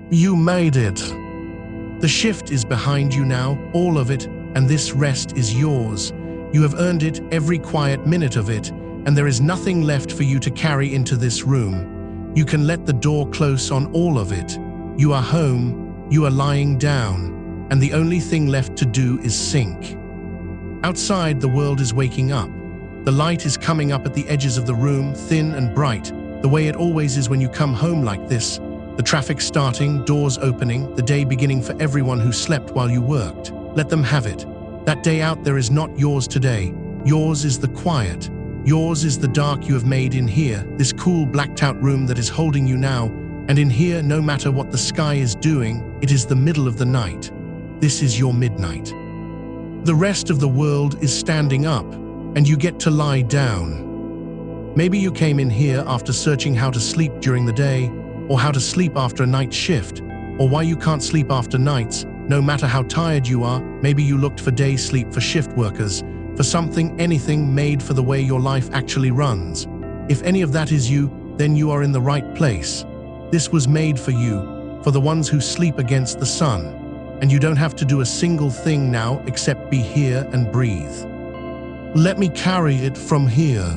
You made it. The shift is behind you now, all of it, and this rest is yours. You have earned it, every quiet minute of it, and there is nothing left for you to carry into this room. You can let the door close on all of it. You are home, you are lying down, and the only thing left to do is sink. Outside, the world is waking up. The light is coming up at the edges of the room, thin and bright, the way it always is when you come home like this. The traffic starting, doors opening, the day beginning for everyone who slept while you worked. Let them have it. That day out there is not yours today. Yours is the quiet. Yours is the dark you have made in here, this cool blacked-out room that is holding you now. And in here, no matter what the sky is doing, it is the middle of the night. This is your midnight. The rest of the world is standing up, and you get to lie down. Maybe you came in here after searching how to sleep during the day, or how to sleep after a night shift, or why you can't sleep after nights, no matter how tired you are. Maybe you looked for day sleep for shift workers, for something, anything made for the way your life actually runs. If any of that is you, then you are in the right place. This was made for you, for the ones who sleep against the sun, and you don't have to do a single thing now except be here and breathe. Let me carry it from here.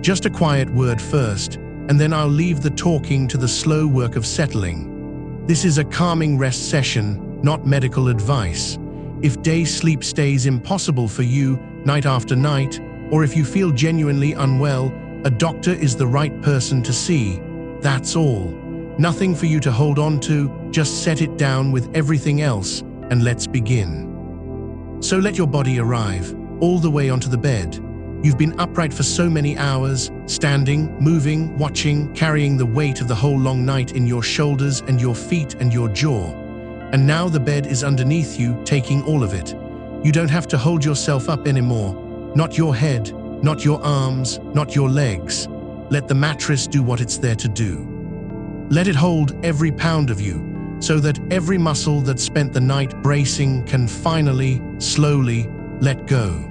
Just a quiet word first, and then I'll leave the talking to the slow work of settling. This is a calming rest session, not medical advice. If day sleep stays impossible for you, night after night, or if you feel genuinely unwell, a doctor is the right person to see. That's all. Nothing for you to hold on to, just set it down with everything else, and let's begin. So let your body arrive, all the way onto the bed. You've been upright for so many hours, standing, moving, watching, carrying the weight of the whole long night in your shoulders and your feet and your jaw. And now the bed is underneath you, taking all of it. You don't have to hold yourself up anymore. Not your head, not your arms, not your legs. Let the mattress do what it's there to do. Let it hold every pound of you, so that every muscle that spent the night bracing can finally, slowly, let go.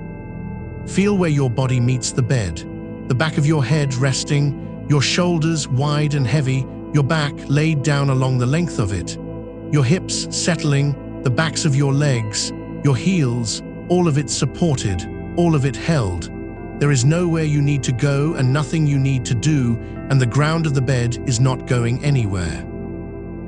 Feel where your body meets the bed, the back of your head resting, your shoulders wide and heavy, your back laid down along the length of it, your hips settling, the backs of your legs, your heels, all of it supported, all of it held. There is nowhere you need to go and nothing you need to do, and the ground of the bed is not going anywhere.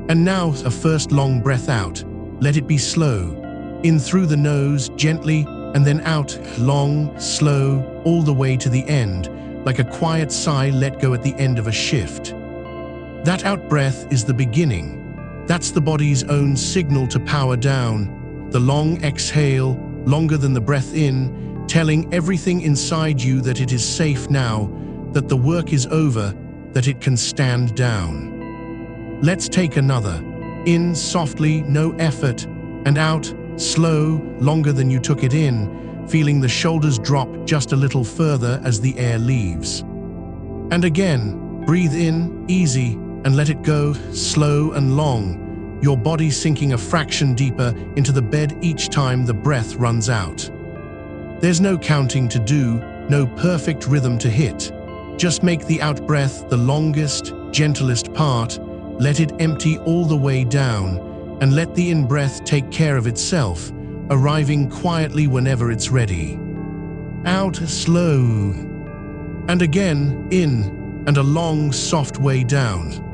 And now a first long breath out. Let it be slow. In through the nose, gently, and then out, long, slow, all the way to the end, like a quiet sigh let go at the end of a shift. That out breath is the beginning. That's the body's own signal to power down. The long exhale, longer than the breath in, telling everything inside you that it is safe now, that the work is over, that it can stand down. Let's take another. In softly, no effort, and out, slow, longer than you took it in, feeling the shoulders drop just a little further as the air leaves. And again, breathe in, easy, and let it go, slow and long, your body sinking a fraction deeper into the bed each time the breath runs out. There's no counting to do, no perfect rhythm to hit. Just make the out-breath the longest, gentlest part, let it empty all the way down, and let the in-breath take care of itself, arriving quietly whenever it's ready. Out slow. And again, in, and a long, soft way down.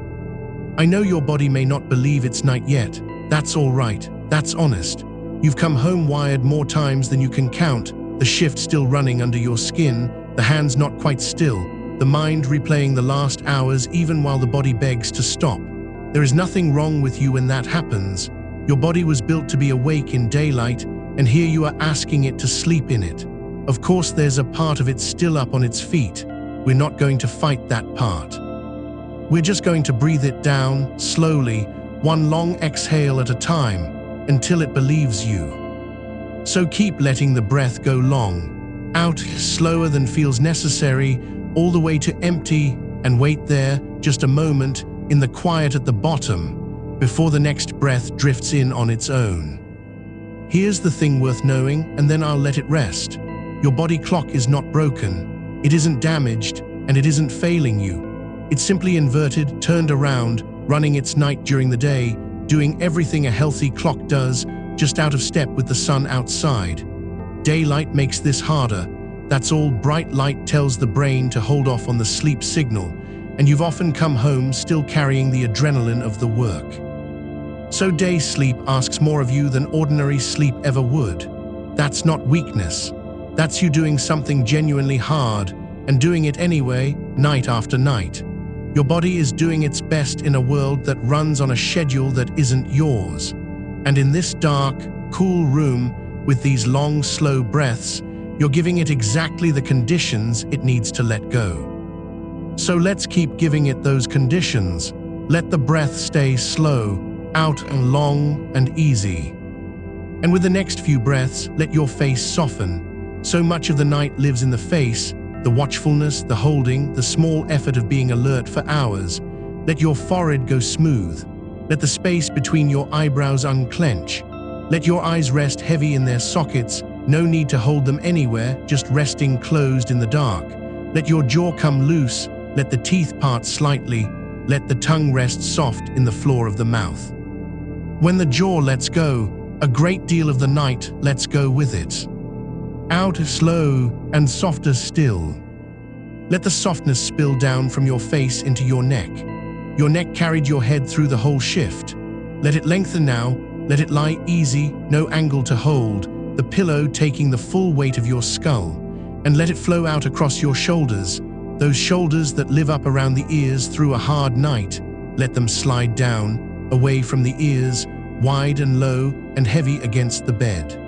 I know your body may not believe it's night yet. That's all right. That's honest. You've come home wired more times than you can count, the shift still running under your skin, the hands not quite still, the mind replaying the last hours even while the body begs to stop. There is nothing wrong with you when that happens. Your body was built to be awake in daylight, and here you are asking it to sleep in it. Of course, there's a part of it still up on its feet. We're not going to fight that part. We're just going to breathe it down, slowly, one long exhale at a time, until it believes you. So keep letting the breath go long, out slower than feels necessary, all the way to empty, and wait there, just a moment, in the quiet at the bottom, before the next breath drifts in on its own. Here's the thing worth knowing, and then I'll let it rest. Your body clock is not broken. It isn't damaged, and it isn't failing you. It's simply inverted, turned around, running its night during the day, doing everything a healthy clock does, just out of step with the sun outside. Daylight makes this harder. That's all. Bright light tells the brain to hold off on the sleep signal, and you've often come home still carrying the adrenaline of the work. So day sleep asks more of you than ordinary sleep ever would. That's not weakness. That's you doing something genuinely hard, and doing it anyway, night after night. Your body is doing its best in a world that runs on a schedule that isn't yours. And in this dark, cool room, with these long, slow breaths, you're giving it exactly the conditions it needs to let go. So let's keep giving it those conditions. Let the breath stay slow, out and long and easy. And with the next few breaths, let your face soften. So much of the night lives in the face, the watchfulness, the holding, the small effort of being alert for hours. Let your forehead go smooth. Let the space between your eyebrows unclench. Let your eyes rest heavy in their sockets. No need to hold them anywhere, just resting closed in the dark. Let your jaw come loose. Let the teeth part slightly. Let the tongue rest soft in the floor of the mouth. When the jaw lets go, a great deal of the night lets go with it. Out slow and softer still. Let the softness spill down from your face into your neck. Your neck carried your head through the whole shift. Let it lengthen now. Let it lie easy, no angle to hold, the pillow taking the full weight of your skull. And let it flow out across your shoulders, those shoulders that live up around the ears through a hard night. Let them slide down, away from the ears, wide and low and heavy against the bed.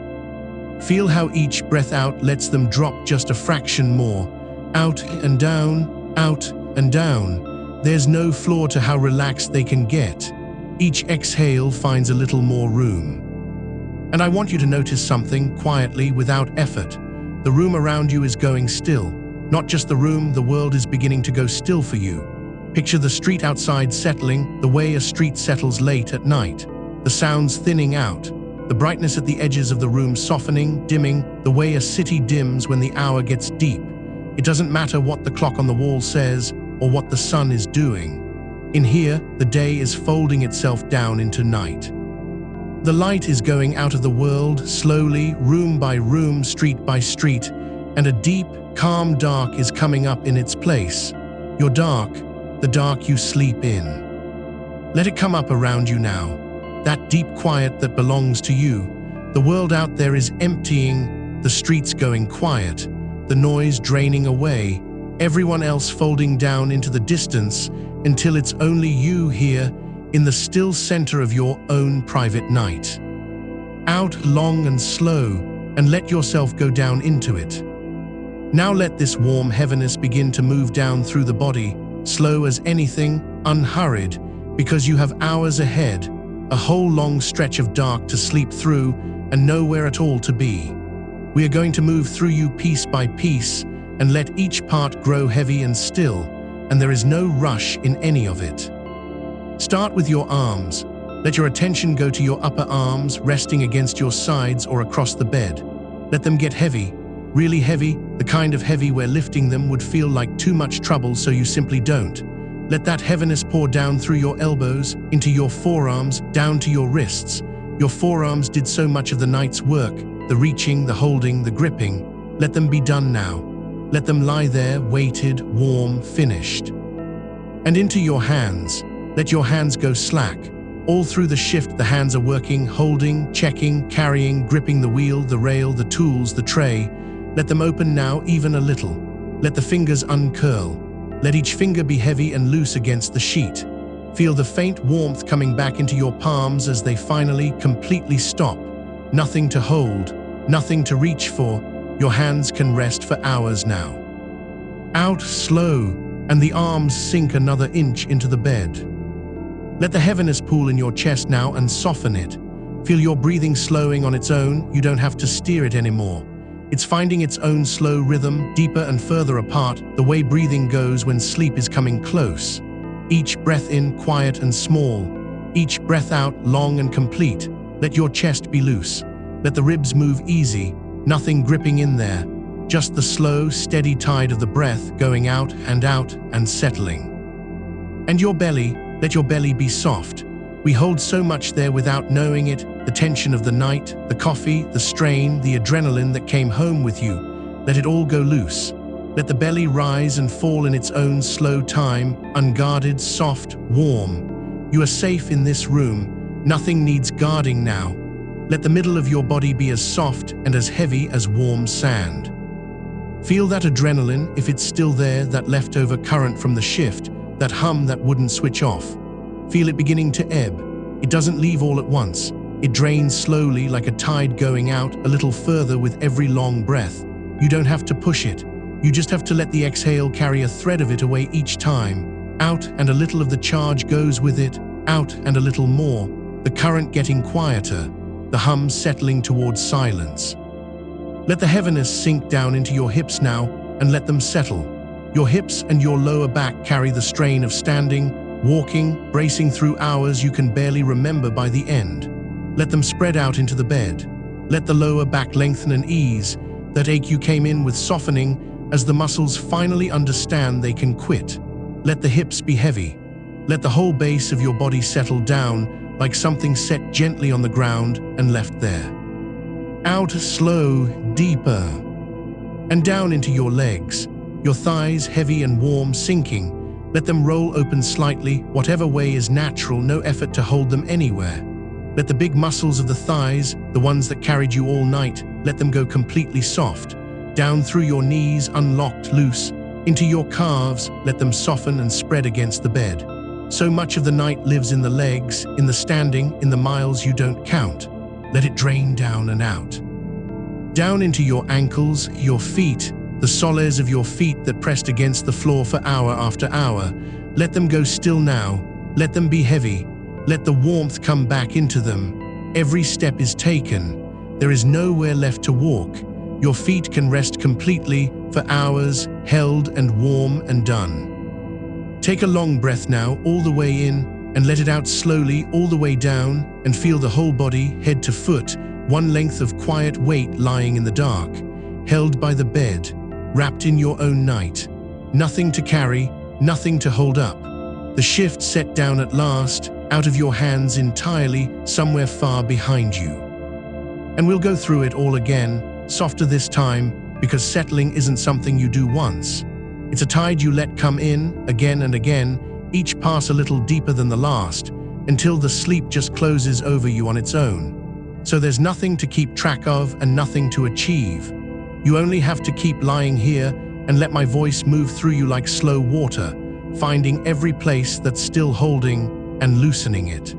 Feel how each breath out lets them drop just a fraction more. Out and down, out and down. There's no floor to how relaxed they can get. Each exhale finds a little more room. And I want you to notice something quietly, without effort. The room around you is going still. Not just the room, the world is beginning to go still for you. Picture the street outside settling, the way a street settles late at night. The sounds thinning out. The brightness at the edges of the room softening, dimming, the way a city dims when the hour gets deep. It doesn't matter what the clock on the wall says or what the sun is doing. In here, the day is folding itself down into night. The light is going out of the world, slowly, room by room, street by street, and a deep, calm dark is coming up in its place. Your dark, the dark you sleep in. Let it come up around you now. That deep quiet that belongs to you. The world out there is emptying, the streets going quiet, the noise draining away, everyone else folding down into the distance until it's only you here in the still center of your own private night. Out long and slow, and let yourself go down into it. Now let this warm heaviness begin to move down through the body, slow as anything, unhurried, because you have hours ahead, a whole long stretch of dark to sleep through and nowhere at all to be. We are going to move through you piece by piece and let each part grow heavy and still, and there is no rush in any of it. Start with your arms. Let your attention go to your upper arms, resting against your sides or across the bed. Let them get heavy, really heavy, the kind of heavy where lifting them would feel like too much trouble, so you simply don't. Let that heaviness pour down through your elbows, into your forearms, down to your wrists. Your forearms did so much of the night's work, the reaching, the holding, the gripping. Let them be done now. Let them lie there, weighted, warm, finished. And into your hands. Let your hands go slack. All through the shift, the hands are working, holding, checking, carrying, gripping the wheel, the rail, the tools, the tray. Let them open now, even a little. Let the fingers uncurl. Let each finger be heavy and loose against the sheet. Feel the faint warmth coming back into your palms as they finally, completely stop. Nothing to hold, nothing to reach for. Your hands can rest for hours now. Out slow, and the arms sink another inch into the bed. Let the heaviness pool in your chest now and soften it. Feel your breathing slowing on its own. You don't have to steer it anymore. It's finding its own slow rhythm, deeper and further apart, the way breathing goes when sleep is coming close. Each breath in, quiet and small. Each breath out, long and complete. Let your chest be loose. Let the ribs move easy, nothing gripping in there. Just the slow, steady tide of the breath going out and settling. And your belly, Let your belly be soft. We hold so much there without knowing it, the tension of the night, the coffee, the strain, the adrenaline that came home with you. Let it all go loose. Let the belly rise and fall in its own slow time, unguarded, soft, warm. You are safe in this room. Nothing needs guarding now. Let the middle of your body be as soft and as heavy as warm sand. Feel that adrenaline, if it's still there, that leftover current from the shift, that hum that wouldn't switch off. Feel it beginning to ebb. It doesn't leave all at once. It drains slowly like a tide going out a little further with every long breath. You don't have to push it. You just have to let the exhale carry a thread of it away each time. Out, and a little of the charge goes with it. Out, and a little more. The current getting quieter. The hum settling towards silence. Let the heaviness sink down into your hips now, and let them settle. Your hips and your lower back carry the strain of standing, walking, bracing through hours you can barely remember by the end. Let them spread out into the bed. Let the lower back lengthen and ease. That ache you came in with softening as the muscles finally understand they can quit. Let the hips be heavy. Let the whole base of your body settle down like something set gently on the ground and left there. Out slow, deeper, and down into your legs. Your thighs heavy and warm, sinking. Let them roll open slightly, whatever way is natural, no effort to hold them anywhere. Let the big muscles of the thighs, the ones that carried you all night, let them go completely soft. Down through your knees, unlocked, loose. Into your calves, let them soften and spread against the bed. So much of the night lives in the legs, in the standing, in the miles you don't count. Let it drain down and out. Down into your ankles, your feet, the soles of your feet that pressed against the floor for hour after hour. Let them go still now. Let them be heavy. Let the warmth come back into them. Every step is taken. There is nowhere left to walk. Your feet can rest completely for hours, held and warm and done. Take a long breath now, all the way in, and let it out slowly all the way down, and feel the whole body, head to foot, one length of quiet weight lying in the dark, held by the bed, wrapped in your own night. Nothing to carry, nothing to hold up. The shift set down at last, out of your hands entirely, somewhere far behind you. And we'll go through it all again, softer this time, because settling isn't something you do once. It's a tide you let come in, again and again, each pass a little deeper than the last, until the sleep just closes over you on its own. So there's nothing to keep track of and nothing to achieve. You only have to keep lying here and let my voice move through you like slow water, finding every place that's still holding and loosening it.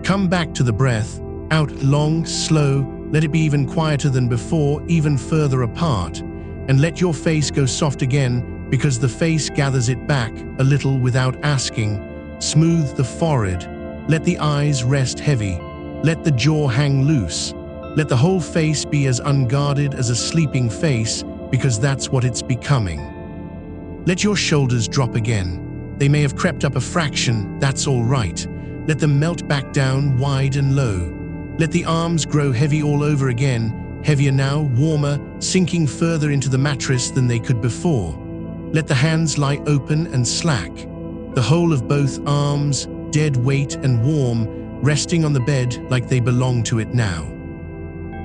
Come back to the breath, out long, slow, let it be even quieter than before, even further apart, and let your face go soft again, because the face gathers it back a little without asking. Smooth the forehead, let the eyes rest heavy, let the jaw hang loose, let the whole face be as unguarded as a sleeping face, because that's what it's becoming. Let your shoulders drop again. They may have crept up a fraction, that's all right. Let them melt back down wide and low. Let the arms grow heavy all over again, heavier now, warmer, sinking further into the mattress than they could before. Let the hands lie open and slack, the whole of both arms, dead weight and warm, resting on the bed like they belong to it now.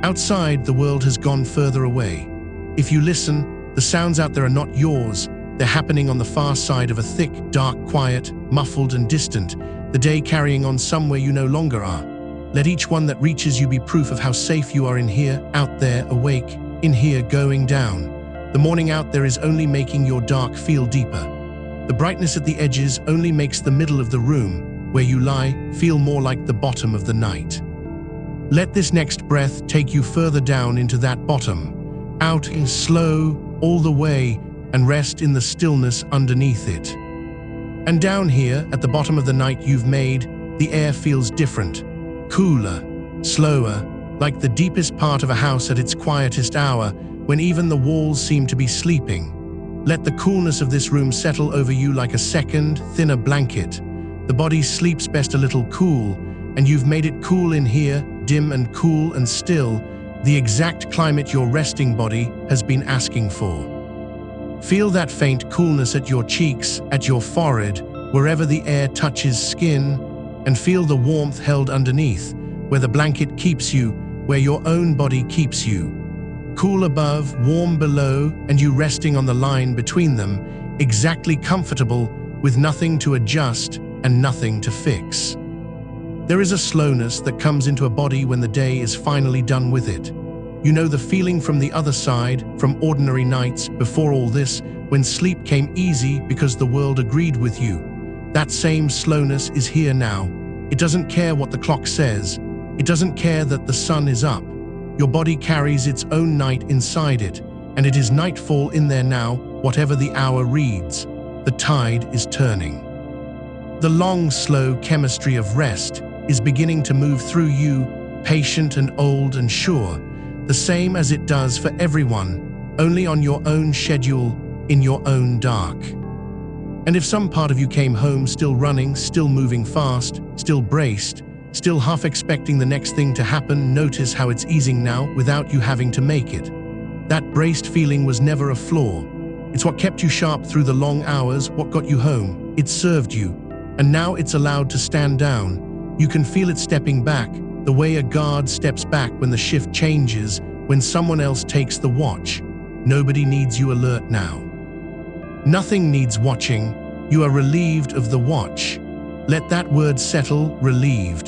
Outside, the world has gone further away. If you listen, the sounds out there are not yours. They're happening on the far side of a thick, dark, quiet, muffled and distant, the day carrying on somewhere you no longer are. Let each one that reaches you be proof of how safe you are in here, out there, awake, in here, going down. The morning out there is only making your dark feel deeper. The brightness at the edges only makes the middle of the room, where you lie, feel more like the bottom of the night. Let this next breath take you further down into that bottom, out in slow, all the way, and rest in the stillness underneath it. And down here, at the bottom of the night you've made, the air feels different, cooler, slower, like the deepest part of a house at its quietest hour, when even the walls seem to be sleeping. Let the coolness of this room settle over you like a second, thinner blanket. The body sleeps best a little cool, and you've made it cool in here, dim and cool and still, the exact climate your resting body has been asking for. Feel that faint coolness at your cheeks, at your forehead, wherever the air touches skin, and feel the warmth held underneath, where the blanket keeps you, where your own body keeps you. Cool above, warm below, and you resting on the line between them, exactly comfortable, with nothing to adjust and nothing to fix. There is a slowness that comes into a body when the day is finally done with it. You know the feeling from the other side, from ordinary nights before all this, when sleep came easy because the world agreed with you. That same slowness is here now. It doesn't care what the clock says. It doesn't care that the sun is up. Your body carries its own night inside it, and it is nightfall in there now, whatever the hour reads. The tide is turning. The long, slow chemistry of rest is beginning to move through you, patient and old and sure, the same as it does for everyone, only on your own schedule, in your own dark. And if some part of you came home still running, still moving fast, still braced, still half expecting the next thing to happen, notice how it's easing now without you having to make it. That braced feeling was never a flaw. It's what kept you sharp through the long hours, what got you home. It served you, and now it's allowed to stand down. You can feel it stepping back, the way a guard steps back when the shift changes, when someone else takes the watch. Nobody needs you alert now. Nothing needs watching. You are relieved of the watch. Let that word settle, relieved.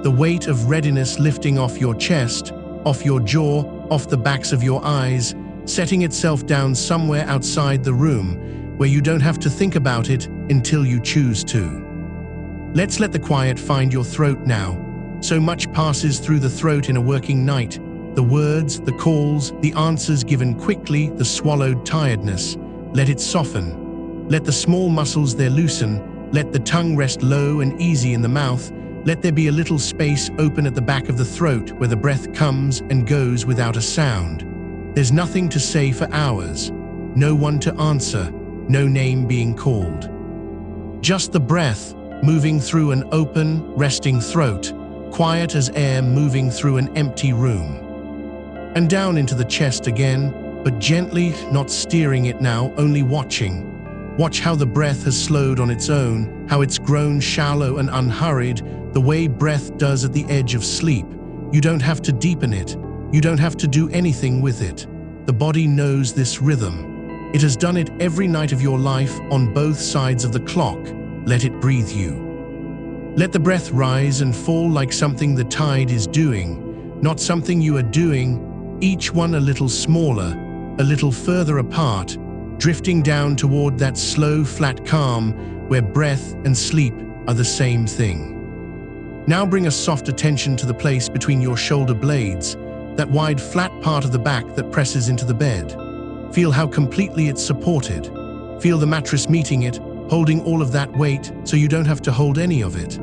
The weight of readiness lifting off your chest, off your jaw, off the backs of your eyes, setting itself down somewhere outside the room, where you don't have to think about it until you choose to. Let's let the quiet find your throat now. So much passes through the throat in a working night. The words, the calls, the answers given quickly, the swallowed tiredness. Let it soften. Let the small muscles there loosen. Let the tongue rest low and easy in the mouth. Let there be a little space open at the back of the throat where the breath comes and goes without a sound. There's nothing to say for hours. No one to answer. No name being called. Just the breath moving through an open, resting throat, quiet as air moving through an empty room. And down into the chest again, but gently, not steering it now, only watching. Watch how the breath has slowed on its own, how it's grown shallow and unhurried, the way breath does at the edge of sleep. You don't have to deepen it. You don't have to do anything with it. The body knows this rhythm. It has done it every night of your life on both sides of the clock. Let it breathe you. Let the breath rise and fall like something the tide is doing, not something you are doing, each one a little smaller, a little further apart, drifting down toward that slow, flat calm where breath and sleep are the same thing. Now bring a soft attention to the place between your shoulder blades, that wide, flat part of the back that presses into the bed. Feel how completely it's supported. Feel the mattress meeting it, holding all of that weight so you don't have to hold any of it.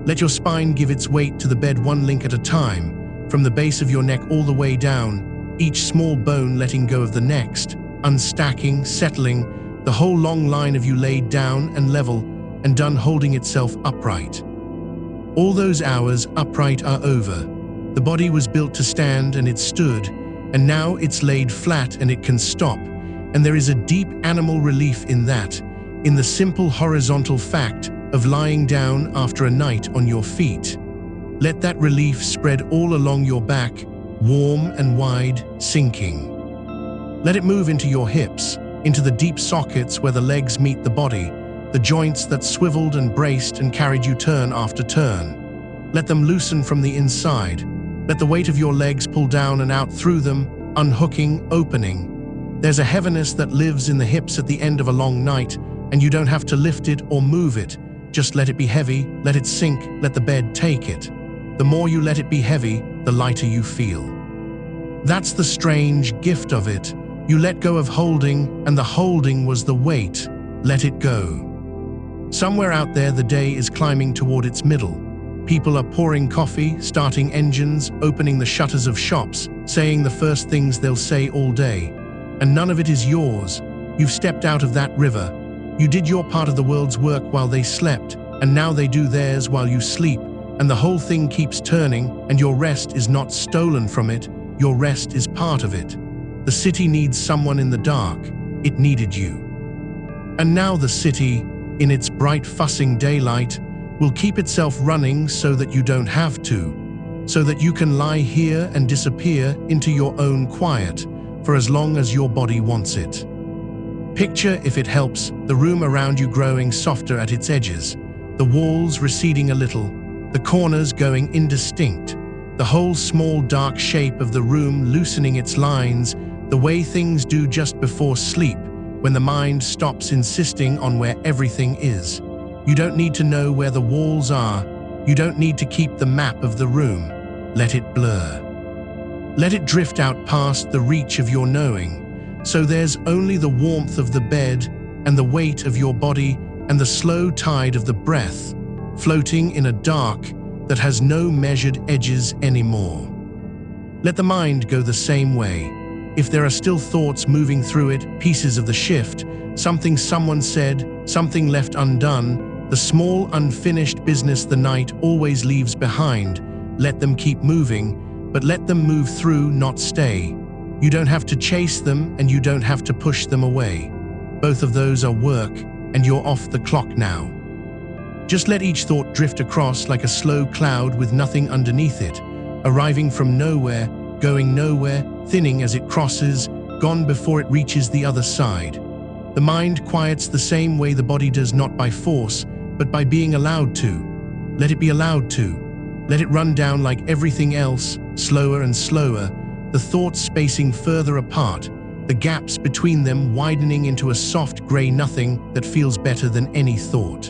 Let your spine give its weight to the bed one link at a time, from the base of your neck all the way down, each small bone letting go of the next, unstacking, settling, the whole long line of you laid down and level and done holding itself upright. All those hours upright are over. The body was built to stand and it stood, and now it's laid flat and it can stop, and there is a deep animal relief in that, in the simple horizontal fact of lying down after a night on your feet. Let that relief spread all along your back, warm and wide, sinking. Let it move into your hips, into the deep sockets where the legs meet the body, the joints that swiveled and braced and carried you turn after turn. Let them loosen from the inside. Let the weight of your legs pull down and out through them, unhooking, opening. There's a heaviness that lives in the hips at the end of a long night, and you don't have to lift it or move it. Just let it be heavy, let it sink, let the bed take it. The more you let it be heavy, the lighter you feel. That's the strange gift of it. You let go of holding, and the holding was the weight. Let it go. Somewhere out there, the day is climbing toward its middle. People are pouring coffee, starting engines, opening the shutters of shops, saying the first things they'll say all day. And none of it is yours. You've stepped out of that river. You did your part of the world's work while they slept, and now they do theirs while you sleep. And the whole thing keeps turning, and your rest is not stolen from it. Your rest is part of it. The city needs someone in the dark. It needed you. And now the city, in its bright fussing daylight, will keep itself running so that you don't have to, so that you can lie here and disappear into your own quiet for as long as your body wants it. Picture, if it helps, the room around you growing softer at its edges, the walls receding a little, the corners going indistinct, the whole small dark shape of the room loosening its lines, the way things do just before sleep, when the mind stops insisting on where everything is. You don't need to know where the walls are. You don't need to keep the map of the room. Let it blur. Let it drift out past the reach of your knowing. So there's only the warmth of the bed and the weight of your body and the slow tide of the breath, floating in a dark that has no measured edges anymore. Let the mind go the same way. If there are still thoughts moving through it, pieces of the shift, something someone said, something left undone, the small unfinished business the night always leaves behind, let them keep moving, but let them move through, not stay. You don't have to chase them and you don't have to push them away. Both of those are work, and you're off the clock now. Just let each thought drift across like a slow cloud with nothing underneath it, arriving from nowhere, going nowhere, thinning as it crosses, gone before it reaches the other side. The mind quiets the same way the body does, not by force, but by being allowed to. Let it be allowed to. Let it run down like everything else, slower and slower, the thoughts spacing further apart, the gaps between them widening into a soft gray nothing that feels better than any thought.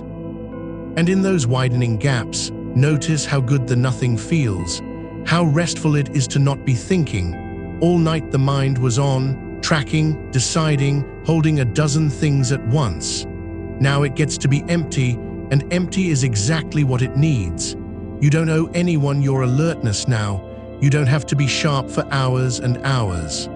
And in those widening gaps, notice how good the nothing feels, how restful it is to not be thinking. All night the mind was on, tracking, deciding, holding a dozen things at once. Now it gets to be empty, and empty is exactly what it needs. You don't owe anyone your alertness now. You don't have to be sharp for hours and hours.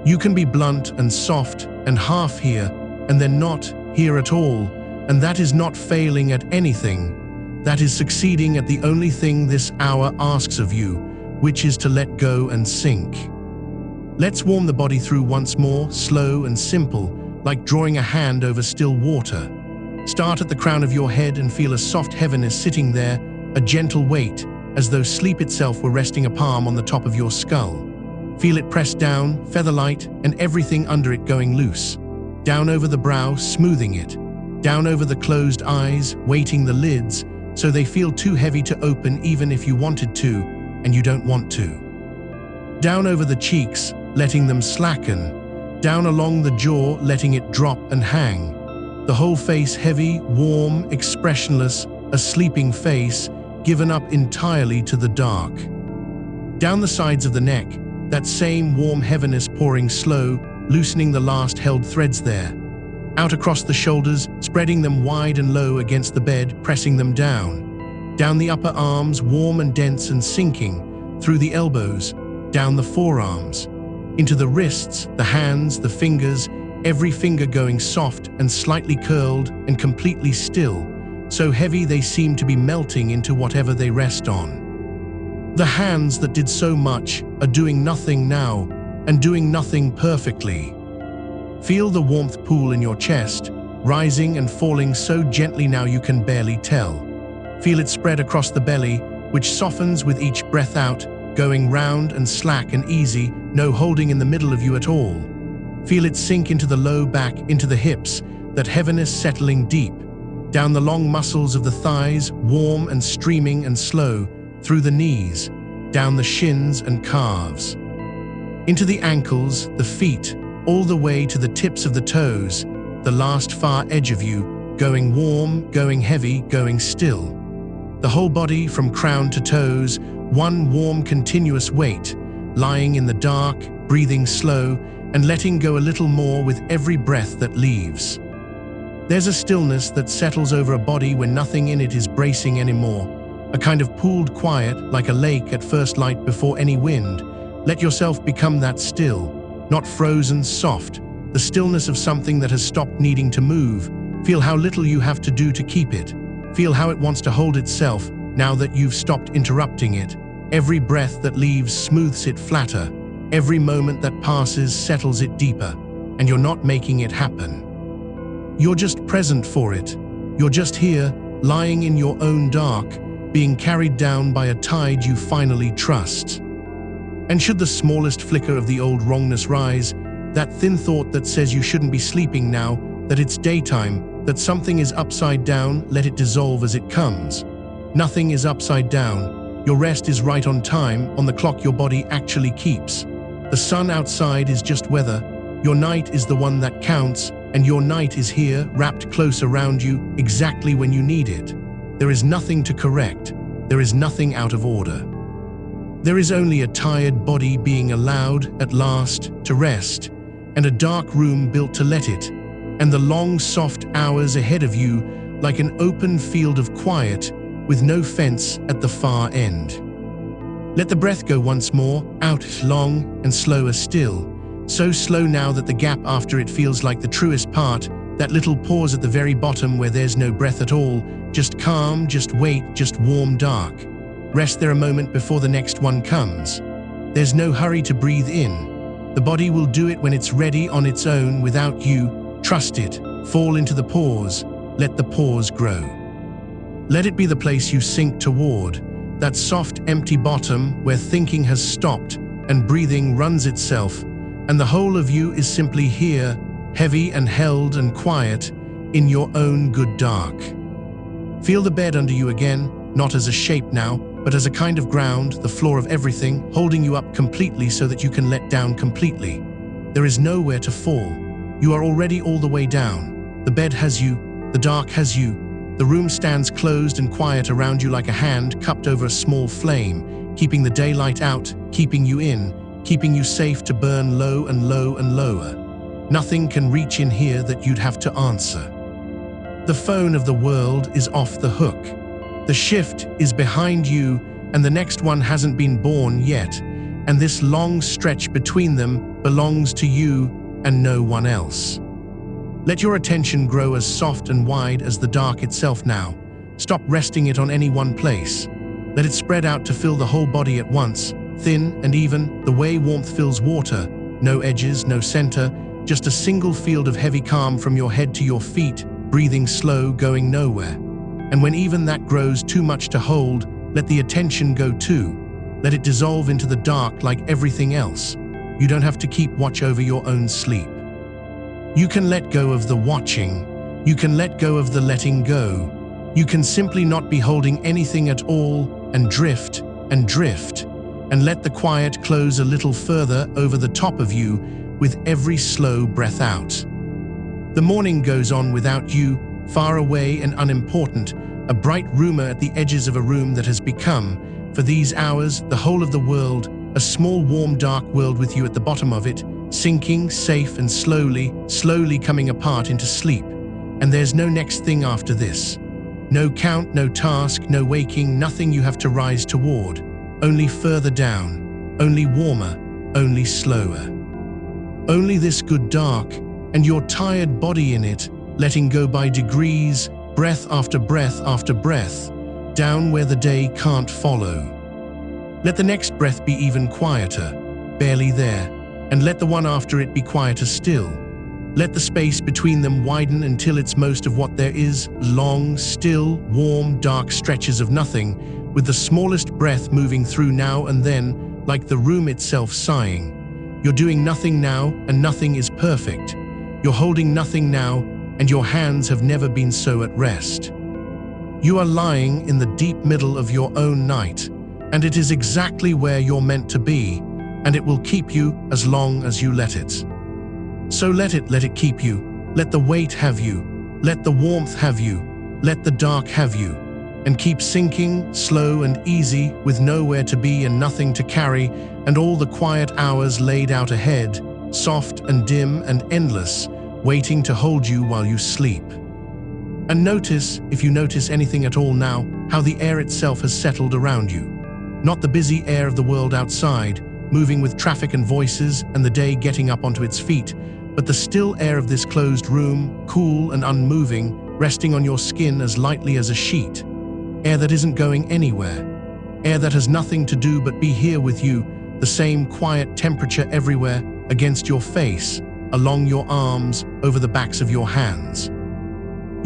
You can be blunt and soft and half here, and then not here at all, and that is not failing at anything. That is succeeding at the only thing this hour asks of you, which is to let go and sink. Let's warm the body through once more, slow and simple, like drawing a hand over still water. Start at the crown of your head and feel a soft heaviness sitting there, a gentle weight, as though sleep itself were resting a palm on the top of your skull. Feel it press down, feather-light, and everything under it going loose. Down over the brow, smoothing it. Down over the closed eyes, weighting the lids, so they feel too heavy to open even if you wanted to, and you don't want to. Down over the cheeks, letting them slacken. Down along the jaw, letting it drop and hang. The whole face heavy, warm, expressionless, a sleeping face, given up entirely to the dark. Down the sides of the neck, that same warm heaviness pouring slow, loosening the last held threads there. Out across the shoulders, spreading them wide and low against the bed, pressing them down. Down the upper arms, warm and dense and sinking. Through the elbows, down the forearms. Into the wrists, the hands, the fingers, every finger going soft and slightly curled and completely still, so heavy they seem to be melting into whatever they rest on. The hands that did so much are doing nothing now, and doing nothing perfectly. Feel the warmth pool in your chest, rising and falling so gently now you can barely tell. Feel it spread across the belly, which softens with each breath out, going round and slack and easy, no holding in the middle of you at all. Feel it sink into the low back, into the hips, that heaviness settling deep, down the long muscles of the thighs, warm and streaming and slow, through the knees, down the shins and calves. Into the ankles, the feet, all the way to the tips of the toes, the last far edge of you, going warm, going heavy, going still. The whole body from crown to toes, one warm continuous weight, lying in the dark, breathing slow, and letting go a little more with every breath that leaves. There's a stillness that settles over a body when nothing in it is bracing anymore, a kind of pooled quiet like a lake at first light before any wind. Let yourself become that still, not frozen, soft, the stillness of something that has stopped needing to move. Feel how little you have to do to keep it. Feel how it wants to hold itself now that you've stopped interrupting it. Every breath that leaves smooths it flatter. Every moment that passes settles it deeper, and you're not making it happen. You're just present for it, You're just here, lying in your own dark, being carried down by a tide you finally trust. And should the smallest flicker of the old wrongness rise, that thin thought that says you shouldn't be sleeping now, that it's daytime, that something is upside down, let it dissolve as it comes. Nothing is upside down. Your rest is right on time, on the clock your body actually keeps. The sun outside is just weather. Your night is the one that counts, and your night is here, wrapped close around you, exactly when you need it. There is nothing to correct. There is nothing out of order. There is only a tired body being allowed, at last, to rest, and a dark room built to let it, and the long, soft hours ahead of you like an open field of quiet with no fence at the far end. Let the breath go once more, out, long and slower still, so slow now that the gap after it feels like the truest part, that little pause at the very bottom where there's no breath at all, just calm, just wait, just warm dark. Rest there a moment before the next one comes. There's no hurry to breathe in. The body will do it when it's ready on its own without you. Trust it. Fall into the pause. Let the pause grow. Let it be the place you sink toward, that soft, empty bottom where thinking has stopped and breathing runs itself, and the whole of you is simply here, heavy and held and quiet, in your own good dark. Feel the bed under you again, not as a shape now, but as a kind of ground, the floor of everything, holding you up completely so that you can let down completely. There is nowhere to fall. You are already all the way down. The bed has you, the dark has you. The room stands closed and quiet around you like a hand cupped over a small flame, keeping the daylight out, keeping you in, keeping you safe to burn low and low and lower. Nothing can reach in here that you'd have to answer. The phone of the world is off the hook. The shift is behind you, and the next one hasn't been born yet, and this long stretch between them belongs to you and no one else. Let your attention grow as soft and wide as the dark itself now. Stop resting it on any one place. Let it spread out to fill the whole body at once, thin and even, the way warmth fills water. No edges, no center, just a single field of heavy calm from your head to your feet, breathing slow, going nowhere. And when even that grows too much to hold, let the attention go too. Let it dissolve into the dark like everything else. You don't have to keep watch over your own sleep. You can let go of the watching. You can let go of the letting go. You can simply not be holding anything at all and drift, and let the quiet close a little further over the top of you with every slow breath out. The morning goes on without you, far away and unimportant, a bright rumor at the edges of a room that has become, for these hours, the whole of the world, a small, warm, dark world with you at the bottom of it, sinking, safe and slowly coming apart into sleep. And there's no next thing after this. No count, no task, no waking, nothing you have to rise toward. Only further down, only warmer, only slower. Only this good dark, and your tired body in it, letting go by degrees, breath after breath after breath, down where the day can't follow. Let the next breath be even quieter, barely there, and let the one after it be quieter still. Let the space between them widen until it's most of what there is, long, still, warm, dark stretches of nothing, with the smallest breath moving through now and then, like the room itself sighing. You're doing nothing now, and nothing is perfect. You're holding nothing now, and your hands have never been so at rest. You are lying in the deep middle of your own night, and it is exactly where you're meant to be, and it will keep you as long as you let it. So let it keep you. Let the weight have you. Let the warmth have you. Let the dark have you. And keep sinking, slow and easy, with nowhere to be and nothing to carry, and all the quiet hours laid out ahead, soft and dim and endless, waiting to hold you while you sleep. And notice, if you notice anything at all now, how the air itself has settled around you. Not the busy air of the world outside, moving with traffic and voices and the day getting up onto its feet, but the still air of this closed room, cool and unmoving, resting on your skin as lightly as a sheet. Air that isn't going anywhere. Air that has nothing to do but be here with you, the same quiet temperature everywhere, against your face, along your arms, over the backs of your hands.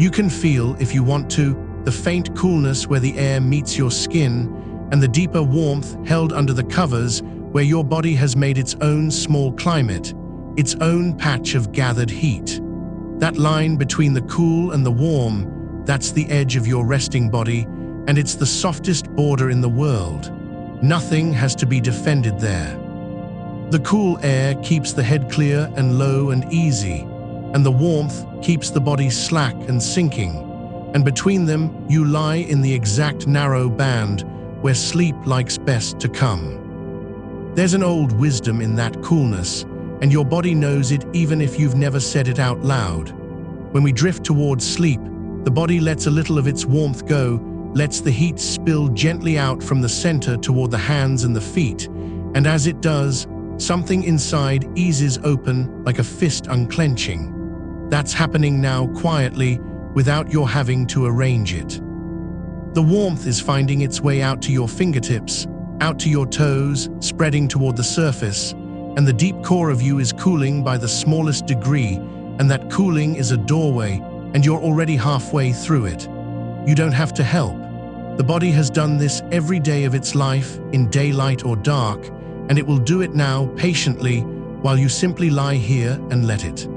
You can feel, if you want to, the faint coolness where the air meets your skin, and the deeper warmth held under the covers where your body has made its own small climate, its own patch of gathered heat. That line between the cool and the warm, that's the edge of your resting body, and it's the softest border in the world. Nothing has to be defended there. The cool air keeps the head clear and low and easy, and the warmth keeps the body slack and sinking, and between them you lie in the exact narrow band where sleep likes best to come. There's an old wisdom in that coolness, and your body knows it even if you've never said it out loud. When we drift towards sleep, the body lets a little of its warmth go, lets the heat spill gently out from the center toward the hands and the feet, and as it does, something inside eases open like a fist unclenching. That's happening now quietly, without your having to arrange it. The warmth is finding its way out to your fingertips, out to your toes, spreading toward the surface, and the deep core of you is cooling by the smallest degree, and that cooling is a doorway, and you're already halfway through it. You don't have to help. The body has done this every day of its life, in daylight or dark, and it will do it now patiently while you simply lie here and let it.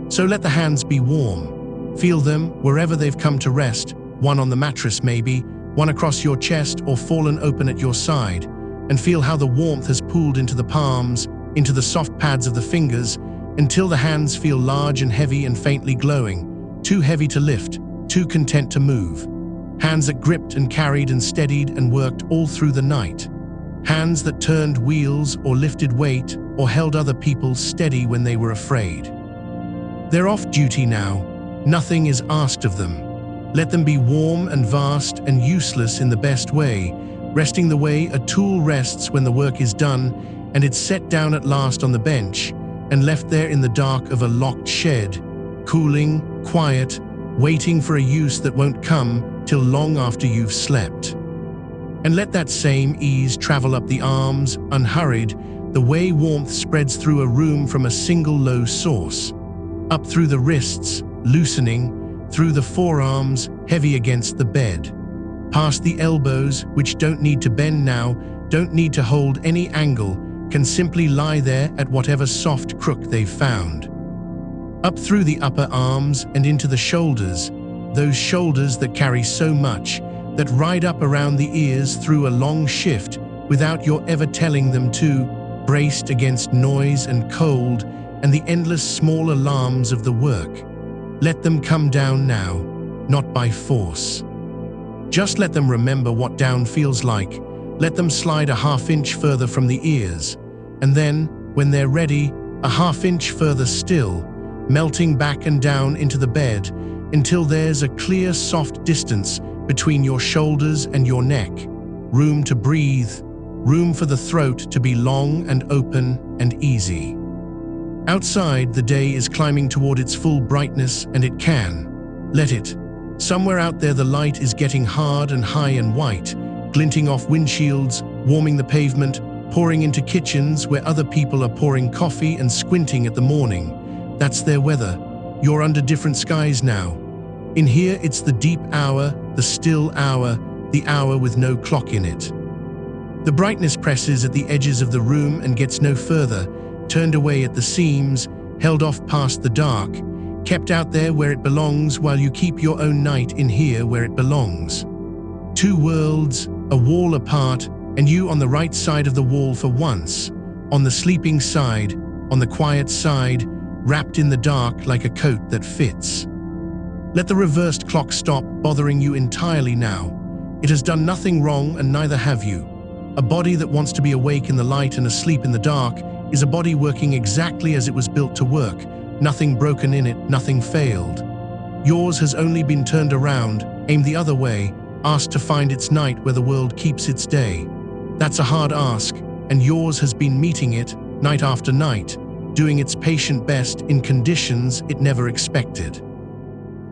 So let the hands be warm. Feel them wherever they've come to rest, one on the mattress maybe, one across your chest or fallen open at your side, and feel how the warmth has pooled into the palms, into the soft pads of the fingers, until the hands feel large and heavy and faintly glowing, too heavy to lift, too content to move. Hands that gripped and carried and steadied and worked all through the night. Hands that turned wheels or lifted weight or held other people steady when they were afraid. They're off duty now. Nothing is asked of them. Let them be warm and vast and useless in the best way, resting the way a tool rests when the work is done and it's set down at last on the bench and left there in the dark of a locked shed, cooling, quiet, waiting for a use that won't come till long after you've slept. And let that same ease travel up the arms, unhurried, the way warmth spreads through a room from a single low source. Up through the wrists, loosening, through the forearms, heavy against the bed. Past the elbows, which don't need to bend now, don't need to hold any angle, can simply lie there at whatever soft crook they've found. Up through the upper arms and into the shoulders, those shoulders that carry so much, that ride up around the ears through a long shift without your ever telling them to, braced against noise and cold and the endless small alarms of the work. Let them come down now, not by force. Just let them remember what down feels like. Let them slide a half-inch further from the ears, and then, when they're ready, a half-inch further still, melting back and down into the bed until there's a clear, soft distance between your shoulders and your neck. Room to breathe, room for the throat to be long and open and easy. Outside, the day is climbing toward its full brightness, and it can. Let it. Somewhere out there the light is getting hard and high and white, glinting off windshields, warming the pavement, pouring into kitchens where other people are pouring coffee and squinting at the morning. That's their weather. You're under different skies now. In here it's the deep hour, the still hour, the hour with no clock in it. The brightness presses at the edges of the room and gets no further, turned away at the seams, held off past the dark, kept out there where it belongs while you keep your own night in here where it belongs. Two worlds, a wall apart, and you on the right side of the wall for once, on the sleeping side, on the quiet side, wrapped in the dark like a coat that fits. Let the reversed clock stop bothering you entirely now. It has done nothing wrong and neither have you. A body that wants to be awake in the light and asleep in the dark is a body working exactly as it was built to work. Nothing broken in it, nothing failed. Yours has only been turned around, aimed the other way, asked to find its night where the world keeps its day. That's a hard ask, and yours has been meeting it, night after night, doing its patient best in conditions it never expected.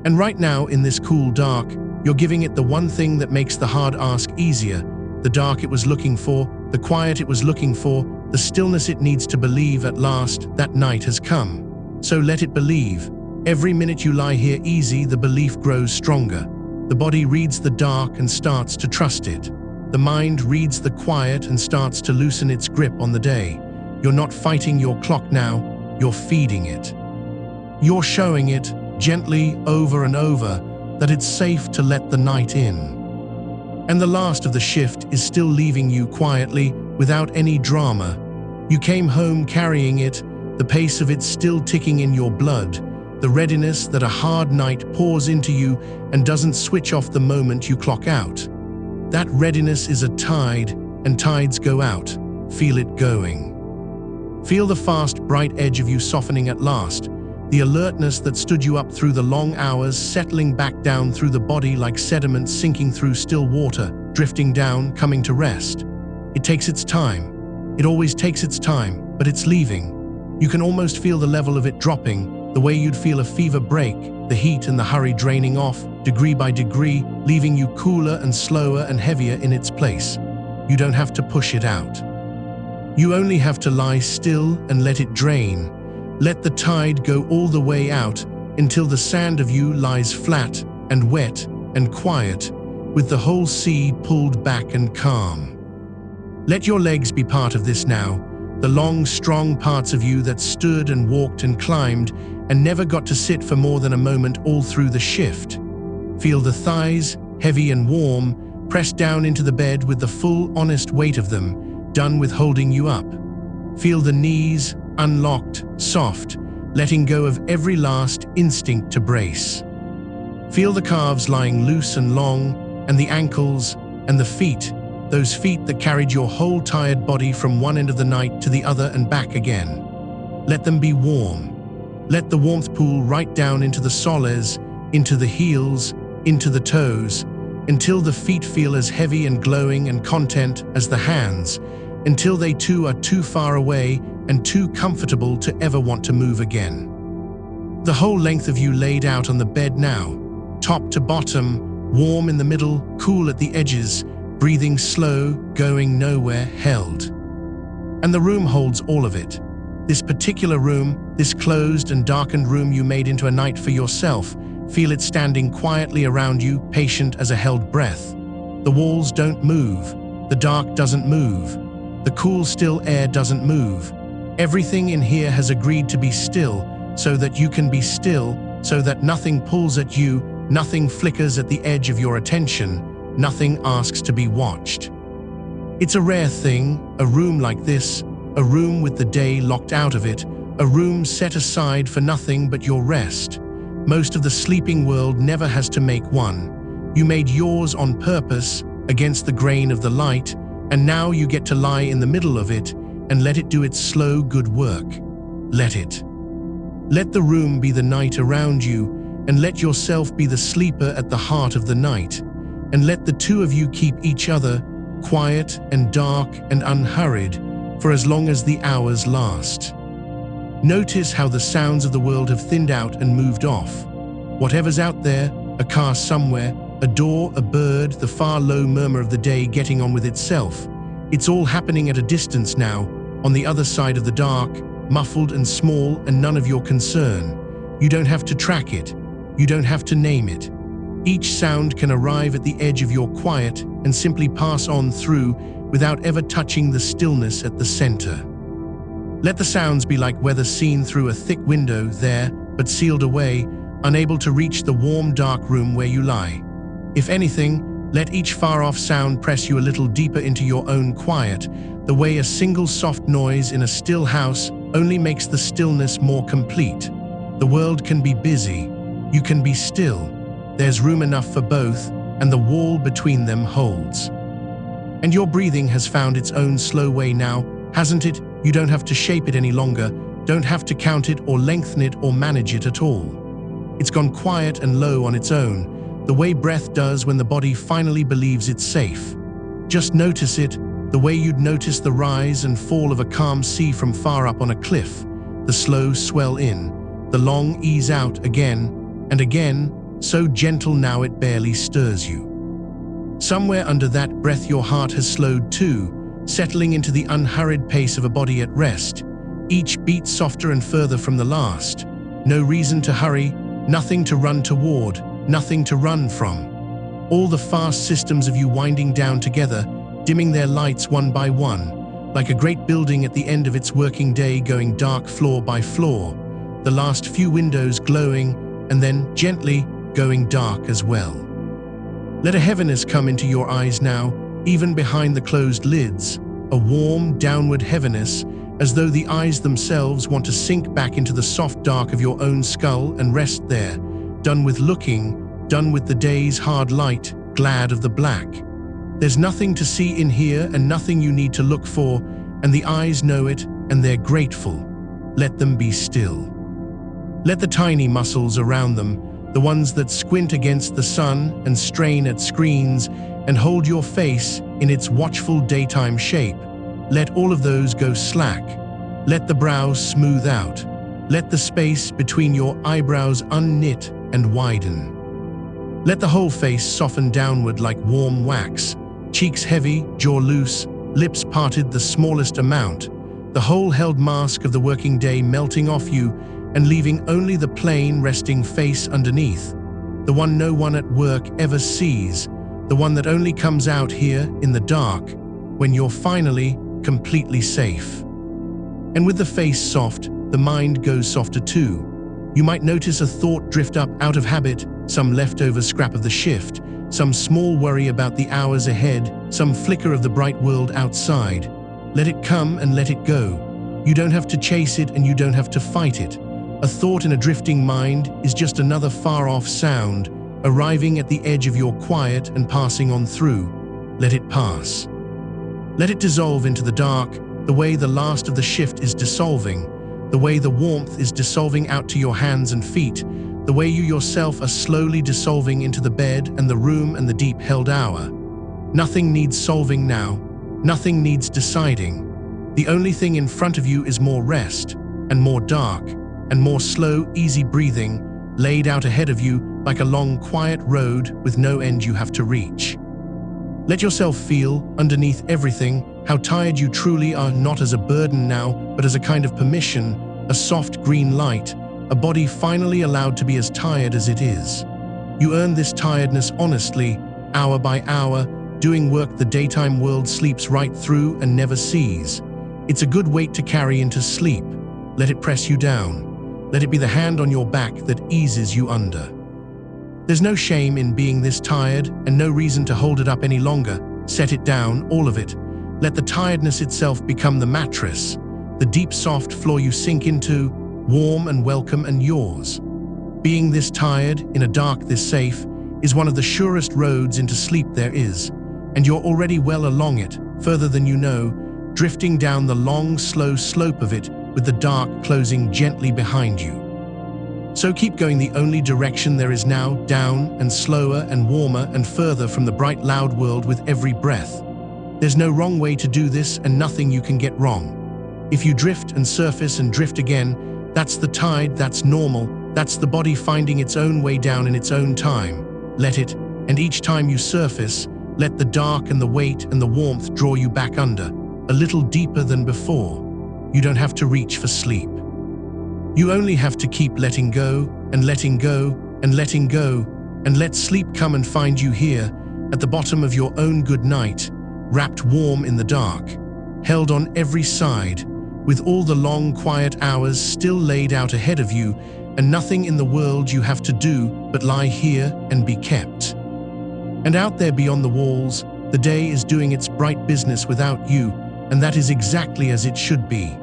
And right now, in this cool dark, you're giving it the one thing that makes the hard ask easier, the dark it was looking for, the quiet it was looking for, the stillness it needs to believe at last that night has come. So let it believe. Every minute you lie here easy, the belief grows stronger. The body reads the dark and starts to trust it. The mind reads the quiet and starts to loosen its grip on the day. You're not fighting your clock now, you're feeding it. You're showing it, gently over and over, that it's safe to let the night in. And the last of the shift is still leaving you quietly, without any drama. You came home carrying it, the pace of it still ticking in your blood, the readiness that a hard night pours into you and doesn't switch off the moment you clock out. That readiness is a tide, and tides go out. Feel it going. Feel the fast, bright edge of you softening at last, the alertness that stood you up through the long hours settling back down through the body like sediment sinking through still water, drifting down, coming to rest. It takes its time. It always takes its time, but it's leaving. You can almost feel the level of it dropping, the way you'd feel a fever break, the heat and the hurry draining off, degree by degree, leaving you cooler and slower and heavier in its place. You don't have to push it out. You only have to lie still and let it drain. Let the tide go all the way out until the sand of you lies flat and wet and quiet, with the whole sea pulled back and calm. Let your legs be part of this now, the long, strong parts of you that stood and walked and climbed and never got to sit for more than a moment all through the shift. Feel the thighs, heavy and warm, pressed down into the bed with the full, honest weight of them, done with holding you up. Feel the knees, unlocked, soft, letting go of every last instinct to brace. Feel the calves lying loose and long, and the ankles, and the feet, those feet that carried your whole tired body from one end of the night to the other and back again. Let them be warm. Let the warmth pool right down into the soles, into the heels, into the toes, until the feet feel as heavy and glowing and content as the hands, until they too are too far away and too comfortable to ever want to move again. The whole length of you laid out on the bed now, top to bottom, warm in the middle, cool at the edges, breathing slow, going nowhere, held. And the room holds all of it. This particular room, this closed and darkened room you made into a night for yourself, feel it standing quietly around you, patient as a held breath. The walls don't move. The dark doesn't move. The cool, still air doesn't move. Everything in here has agreed to be still, so that you can be still, so that nothing pulls at you, nothing flickers at the edge of your attention, nothing asks to be watched. It's a rare thing, a room like this, a room with the day locked out of it, a room set aside for nothing but your rest. Most of the sleeping world never has to make one. You made yours on purpose, against the grain of the light, and now you get to lie in the middle of it and let it do its slow, good work. Let it. Let the room be the night around you, and let yourself be the sleeper at the heart of the night, and let the two of you keep each other quiet and dark and unhurried for as long as the hours last. Notice how the sounds of the world have thinned out and moved off. Whatever's out there, a car somewhere, a door, a bird, the far low murmur of the day getting on with itself. It's all happening at a distance now, on the other side of the dark, muffled and small and none of your concern. You don't have to track it. You don't have to name it. Each sound can arrive at the edge of your quiet and simply pass on through without ever touching the stillness at the center. Let the sounds be like weather seen through a thick window there, but sealed away, unable to reach the warm, dark room where you lie. If anything, let each far-off sound press you a little deeper into your own quiet, the way a single soft noise in a still house only makes the stillness more complete. The world can be busy. You can be still. There's room enough for both, and the wall between them holds. And your breathing has found its own slow way now, hasn't it? You don't have to shape it any longer, don't have to count it or lengthen it or manage it at all. It's gone quiet and low on its own, the way breath does when the body finally believes it's safe. Just notice it, the way you'd notice the rise and fall of a calm sea from far up on a cliff, the slow swell in, the long ease out again and again, so gentle now it barely stirs you. Somewhere under that breath your heart has slowed too, settling into the unhurried pace of a body at rest, each beat softer and further from the last. No reason to hurry, nothing to run toward, nothing to run from. All the fast systems of you winding down together, dimming their lights one by one, like a great building at the end of its working day going dark floor by floor, the last few windows glowing and then gently going dark as well. Let a heaviness come into your eyes now, even behind the closed lids, a warm, downward heaviness, as though the eyes themselves want to sink back into the soft dark of your own skull and rest there, done with looking, done with the day's hard light, glad of the black. There's nothing to see in here and nothing you need to look for, and the eyes know it and they're grateful. Let them be still. Let the tiny muscles around them, the ones that squint against the sun and strain at screens and hold your face in its watchful daytime shape, let all of those go slack. Let the brows smooth out. Let the space between your eyebrows unknit and widen. Let the whole face soften downward like warm wax, cheeks heavy, jaw loose, lips parted the smallest amount, the whole held mask of the working day melting off you and leaving only the plain, resting face underneath, the one no one at work ever sees, the one that only comes out here in the dark when you're finally completely safe. And with the face soft, the mind goes softer too. You might notice a thought drift up out of habit, some leftover scrap of the shift, some small worry about the hours ahead, some flicker of the bright world outside. Let it come and let it go. You don't have to chase it and you don't have to fight it. A thought in a drifting mind is just another far-off sound, arriving at the edge of your quiet and passing on through. Let it pass. Let it dissolve into the dark, the way the last of the shift is dissolving, the way the warmth is dissolving out to your hands and feet, the way you yourself are slowly dissolving into the bed and the room and the deep-held hour. Nothing needs solving now. Nothing needs deciding. The only thing in front of you is more rest, and more dark, and more slow, easy breathing, laid out ahead of you like a long, quiet road with no end you have to reach. Let yourself feel, underneath everything, how tired you truly are, not as a burden now, but as a kind of permission, a soft green light, a body finally allowed to be as tired as it is. You earn this tiredness honestly, hour by hour, doing work the daytime world sleeps right through and never sees. It's a good weight to carry into sleep. Let it press you down. Let it be the hand on your back that eases you under. There's no shame in being this tired and no reason to hold it up any longer. Set it down, all of it. Let the tiredness itself become the mattress, the deep soft floor you sink into, warm and welcome and yours. Being this tired, in a dark this safe, is one of the surest roads into sleep there is, and you're already well along it, further than you know, drifting down the long, slow slope of it with the dark closing gently behind you. So keep going the only direction there is now, down and slower and warmer and further from the bright loud world with every breath. There's no wrong way to do this and nothing you can get wrong. If you drift and surface and drift again, that's the tide, that's normal, that's the body finding its own way down in its own time. Let it, and each time you surface, let the dark and the weight and the warmth draw you back under, a little deeper than before. You don't have to reach for sleep. You only have to keep letting go and letting go and letting go and let sleep come and find you here at the bottom of your own good night, wrapped warm in the dark, held on every side, with all the long quiet hours still laid out ahead of you and nothing in the world you have to do but lie here and be kept. And out there beyond the walls, the day is doing its bright business without you, and that is exactly as it should be.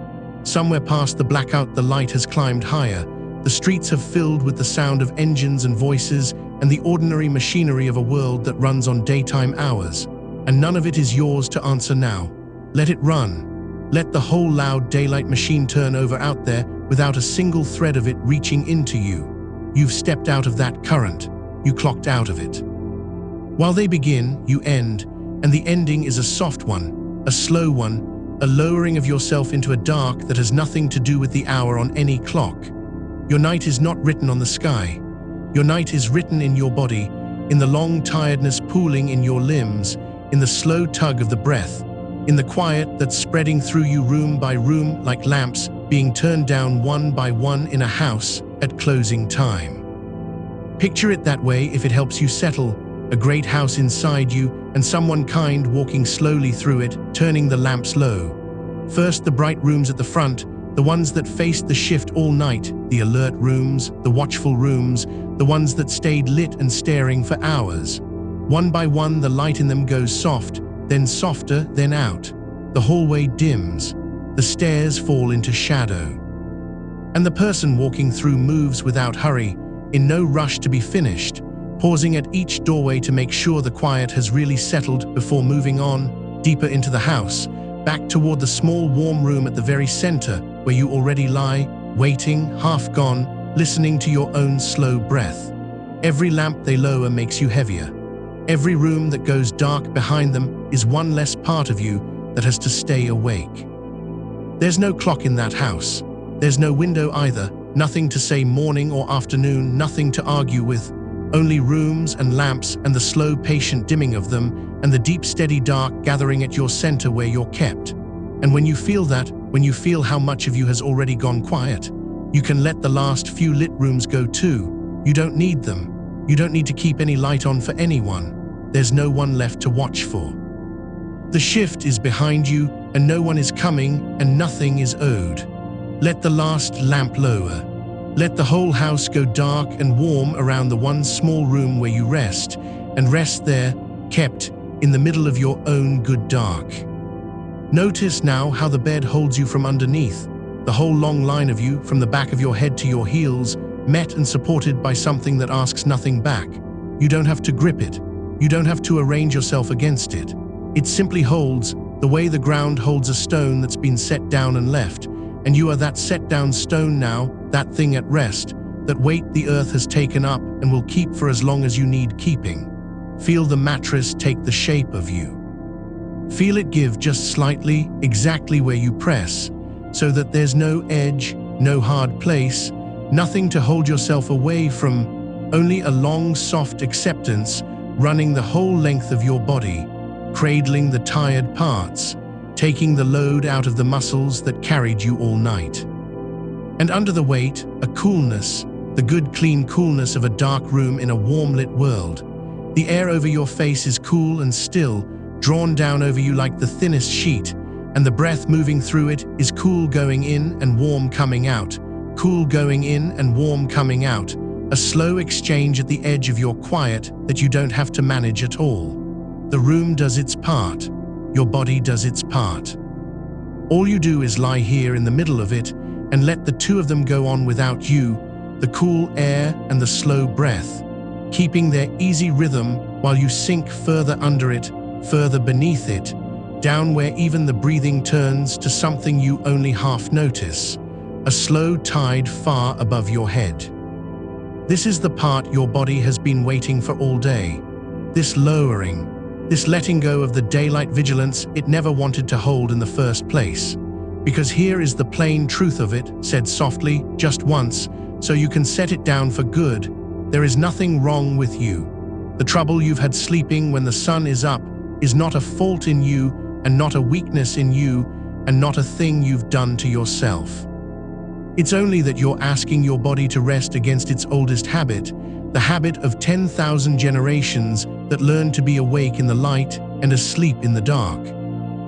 Somewhere past the blackout the light has climbed higher, the streets have filled with the sound of engines and voices and the ordinary machinery of a world that runs on daytime hours, and none of it is yours to answer now. Let it run. Let the whole loud daylight machine turn over out there without a single thread of it reaching into you. You've stepped out of that current. You clocked out of it. While they begin, you end, and the ending is a soft one, a slow one, a lowering of yourself into a dark that has nothing to do with the hour on any clock. Your night is not written on the sky. Your night is written in your body, in the long tiredness pooling in your limbs, in the slow tug of the breath, in the quiet that's spreading through you room by room like lamps being turned down one by one in a house, at closing time. Picture it that way if it helps you settle, a great house inside you and someone kind walking slowly through it, turning the lamps low. First, the bright rooms at the front, the ones that faced the shift all night, the alert rooms, the watchful rooms, the ones that stayed lit and staring for hours. One by one, the light in them goes soft, then softer, then out. The hallway dims. The stairs fall into shadow. And the person walking through moves without hurry, in no rush to be finished, pausing at each doorway to make sure the quiet has really settled before moving on, deeper into the house, back toward the small warm room at the very center where you already lie, waiting, half gone, listening to your own slow breath. Every lamp they lower makes you heavier. Every room that goes dark behind them is one less part of you that has to stay awake. There's no clock in that house. There's no window either, nothing to say morning or afternoon, nothing to argue with. Only rooms and lamps and the slow, patient dimming of them and the deep, steady dark gathering at your center where you're kept. And when you feel that, when you feel how much of you has already gone quiet, you can let the last few lit rooms go too. You don't need them. You don't need to keep any light on for anyone. There's no one left to watch for. The shift is behind you and no one is coming and nothing is owed. Let the last lamp lower. Let the whole house go dark and warm around the one small room where you rest, and rest there, kept in the middle of your own good dark. Notice now how the bed holds you from underneath, the whole long line of you from the back of your head to your heels, met and supported by something that asks nothing back. You don't have to grip it. You don't have to arrange yourself against it. It simply holds the way the ground holds a stone that's been set down and left, and you are that set down stone now, that thing at rest, that weight the earth has taken up and will keep for as long as you need keeping. Feel the mattress take the shape of you. Feel it give just slightly, exactly where you press, so that there's no edge, no hard place, nothing to hold yourself away from, only a long, soft acceptance running the whole length of your body, cradling the tired parts, taking the load out of the muscles that carried you all night. And under the weight, a coolness, the good clean coolness of a dark room in a warm lit world. The air over your face is cool and still, drawn down over you like the thinnest sheet, and the breath moving through it is cool going in and warm coming out, cool going in and warm coming out, a slow exchange at the edge of your quiet that you don't have to manage at all. The room does its part. Your body does its part. All you do is lie here in the middle of it and let the two of them go on without you, the cool air and the slow breath, keeping their easy rhythm while you sink further under it, further beneath it, down where even the breathing turns to something you only half notice, a slow tide far above your head. This is the part your body has been waiting for all day, this lowering, this letting go of the daylight vigilance it never wanted to hold in the first place. Because here is the plain truth of it, said softly, just once, so you can set it down for good. There is nothing wrong with you. The trouble you've had sleeping when the sun is up is not a fault in you and not a weakness in you and not a thing you've done to yourself. It's only that you're asking your body to rest against its oldest habit, the habit of 10,000 generations that learned to be awake in the light and asleep in the dark.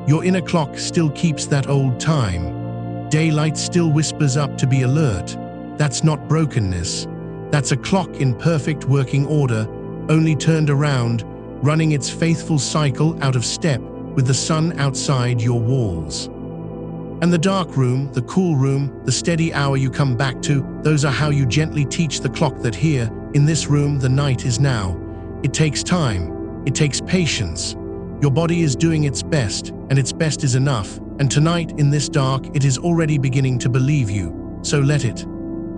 Your inner clock still keeps that old time. Daylight still whispers up to be alert. That's not brokenness. That's a clock in perfect working order, only turned around, running its faithful cycle out of step with the sun outside your walls. And the dark room, the cool room, the steady hour you come back to, those are how you gently teach the clock that here, in this room, the night is now. It takes time. It takes patience. Your body is doing its best, and its best is enough. And tonight, in this dark, it is already beginning to believe you. So let it.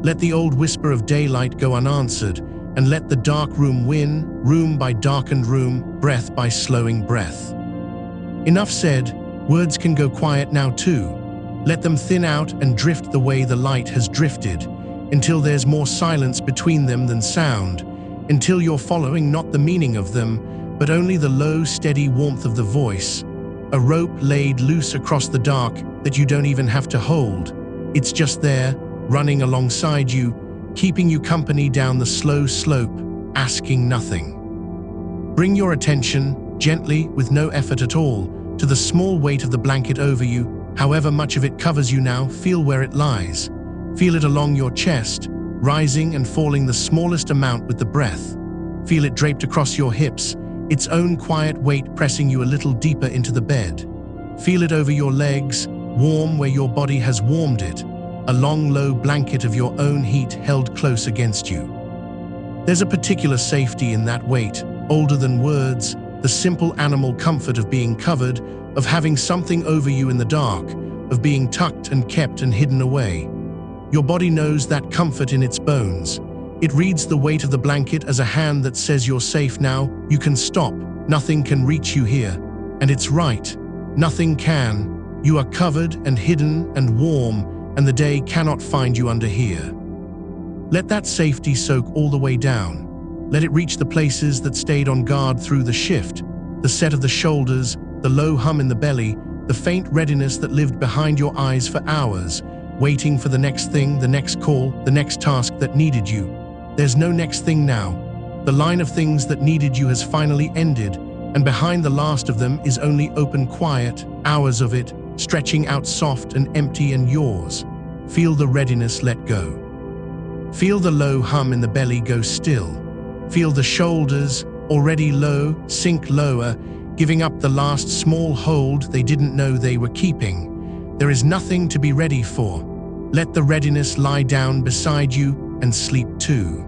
Let the old whisper of daylight go unanswered, and let the dark room win, room by darkened room, breath by slowing breath. Enough said. Words can go quiet now too. Let them thin out and drift the way the light has drifted, until there's more silence between them than sound, until you're following not the meaning of them, but only the low, steady warmth of the voice, a rope laid loose across the dark that you don't even have to hold. It's just there, running alongside you, keeping you company down the slow slope, asking nothing. Bring your attention, gently, with no effort at all, to the small weight of the blanket over you. However much of it covers you now, feel where it lies. Feel it along your chest, rising and falling the smallest amount with the breath. Feel it draped across your hips, its own quiet weight pressing you a little deeper into the bed. Feel it over your legs, warm where your body has warmed it, a long, low blanket of your own heat held close against you. There's a particular safety in that weight, older than words, the simple animal comfort of being covered, of having something over you in the dark, of being tucked and kept and hidden away. Your body knows that comfort in its bones. It reads the weight of the blanket as a hand that says you're safe now, you can stop, nothing can reach you here. And it's right, nothing can. You are covered and hidden and warm, and the day cannot find you under here. Let that safety soak all the way down. Let it reach the places that stayed on guard through the shift, the set of the shoulders, the low hum in the belly, the faint readiness that lived behind your eyes for hours, waiting for the next thing, the next call, the next task that needed you. There's no next thing now. The line of things that needed you has finally ended, and behind the last of them is only open quiet, hours of it, stretching out soft and empty and yours. Feel the readiness let go. Feel the low hum in the belly go still. Feel the shoulders, already low, sink lower, giving up the last small hold they didn't know they were keeping. There is nothing to be ready for. Let the readiness lie down beside you and sleep too.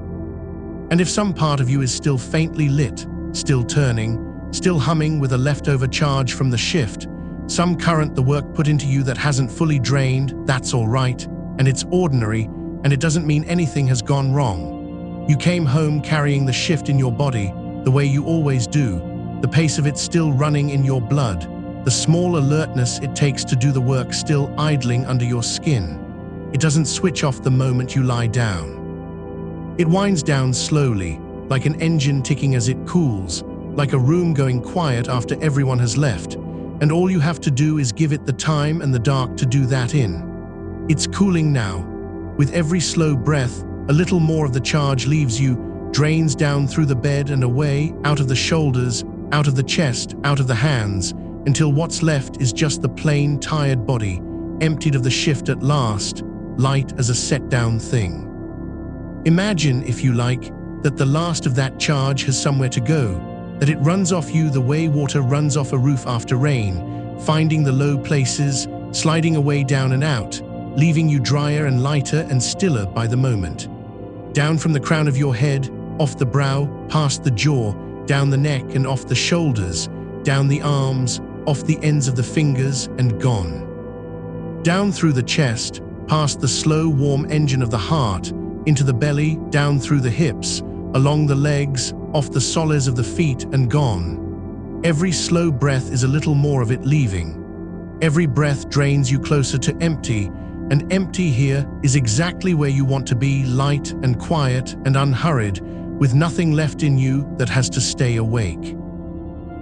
And if some part of you is still faintly lit, still turning, still humming with a leftover charge from the shift, some current the work put into you that hasn't fully drained, that's all right, and it's ordinary, and it doesn't mean anything has gone wrong. You came home carrying the shift in your body, the way you always do, the pace of it still running in your blood, the small alertness it takes to do the work still idling under your skin. It doesn't switch off the moment you lie down. It winds down slowly, like an engine ticking as it cools, like a room going quiet after everyone has left, and all you have to do is give it the time and the dark to do that in. It's cooling now. With every slow breath, a little more of the charge leaves you, drains down through the bed and away, out of the shoulders, out of the chest, out of the hands, until what's left is just the plain, tired body, emptied of the shift at last, light as a set-down thing. Imagine, if you like, that the last of that charge has somewhere to go, that it runs off you the way water runs off a roof after rain, finding the low places, sliding away down and out, leaving you drier and lighter and stiller by the moment. Down from the crown of your head, off the brow, past the jaw, down the neck and off the shoulders, down the arms, off the ends of the fingers and gone. Down through the chest, past the slow, warm engine of the heart, into the belly, down through the hips, along the legs, off the soles of the feet and gone. Every slow breath is a little more of it leaving. Every breath drains you closer to empty, and empty here is exactly where you want to be, light and quiet and unhurried, with nothing left in you that has to stay awake.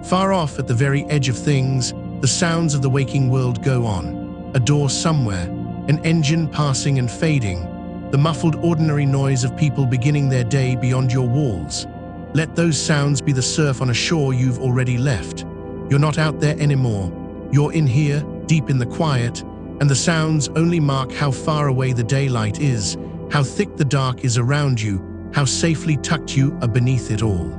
Far off at the very edge of things, the sounds of the waking world go on. A door somewhere, an engine passing and fading, the muffled ordinary noise of people beginning their day beyond your walls. Let those sounds be the surf on a shore you've already left. You're not out there anymore. You're in here, deep in the quiet, and the sounds only mark how far away the daylight is, how thick the dark is around you, how safely tucked you are beneath it all.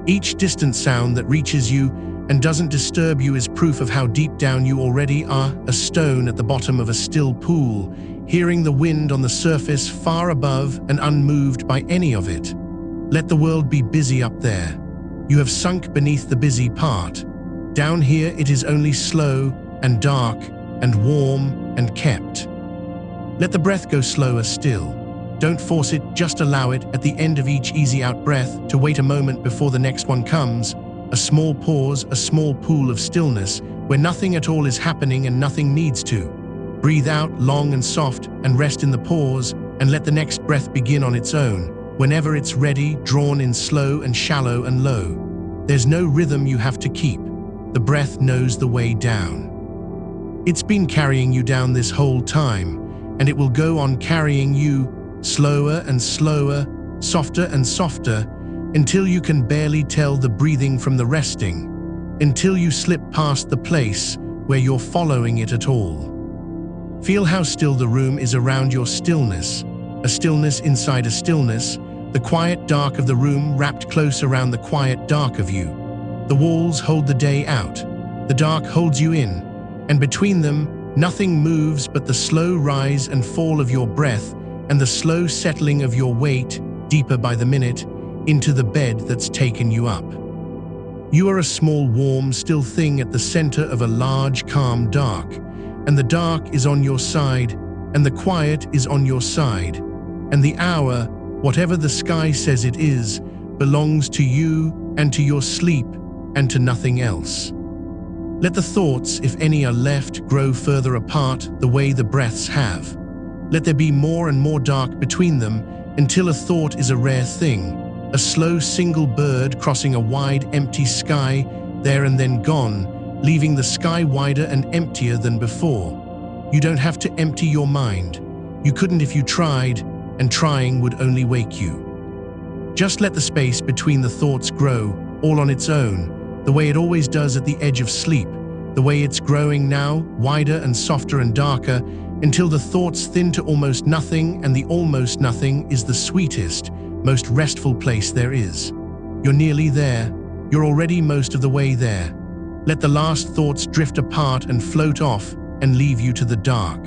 Each distant sound that reaches you and doesn't disturb you is proof of how deep down you already are, a stone at the bottom of a still pool, hearing the wind on the surface far above and unmoved by any of it. Let the world be busy up there. You have sunk beneath the busy part. Down here it is only slow and dark and warm and kept. Let the breath go slower still. Don't force it, just allow it, at the end of each easy out breath, to wait a moment before the next one comes. A small pause, a small pool of stillness, where nothing at all is happening and nothing needs to. Breathe out long and soft and rest in the pause, and let the next breath begin on its own, whenever it's ready, drawn in slow and shallow and low. There's no rhythm you have to keep. The breath knows the way down. It's been carrying you down this whole time, and it will go on carrying you slower and slower, softer and softer, until you can barely tell the breathing from the resting, until you slip past the place where you're following it at all. Feel how still the room is around your stillness, a stillness inside a stillness, the quiet dark of the room wrapped close around the quiet dark of you. The walls hold the day out, the dark holds you in, and between them, nothing moves but the slow rise and fall of your breath and the slow settling of your weight, deeper by the minute, into the bed that's taken you up. You are a small, warm, still thing at the center of a large, calm dark, and the dark is on your side, and the quiet is on your side, and the hour, whatever the sky says it is, belongs to you and to your sleep and to nothing else. Let the thoughts, if any are left, grow further apart the way the breaths have. Let there be more and more dark between them until a thought is a rare thing, a slow single bird crossing a wide empty sky, there and then gone, leaving the sky wider and emptier than before. You don't have to empty your mind. You couldn't if you tried, and trying would only wake you. Just let the space between the thoughts grow, all on its own, the way it always does at the edge of sleep, the way it's growing now, wider and softer and darker, until the thoughts thin to almost nothing, and the almost nothing is the sweetest, most restful place there is. You're nearly there. You're already most of the way there. Let the last thoughts drift apart and float off and leave you to the dark.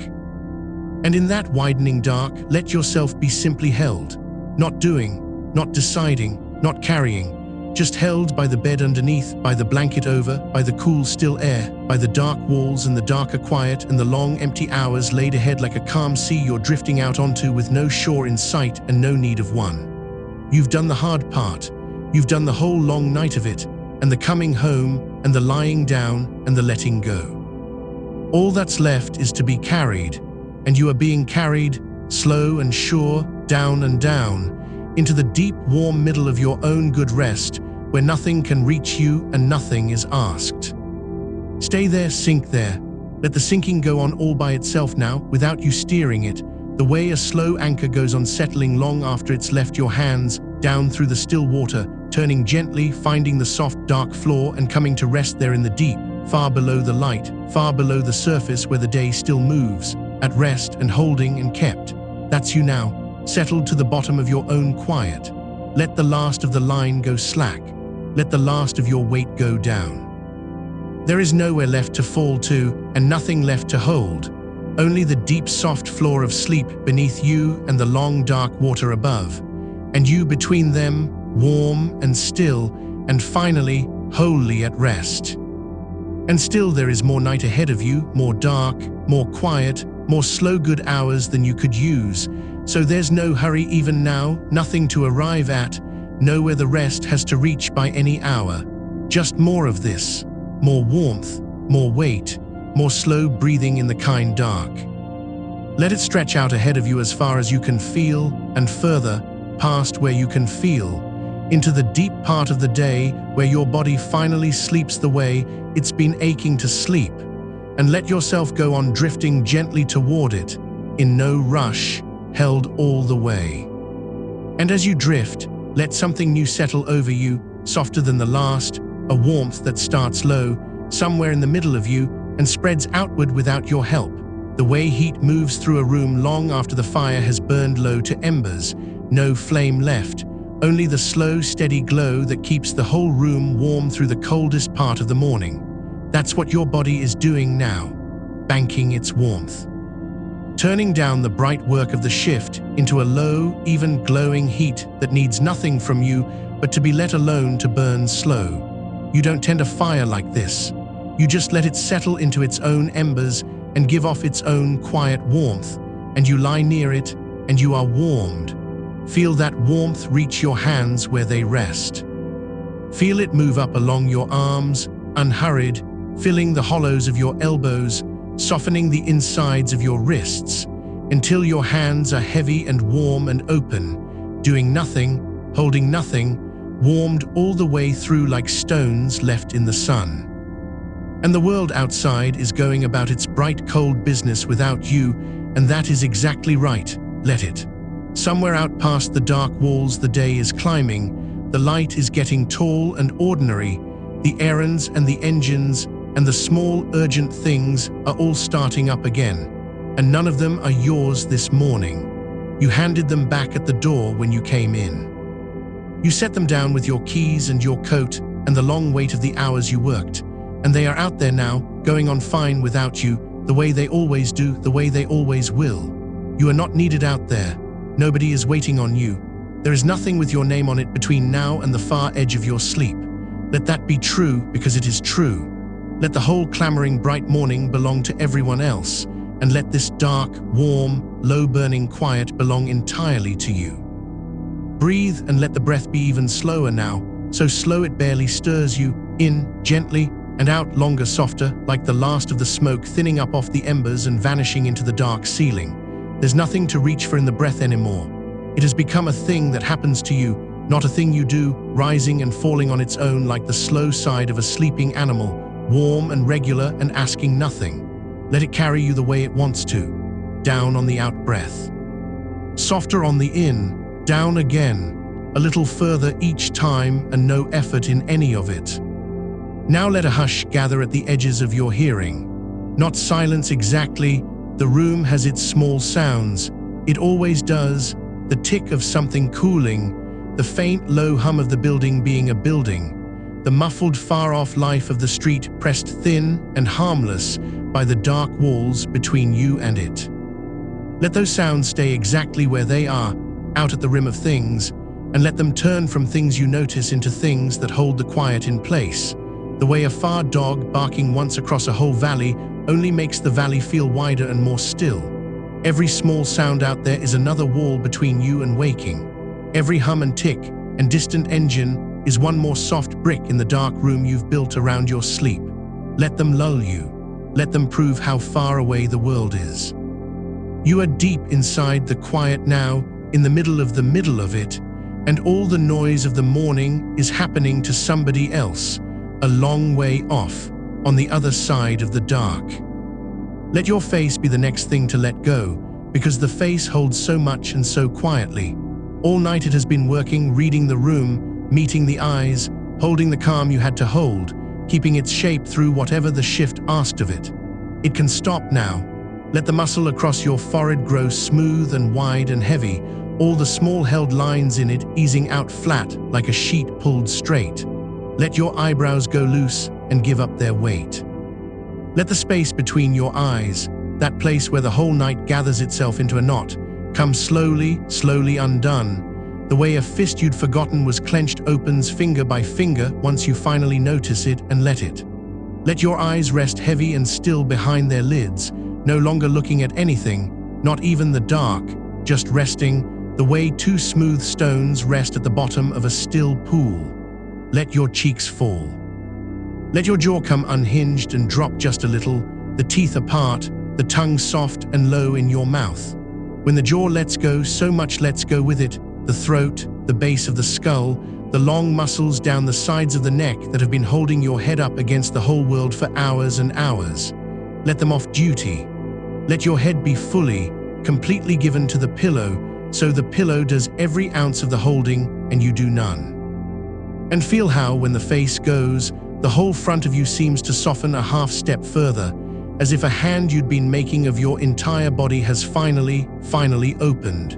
And in that widening dark, let yourself be simply held, not doing, not deciding, not carrying, just held by the bed underneath, by the blanket over, by the cool still air, by the dark walls and the darker quiet and the long empty hours laid ahead like a calm sea you're drifting out onto with no shore in sight and no need of one. You've done the hard part. You've done the whole long night of it, and the coming home, and the lying down, and the letting go. All that's left is to be carried, and you are being carried, slow and sure, down and down, into the deep, warm middle of your own good rest, where nothing can reach you and nothing is asked. Stay there, sink there. Let the sinking go on all by itself now, without you steering it, the way a slow anchor goes on settling long after it's left your hands, down through the still water, turning gently, finding the soft, dark floor and coming to rest there in the deep, far below the light, far below the surface where the day still moves, at rest and holding and kept. That's you now, settled to the bottom of your own quiet. Let the last of the line go slack. Let the last of your weight go down. There is nowhere left to fall to and nothing left to hold. Only the deep, soft floor of sleep beneath you and the long, dark water above. And you between them, warm and still, and finally, wholly at rest. And still there is more night ahead of you, more dark, more quiet, more slow good hours than you could use. So there's no hurry even now, nothing to arrive at, nowhere the rest has to reach by any hour. Just more of this, more warmth, more weight, more slow breathing in the kind dark. Let it stretch out ahead of you as far as you can feel, and further, past where you can feel, into the deep part of the day where your body finally sleeps the way it's been aching to sleep, and let yourself go on drifting gently toward it, in no rush, held all the way. And as you drift, let something new settle over you, softer than the last, a warmth that starts low, somewhere in the middle of you, and spreads outward without your help, the way heat moves through a room long after the fire has burned low to embers, no flame left, only the slow, steady glow that keeps the whole room warm through the coldest part of the morning. That's what your body is doing now, banking its warmth. Turning down the bright work of the shift into a low, even glowing heat that needs nothing from you but to be let alone to burn slow. You don't tend a fire like this. You just let it settle into its own embers and give off its own quiet warmth, and you lie near it, and you are warmed. Feel that warmth reach your hands where they rest. Feel it move up along your arms, unhurried, filling the hollows of your elbows, softening the insides of your wrists, until your hands are heavy and warm and open, doing nothing, holding nothing, warmed all the way through like stones left in the sun. And the world outside is going about its bright, cold business without you, and that is exactly right. Let it. Somewhere out past the dark walls the day is climbing, the light is getting tall and ordinary, the errands and the engines and the small urgent things are all starting up again, and none of them are yours this morning. You handed them back at the door when you came in. You set them down with your keys and your coat and the long weight of the hours you worked, and they are out there now, going on fine without you, the way they always do, the way they always will. You are not needed out there. Nobody is waiting on you. There is nothing with your name on it between now and the far edge of your sleep. Let that be true because it is true. Let the whole clamoring bright morning belong to everyone else, and let this dark, warm, low-burning quiet belong entirely to you. Breathe and let the breath be even slower now, so slow it barely stirs you, in, gently, and out longer, softer, like the last of the smoke thinning up off the embers and vanishing into the dark ceiling. There's nothing to reach for in the breath anymore. It has become a thing that happens to you, not a thing you do, rising and falling on its own like the slow side of a sleeping animal, warm and regular and asking nothing. Let it carry you the way it wants to, down on the out-breath. Softer on the in, down again, a little further each time and no effort in any of it. Now let a hush gather at the edges of your hearing. Not silence exactly, the room has its small sounds. It always does, the tick of something cooling, the faint low hum of the building being a building, the muffled far-off life of the street pressed thin and harmless by the dark walls between you and it. Let those sounds stay exactly where they are, out at the rim of things, and let them turn from things you notice into things that hold the quiet in place. The way a far dog barking once across a whole valley only makes the valley feel wider and more still. Every small sound out there is another wall between you and waking. Every hum and tick and distant engine is one more soft brick in the dark room you've built around your sleep. Let them lull you. Let them prove how far away the world is. You are deep inside the quiet now, in the middle of it, and all the noise of the morning is happening to somebody else, a long way off, on the other side of the dark. Let your face be the next thing to let go, because the face holds so much and so quietly. All night it has been working, reading the room, meeting the eyes, holding the calm you had to hold, keeping its shape through whatever the shift asked of it. It can stop now. Let the muscle across your forehead grow smooth and wide and heavy, all the small held lines in it easing out flat like a sheet pulled straight. Let your eyebrows go loose and give up their weight. Let the space between your eyes, that place where the whole night gathers itself into a knot, come slowly, slowly undone, the way a fist you'd forgotten was clenched opens finger by finger once you finally notice it and let it. Let your eyes rest heavy and still behind their lids, no longer looking at anything, not even the dark, just resting, the way two smooth stones rest at the bottom of a still pool. Let your cheeks fall. Let your jaw come unhinged and drop just a little, the teeth apart, the tongue soft and low in your mouth. When the jaw lets go, so much lets go with it, the throat, the base of the skull, the long muscles down the sides of the neck that have been holding your head up against the whole world for hours and hours. Let them off duty. Let your head be fully, completely given to the pillow, so the pillow does every ounce of the holding and you do none. And feel how, when the face goes, the whole front of you seems to soften a half step further, as if a hand you'd been making of your entire body has finally opened.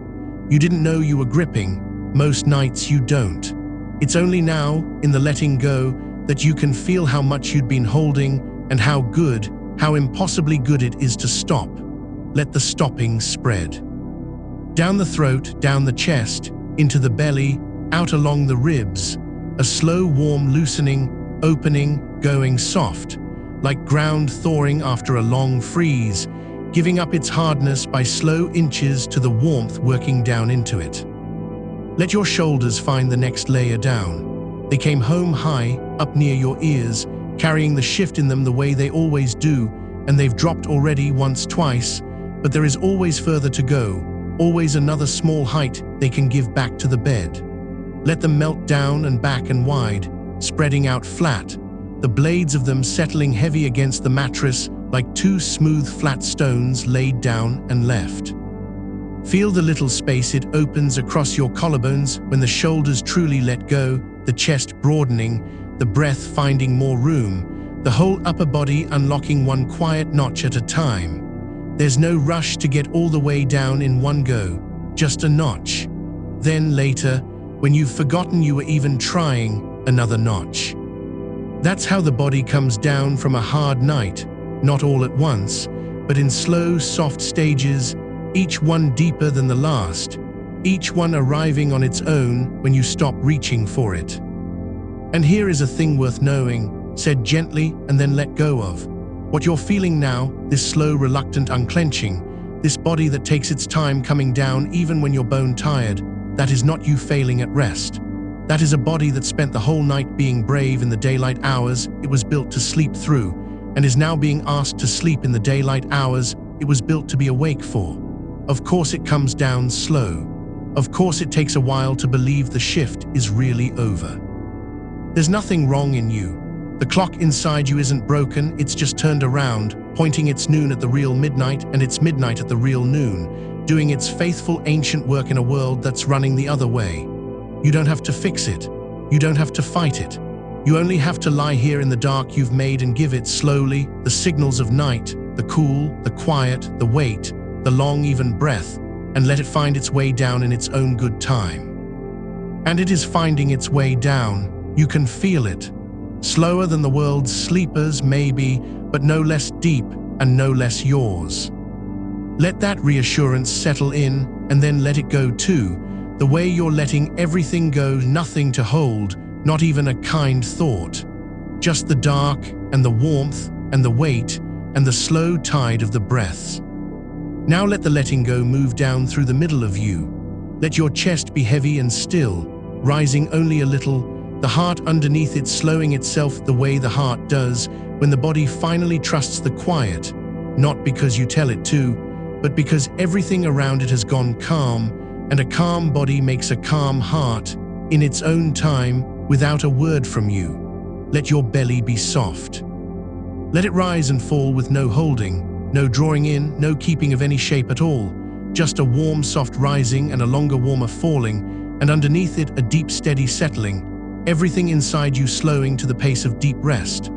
You didn't know you were gripping. Most nights you don't. It's only now, in the letting go, that you can feel how much you'd been holding and how good, how impossibly good it is to stop. Let the stopping spread. Down the throat, down the chest, into the belly, out along the ribs, a slow warm loosening, opening, going soft, like ground thawing after a long freeze, giving up its hardness by slow inches to the warmth working down into it. Let your shoulders find the next layer down. They came home high, up near your ears, carrying the shift in them the way they always do, and they've dropped already once, twice, but there is always further to go, always another small height they can give back to the bed. Let them melt down and back and wide, spreading out flat, the blades of them settling heavy against the mattress like two smooth flat stones laid down and left. Feel the little space it opens across your collarbones when the shoulders truly let go, the chest broadening, the breath finding more room, the whole upper body unlocking one quiet notch at a time. There's no rush to get all the way down in one go, just a notch. Then later, when you've forgotten you were even trying, another notch. That's how the body comes down from a hard night, not all at once, but in slow, soft stages, each one deeper than the last, each one arriving on its own when you stop reaching for it. And here is a thing worth knowing, said gently and then let go of. What you're feeling now, this slow, reluctant unclenching, this body that takes its time coming down even when you're bone tired, that is not you failing at rest. That is a body that spent the whole night being brave in the daylight hours it was built to sleep through, and is now being asked to sleep in the daylight hours it was built to be awake for. Of course it comes down slow. Of course it takes a while to believe the shift is really over. There's nothing wrong in you. The clock inside you isn't broken, it's just turned around, pointing its noon at the real midnight and its midnight at the real noon, doing its faithful ancient work in a world that's running the other way. You don't have to fix it. You don't have to fight it. You only have to lie here in the dark you've made and give it slowly the signals of night, the cool, the quiet, the wait, the long even breath, and let it find its way down in its own good time. And it is finding its way down. You can feel it. Slower than the world's sleepers, maybe, but no less deep and no less yours. Let that reassurance settle in and then let it go too, the way you're letting everything go, nothing to hold, not even a kind thought. Just the dark and the warmth and the weight and the slow tide of the breaths. Now let the letting go move down through the middle of you. Let your chest be heavy and still, rising only a little, the heart underneath it slowing itself the way the heart does when the body finally trusts the quiet, not because you tell it to, but because everything around it has gone calm, and a calm body makes a calm heart, in its own time, without a word from you. Let your belly be soft. Let it rise and fall with no holding, no drawing in, no keeping of any shape at all, just a warm, soft rising and a longer, warmer falling, and underneath it a deep, steady settling, everything inside you slowing to the pace of deep rest.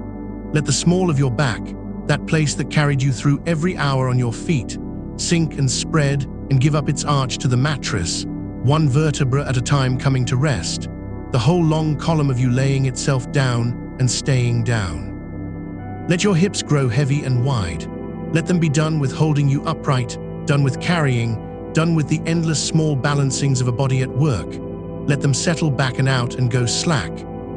Let the small of your back, that place that carried you through every hour on your feet, sink and spread and give up its arch to the mattress, one vertebra at a time coming to rest, the whole long column of you laying itself down and staying down. Let your hips grow heavy and wide. Let them be done with holding you upright, done with carrying, done with the endless small balancings of a body at work. Let them settle back and out and go slack,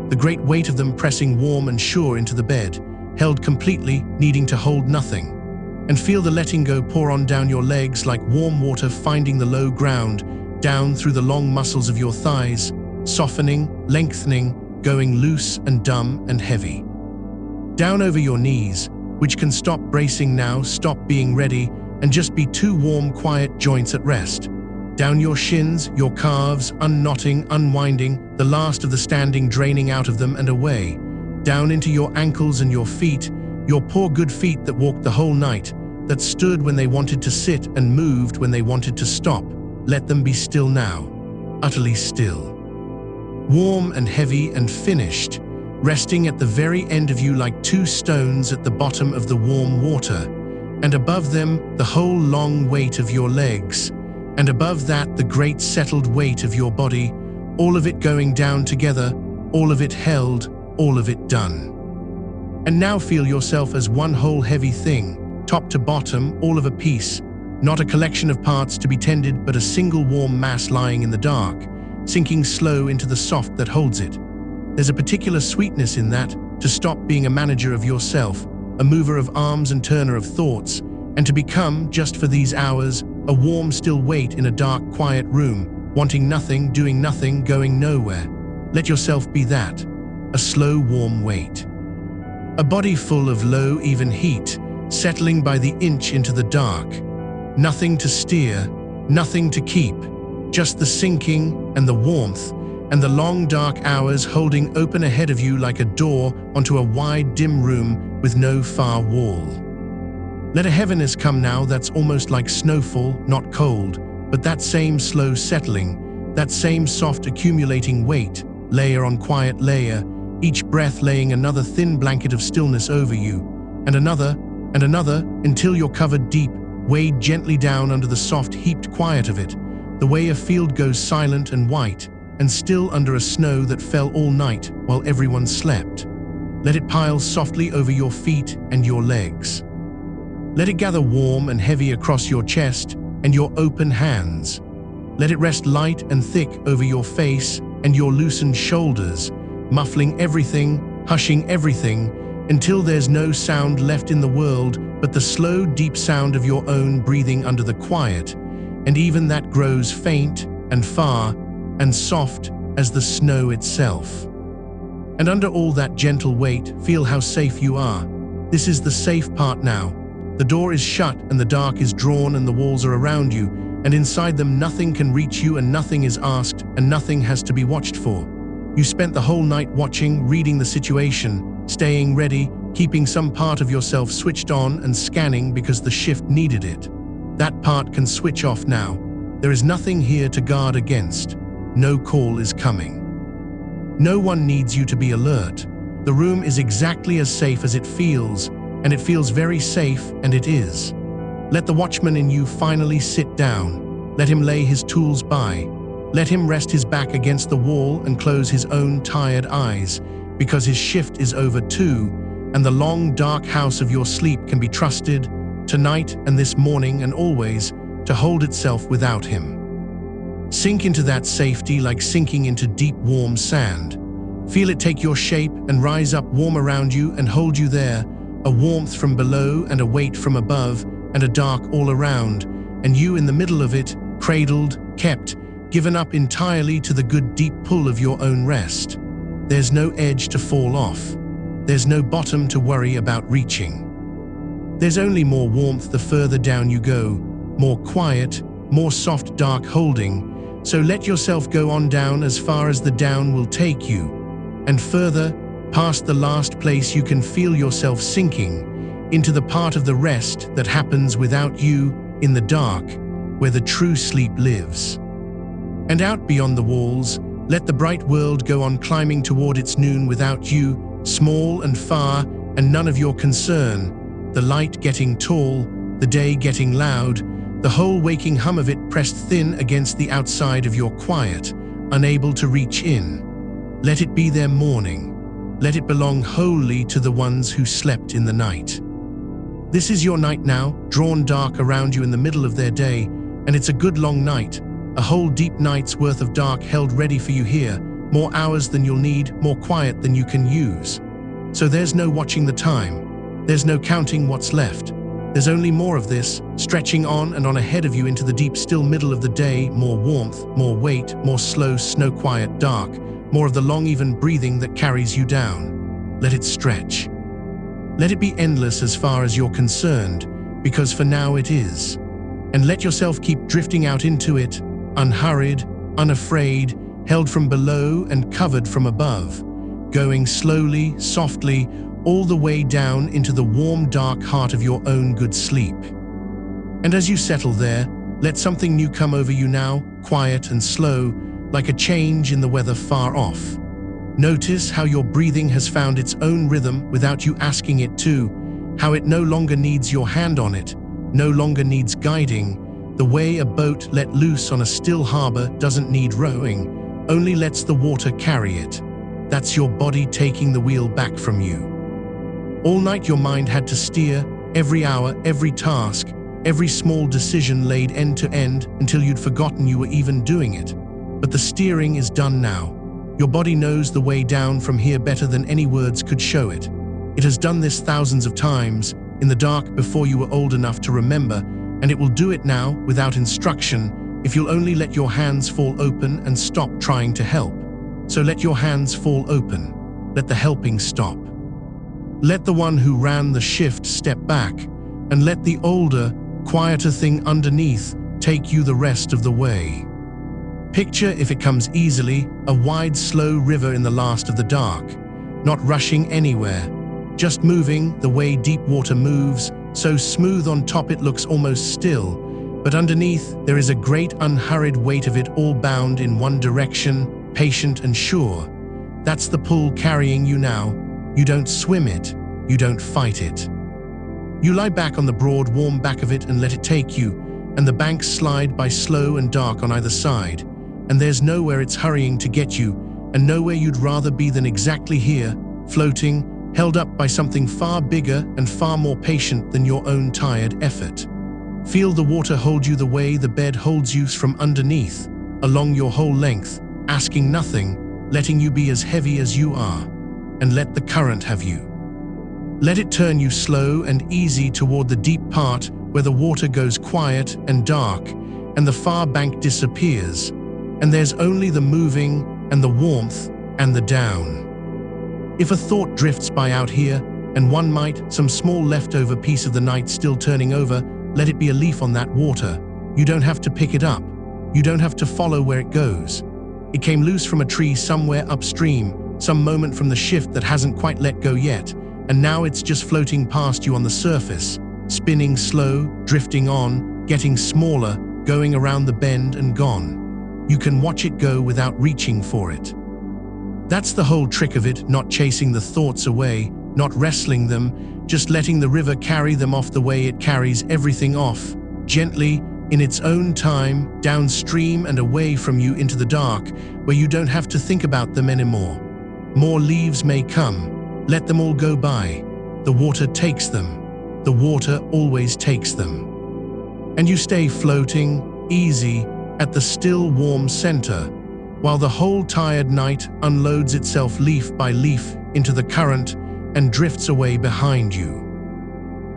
the great weight of them pressing warm and sure into the bed, held completely, needing to hold nothing. And feel the letting go pour on down your legs like warm water finding the low ground, down through the long muscles of your thighs, softening, lengthening, going loose and dumb and heavy. Down over your knees, which can stop bracing now, stop being ready, and just be two warm, quiet joints at rest. Down your shins, your calves, unknotting, unwinding, the last of the standing draining out of them and away. Down into your ankles and your feet, your poor good feet that walked the whole night, that stood when they wanted to sit and moved when they wanted to stop. Let them be still now, utterly still. Warm and heavy and finished, resting at the very end of you like two stones at the bottom of the warm water, and above them the whole long weight of your legs, and above that the great settled weight of your body, all of it going down together, all of it held, all of it done. And now feel yourself as one whole heavy thing, top to bottom, all of a piece, not a collection of parts to be tended but a single warm mass lying in the dark, sinking slow into the soft that holds it. There's a particular sweetness in that, to stop being a manager of yourself, a mover of arms and turner of thoughts, and to become, just for these hours, a warm still weight in a dark quiet room, wanting nothing, doing nothing, going nowhere. Let yourself be that, a slow warm weight. A body full of low even heat, settling by the inch into the dark. Nothing to steer, nothing to keep, just the sinking and the warmth, and the long dark hours holding open ahead of you like a door onto a wide dim room with no far wall. Let a heaviness come now that's almost like snowfall, not cold, But that same slow settling, that same soft accumulating weight, layer on quiet layer, each breath laying another thin blanket of stillness over you, and another, until you're covered deep, weighed gently down under the soft heaped quiet of it, the way a field goes silent and white, and still under a snow that fell all night while everyone slept. Let it pile softly over your feet and your legs. Let it gather warm and heavy across your chest and your open hands. Let it rest light and thick over your face and your loosened shoulders, muffling everything, hushing everything, until there's no sound left in the world but the slow, deep sound of your own breathing under the quiet, and even that grows faint and far and soft as the snow itself. And under all that gentle weight, feel how safe you are. This is the safe part now. The door is shut and the dark is drawn and the walls are around you, and inside them nothing can reach you and nothing is asked and nothing has to be watched for. You spent the whole night watching, reading the situation, staying ready, keeping some part of yourself switched on and scanning because the shift needed it. That part can switch off now. There is nothing here to guard against. No call is coming. No one needs you to be alert. The room is exactly as safe as it feels, and it feels very safe, and it is. Let the watchman in you finally sit down. Let him lay his tools by. Let him rest his back against the wall and close his own tired eyes, because his shift is over too, and the long, dark house of your sleep can be trusted, tonight and this morning and always, to hold itself without him. Sink into that safety like sinking into deep, warm sand. Feel it take your shape and rise up warm around you and hold you there, a warmth from below and a weight from above and a dark all around, and you in the middle of it, cradled, kept, given up entirely to the good deep pull of your own rest. There's no edge to fall off. There's no bottom to worry about reaching. There's only more warmth the further down you go, more quiet, more soft dark holding, so let yourself go on down as far as the down will take you, and further, past the last place you can feel yourself sinking, into the part of the rest that happens without you, in the dark, where the true sleep lives. And out beyond the walls, let the bright world go on climbing toward its noon without you, small and far, and none of your concern, the light getting tall, the day getting loud, the whole waking hum of it pressed thin against the outside of your quiet, unable to reach in. Let it be their morning. Let it belong wholly to the ones who slept in the night. This is your night now, drawn dark around you in the middle of their day, and it's a good long night, a whole deep night's worth of dark held ready for you here, more hours than you'll need, more quiet than you can use. So there's no watching the time. There's no counting what's left. There's only more of this, stretching on and on ahead of you into the deep still middle of the day, more warmth, more weight, more slow, snow-quiet dark, more of the long even breathing that carries you down. Let it stretch. Let it be endless as far as you're concerned, because for now it is. And let yourself keep drifting out into it, unhurried, unafraid, held from below and covered from above, going slowly, softly, all the way down into the warm, dark heart of your own good sleep. And as you settle there, let something new come over you now, quiet and slow, like a change in the weather far off. Notice how your breathing has found its own rhythm without you asking it to, how it no longer needs your hand on it, no longer needs guiding, the way a boat let loose on a still harbor doesn't need rowing, only lets the water carry it. That's your body taking the wheel back from you. All night your mind had to steer, every hour, every task, every small decision laid end to end until you'd forgotten you were even doing it. But the steering is done now. Your body knows the way down from here better than any words could show it. It has done this thousands of times, in the dark before you were old enough to remember, and it will do it now without instruction if you'll only let your hands fall open and stop trying to help. So let your hands fall open. Let the helping stop. Let the one who ran the shift step back, and let the older, quieter thing underneath take you the rest of the way. Picture, if it comes easily, a wide, slow river in the last of the dark, not rushing anywhere, just moving the way deep water moves, so smooth on top it looks almost still, But underneath, there is a great unhurried weight of it all bound in one direction, patient and sure. That's the pull carrying you now. You don't swim it, you don't fight it. You lie back on the broad, warm back of it and let it take you, and the banks slide by slow and dark on either side, and there's nowhere it's hurrying to get you, and nowhere you'd rather be than exactly here, floating, held up by something far bigger and far more patient than your own tired effort. Feel the water hold you the way the bed holds you from underneath, along your whole length, asking nothing, letting you be as heavy as you are, and let the current have you. Let it turn you slow and easy toward the deep part where the water goes quiet and dark, and the far bank disappears, and there's only the moving and the warmth and the down. If a thought drifts by out here, and one might, some small leftover piece of the night still turning over, let it be a leaf on that water. You don't have to pick it up. You don't have to follow where it goes. It came loose from a tree somewhere upstream, some moment from the shift that hasn't quite let go yet, and now it's just floating past you on the surface, spinning slow, drifting on, getting smaller, going around the bend and gone. You can watch it go without reaching for it. That's the whole trick of it, not chasing the thoughts away, not wrestling them, just letting the river carry them off the way it carries everything off, gently, in its own time, downstream and away from you into the dark, where you don't have to think about them anymore. More leaves may come. Let them all go by. The water takes them. The water always takes them. And you stay floating, easy, at the still warm center, while the whole tired night unloads itself leaf by leaf into the current and drifts away behind you.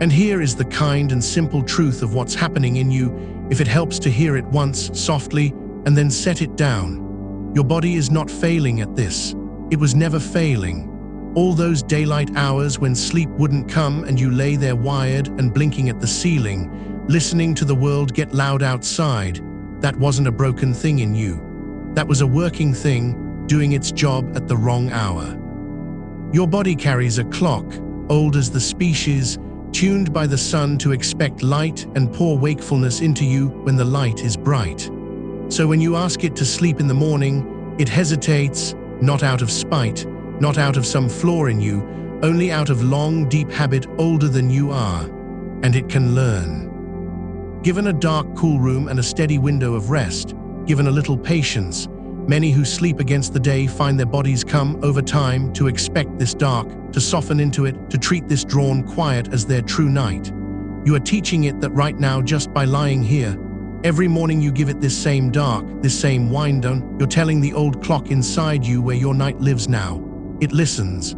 And here is the kind and simple truth of what's happening in you, if it helps to hear it once, softly, and then set it down. Your body is not failing at this. It was never failing. All those daylight hours when sleep wouldn't come and you lay there wired and blinking at the ceiling, listening to the world get loud outside, that wasn't a broken thing in you. That was a working thing, doing its job at the wrong hour. Your body carries a clock, old as the species, tuned by the sun to expect light and pour wakefulness into you when the light is bright. So when you ask it to sleep in the morning, it hesitates, not out of spite, not out of some flaw in you, only out of long, deep habit older than you are, and it can learn. Given a dark, cool room and a steady window of rest, given a little patience, many who sleep against the day find their bodies come over time to expect this dark, to soften into it, to treat this drawn quiet as their true night. You are teaching it that right now just by lying here. Every morning you give it this same dark, this same wind down, you're telling the old clock inside you where your night lives now. It listens.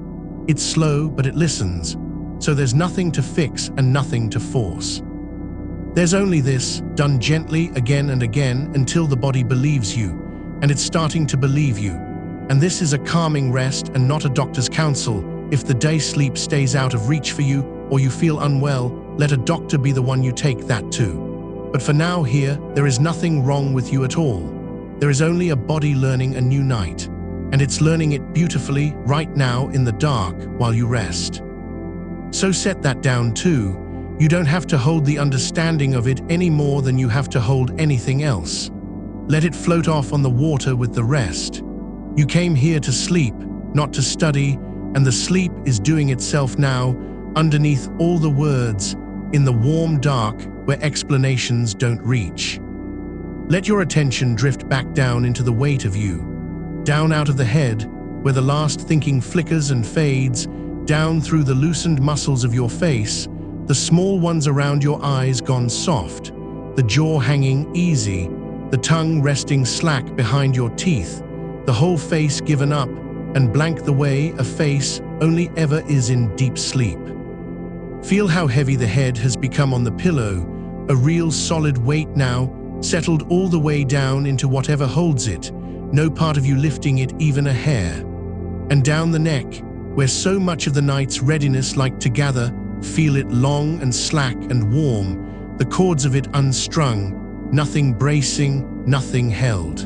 It's slow, but it listens. So there's nothing to fix and nothing to force. There's only this, done gently again and again until the body believes you, and it's starting to believe you. And this is a calming rest and not a doctor's counsel. If the day sleep stays out of reach for you or you feel unwell, let a doctor be the one you take that to. But for now here, there is nothing wrong with you at all. There is only a body learning a new night. And it's learning it beautifully right now in the dark while you rest. So set that down too. You don't have to hold the understanding of it any more than you have to hold anything else. Let it float off on the water with the rest. You came here to sleep, not to study, and the sleep is doing itself now, underneath all the words, in the warm dark where explanations don't reach. Let your attention drift back down into the weight of you. Down out of the head, where the last thinking flickers and fades, down through the loosened muscles of your face, the small ones around your eyes gone soft, the jaw hanging easy, the tongue resting slack behind your teeth, the whole face given up and blank the way a face only ever is in deep sleep. Feel how heavy the head has become on the pillow, a real solid weight now, settled all the way down into whatever holds it, no part of you lifting it even a hair. And down the neck, where so much of the night's readiness like to gather, feel it long and slack and warm, the cords of it unstrung, nothing bracing, nothing held.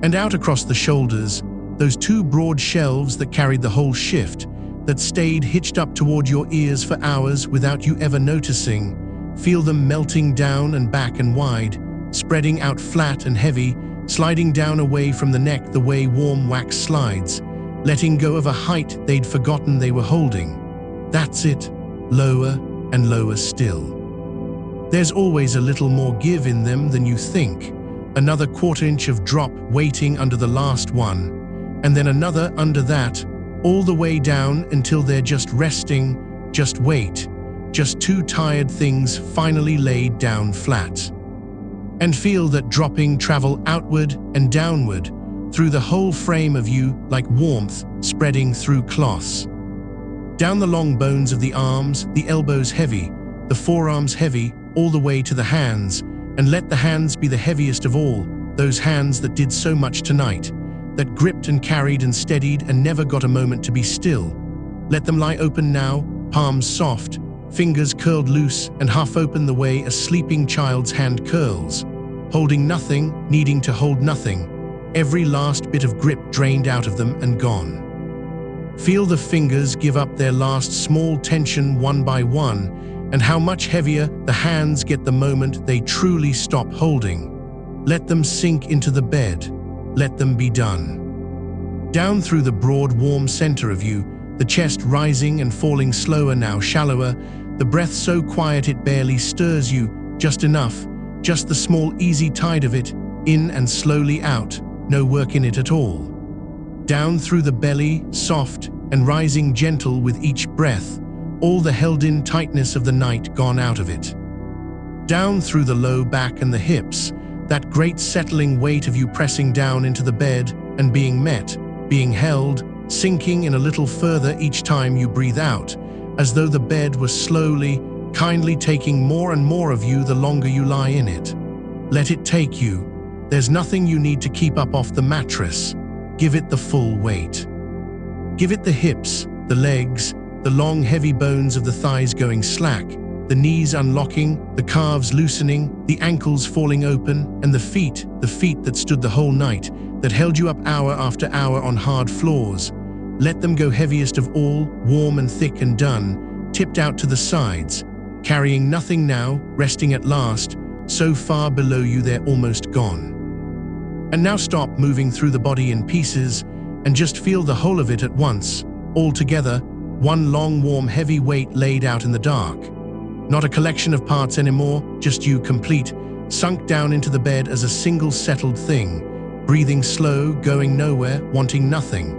And out across the shoulders, those two broad shelves that carried the whole shift, that stayed hitched up toward your ears for hours without you ever noticing, Feel them melting down and back and wide, spreading out flat and heavy, sliding down away from the neck the way warm wax slides, letting go of a height they'd forgotten they were holding. That's it, lower and lower still. There's always a little more give in them than you think, another quarter-inch of drop waiting under the last one, and then another under that, all the way down until they're just resting, just wait, just two tired things finally laid down flat. And feel that dropping travel outward and downward through the whole frame of you like warmth spreading through cloths. Down the long bones of the arms, the elbows heavy, the forearms heavy, all the way to the hands, and let the hands be the heaviest of all, those hands that did so much tonight, that gripped and carried and steadied and never got a moment to be still. Let them lie open now, palms soft, fingers curled loose and half open the way a sleeping child's hand curls, holding nothing, needing to hold nothing, every last bit of grip drained out of them and gone. Feel the fingers give up their last small tension one by one, and how much heavier the hands get the moment they truly stop holding. Let them sink into the bed. Let them be done. Down through the broad, warm center of you, the chest rising and falling slower now, shallower, the breath so quiet it barely stirs you, just enough, just the small easy tide of it, in and slowly out, no work in it at all. Down through the belly, soft and rising gentle with each breath, all the held-in tightness of the night gone out of it. Down through the low back and the hips, that great settling weight of you pressing down into the bed and being met, being held, sinking in a little further each time you breathe out, as though the bed was slowly, kindly taking more and more of you the longer you lie in it. Let it take you. There's nothing you need to keep up off the mattress. Give it the full weight. Give it the hips, the legs, the long heavy bones of the thighs going slack, the knees unlocking, the calves loosening, the ankles falling open, and the feet that stood the whole night, that held you up hour after hour on hard floors. Let them go heaviest of all, warm and thick and done, tipped out to the sides, carrying nothing now, resting at last, so far below you they're almost gone. And now stop moving through the body in pieces and just feel the whole of it at once, all together, one long warm heavy weight laid out in the dark. Not a collection of parts anymore, just you complete, sunk down into the bed as a single settled thing, breathing slow, going nowhere, wanting nothing.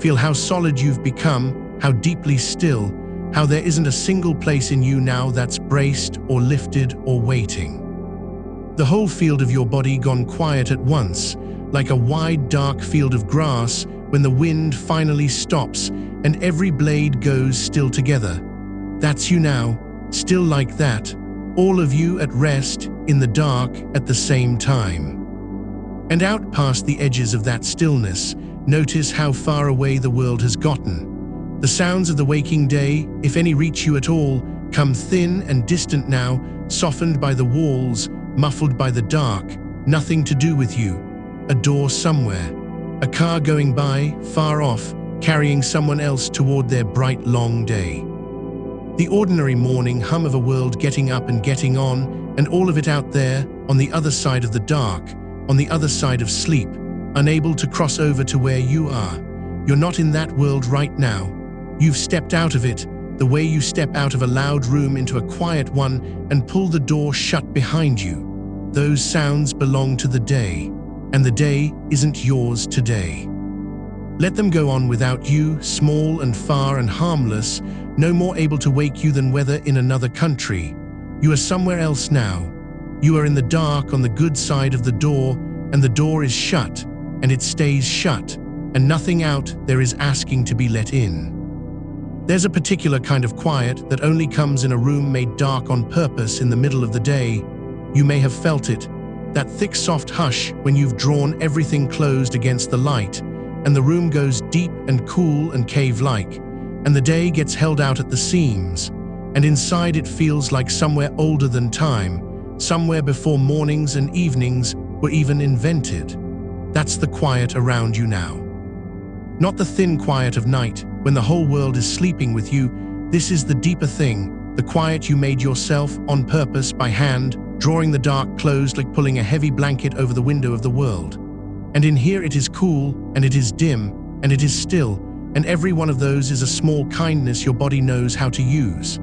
Feel how solid you've become, how deeply still, how there isn't a single place in you now that's braced or lifted or waiting. The whole field of your body gone quiet at once, like a wide dark field of grass when the wind finally stops and every blade goes still together. That's you now, still like that, all of you at rest, in the dark at the same time. And out past the edges of that stillness, notice how far away the world has gotten. The sounds of the waking day, if any reach you at all, come thin and distant now, softened by the walls, muffled by the dark, nothing to do with you. A door somewhere, a car going by, far off, carrying someone else toward their bright long day. The ordinary morning hum of a world getting up and getting on, and all of it out there, on the other side of the dark, on the other side of sleep, unable to cross over to where you are. You're not in that world right now. You've stepped out of it, the way you step out of a loud room into a quiet one and pull the door shut behind you. Those sounds belong to the day, and the day isn't yours today. Let them go on without you, small and far and harmless, no more able to wake you than weather in another country. You are somewhere else now. You are in the dark on the good side of the door, and the door is shut, and it stays shut, and nothing out there is asking to be let in. There's a particular kind of quiet that only comes in a room made dark on purpose in the middle of the day. You may have felt it, that thick soft hush when you've drawn everything closed against the light, and the room goes deep and cool and cave-like, and the day gets held out at the seams, and inside it feels like somewhere older than time, somewhere before mornings and evenings were even invented. That's the quiet around you now. Not the thin quiet of night, when the whole world is sleeping with you. This is the deeper thing, the quiet you made yourself on purpose by hand, drawing the dark closed like pulling a heavy blanket over the window of the world. And in here it is cool, and it is dim, and it is still, and every one of those is a small kindness your body knows how to use.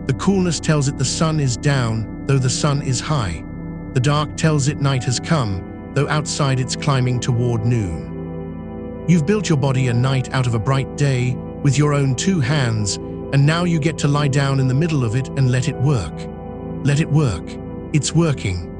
The coolness tells it the sun is down, though the sun is high. The dark tells it night has come, though outside it's climbing toward noon. You've built your body a night out of a bright day with your own 2 hands, and now you get to lie down in the middle of it and let it work. Let it work. It's working.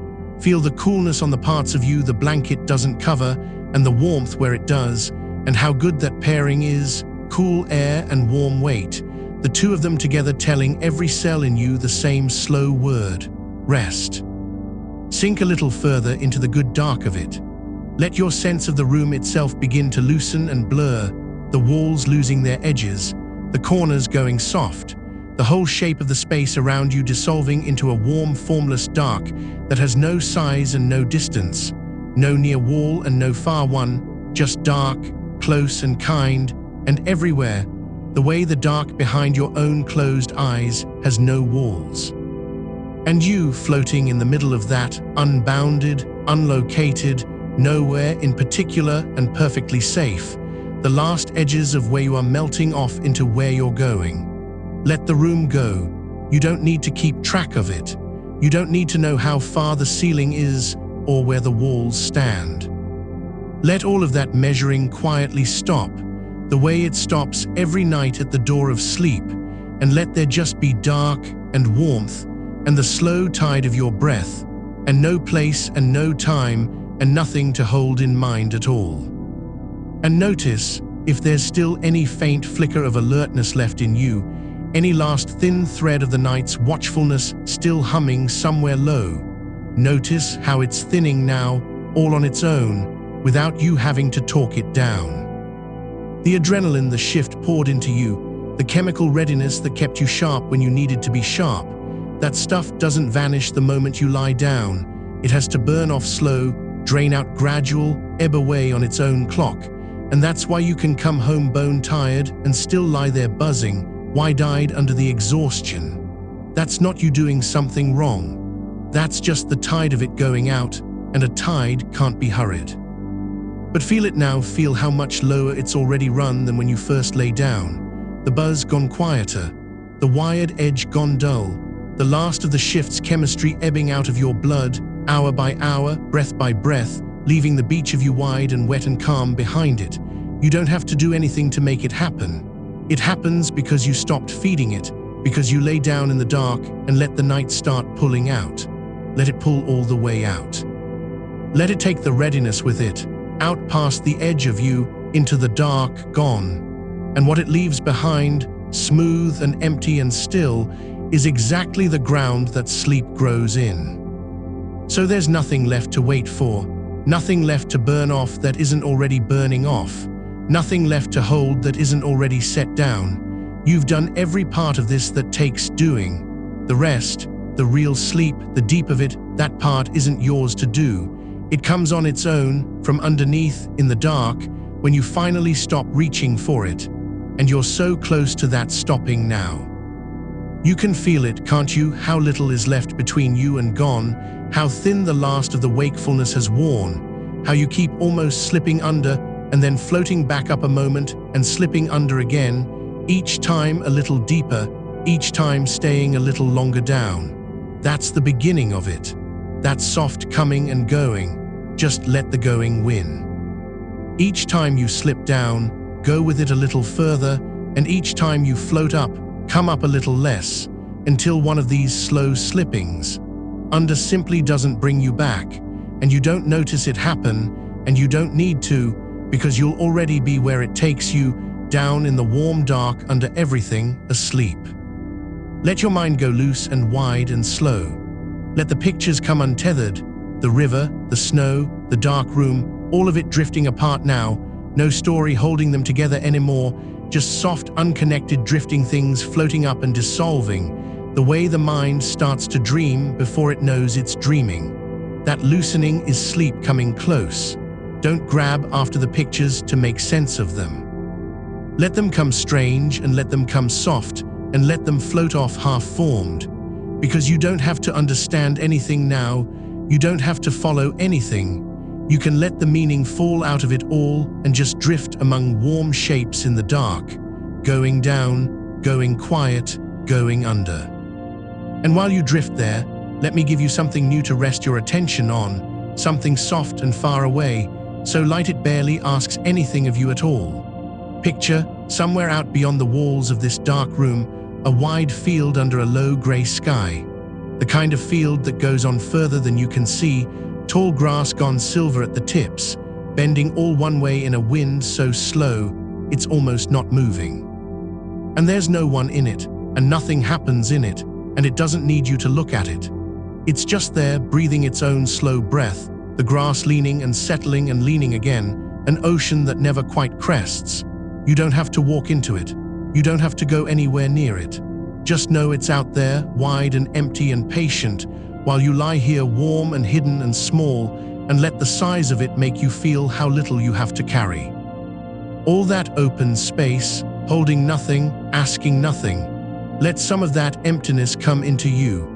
Feel the coolness on the parts of you the blanket doesn't cover, and the warmth where it does, and how good that pairing is, cool air and warm weight, the 2 of them together telling every cell in you the same slow word, rest. Sink a little further into the good dark of it. Let your sense of the room itself begin to loosen and blur, the walls losing their edges, the corners going soft, the whole shape of the space around you dissolving into a warm, formless dark that has no size and no distance, no near wall and no far one, just dark, close and kind, and everywhere, the way the dark behind your own closed eyes has no walls. And you floating in the middle of that, unbounded, unlocated, nowhere in particular and perfectly safe, the last edges of where you are melting off into where you're going. Let the room go. You don't need to keep track of it. You don't need to know how far the ceiling is or where the walls stand. Let all of that measuring quietly stop, the way it stops every night at the door of sleep, and let there just be dark and warmth and the slow tide of your breath, and no place and no time and nothing to hold in mind at all. And notice if there's still any faint flicker of alertness left in you, any last thin thread of the night's watchfulness still humming somewhere low. Notice how it's thinning now, all on its own, without you having to talk it down. The adrenaline the shift poured into you, the chemical readiness that kept you sharp when you needed to be sharp, that stuff doesn't vanish the moment you lie down. It has to burn off slow, drain out gradual, ebb away on its own clock. And that's why you can come home bone-tired and still lie there buzzing, wide-eyed under the exhaustion. That's not you doing something wrong. That's just the tide of it going out, and a tide can't be hurried. But feel it now, feel how much lower it's already run than when you first lay down. The buzz gone quieter, the wired edge gone dull, the last of the shift's chemistry ebbing out of your blood, hour by hour, breath by breath, leaving the beach of you wide and wet and calm behind it. You don't have to do anything to make it happen. It happens because you stopped feeding it, because you lay down in the dark and let the night start pulling out. Let it pull all the way out. Let it take the readiness with it, out past the edge of you, into the dark, gone. And what it leaves behind, smooth and empty and still, is exactly the ground that sleep grows in. So there's nothing left to wait for, nothing left to burn off that isn't already burning off, nothing left to hold that isn't already set down. You've done every part of this that takes doing. The rest, the real sleep, the deep of it, that part isn't yours to do. It comes on its own, from underneath, in the dark, when you finally stop reaching for it. And you're so close to that stopping now. You can feel it, can't you, how little is left between you and gone, how thin the last of the wakefulness has worn, how you keep almost slipping under and then floating back up a moment and slipping under again, each time a little deeper, each time staying a little longer down. That's the beginning of it. That soft coming and going. Just let the going win. Each time you slip down, go with it a little further, and each time you float up, come up a little less, until one of these slow slippings under simply doesn't bring you back, and you don't notice it happen, and you don't need to, because you'll already be where it takes you, down in the warm dark under everything, asleep. Let your mind go loose and wide and slow. Let the pictures come untethered, the river, the snow, the dark room, all of it drifting apart now, no story holding them together anymore, just soft, unconnected drifting things floating up and dissolving, the way the mind starts to dream before it knows it's dreaming. That loosening is sleep coming close. Don't grab after the pictures to make sense of them. Let them come strange and let them come soft, and let them float off half-formed. Because you don't have to understand anything now, you don't have to follow anything. You can let the meaning fall out of it all and just drift among warm shapes in the dark, going down, going quiet, going under. And while you drift there, let me give you something new to rest your attention on, something soft and far away, so light it barely asks anything of you at all. Picture, somewhere out beyond the walls of this dark room, a wide field under a low gray sky. The kind of field that goes on further than you can see, tall grass gone silver at the tips, bending all one way in a wind so slow, it's almost not moving. And there's no one in it, and nothing happens in it, and it doesn't need you to look at it. It's just there, breathing its own slow breath, the grass leaning and settling and leaning again, an ocean that never quite crests. You don't have to walk into it. You don't have to go anywhere near it. Just know it's out there, wide and empty and patient, while you lie here warm and hidden and small, and let the size of it make you feel how little you have to carry. All that open space, holding nothing, asking nothing. Let some of that emptiness come into you.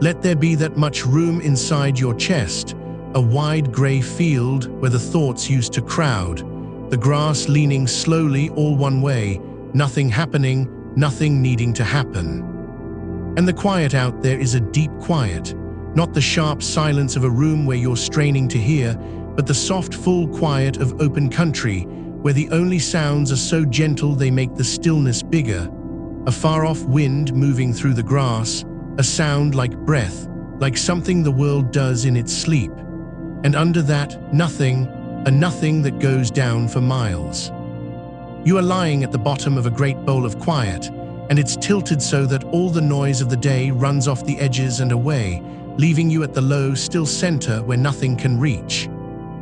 Let there be that much room inside your chest, a wide gray field where the thoughts used to crowd, the grass leaning slowly all one way, nothing happening, nothing needing to happen. And the quiet out there is a deep quiet, not the sharp silence of a room where you're straining to hear, but the soft, full quiet of open country, where the only sounds are so gentle they make the stillness bigger. A far-off wind moving through the grass, a sound like breath, like something the world does in its sleep. And under that, nothing, a nothing that goes down for miles. You are lying at the bottom of a great bowl of quiet, and it's tilted so that all the noise of the day runs off the edges and away, leaving you at the low, still center where nothing can reach.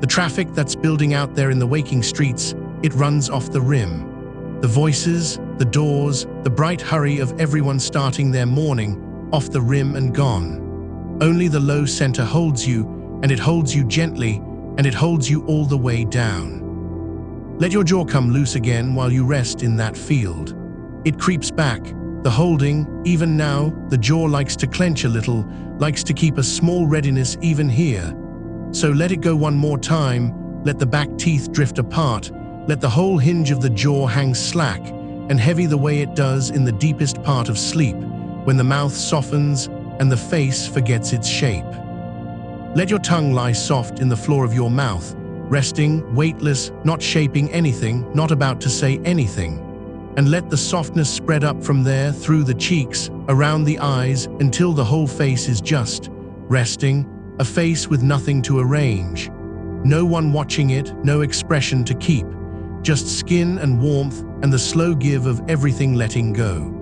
The traffic that's building out there in the waking streets, it runs off the rim. The voices, the doors, the bright hurry of everyone starting their morning, off the rim and gone. Only the low center holds you, and it holds you gently, and it holds you all the way down. Let your jaw come loose again while you rest in that field. It creeps back, the holding, even now, the jaw likes to clench a little, likes to keep a small readiness even here. So let it go one more time, let the back teeth drift apart, let the whole hinge of the jaw hang slack and heavy the way it does in the deepest part of sleep, when the mouth softens and the face forgets its shape. Let your tongue lie soft in the floor of your mouth, resting, weightless, not shaping anything, not about to say anything. And let the softness spread up from there through the cheeks, around the eyes, until the whole face is just resting, a face with nothing to arrange. No one watching it, no expression to keep, just skin and warmth and the slow give of everything letting go.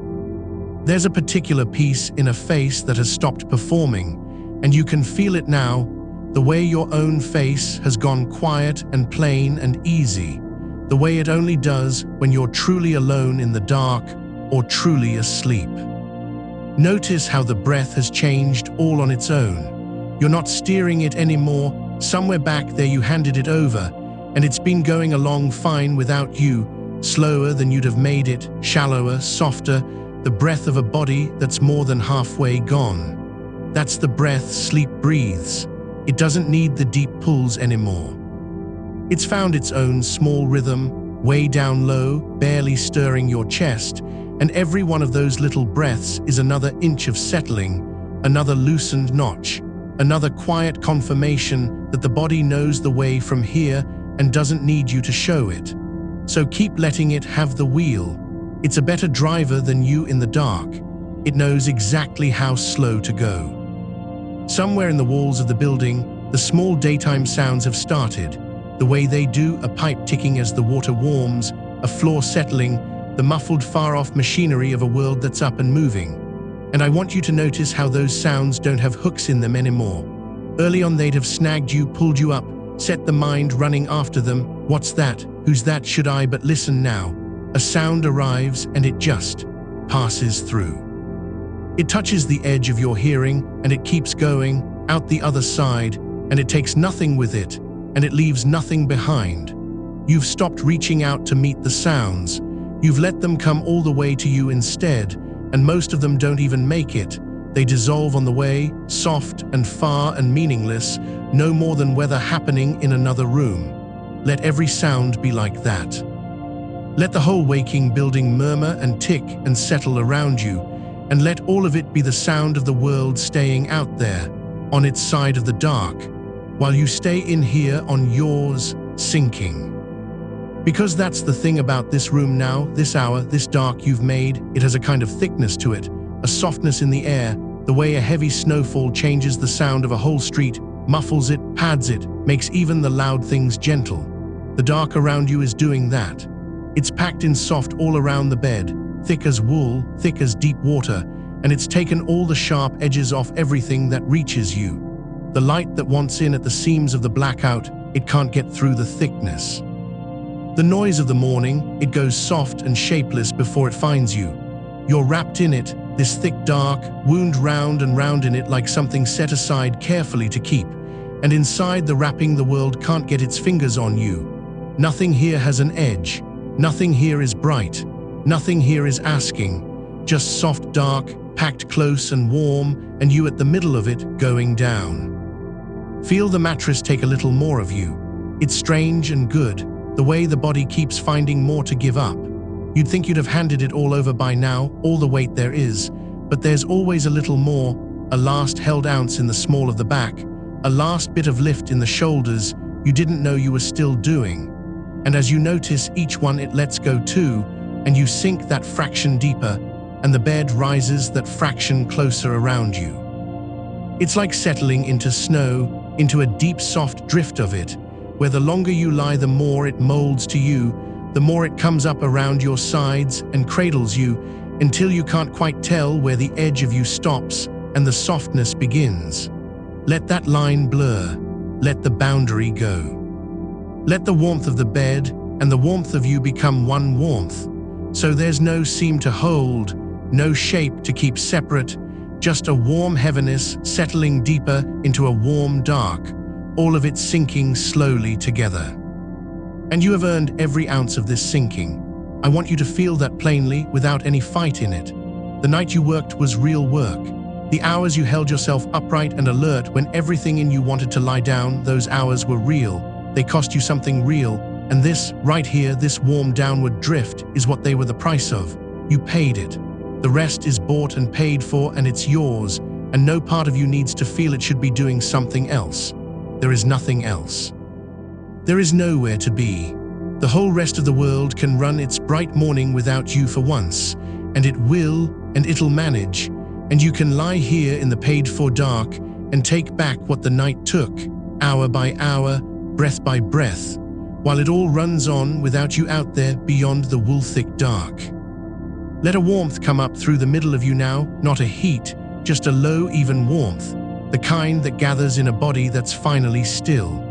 There's a particular piece in a face that has stopped performing, and you can feel it now, the way your own face has gone quiet and plain and easy, the way it only does when you're truly alone in the dark or truly asleep. Notice how the breath has changed all on its own. You're not steering it anymore. Somewhere back there you handed it over, and it's been going along fine without you, slower than you'd have made it, shallower, softer, the breath of a body that's more than halfway gone. That's the breath sleep breathes. It doesn't need the deep pulls anymore. It's found its own small rhythm, way down low, barely stirring your chest, and every one of those little breaths is another inch of settling, another loosened notch, another quiet confirmation that the body knows the way from here and doesn't need you to show it. So keep letting it have the wheel. It's a better driver than you in the dark. It knows exactly how slow to go. Somewhere in the walls of the building, the small daytime sounds have started, the way they do, a pipe ticking as the water warms, a floor settling, the muffled far-off machinery of a world that's up and moving. And I want you to notice how those sounds don't have hooks in them anymore. Early on they'd have snagged you, pulled you up, set the mind running after them. What's that? Who's that? Should I? But listen now. A sound arrives and it just passes through. It touches the edge of your hearing and it keeps going, out the other side, and it takes nothing with it, and it leaves nothing behind. You've stopped reaching out to meet the sounds. You've let them come all the way to you instead, and most of them don't even make it. They dissolve on the way, soft and far and meaningless, no more than weather happening in another room. Let every sound be like that. Let the whole waking building murmur and tick and settle around you, and let all of it be the sound of the world staying out there, on its side of the dark, while you stay in here on yours, sinking. Because that's the thing about this room now, this hour, this dark you've made, it has a kind of thickness to it, a softness in the air, the way a heavy snowfall changes the sound of a whole street, muffles it, pads it, makes even the loud things gentle. The dark around you is doing that. It's packed in soft all around the bed, thick as wool, thick as deep water, and it's taken all the sharp edges off everything that reaches you. The light that wants in at the seams of the blackout, it can't get through the thickness. The noise of the morning, it goes soft and shapeless before it finds you. You're wrapped in it, this thick dark, wound round and round in it like something set aside carefully to keep, and inside the wrapping the world can't get its fingers on you. Nothing here has an edge, nothing here is bright, nothing here is asking, just soft dark, packed close and warm, and you at the middle of it, going down. Feel the mattress take a little more of you. It's strange and good, the way the body keeps finding more to give up. You'd think you'd have handed it all over by now, all the weight there is, but there's always a little more, a last held ounce in the small of the back, a last bit of lift in the shoulders you didn't know you were still doing. And as you notice each one it lets go too, and you sink that fraction deeper, and the bed rises that fraction closer around you. It's like settling into snow, into a deep soft drift of it, where the longer you lie the more it molds to you, the more it comes up around your sides and cradles you, until you can't quite tell where the edge of you stops and the softness begins. Let that line blur, let the boundary go. Let the warmth of the bed and the warmth of you become one warmth, so there's no seam to hold, no shape to keep separate, just a warm heaviness settling deeper into a warm dark, all of it sinking slowly together. And you have earned every ounce of this sinking. I want you to feel that plainly, without any fight in it. The night you worked was real work. The hours you held yourself upright and alert when everything in you wanted to lie down, those hours were real. They cost you something real, and this, right here, this warm downward drift, is what they were the price of. You paid it. The rest is bought and paid for, and it's yours, and no part of you needs to feel it should be doing something else. There is nothing else. There is nowhere to be. The whole rest of the world can run its bright morning without you for once, and it will, and it'll manage, and you can lie here in the paid-for dark and take back what the night took, hour by hour, breath by breath, while it all runs on without you out there beyond the wool-thick dark. Let a warmth come up through the middle of you now, not a heat, just a low, even warmth, the kind that gathers in a body that's finally still.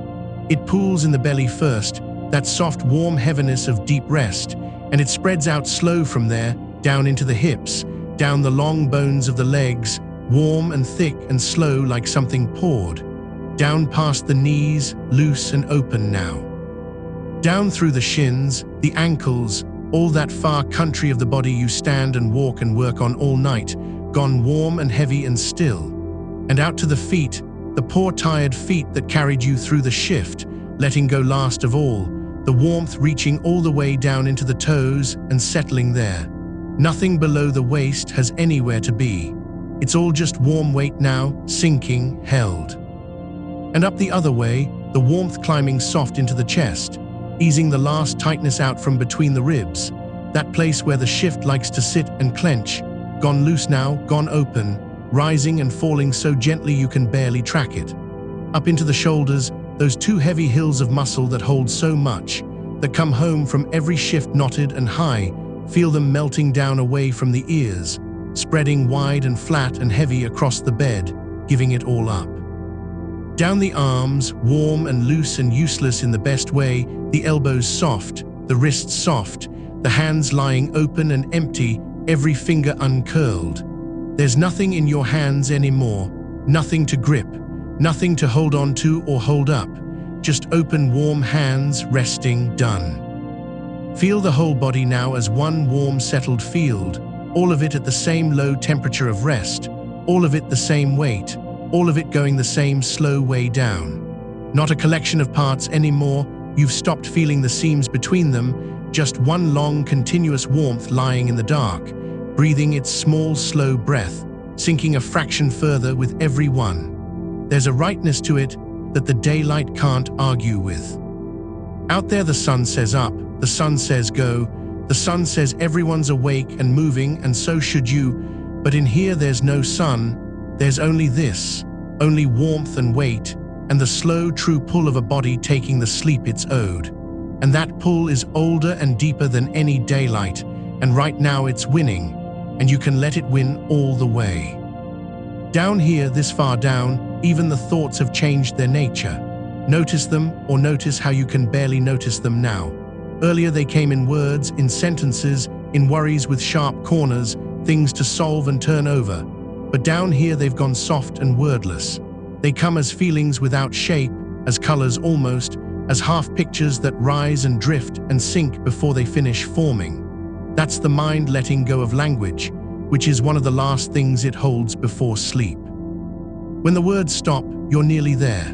It pools in the belly first, that soft, warm heaviness of deep rest, and it spreads out slow from there, down into the hips, down the long bones of the legs, warm and thick and slow like something poured, down past the knees, loose and open now. Down through the shins, the ankles, all that far country of the body you stand and walk and work on all night, gone warm and heavy and still. And out to the feet, the poor tired feet that carried you through the shift, letting go last of all, the warmth reaching all the way down into the toes and settling there. Nothing below the waist has anywhere to be. It's all just warm weight now, sinking, held. And up the other way, the warmth climbing soft into the chest, easing the last tightness out from between the ribs, that place where the shift likes to sit and clench, gone loose now, gone open, rising and falling so gently you can barely track it. Up into the shoulders, those two heavy hills of muscle that hold so much, that come home from every shift knotted and high, feel them melting down away from the ears, spreading wide and flat and heavy across the bed, giving it all up. Down the arms, warm and loose and useless in the best way, the elbows soft, the wrists soft, the hands lying open and empty, every finger uncurled. There's nothing in your hands anymore, nothing to grip, nothing to hold on to or hold up, just open warm hands, resting, done. Feel the whole body now as one warm settled field, all of it at the same low temperature of rest, all of it the same weight, all of it going the same slow way down. Not a collection of parts anymore, you've stopped feeling the seams between them, just one long continuous warmth lying in the dark, breathing its small slow breath, sinking a fraction further with every one. There's a rightness to it that the daylight can't argue with. Out there the sun says up, the sun says go, the sun says everyone's awake and moving and so should you, but in here there's no sun, there's only this, only warmth and weight, and the slow true pull of a body taking the sleep it's owed. And that pull is older and deeper than any daylight, and right now it's winning, and you can let it win all the way. Down here, this far down, even the thoughts have changed their nature. Notice them, or notice how you can barely notice them now. Earlier they came in words, in sentences, in worries with sharp corners, things to solve and turn over. But down here they've gone soft and wordless. They come as feelings without shape, as colors almost, as half pictures that rise and drift and sink before they finish forming. That's the mind letting go of language, which is one of the last things it holds before sleep. When the words stop, you're nearly there.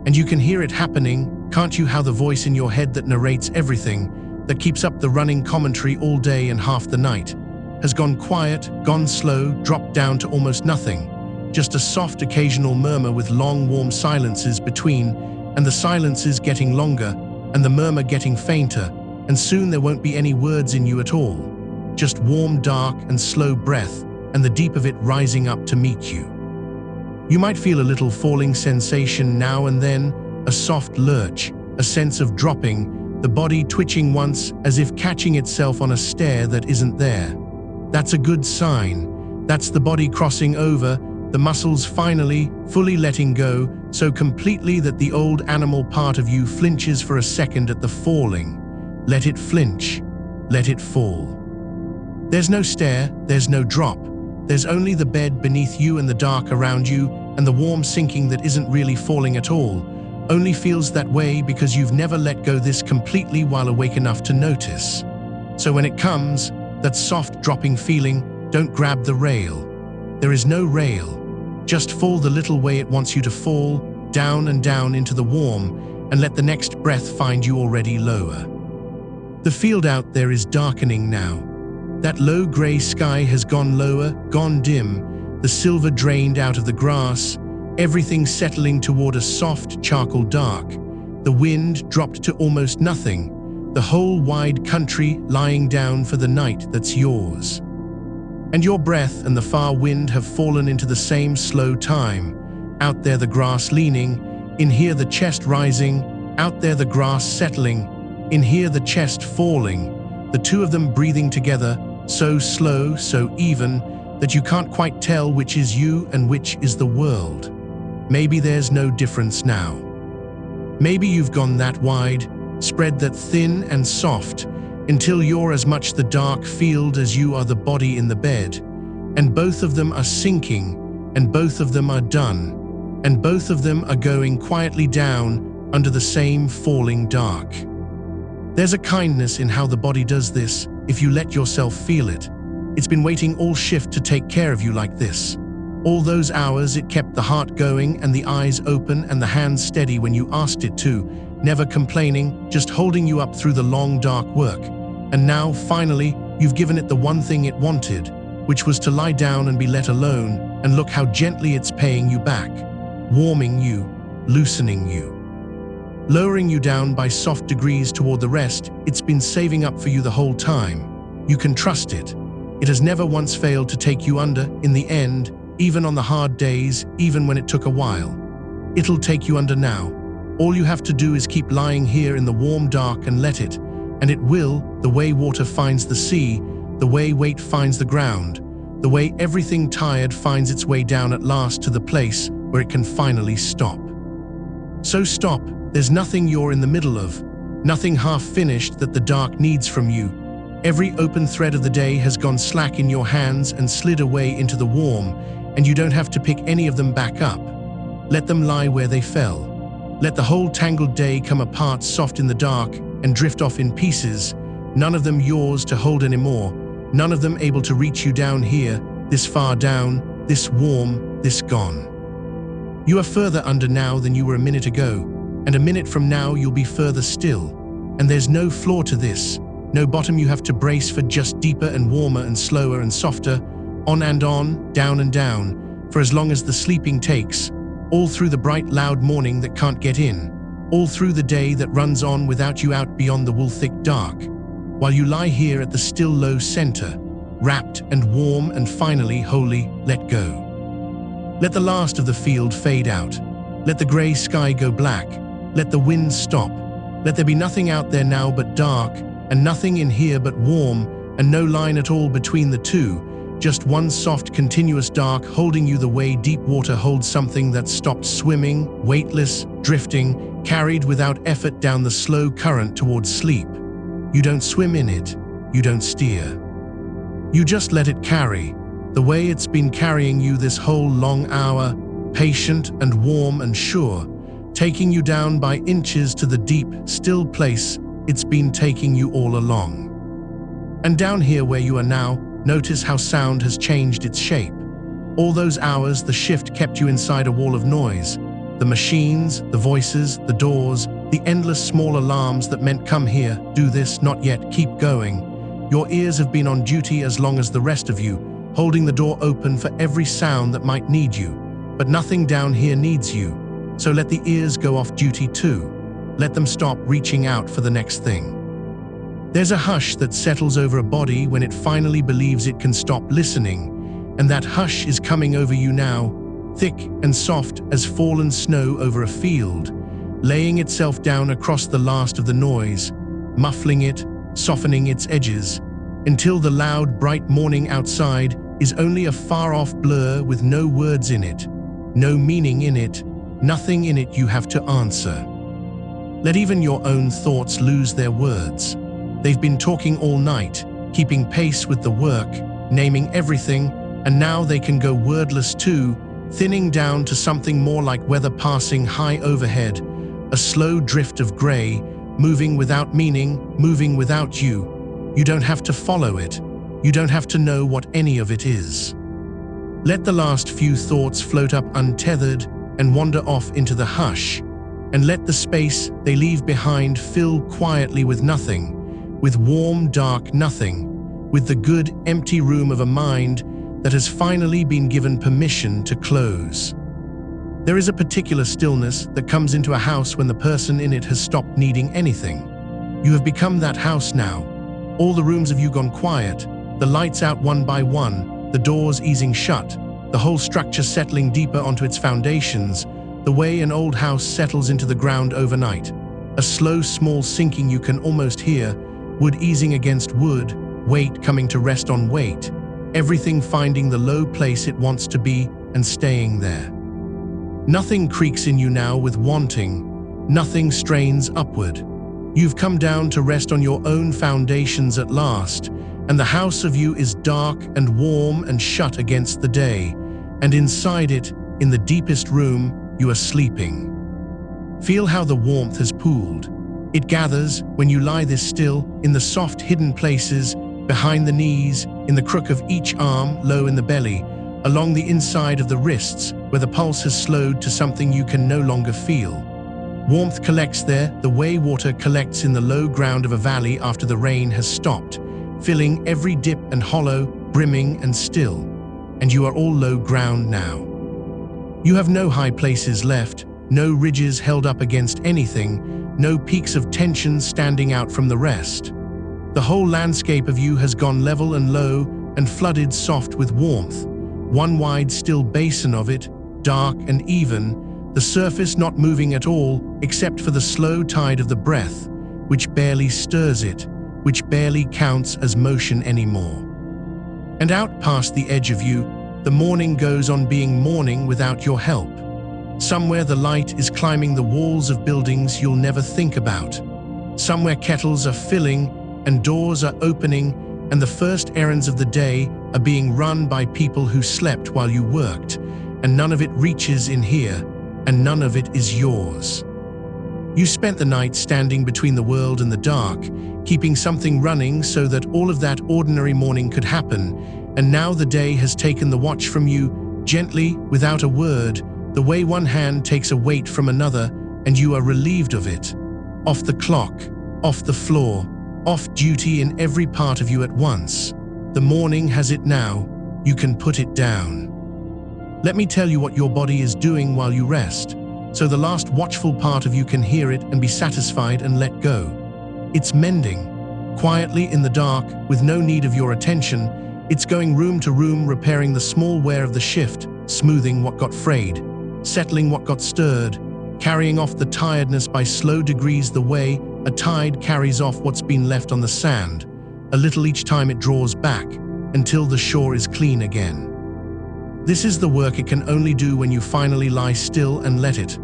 And you can hear it happening, can't you? How the voice in your head that narrates everything, that keeps up the running commentary all day and half the night, has gone quiet, gone slow, dropped down to almost nothing. Just a soft occasional murmur with long warm silences between, and the silences getting longer, and the murmur getting fainter, and soon there won't be any words in you at all. Just warm, dark, and slow breath, and the deep of it rising up to meet you. You might feel a little falling sensation now and then, a soft lurch, a sense of dropping, the body twitching once as if catching itself on a stair that isn't there. That's a good sign. That's the body crossing over, the muscles finally, fully letting go, so completely that the old animal part of you flinches for a second at the falling. Let it flinch. Let it fall. There's no stair, there's no drop. There's only the bed beneath you and the dark around you, and the warm sinking that isn't really falling at all, only feels that way because you've never let go this completely while awake enough to notice. So when it comes, that soft dropping feeling, don't grab the rail. There is no rail. Just fall the little way it wants you to fall, down and down into the warm, and let the next breath find you already lower. The field out there is darkening now. That low gray sky has gone lower, gone dim, the silver drained out of the grass, everything settling toward a soft charcoal dark. The wind dropped to almost nothing, the whole wide country lying down for the night that's yours. And your breath and the far wind have fallen into the same slow time. Out there the grass leaning, in here the chest rising, out there the grass settling, in here the chest falling, the two of them breathing together, so slow, so even, that you can't quite tell which is you and which is the world. Maybe there's no difference now. Maybe you've gone that wide, spread that thin and soft, until you're as much the dark field as you are the body in the bed, and both of them are sinking, and both of them are done, and both of them are going quietly down under the same falling dark. There's a kindness in how the body does this, if you let yourself feel it. It's been waiting all shift to take care of you like this. All those hours it kept the heart going and the eyes open and the hands steady when you asked it to, never complaining, just holding you up through the long dark work. And now, finally, you've given it the one thing it wanted, which was to lie down and be let alone, and look how gently it's paying you back, warming you, loosening you. Lowering you down by soft degrees toward the rest it's been saving up for you the whole time. You can trust it. It has never once failed to take you under in the end, even on the hard days, even when it took a while. It'll take you under now. All you have to do is keep lying here in the warm dark and let it, and it will, the way water finds the sea, the way weight finds the ground, the way everything tired finds its way down at last to the place where it can finally stop. So stop. There's nothing you're in the middle of, nothing half-finished that the dark needs from you. Every open thread of the day has gone slack in your hands and slid away into the warm, and you don't have to pick any of them back up. Let them lie where they fell. Let the whole tangled day come apart soft in the dark and drift off in pieces, none of them yours to hold anymore, none of them able to reach you down here, this far down, this warm, this gone. You are further under now than you were a minute ago, and a minute from now you'll be further still. And there's no floor to this, no bottom you have to brace for, just deeper and warmer and slower and softer, on, down and down, for as long as the sleeping takes, all through the bright loud morning that can't get in, all through the day that runs on without you out beyond the wool-thick dark, while you lie here at the still low center, wrapped and warm and finally wholly let go. Let the last of the field fade out. Let the gray sky go black. Let the wind stop. Let there be nothing out there now but dark, and nothing in here but warm, and no line at all between the two, just one soft, continuous dark holding you the way deep water holds something that's stopped swimming, weightless, drifting, carried without effort down the slow current towards sleep. You don't swim in it. You don't steer. You just let it carry, the way it's been carrying you this whole long hour, patient and warm and sure, taking you down by inches to the deep, still place it's been taking you all along. And down here where you are now, notice how sound has changed its shape. All those hours the shift kept you inside a wall of noise. The machines, the voices, the doors, the endless small alarms that meant come here, do this, not yet, keep going. Your ears have been on duty as long as the rest of you, holding the door open for every sound that might need you. But nothing down here needs you. So let the ears go off duty too. Let them stop reaching out for the next thing. There's a hush that settles over a body when it finally believes it can stop listening, and that hush is coming over you now, thick and soft as fallen snow over a field, laying itself down across the last of the noise, muffling it, softening its edges, until the loud, bright morning outside is only a far-off blur with no words in it, no meaning in it, nothing in it you have to answer. Let even your own thoughts lose their words. They've been talking all night, keeping pace with the work, naming everything, and now they can go wordless too, thinning down to something more like weather passing high overhead, a slow drift of gray, moving without meaning, moving without you. You don't have to follow it. You don't have to know what any of it is. Let the last few thoughts float up untethered and wander off into the hush, and let the space they leave behind fill quietly with nothing, with warm, dark nothing, with the good, empty room of a mind that has finally been given permission to close. There is a particular stillness that comes into a house when the person in it has stopped needing anything. You have become that house now. All the rooms have you gone quiet, the lights out one by one, the doors easing shut, the whole structure settling deeper onto its foundations, the way an old house settles into the ground overnight. A slow, small sinking you can almost hear, wood easing against wood, weight coming to rest on weight, everything finding the low place it wants to be and staying there. Nothing creaks in you now with wanting, nothing strains upward. You've come down to rest on your own foundations at last, and the house of you is dark and warm and shut against the day, and inside it, in the deepest room, you are sleeping. Feel how the warmth has pooled. It gathers, when you lie this still, in the soft hidden places, behind the knees, in the crook of each arm, low in the belly, along the inside of the wrists, where the pulse has slowed to something you can no longer feel. Warmth collects there, the way water collects in the low ground of a valley after the rain has stopped, filling every dip and hollow, brimming and still. And you are all low ground now. You have no high places left, no ridges held up against anything, no peaks of tension standing out from the rest. The whole landscape of you has gone level and low and flooded soft with warmth, one wide still basin of it, dark and even, the surface not moving at all except for the slow tide of the breath, which barely stirs it, which barely counts as motion anymore. And out past the edge of you, the morning goes on being morning without your help. Somewhere the light is climbing the walls of buildings you'll never think about. Somewhere kettles are filling and doors are opening, and the first errands of the day are being run by people who slept while you worked, and none of it reaches in here, and none of it is yours. You spent the night standing between the world and the dark, keeping something running so that all of that ordinary morning could happen, and now the day has taken the watch from you, gently, without a word, the way one hand takes a weight from another, and you are relieved of it. Off the clock, off the floor, off duty in every part of you at once. The morning has it now, you can put it down. Let me tell you what your body is doing while you rest, so the last watchful part of you can hear it and be satisfied and let go. It's mending, quietly in the dark, with no need of your attention. It's going room to room, repairing the small wear of the shift, smoothing what got frayed, settling what got stirred, carrying off the tiredness by slow degrees the way a tide carries off what's been left on the sand, a little each time it draws back, until the shore is clean again. This is the work it can only do when you finally lie still and let it.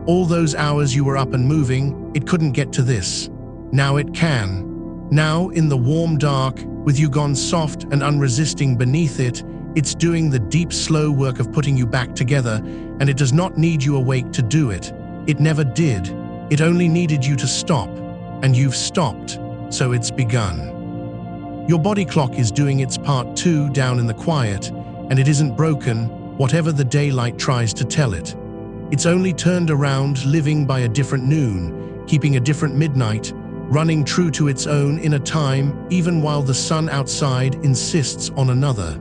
All those hours you were up and moving, it couldn't get to this. Now it can. Now, in the warm dark, with you gone soft and unresisting beneath it, it's doing the deep, slow work of putting you back together, and it does not need you awake to do it. It never did. It only needed you to stop, and you've stopped, so it's begun. Your body clock is doing its part too down in the quiet, and it isn't broken, whatever the daylight tries to tell it. It's only turned around, living by a different noon, keeping a different midnight, running true to its own inner time, even while the sun outside insists on another.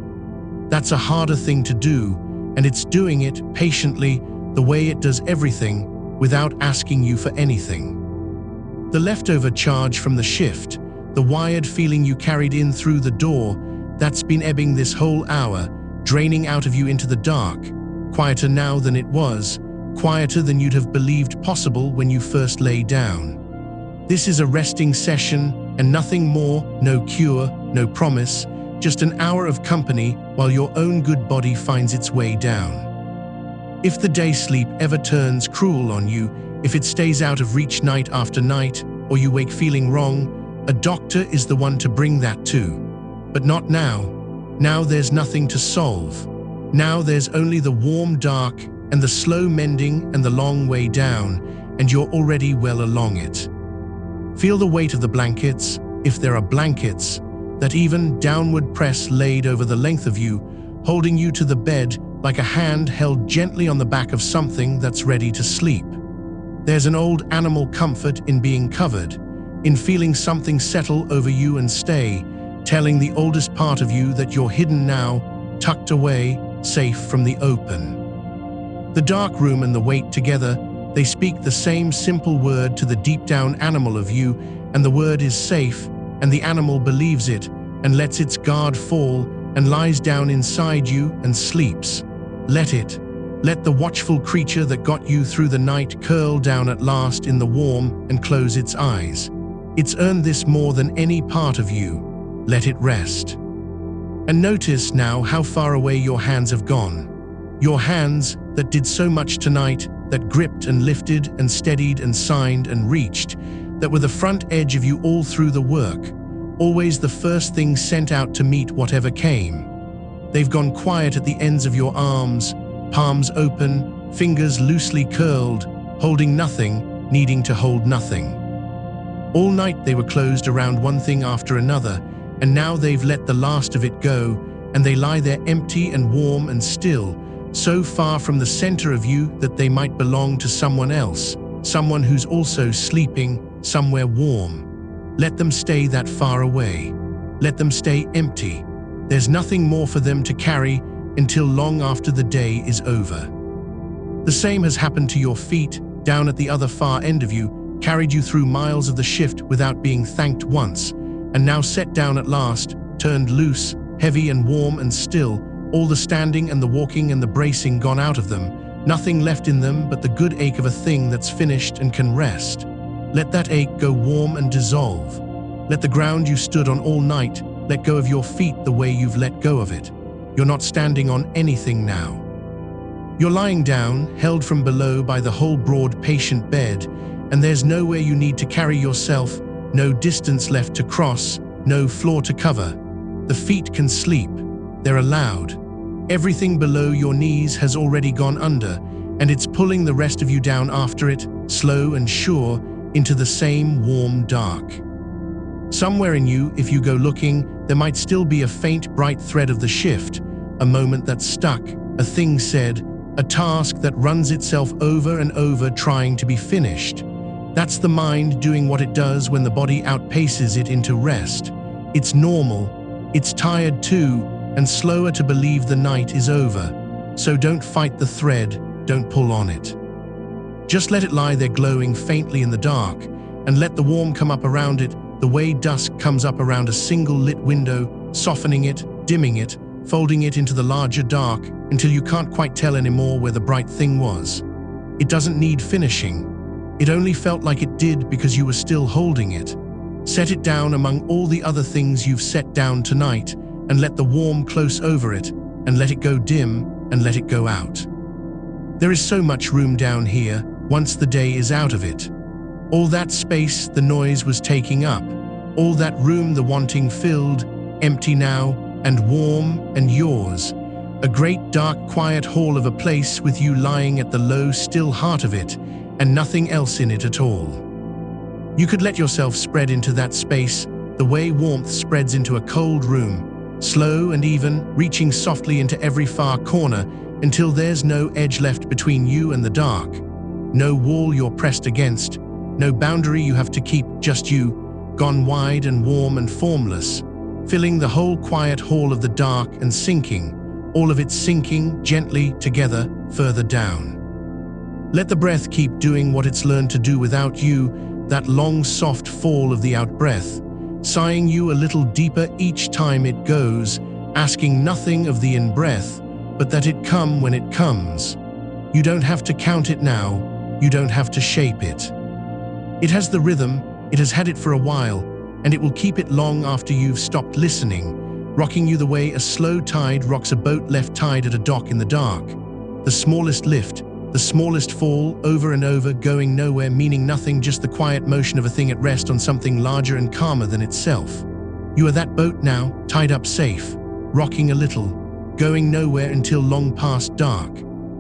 That's a harder thing to do, and it's doing it patiently, the way it does everything, without asking you for anything. The leftover charge from the shift, the wired feeling you carried in through the door, that's been ebbing this whole hour, draining out of you into the dark, quieter now than it was, quieter than you'd have believed possible when you first lay down. This is a resting session, and nothing more, no cure, no promise, just an hour of company while your own good body finds its way down. If the day sleep ever turns cruel on you, if it stays out of reach night after night, or you wake feeling wrong, a doctor is the one to bring that to. But not now. Now there's nothing to solve. Now there's only the warm dark and the slow mending and the long way down, and you're already well along it. Feel the weight of the blankets, if there are blankets, that even downward press laid over the length of you, holding you to the bed like a hand held gently on the back of something that's ready to sleep. There's an old animal comfort in being covered, in feeling something settle over you and stay, telling the oldest part of you that you're hidden now, tucked away, safe from the open. The dark room and the weight together, they speak the same simple word to the deep-down animal of you, and the word is safe, and the animal believes it, and lets its guard fall, and lies down inside you and sleeps. Let it. Let the watchful creature that got you through the night curl down at last in the warm and close its eyes. It's earned this more than any part of you. Let it rest. And notice now how far away your hands have gone. Your hands that did so much tonight, that gripped and lifted and steadied and signed and reached, that were the front edge of you all through the work, always the first thing sent out to meet whatever came. They've gone quiet at the ends of your arms, palms open, fingers loosely curled, holding nothing, needing to hold nothing. All night they were closed around one thing after another, and now they've let the last of it go, and they lie there empty and warm and still, so far from the center of you that they might belong to someone else, someone who's also sleeping somewhere warm. Let them stay that far away. Let them stay empty. There's nothing more for them to carry until long after the day is over. The same has happened to your feet, down at the other far end of you, carried you through miles of the shift without being thanked once, and now set down at last, turned loose, heavy and warm and still, all the standing and the walking and the bracing gone out of them, nothing left in them but the good ache of a thing that's finished and can rest. Let that ache go warm and dissolve. Let the ground you stood on all night let go of your feet the way you've let go of it. You're not standing on anything now. You're lying down, held from below by the whole broad patient bed, and there's nowhere you need to carry yourself, no distance left to cross, no floor to cover. The feet can sleep. They're allowed. Everything below your knees has already gone under, and it's pulling the rest of you down after it, slow and sure, into the same warm dark. Somewhere in you, if you go looking, there might still be a faint bright thread of the shift, a moment that's stuck, a thing said, a task that runs itself over and over trying to be finished. That's the mind doing what it does when the body outpaces it into rest. It's normal, it's tired too, and slower to believe the night is over. So don't fight the thread, don't pull on it. Just let it lie there glowing faintly in the dark, and let the warmth come up around it the way dusk comes up around a single lit window, softening it, dimming it, folding it into the larger dark until you can't quite tell anymore where the bright thing was. It doesn't need finishing. It only felt like it did because you were still holding it. Set it down among all the other things you've set down tonight and let the warmth close over it and let it go dim and let it go out. There is so much room down here once the day is out of it. All that space the noise was taking up, all that room the wanting filled, empty now and warm and yours. A great dark quiet hall of a place with you lying at the low still heart of it and nothing else in it at all. You could let yourself spread into that space the way warmth spreads into a cold room, slow and even, reaching softly into every far corner until there's no edge left between you and the dark. No wall you're pressed against, no boundary you have to keep, just you, gone wide and warm and formless, filling the whole quiet hall of the dark and sinking, all of it sinking gently together further down. Let the breath keep doing what it's learned to do without you, that long soft fall of the out-breath, sighing you a little deeper each time it goes, asking nothing of the in-breath, but that it come when it comes. You don't have to count it now, you don't have to shape it. It has the rhythm, it has had it for a while, and it will keep it long after you've stopped listening, rocking you the way a slow tide rocks a boat left tied at a dock in the dark. The smallest lift, the smallest fall, over and over, going nowhere, meaning nothing, just the quiet motion of a thing at rest on something larger and calmer than itself. You are that boat now, tied up safe, rocking a little, going nowhere until long past dark,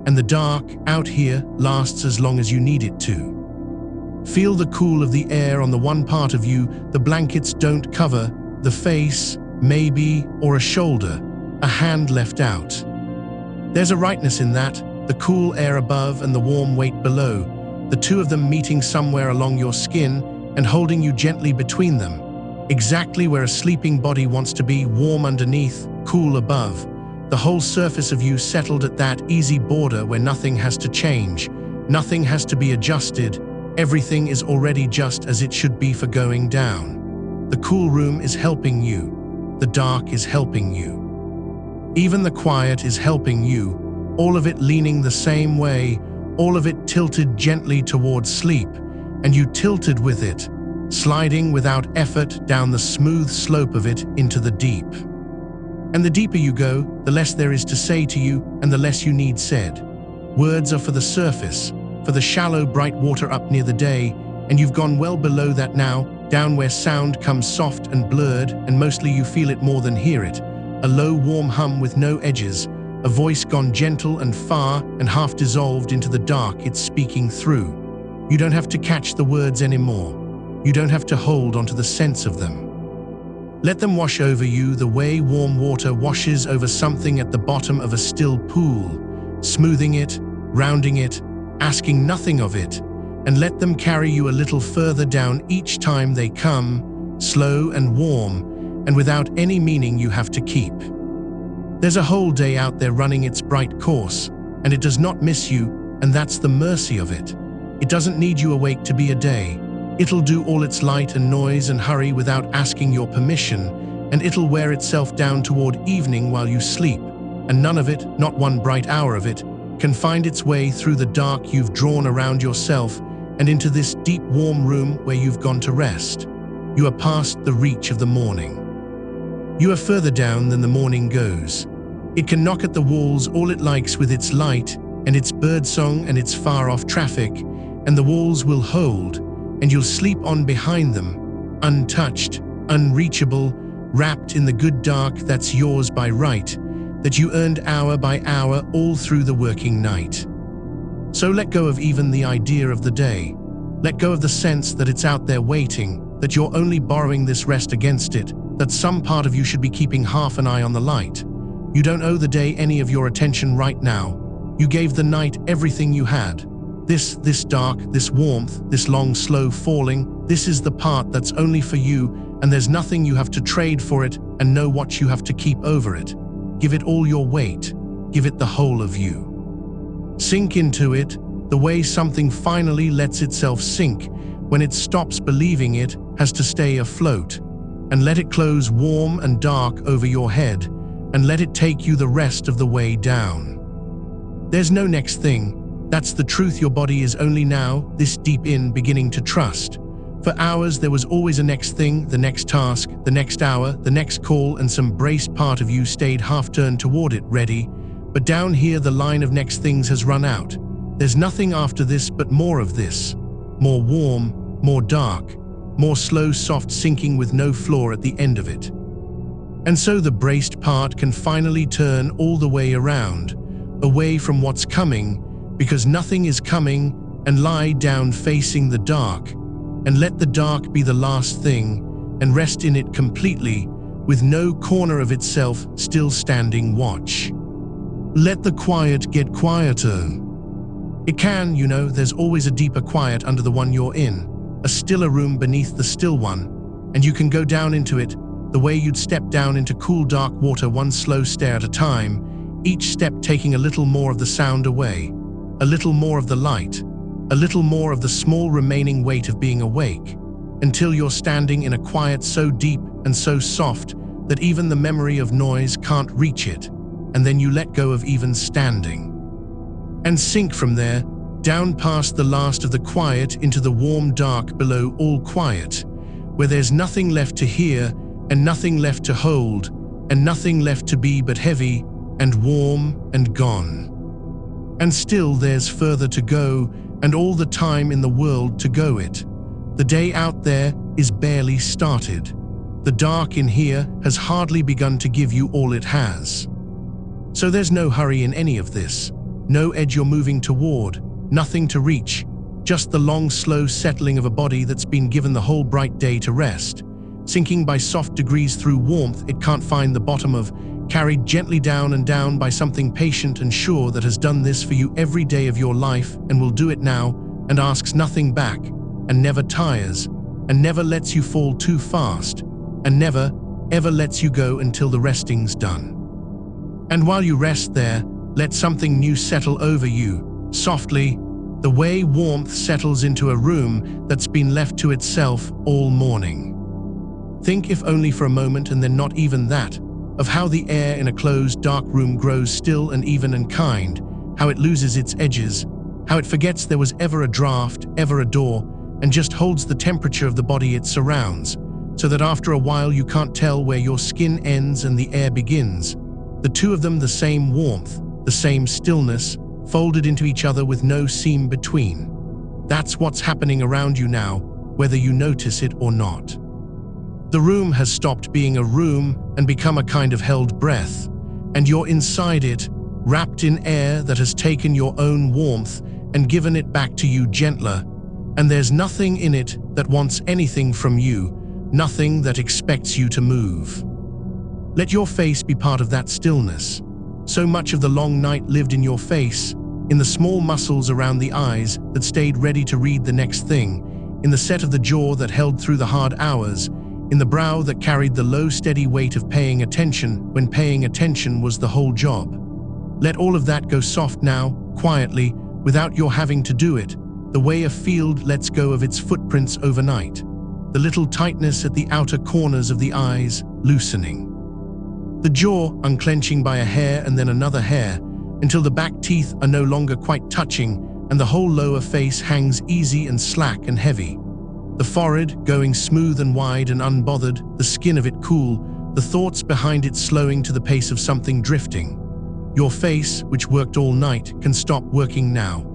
and the dark, out here, lasts as long as you need it to. Feel the cool of the air on the one part of you the blankets don't cover, the face, maybe, or a shoulder, a hand left out. There's a rightness in that, the cool air above and the warm weight below, the two of them meeting somewhere along your skin and holding you gently between them, exactly where a sleeping body wants to be, warm underneath, cool above, the whole surface of you settled at that easy border where nothing has to change, nothing has to be adjusted, everything is already just as it should be for going down. The cool room is helping you, the dark is helping you. Even the quiet is helping you, all of it leaning the same way, all of it tilted gently towards sleep, and you tilted with it, sliding without effort down the smooth slope of it into the deep. And the deeper you go, the less there is to say to you, and the less you need said. Words are for the surface, for the shallow, bright water up near the day, and you've gone well below that now, down where sound comes soft and blurred, and mostly you feel it more than hear it. A low, warm hum with no edges, a voice gone gentle and far and half dissolved into the dark it's speaking through. You don't have to catch the words anymore. You don't have to hold onto the sense of them. Let them wash over you the way warm water washes over something at the bottom of a still pool, smoothing it, rounding it, asking nothing of it, and let them carry you a little further down each time they come, slow and warm, and without any meaning you have to keep. There's a whole day out there running its bright course, and it does not miss you, and that's the mercy of it. It doesn't need you awake to be a day. It'll do all its light and noise and hurry without asking your permission, and it'll wear itself down toward evening while you sleep, and none of it, not one bright hour of it, can find its way through the dark you've drawn around yourself and into this deep warm room where you've gone to rest. You are past the reach of the morning. You are further down than the morning goes. It can knock at the walls all it likes with its light and its birdsong and its far-off traffic, and the walls will hold, and you'll sleep on behind them, untouched, unreachable, wrapped in the good dark that's yours by right, that you earned hour by hour all through the working night. So let go of even the idea of the day. Let go of the sense that it's out there waiting, that you're only borrowing this rest against it, that some part of you should be keeping half an eye on the light. You don't owe the day any of your attention right now. You gave the night everything you had. This dark, this warmth, this long, slow falling, this is the part that's only for you, and there's nothing you have to trade for it, and know what you have to keep over it. Give it all your weight. Give it the whole of you. Sink into it, the way something finally lets itself sink when it stops believing it has to stay afloat, and let it close warm and dark over your head, and let it take you the rest of the way down. There's no next thing. That's the truth your body is only now, this deep in, beginning to trust. For hours there was always a next thing, the next task, the next hour, the next call, and some braced part of you stayed half-turned toward it, ready. But down here the line of next things has run out. There's nothing after this but more of this. More warm, more dark, more slow, soft sinking with no floor at the end of it. And so the braced part can finally turn all the way around, away from what's coming, because nothing is coming, and lie down facing the dark, and let the dark be the last thing, and rest in it completely, with no corner of itself still standing watch. Let the quiet get quieter. It can, you know, there's always a deeper quiet under the one you're in, a stiller room beneath the still one, and you can go down into it, the way you'd step down into cool dark water, one slow stare at a time, each step taking a little more of the sound away, a little more of the light, a little more of the small remaining weight of being awake, until you're standing in a quiet so deep and so soft that even the memory of noise can't reach it, and then you let go of even standing. And sink from there, down past the last of the quiet into the warm dark below all quiet, where there's nothing left to hear, and nothing left to hold, and nothing left to be but heavy, and warm, and gone. And still there's further to go, and all the time in the world to go it. The day out there is barely started. The dark in here has hardly begun to give you all it has. So there's no hurry in any of this, no edge you're moving toward, nothing to reach, just the long, slow settling of a body that's been given the whole bright day to rest, sinking by soft degrees through warmth it can't find the bottom of, carried gently down and down by something patient and sure that has done this for you every day of your life and will do it now, and asks nothing back, and never tires, and never lets you fall too fast, and never, ever lets you go until the resting's done. And while you rest there, let something new settle over you, softly, the way warmth settles into a room that's been left to itself all morning. Think, if only for a moment, and then not even that, of how the air in a closed, dark room grows still and even and kind, how it loses its edges, how it forgets there was ever a draft, ever a door, and just holds the temperature of the body it surrounds, so that after a while you can't tell where your skin ends and the air begins. The two of them the same warmth, the same stillness, folded into each other with no seam between. That's what's happening around you now, whether you notice it or not. The room has stopped being a room and become a kind of held breath, and you're inside it, wrapped in air that has taken your own warmth and given it back to you gentler, and there's nothing in it that wants anything from you, nothing that expects you to move. Let your face be part of that stillness. So much of the long night lived in your face, in the small muscles around the eyes that stayed ready to read the next thing, in the set of the jaw that held through the hard hours, in the brow that carried the low, steady weight of paying attention when paying attention was the whole job. Let all of that go soft now, quietly, without your having to do it, the way a field lets go of its footprints overnight, the little tightness at the outer corners of the eyes loosening. The jaw unclenching by a hair and then another hair, until the back teeth are no longer quite touching and the whole lower face hangs easy and slack and heavy. The forehead going smooth and wide and unbothered, the skin of it cool, the thoughts behind it slowing to the pace of something drifting. Your face, which worked all night, can stop working now.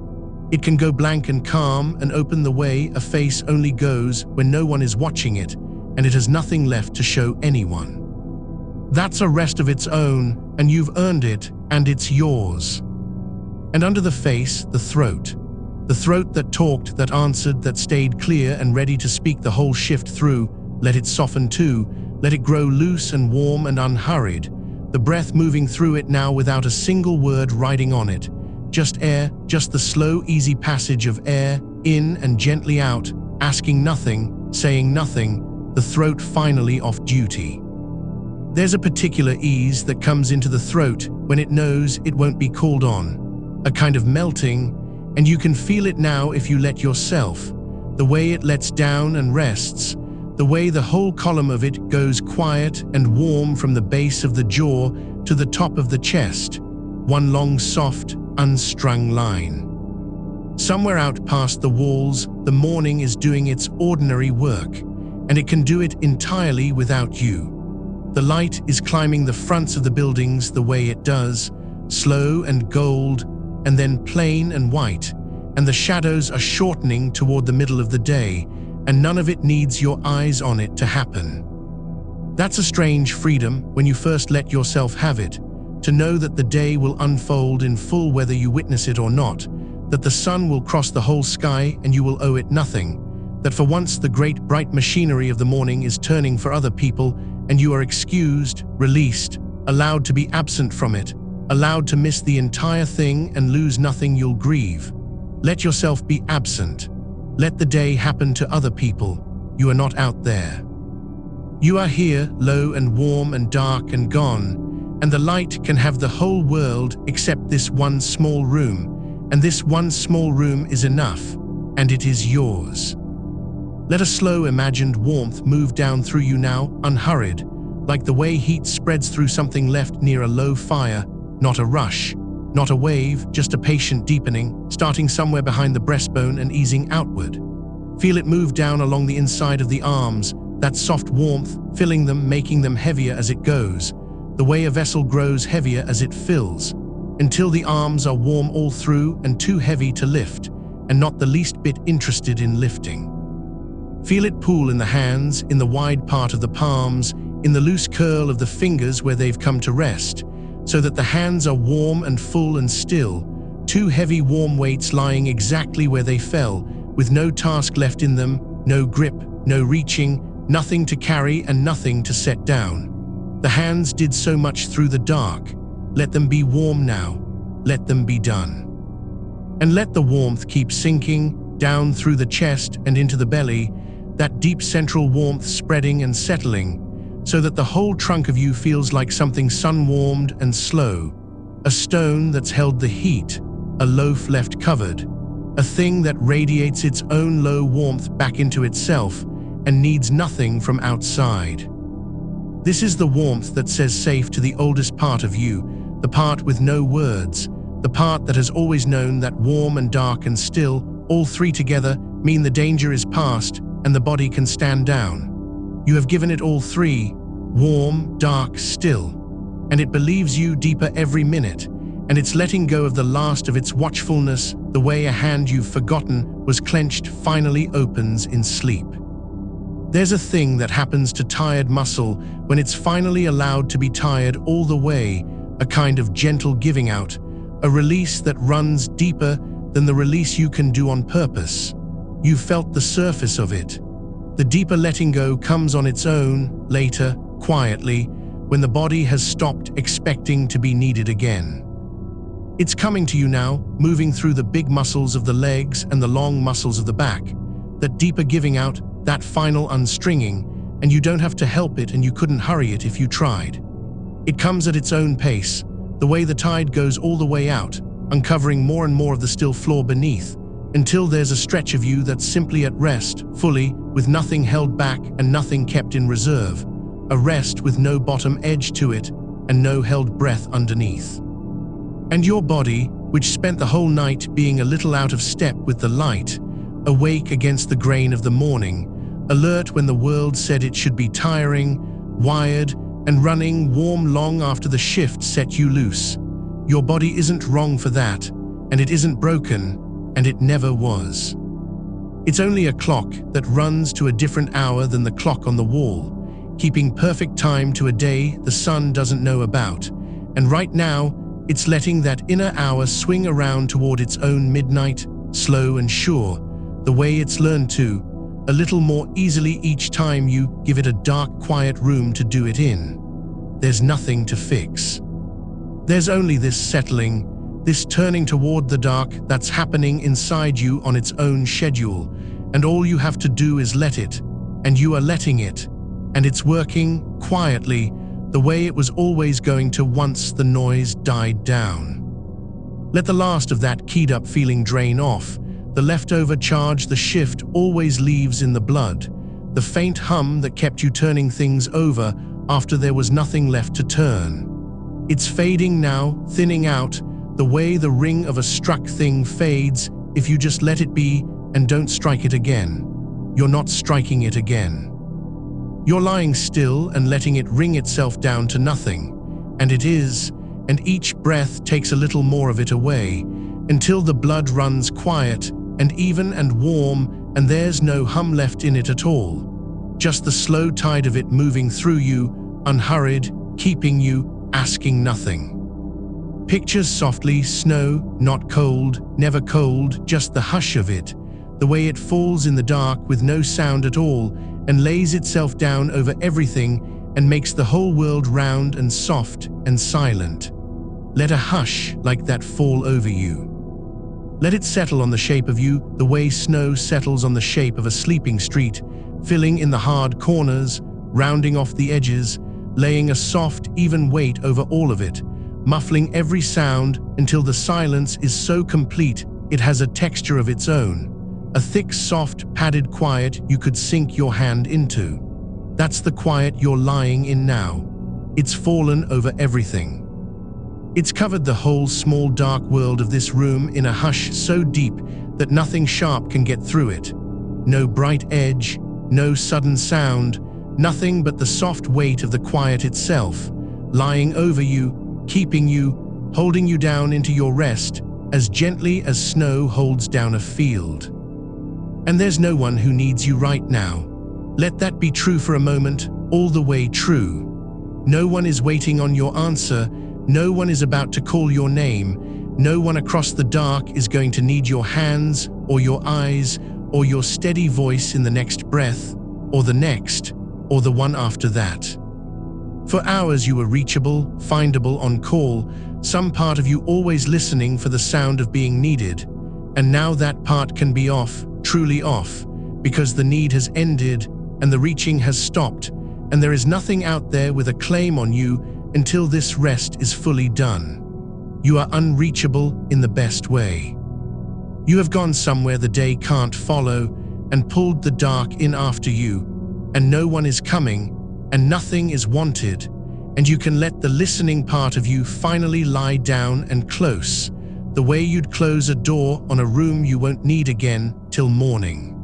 It can go blank and calm and open the way a face only goes when no one is watching it, and it has nothing left to show anyone. That's a rest of its own, and you've earned it, and it's yours. And under the face, the throat. The throat that talked, that answered, that stayed clear and ready to speak the whole shift through. Let it soften too. Let it grow loose and warm and unhurried. The breath moving through it now without a single word riding on it. Just air, just the slow, easy passage of air, in and gently out, asking nothing, saying nothing, the throat finally off duty. There's a particular ease that comes into the throat when it knows it won't be called on. A kind of melting, and you can feel it now if you let yourself. The way it lets down and rests, the way the whole column of it goes quiet and warm from the base of the jaw to the top of the chest. One long, soft, unstrung line. Somewhere out past the walls, the morning is doing its ordinary work, and it can do it entirely without you. The light is climbing the fronts of the buildings the way it does, slow and gold, and then plain and white, and the shadows are shortening toward the middle of the day, and none of it needs your eyes on it to happen. That's a strange freedom when you first let yourself have it, to know that the day will unfold in full whether you witness it or not, that the sun will cross the whole sky and you will owe it nothing, that for once the great bright machinery of the morning is turning for other people and you are excused, released, allowed to be absent from it, allowed to miss the entire thing and lose nothing you'll grieve. Let yourself be absent. Let the day happen to other people. You are not out there. You are here, low and warm and dark and gone, and the light can have the whole world except this one small room, and this one small room is enough, and it is yours. Let a slow imagined warmth move down through you now, unhurried, like the way heat spreads through something left near a low fire, not a rush, not a wave, just a patient deepening, starting somewhere behind the breastbone and easing outward. Feel it move down along the inside of the arms, that soft warmth, filling them, making them heavier as it goes, the way a vessel grows heavier as it fills, until the arms are warm all through and too heavy to lift, and not the least bit interested in lifting. Feel it pool in the hands, in the wide part of the palms, in the loose curl of the fingers where they've come to rest, so that the hands are warm and full and still, two heavy warm weights lying exactly where they fell, with no task left in them, no grip, no reaching, nothing to carry and nothing to set down. The hands did so much through the dark. Let them be warm now. Let them be done. And let the warmth keep sinking down through the chest and into the belly, that deep central warmth spreading and settling, so that the whole trunk of you feels like something sun-warmed and slow, a stone that's held the heat, a loaf left covered, a thing that radiates its own low warmth back into itself and needs nothing from outside. This is the warmth that says safe to the oldest part of you, the part with no words, the part that has always known that warm and dark and still, all three together, mean the danger is past and the body can stand down. You have given it all three, warm, dark, still, and it believes you deeper every minute, and it's letting go of the last of its watchfulness, the way a hand you've forgotten was clenched finally opens in sleep. There's a thing that happens to tired muscle when it's finally allowed to be tired all the way, a kind of gentle giving out, a release that runs deeper than the release you can do on purpose. You've felt the surface of it. The deeper letting go comes on its own, later, quietly, when the body has stopped expecting to be needed again. It's coming to you now, moving through the big muscles of the legs and the long muscles of the back, that deeper giving out, that final unstringing, and you don't have to help it and you couldn't hurry it if you tried. It comes at its own pace, the way the tide goes all the way out, uncovering more and more of the still floor beneath, until there's a stretch of you that's simply at rest, fully, with nothing held back and nothing kept in reserve, a rest with no bottom edge to it and no held breath underneath. And your body, which spent the whole night being a little out of step with the light, awake against the grain of the morning, alert when the world said it should be tiring, wired, and running warm long after the shift set you loose. Your body isn't wrong for that, and it isn't broken, and it never was. It's only a clock that runs to a different hour than the clock on the wall, keeping perfect time to a day the sun doesn't know about, and right now, It's letting that inner hour swing around toward its own midnight, slow and sure, the way it's learned to, a little more easily each time you give it a dark, quiet room to do it in. There's nothing to fix. There's only this settling, this turning toward the dark that's happening inside you on its own schedule, and all you have to do is let it, and you are letting it, and it's working quietly the way it was always going to once the noise died down. Let the last of that keyed-up feeling drain off, the leftover charge the shift always leaves in the blood, the faint hum that kept you turning things over after there was nothing left to turn. It's fading now, thinning out, the way the ring of a struck thing fades if you just let it be and don't strike it again. You're not striking it again. You're lying still and letting it ring itself down to nothing, and it is, and each breath takes a little more of it away, until the blood runs quiet and even and warm, and there's no hum left in it at all. Just the slow tide of it moving through you, unhurried, keeping you, asking nothing. Pictures softly, snow, not cold, never cold, just the hush of it, the way it falls in the dark with no sound at all, and lays itself down over everything and makes the whole world round and soft and silent. Let a hush like that fall over you. Let it settle on the shape of you the way snow settles on the shape of a sleeping street, filling in the hard corners, rounding off the edges, laying a soft, even weight over all of it, muffling every sound until the silence is so complete it has a texture of its own, a thick, soft, padded quiet you could sink your hand into. That's the quiet you're lying in now. It's fallen over everything. It's covered the whole small dark world of this room in a hush so deep that nothing sharp can get through it. No bright edge, no sudden sound, nothing but the soft weight of the quiet itself, lying over you, keeping you, holding you down into your rest, as gently as snow holds down a field. And there's no one who needs you right now. Let that be true for a moment, all the way true. No one is waiting on your answer. No one is about to call your name. No one across the dark is going to need your hands, or your eyes, or your steady voice in the next breath, or the next, or the one after that. For hours you were reachable, findable, on call, some part of you always listening for the sound of being needed. And now that part can be off, truly off, because the need has ended and the reaching has stopped, and there is nothing out there with a claim on you until this rest is fully done. You are unreachable in the best way. You have gone somewhere the day can't follow and pulled the dark in after you, and no one is coming, and nothing is wanted, and you can let the listening part of you finally lie down and close, the way you'd close a door on a room you won't need again till morning.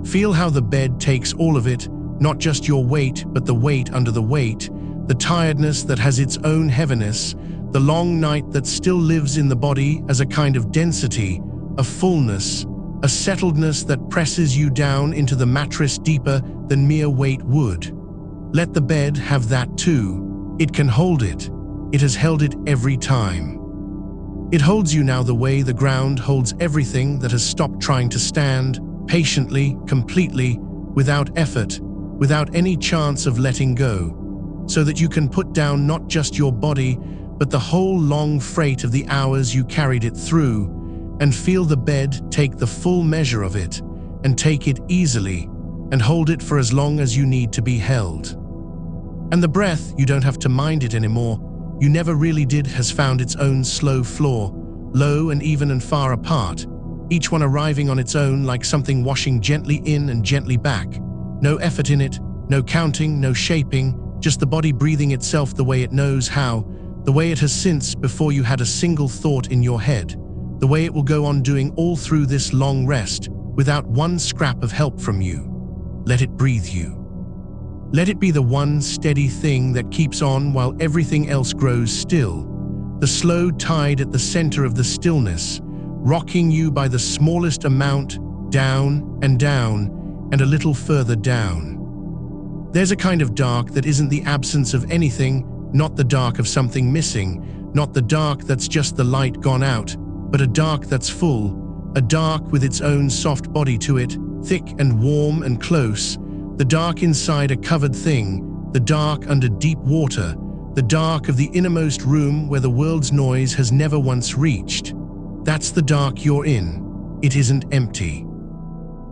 Feel how the bed takes all of it, not just your weight, but the weight under the weight, the tiredness that has its own heaviness, the long night that still lives in the body as a kind of density, a fullness, a settledness that presses you down into the mattress deeper than mere weight would. Let the bed have that too. It can hold it. It has held it every time. It holds you now the way the ground holds everything that has stopped trying to stand, patiently, completely, without effort, without any chance of letting go, so that you can put down not just your body, but the whole long freight of the hours you carried it through, and feel the bed take the full measure of it, and take it easily, and hold it for as long as you need to be held. And the breath, you don't have to mind it anymore. You never really did, has found its own slow floor, low and even and far apart, each one arriving on its own like something washing gently in and gently back. No effort in it, no counting, no shaping, just the body breathing itself the way it knows how, the way it has since before you had a single thought in your head, the way it will go on doing all through this long rest, without one scrap of help from you. Let it breathe you. Let it be the one steady thing that keeps on while everything else grows still, the slow tide at the center of the stillness, rocking you by the smallest amount, down and down, and a little further down. There's a kind of dark that isn't the absence of anything, not the dark of something missing, Not the dark that's just the light gone out, but a dark that's full, a dark with its own soft body to it, thick and warm and close, the dark inside a covered thing, the dark under deep water, the dark of the innermost room where the world's noise has never once reached. That's the dark you're in. It isn't empty.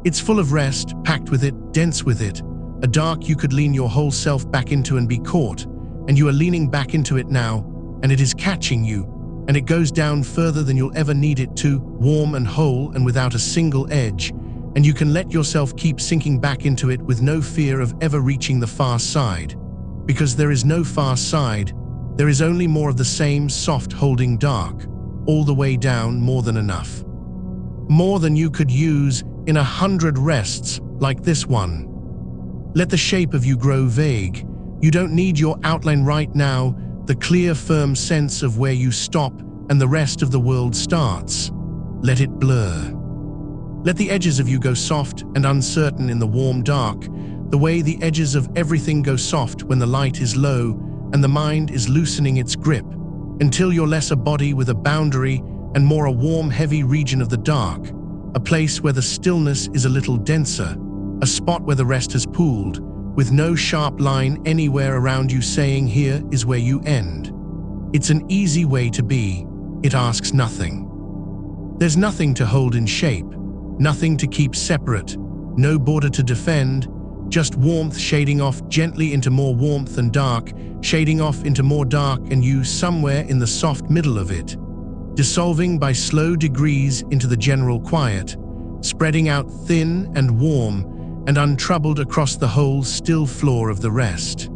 It's full of rest, packed with it, dense with it, a dark you could lean your whole self back into and be caught, and you are leaning back into it now, and it is catching you, and it goes down further than you'll ever need it to, warm and whole and without a single edge, and you can let yourself keep sinking back into it with no fear of ever reaching the far side. Because there is no far side, there is only more of the same soft holding dark, all the way down, more than enough. More than you could use in 100 rests like this one. Let the shape of you grow vague. You don't need your outline right now, the clear, firm sense of where you stop and the rest of the world starts. Let it blur. Let the edges of you go soft and uncertain in the warm dark, the way the edges of everything go soft when the light is low and the mind is loosening its grip, until you're less a body with a boundary and more a warm, heavy region of the dark, a place where the stillness is a little denser, a spot where the rest has pooled, with no sharp line anywhere around you saying here is where you end. It's an easy way to be. It asks nothing. There's nothing to hold in shape, nothing to keep separate, no border to defend, just warmth shading off gently into more warmth and dark, shading off into more dark and you somewhere in the soft middle of it, dissolving by slow degrees into the general quiet, spreading out thin and warm and untroubled across the whole still floor of the rest.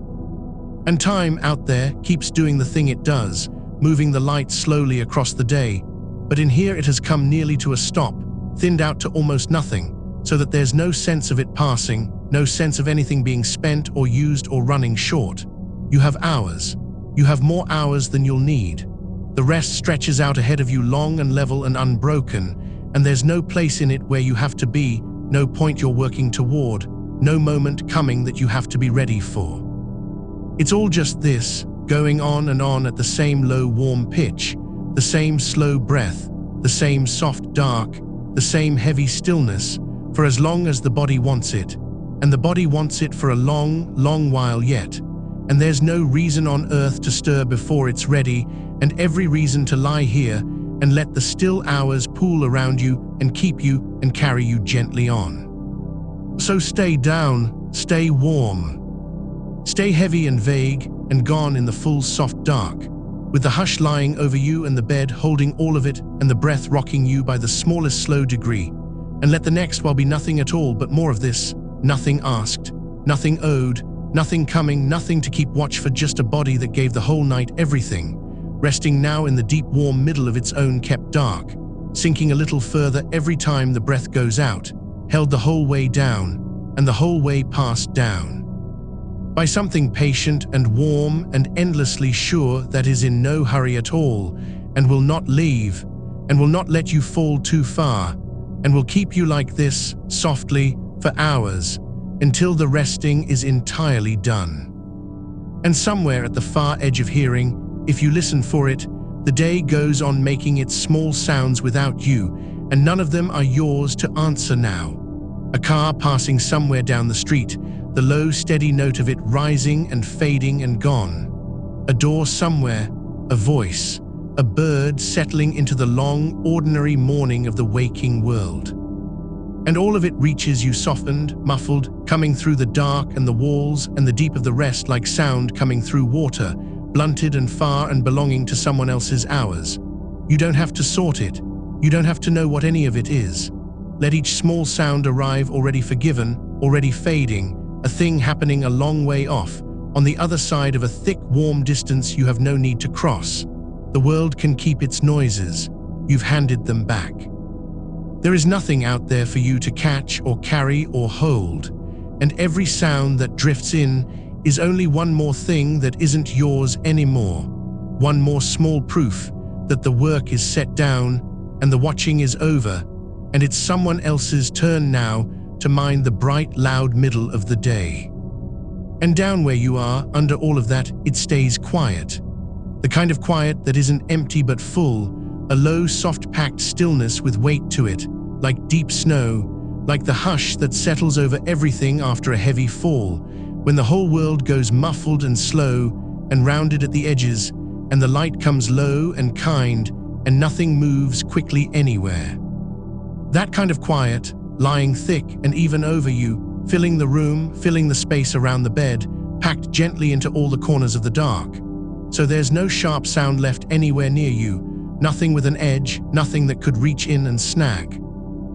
And time out there keeps doing the thing it does, moving the light slowly across the day, but in here it has come nearly to a stop, thinned out to almost nothing, so that there's no sense of it passing, no sense of anything being spent or used or running short. You have hours. You have more hours than you'll need. The rest stretches out ahead of you long and level and unbroken, and there's no place in it where you have to be, no point you're working toward, no moment coming that you have to be ready for. It's all just this, going on and on at the same low warm pitch, the same slow breath, the same soft dark, the same heavy stillness, for as long as the body wants it, and the body wants it for a long, long while yet, and there's no reason on earth to stir before it's ready, and every reason to lie here and let the still hours pool around you and keep you and carry you gently on. So stay down, stay warm, stay heavy and vague and gone in the full soft dark, with the hush lying over you and the bed holding all of it and the breath rocking you by the smallest slow degree, and let the next while be nothing at all but more of this, nothing asked, nothing owed, nothing coming, nothing to keep watch for, just a body that gave the whole night everything, resting now in the deep warm middle of its own kept dark, sinking a little further every time the breath goes out, held the whole way down, and the whole way passed down. By something patient and warm and endlessly sure that is in no hurry at all, and will not leave, and will not let you fall too far, and will keep you like this, softly, for hours, until the resting is entirely done. And somewhere at the far edge of hearing, if you listen for it, the day goes on making its small sounds without you, and none of them are yours to answer now. A car passing somewhere down the street, the low steady note of it rising and fading and gone. A door somewhere, a voice, a bird settling into the long, ordinary morning of the waking world. And all of it reaches you softened, muffled, coming through the dark and the walls and the deep of the rest like sound coming through water, blunted and far and belonging to someone else's hours. You don't have to sort it. You don't have to know what any of it is. Let each small sound arrive already forgiven, already fading, a thing happening a long way off, on the other side of a thick, warm distance you have no need to cross. The world can keep its noises. You've handed them back. There is nothing out there for you to catch or carry or hold, and every sound that drifts in is only one more thing that isn't yours anymore, one more small proof that the work is set down and the watching is over, and it's someone else's turn now to mind the bright, loud middle of the day. And down where you are, under all of that, it stays quiet. The kind of quiet that isn't empty but full, a low, soft-packed stillness with weight to it, like deep snow, like the hush that settles over everything after a heavy fall, when the whole world goes muffled and slow and rounded at the edges, and the light comes low and kind, and nothing moves quickly anywhere. That kind of quiet, lying thick and even over you, filling the room, filling the space around the bed, packed gently into all the corners of the dark. So there's no sharp sound left anywhere near you, nothing with an edge, nothing that could reach in and snag.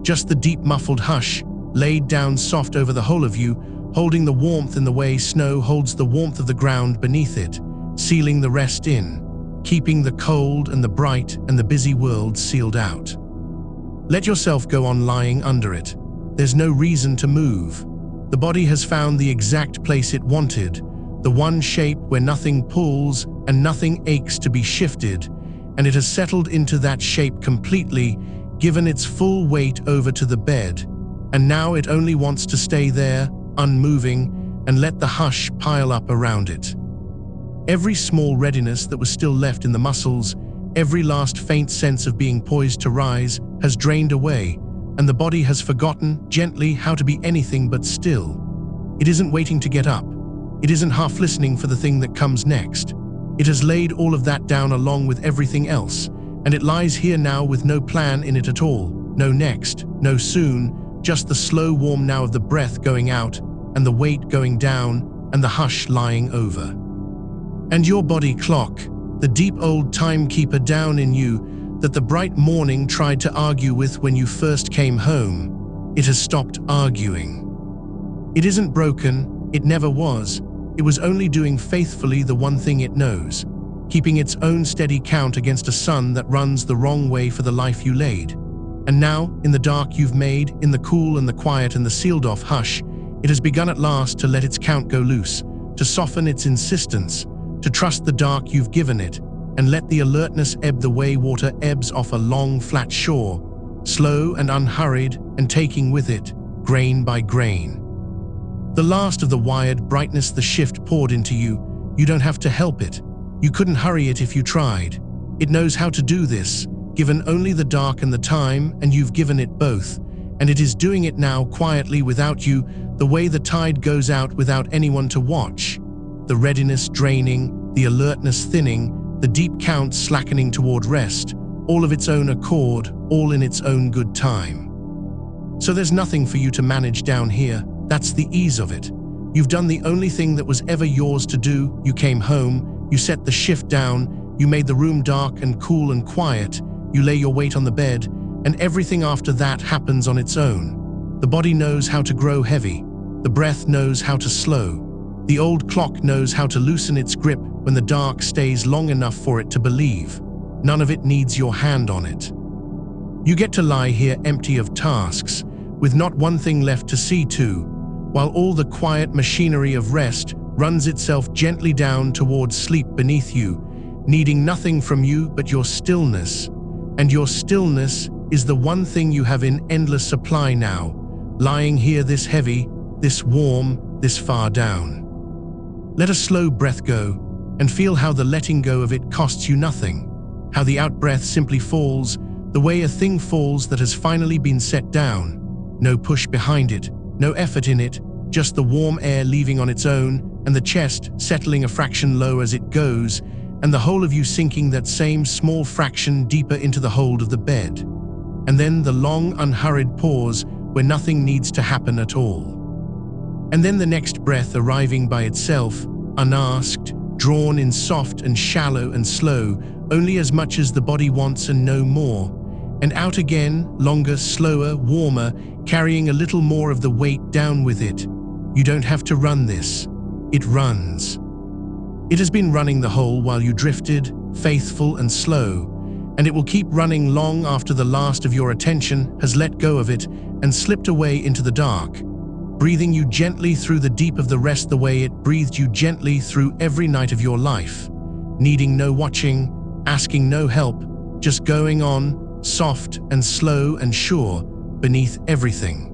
Just the deep muffled hush, laid down soft over the whole of you, holding the warmth in the way snow holds the warmth of the ground beneath it, sealing the rest in, keeping the cold and the bright and the busy world sealed out. Let yourself go on lying under it. There's no reason to move. The body has found the exact place it wanted, the one shape where nothing pulls and nothing aches to be shifted, and it has settled into that shape completely, given its full weight over to the bed, and now it only wants to stay there, unmoving, and let the hush pile up around it. Every small readiness that was still left in the muscles, every last faint sense of being poised to rise, has drained away, and the body has forgotten, gently, how to be anything but still. It isn't waiting to get up. It isn't half listening for the thing that comes next. It has laid all of that down along with everything else, and it lies here now with no plan in it at all, no next, no soon, just the slow warm now of the breath going out, and the weight going down, and the hush lying over. And your body clock, the deep old timekeeper down in you that the bright morning tried to argue with when you first came home, it has stopped arguing. It isn't broken, it never was. It was only doing faithfully the one thing it knows, keeping its own steady count against a sun that runs the wrong way for the life you laid. And now, in the dark you've made, in the cool and the quiet and the sealed-off hush, it has begun at last to let its count go loose, to soften its insistence, to trust the dark you've given it, and let the alertness ebb the way water ebbs off a long, flat shore, slow and unhurried, and taking with it, grain by grain. The last of the wired brightness the shift poured into you, you don't have to help it. You couldn't hurry it if you tried. It knows how to do this, given only the dark and the time, and you've given it both, and it is doing it now quietly without you, the way the tide goes out without anyone to watch. The readiness draining, the alertness thinning, the deep count slackening toward rest, all of its own accord, all in its own good time. So there's nothing for you to manage down here. That's the ease of it. You've done the only thing that was ever yours to do. You came home, you set the shift down, you made the room dark and cool and quiet, you lay your weight on the bed, and everything after that happens on its own. The body knows how to grow heavy, the breath knows how to slow, the old clock knows how to loosen its grip when the dark stays long enough for it to believe. None of it needs your hand on it. You get to lie here empty of tasks, with not one thing left to see to, while all the quiet machinery of rest runs itself gently down towards sleep beneath you, needing nothing from you but your stillness. And your stillness is the one thing you have in endless supply now, lying here this heavy, this warm, this far down. Let a slow breath go, and feel how the letting go of it costs you nothing, how the out-breath simply falls, the way a thing falls that has finally been set down. No push behind it, no effort in it, just the warm air leaving on its own, and the chest settling a fraction low as it goes, and the whole of you sinking that same small fraction deeper into the hold of the bed. And then the long, unhurried pause where nothing needs to happen at all. And then the next breath arriving by itself, unasked, drawn in soft and shallow and slow, only as much as the body wants and no more. And out again, longer, slower, warmer, carrying a little more of the weight down with it. You don't have to run this. It runs. It has been running the whole while you drifted, faithful and slow, and it will keep running long after the last of your attention has let go of it and slipped away into the dark, breathing you gently through the deep of the rest the way it breathed you gently through every night of your life, needing no watching, asking no help, just going on, soft and slow and sure, beneath everything.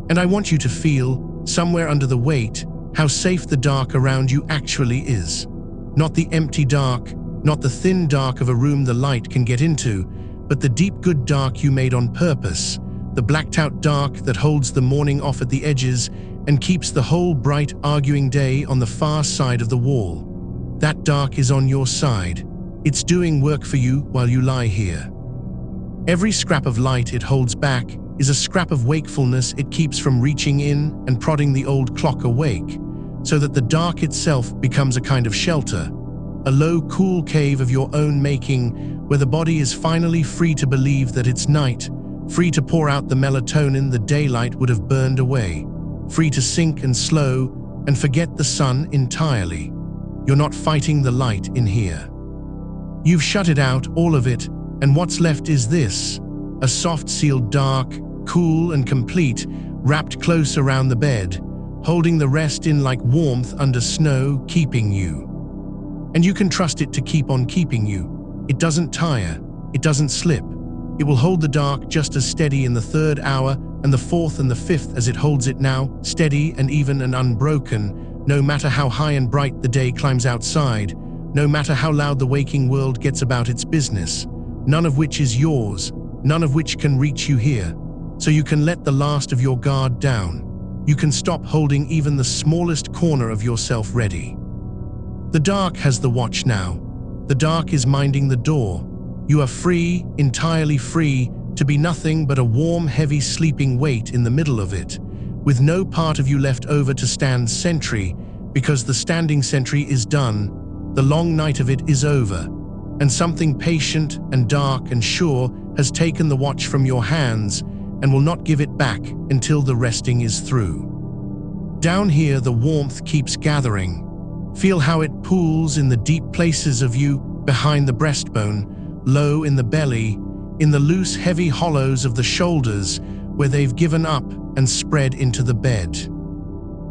And I want you to feel, somewhere under the weight, how safe the dark around you actually is. Not the empty dark, Not the thin dark of a room the light can get into, but the deep good dark you made on purpose, the blacked-out dark that holds the morning off at the edges and keeps the whole bright, arguing day on the far side of the wall. That dark is on your side. It's doing work for you while you lie here. Every scrap of light it holds back is a scrap of wakefulness it keeps from reaching in and prodding the old clock awake, so that the dark itself becomes a kind of shelter, a low, cool cave of your own making, where the body is finally free to believe that it's night, free to pour out the melatonin the daylight would have burned away, free to sink and slow and forget the sun entirely. You're not fighting the light in here. You've shut it out, all of it, and what's left is this, a soft sealed dark, cool and complete, wrapped close around the bed, holding the rest in like warmth under snow, keeping you. And you can trust it to keep on keeping you. It doesn't tire, it doesn't slip. It will hold the dark just as steady in the third hour and the fourth and the fifth as it holds it now, steady and even and unbroken, no matter how high and bright the day climbs outside, no matter how loud the waking world gets about its business, none of which is yours, none of which can reach you here. So you can let the last of your guard down. You can stop holding even the smallest corner of yourself ready. The dark has the watch now. The dark is minding the door. You are free, entirely free, to be nothing but a warm, heavy sleeping weight in the middle of it, with no part of you left over to stand sentry, because the standing sentry is done, the long night of it is over, and something patient and dark and sure has taken the watch from your hands and will not give it back until the resting is through. Down here the warmth keeps gathering. Feel how it pools in the deep places of you, behind the breastbone, low in the belly, in the loose heavy hollows of the shoulders where they've given up and spread into the bed.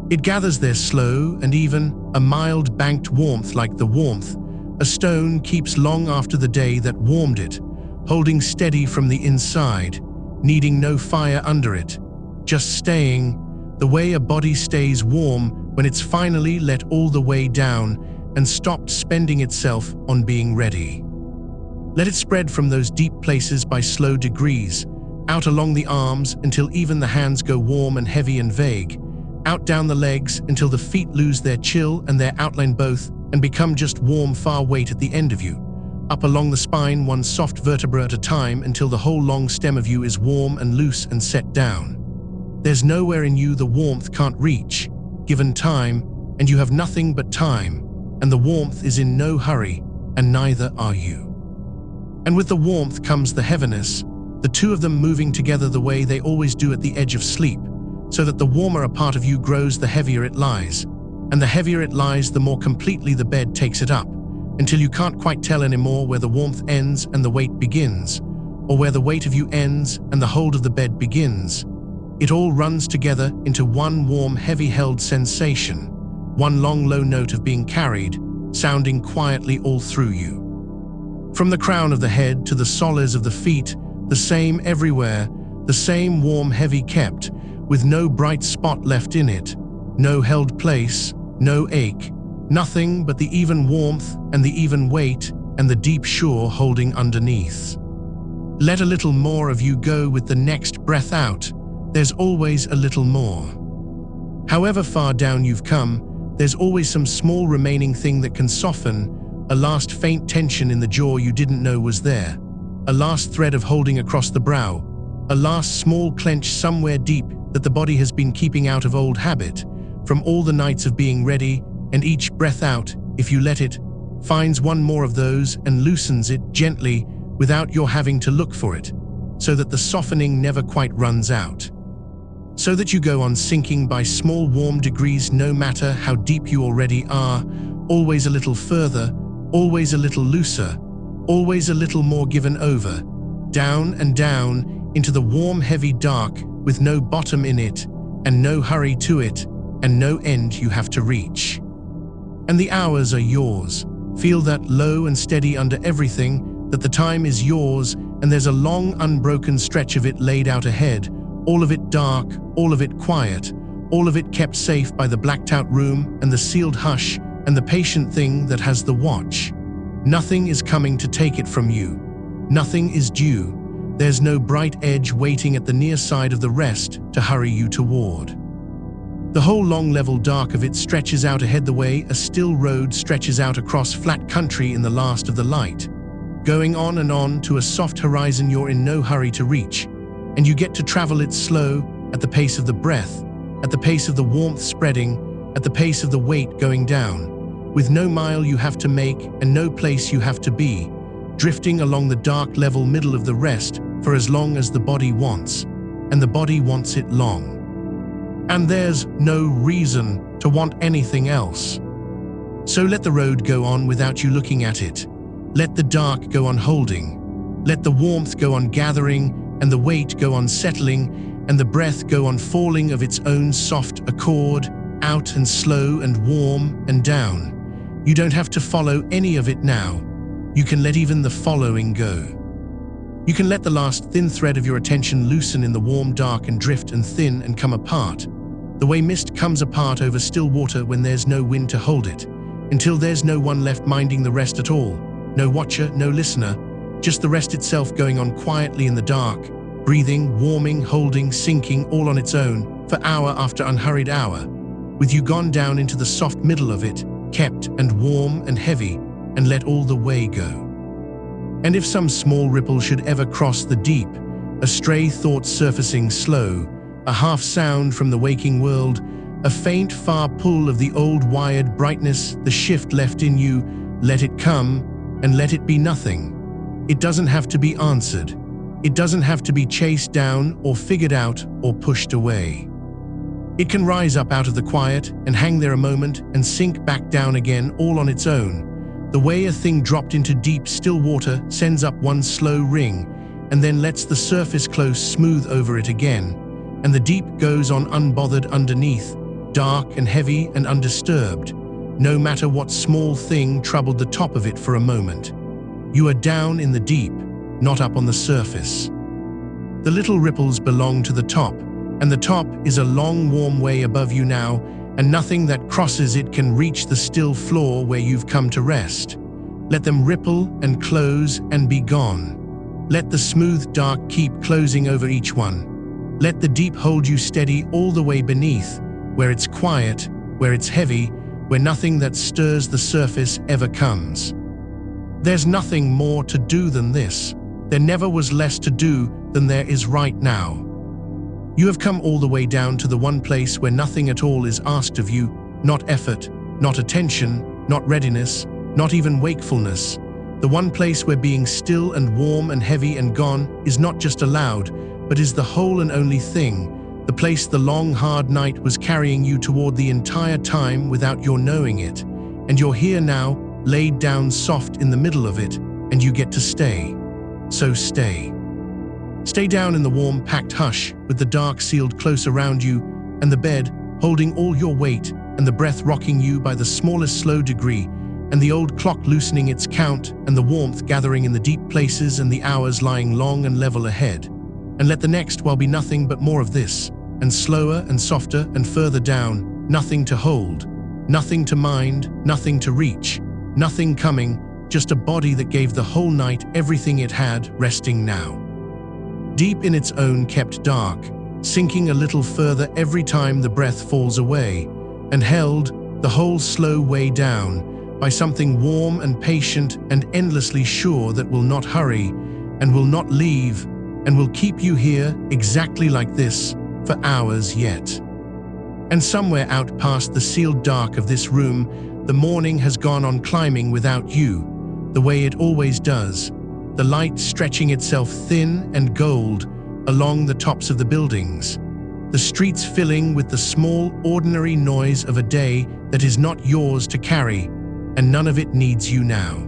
It gathers there slow and even, a mild banked warmth like the warmth a stone keeps long after the day that warmed it, holding steady from the inside, needing no fire under it, just staying, the way a body stays warm when it's finally let all the way down and stopped spending itself on being ready. Let it spread from those deep places by slow degrees, out along the arms until even the hands go warm and heavy and vague, out down the legs until the feet lose their chill and their outline both and become just warm far weight at the end of you, up along the spine one soft vertebra at a time until the whole long stem of you is warm and loose and set down. There's nowhere in you the warmth can't reach, given time, and you have nothing but time, and the warmth is in no hurry, and neither are you. And with the warmth comes the heaviness, the two of them moving together the way they always do at the edge of sleep, so that the warmer a part of you grows, the heavier it lies, and the heavier it lies, the more completely the bed takes it up, until you can't quite tell anymore where the warmth ends and the weight begins, or where the weight of you ends and the hold of the bed begins. It all runs together into one warm, heavy-held sensation, one long, low note of being carried, sounding quietly all through you. From the crown of the head to the soles of the feet, the same everywhere, the same warm, heavy kept, with no bright spot left in it, no held place, no ache, nothing but the even warmth and the even weight and the deep shore holding underneath. Let a little more of you go with the next breath out. There's always a little more. However far down you've come, there's always some small remaining thing that can soften, a last faint tension in the jaw you didn't know was there, a last thread of holding across the brow, a last small clench somewhere deep that the body has been keeping out of old habit, from all the nights of being ready, and each breath out, if you let it, finds one more of those and loosens it gently without your having to look for it, so that the softening never quite runs out. So that you go on sinking by small warm degrees no matter how deep you already are, always a little further, always a little looser, always a little more given over, down and down into the warm heavy dark with no bottom in it and no hurry to it and no end you have to reach. And the hours are yours. Feel that low and steady under everything, that the time is yours and there's a long unbroken stretch of it laid out ahead, all of it dark, all of it quiet, all of it kept safe by the blacked out room and the sealed hush and the patient thing that has the watch. Nothing is coming to take it from you. Nothing is due. There's no bright edge waiting at the near side of the rest to hurry you toward. The whole long level dark of it stretches out ahead the way a still road stretches out across flat country in the last of the light, going on and on to a soft horizon you're in no hurry to reach, and you get to travel it slow, at the pace of the breath, at the pace of the warmth spreading, at the pace of the weight going down, with no mile you have to make and no place you have to be, drifting along the dark level middle of the rest for as long as the body wants, and the body wants it long. And there's no reason to want anything else. So let the road go on without you looking at it. Let the dark go on holding. Let the warmth go on gathering, and the weight go on settling, and the breath go on falling of its own soft accord, out and slow and warm and down. You don't have to follow any of it now. You can let even the following go. You can let the last thin thread of your attention loosen in the warm dark and drift and thin and come apart, the way mist comes apart over still water when there's no wind to hold it, until there's no one left minding the rest at all, no watcher, no listener, just the rest itself going on quietly in the dark, breathing, warming, holding, sinking, all on its own, for hour after unhurried hour, with you gone down into the soft middle of it, kept and warm and heavy, and let all the way go. And if some small ripple should ever cross the deep, a stray thought surfacing slow, a half sound from the waking world, a faint far pull of the old wired brightness, the shift left in you, let it come and let it be nothing. It doesn't have to be answered. It doesn't have to be chased down or figured out or pushed away. It can rise up out of the quiet and hang there a moment and sink back down again all on its own, the way a thing dropped into deep still water sends up one slow ring and then lets the surface close smooth over it again, and the deep goes on unbothered underneath, dark and heavy and undisturbed, no matter what small thing troubled the top of it for a moment. You are down in the deep, not up on the surface. The little ripples belong to the top, and the top is a long warm way above you now, and nothing that crosses it can reach the still floor where you've come to rest. Let them ripple and close and be gone. Let the smooth dark keep closing over each one. Let the deep hold you steady all the way beneath, where it's quiet, where it's heavy, where nothing that stirs the surface ever comes. There's nothing more to do than this. There never was less to do than there is right now. You have come all the way down to the one place where nothing at all is asked of you, not effort, not attention, not readiness, not even wakefulness. The one place where being still and warm and heavy and gone is not just allowed, but is the whole and only thing, the place the long hard night was carrying you toward the entire time without your knowing it, and you're here now, laid down soft in the middle of it, and you get to stay. So stay. Stay down in the warm, packed hush, with the dark sealed close around you, and the bed holding all your weight, and the breath rocking you by the smallest slow degree, and the old clock loosening its count, and the warmth gathering in the deep places, and the hours lying long and level ahead. And let the next while be nothing but more of this, and slower and softer and further down, nothing to hold, nothing to mind, nothing to reach, nothing coming, just a body that gave the whole night everything it had, resting now. Deep in its own kept dark, sinking a little further every time the breath falls away, and held the whole slow way down by something warm and patient and endlessly sure that will not hurry and will not leave and will keep you here exactly like this for hours yet. And somewhere out past the sealed dark of this room, the morning has gone on climbing without you, the way it always does, the light stretching itself thin and gold along the tops of the buildings, the streets filling with the small, ordinary noise of a day that is not yours to carry, and none of it needs you now.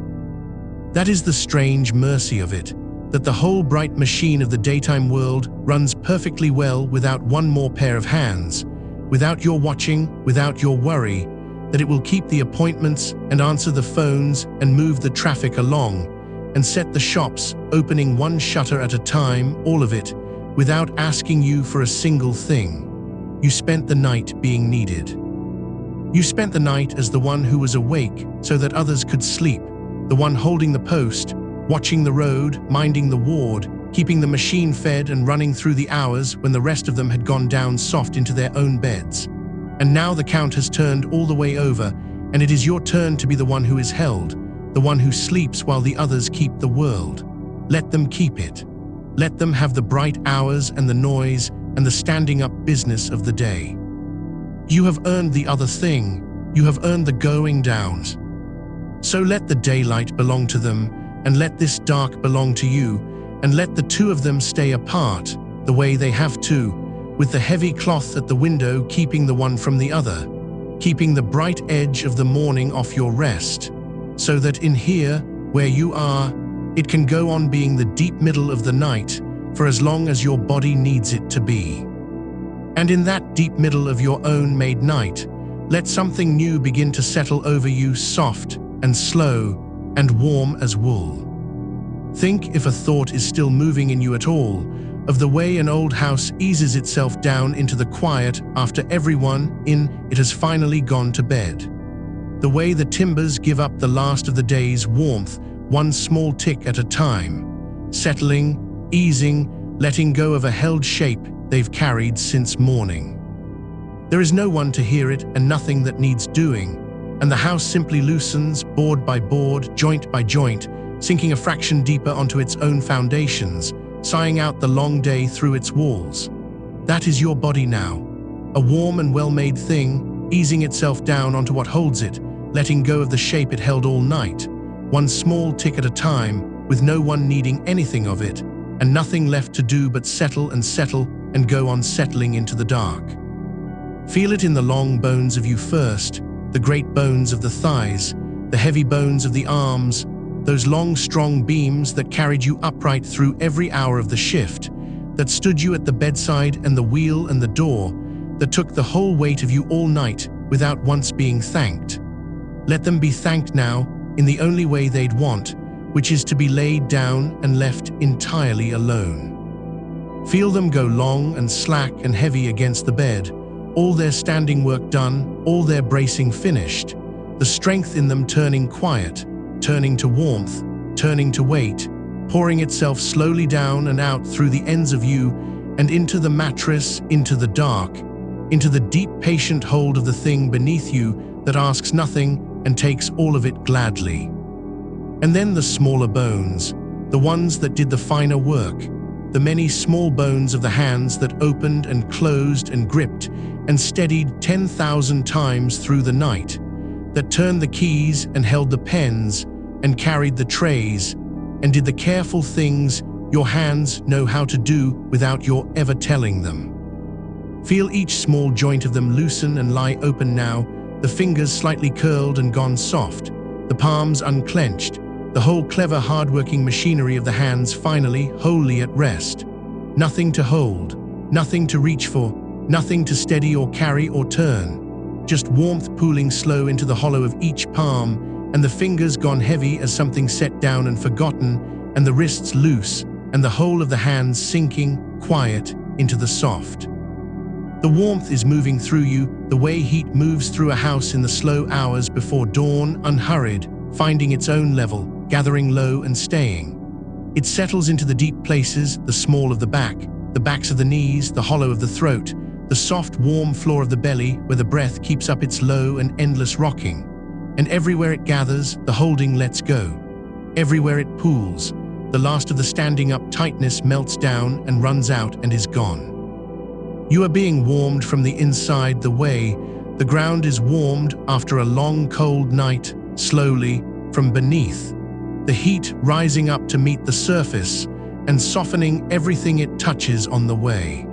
That is the strange mercy of it, that the whole bright machine of the daytime world runs perfectly well without one more pair of hands, without your watching, without your worry, that it will keep the appointments and answer the phones and move the traffic along and set the shops opening one shutter at a time, all of it, without asking you for a single thing. You spent the night being needed. You spent the night as the one who was awake so that others could sleep, the one holding the post, watching the road, minding the ward, keeping the machine fed and running through the hours when the rest of them had gone down soft into their own beds. And now the count has turned all the way over, and it is your turn to be the one who is held, the one who sleeps while the others keep the world. Let them keep it. Let them have the bright hours and the noise and the standing up business of the day. You have earned the other thing. You have earned the going downs. So let the daylight belong to them, and let this dark belong to you, and let the two of them stay apart, the way they have to, with the heavy cloth at the window keeping the one from the other, keeping the bright edge of the morning off your rest, so that in here, where you are, it can go on being the deep middle of the night for as long as your body needs it to be. And in that deep middle of your own made night, let something new begin to settle over you, soft and slow and warm as wool. Think, if a thought is still moving in you at all, of the way an old house eases itself down into the quiet after everyone in it has finally gone to bed. The way the timbers give up the last of the day's warmth, one small tick at a time, settling, easing, letting go of a held shape they've carried since morning. There is no one to hear it and nothing that needs doing, and the house simply loosens, board by board, joint by joint, sinking a fraction deeper onto its own foundations, sighing out the long day through its walls. That is your body now, a warm and well-made thing, easing itself down onto what holds it, letting go of the shape it held all night, one small tick at a time, with no one needing anything of it, and nothing left to do but settle and go on settling into the dark. Feel it in the long bones of you first, the great bones of the thighs, the heavy bones of the arms, those long, strong beams that carried you upright through every hour of the shift, that stood you at the bedside and the wheel and the door, that took the whole weight of you all night without once being thanked. Let them be thanked now in the only way they'd want, which is to be laid down and left entirely alone. Feel them go long and slack and heavy against the bed, all their standing work done, all their bracing finished, the strength in them turning quiet, turning to warmth, turning to weight, pouring itself slowly down and out through the ends of you and into the mattress, into the dark, into the deep patient hold of the thing beneath you that asks nothing and takes all of it gladly. And then the smaller bones, the ones that did the finer work, the many small bones of the hands that opened and closed and gripped and steadied 10,000 times through the night, that turned the keys and held the pens and carried the trays and did the careful things your hands know how to do without your ever telling them. Feel each small joint of them loosen and lie open now, the fingers slightly curled and gone soft, the palms unclenched, the whole clever hard-working machinery of the hands finally wholly at rest. Nothing to hold, nothing to reach for, nothing to steady or carry or turn. Just warmth pooling slow into the hollow of each palm, and the fingers gone heavy as something set down and forgotten, and the wrists loose, and the whole of the hands sinking, quiet, into the soft. The warmth is moving through you the way heat moves through a house in the slow hours before dawn, unhurried, finding its own level, gathering low and staying. It settles into the deep places, the small of the backs of the knees, the hollow of the throat, the soft, warm floor of the belly where the breath keeps up its low and endless rocking. And everywhere it gathers, the holding lets go. Everywhere it pools, the last of the standing up tightness melts down and runs out and is gone. You are being warmed from the inside the way the ground is warmed after a long cold night, slowly, from beneath, the heat rising up to meet the surface and softening everything it touches on the way.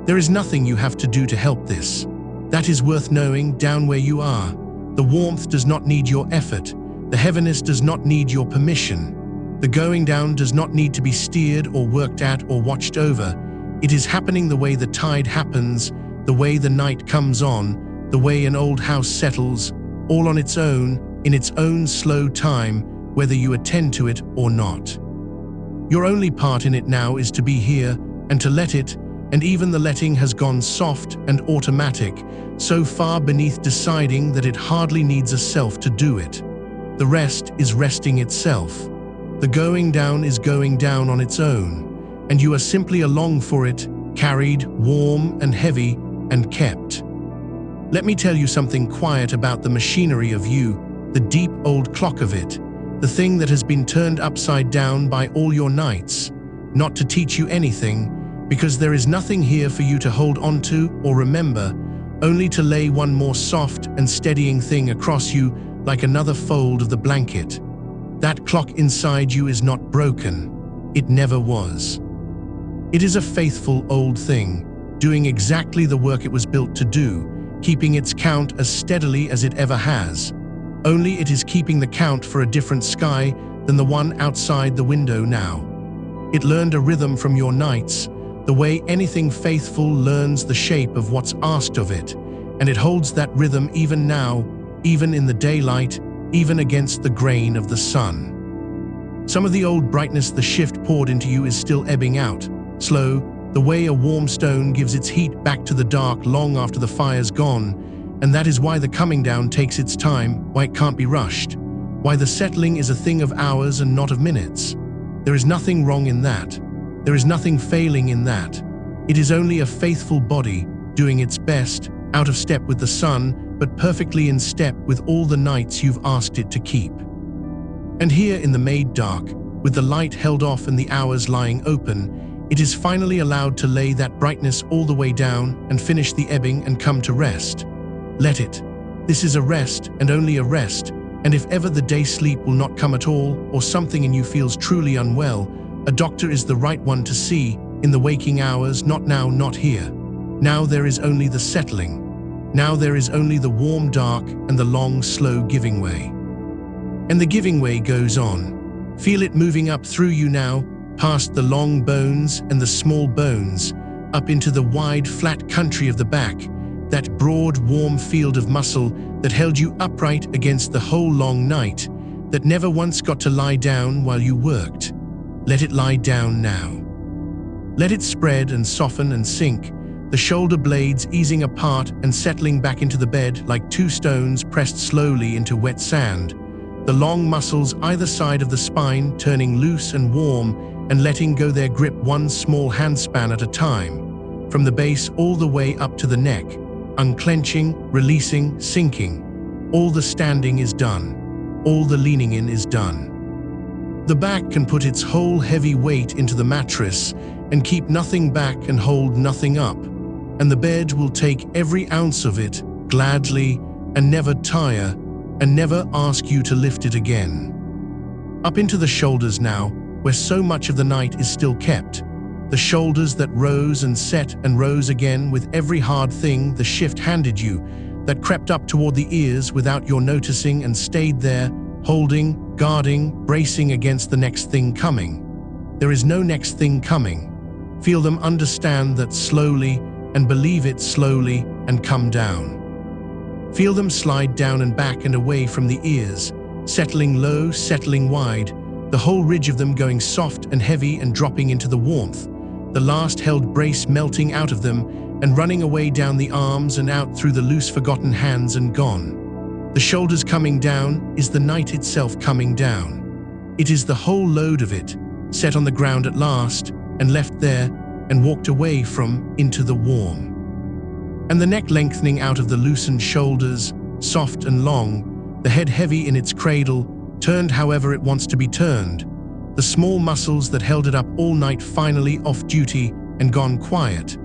There is nothing you have to do to help this. That is worth knowing down where you are. The warmth does not need your effort. The heaviness does not need your permission. The going down does not need to be steered or worked at or watched over. It is happening the way the tide happens, the way the night comes on, the way an old house settles, all on its own, in its own slow time, whether you attend to it or not. Your only part in it now is to be here and to let it, and even the letting has gone soft and automatic, so far beneath deciding that it hardly needs a self to do it. The rest is resting itself. The going down is going down on its own, and you are simply along for it, carried, warm and heavy, and kept. Let me tell you something quiet about the machinery of you, the deep old clock of it, the thing that has been turned upside down by all your nights, not to teach you anything, because there is nothing here for you to hold onto or remember, only to lay one more soft and steadying thing across you like another fold of the blanket. That clock inside you is not broken. It never was. It is a faithful old thing, doing exactly the work it was built to do, keeping its count as steadily as it ever has. Only it is keeping the count for a different sky than the one outside the window now. It learned a rhythm from your nights, the way anything faithful learns the shape of what's asked of it, and it holds that rhythm even now, even in the daylight, even against the grain of the sun. Some of the old brightness the shift poured into you is still ebbing out, slow, the way a warm stone gives its heat back to the dark long after the fire's gone, and that is why the coming down takes its time, why it can't be rushed, why the settling is a thing of hours and not of minutes. There is nothing wrong in that. There is nothing failing in that. It is only a faithful body doing its best, out of step with the sun, but perfectly in step with all the nights you've asked it to keep. And here in the made dark, with the light held off and the hours lying open, it is finally allowed to lay that brightness all the way down and finish the ebbing and come to rest. Let it. This is a rest and only a rest, and if ever the day sleep will not come at all, or something in you feels truly unwell, a doctor is the right one to see in the waking hours, not now, not here. Now there is only the settling. Now there is only the warm dark and the long, slow giving way. And the giving way goes on. Feel it moving up through you now, past the long bones and the small bones, up into the wide, flat country of the back, that broad, warm field of muscle that held you upright against the whole long night, that never once got to lie down while you worked. Let it lie down now. Let it spread and soften and sink, the shoulder blades easing apart and settling back into the bed like two stones pressed slowly into wet sand, the long muscles either side of the spine turning loose and warm and letting go their grip one small handspan at a time, from the base all the way up to the neck, unclenching, releasing, sinking. All the standing is done. All the leaning in is done. The back can put its whole heavy weight into the mattress and keep nothing back and hold nothing up, and the bed will take every ounce of it gladly and never tire and never ask you to lift it again. Up into the shoulders now, where so much of the night is still kept, the shoulders that rose and set and rose again with every hard thing the shift handed you, that crept up toward the ears without your noticing and stayed there, holding, guarding, bracing against the next thing coming. There is no next thing coming. Feel them understand that slowly and believe it slowly and come down. Feel them slide down and back and away from the ears, settling low, settling wide, the whole ridge of them going soft and heavy and dropping into the warmth, the last held brace melting out of them and running away down the arms and out through the loose forgotten hands and gone. The shoulders coming down is the night itself coming down. It is the whole load of it, set on the ground at last and left there and walked away from into the warm. And the neck lengthening out of the loosened shoulders, soft and long, the head heavy in its cradle, turned however it wants to be turned, the small muscles that held it up all night finally off duty and gone quiet,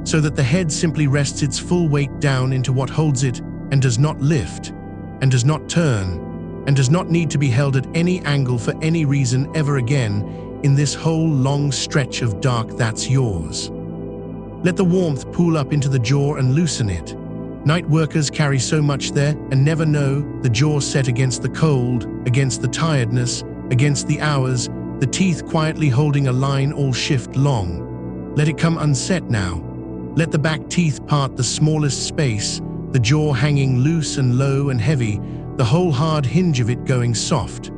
so that the head simply rests its full weight down into what holds it and does not lift, and does not turn, and does not need to be held at any angle for any reason ever again in this whole long stretch of dark that's yours. Let the warmth pool up into the jaw and loosen it. Night workers carry so much there and never know, the jaw set against the cold, against the tiredness, against the hours, the teeth quietly holding a line all shift long. Let it come unset now. Let the back teeth part the smallest space, the jaw hanging loose and low and heavy, the whole hard hinge of it going soft.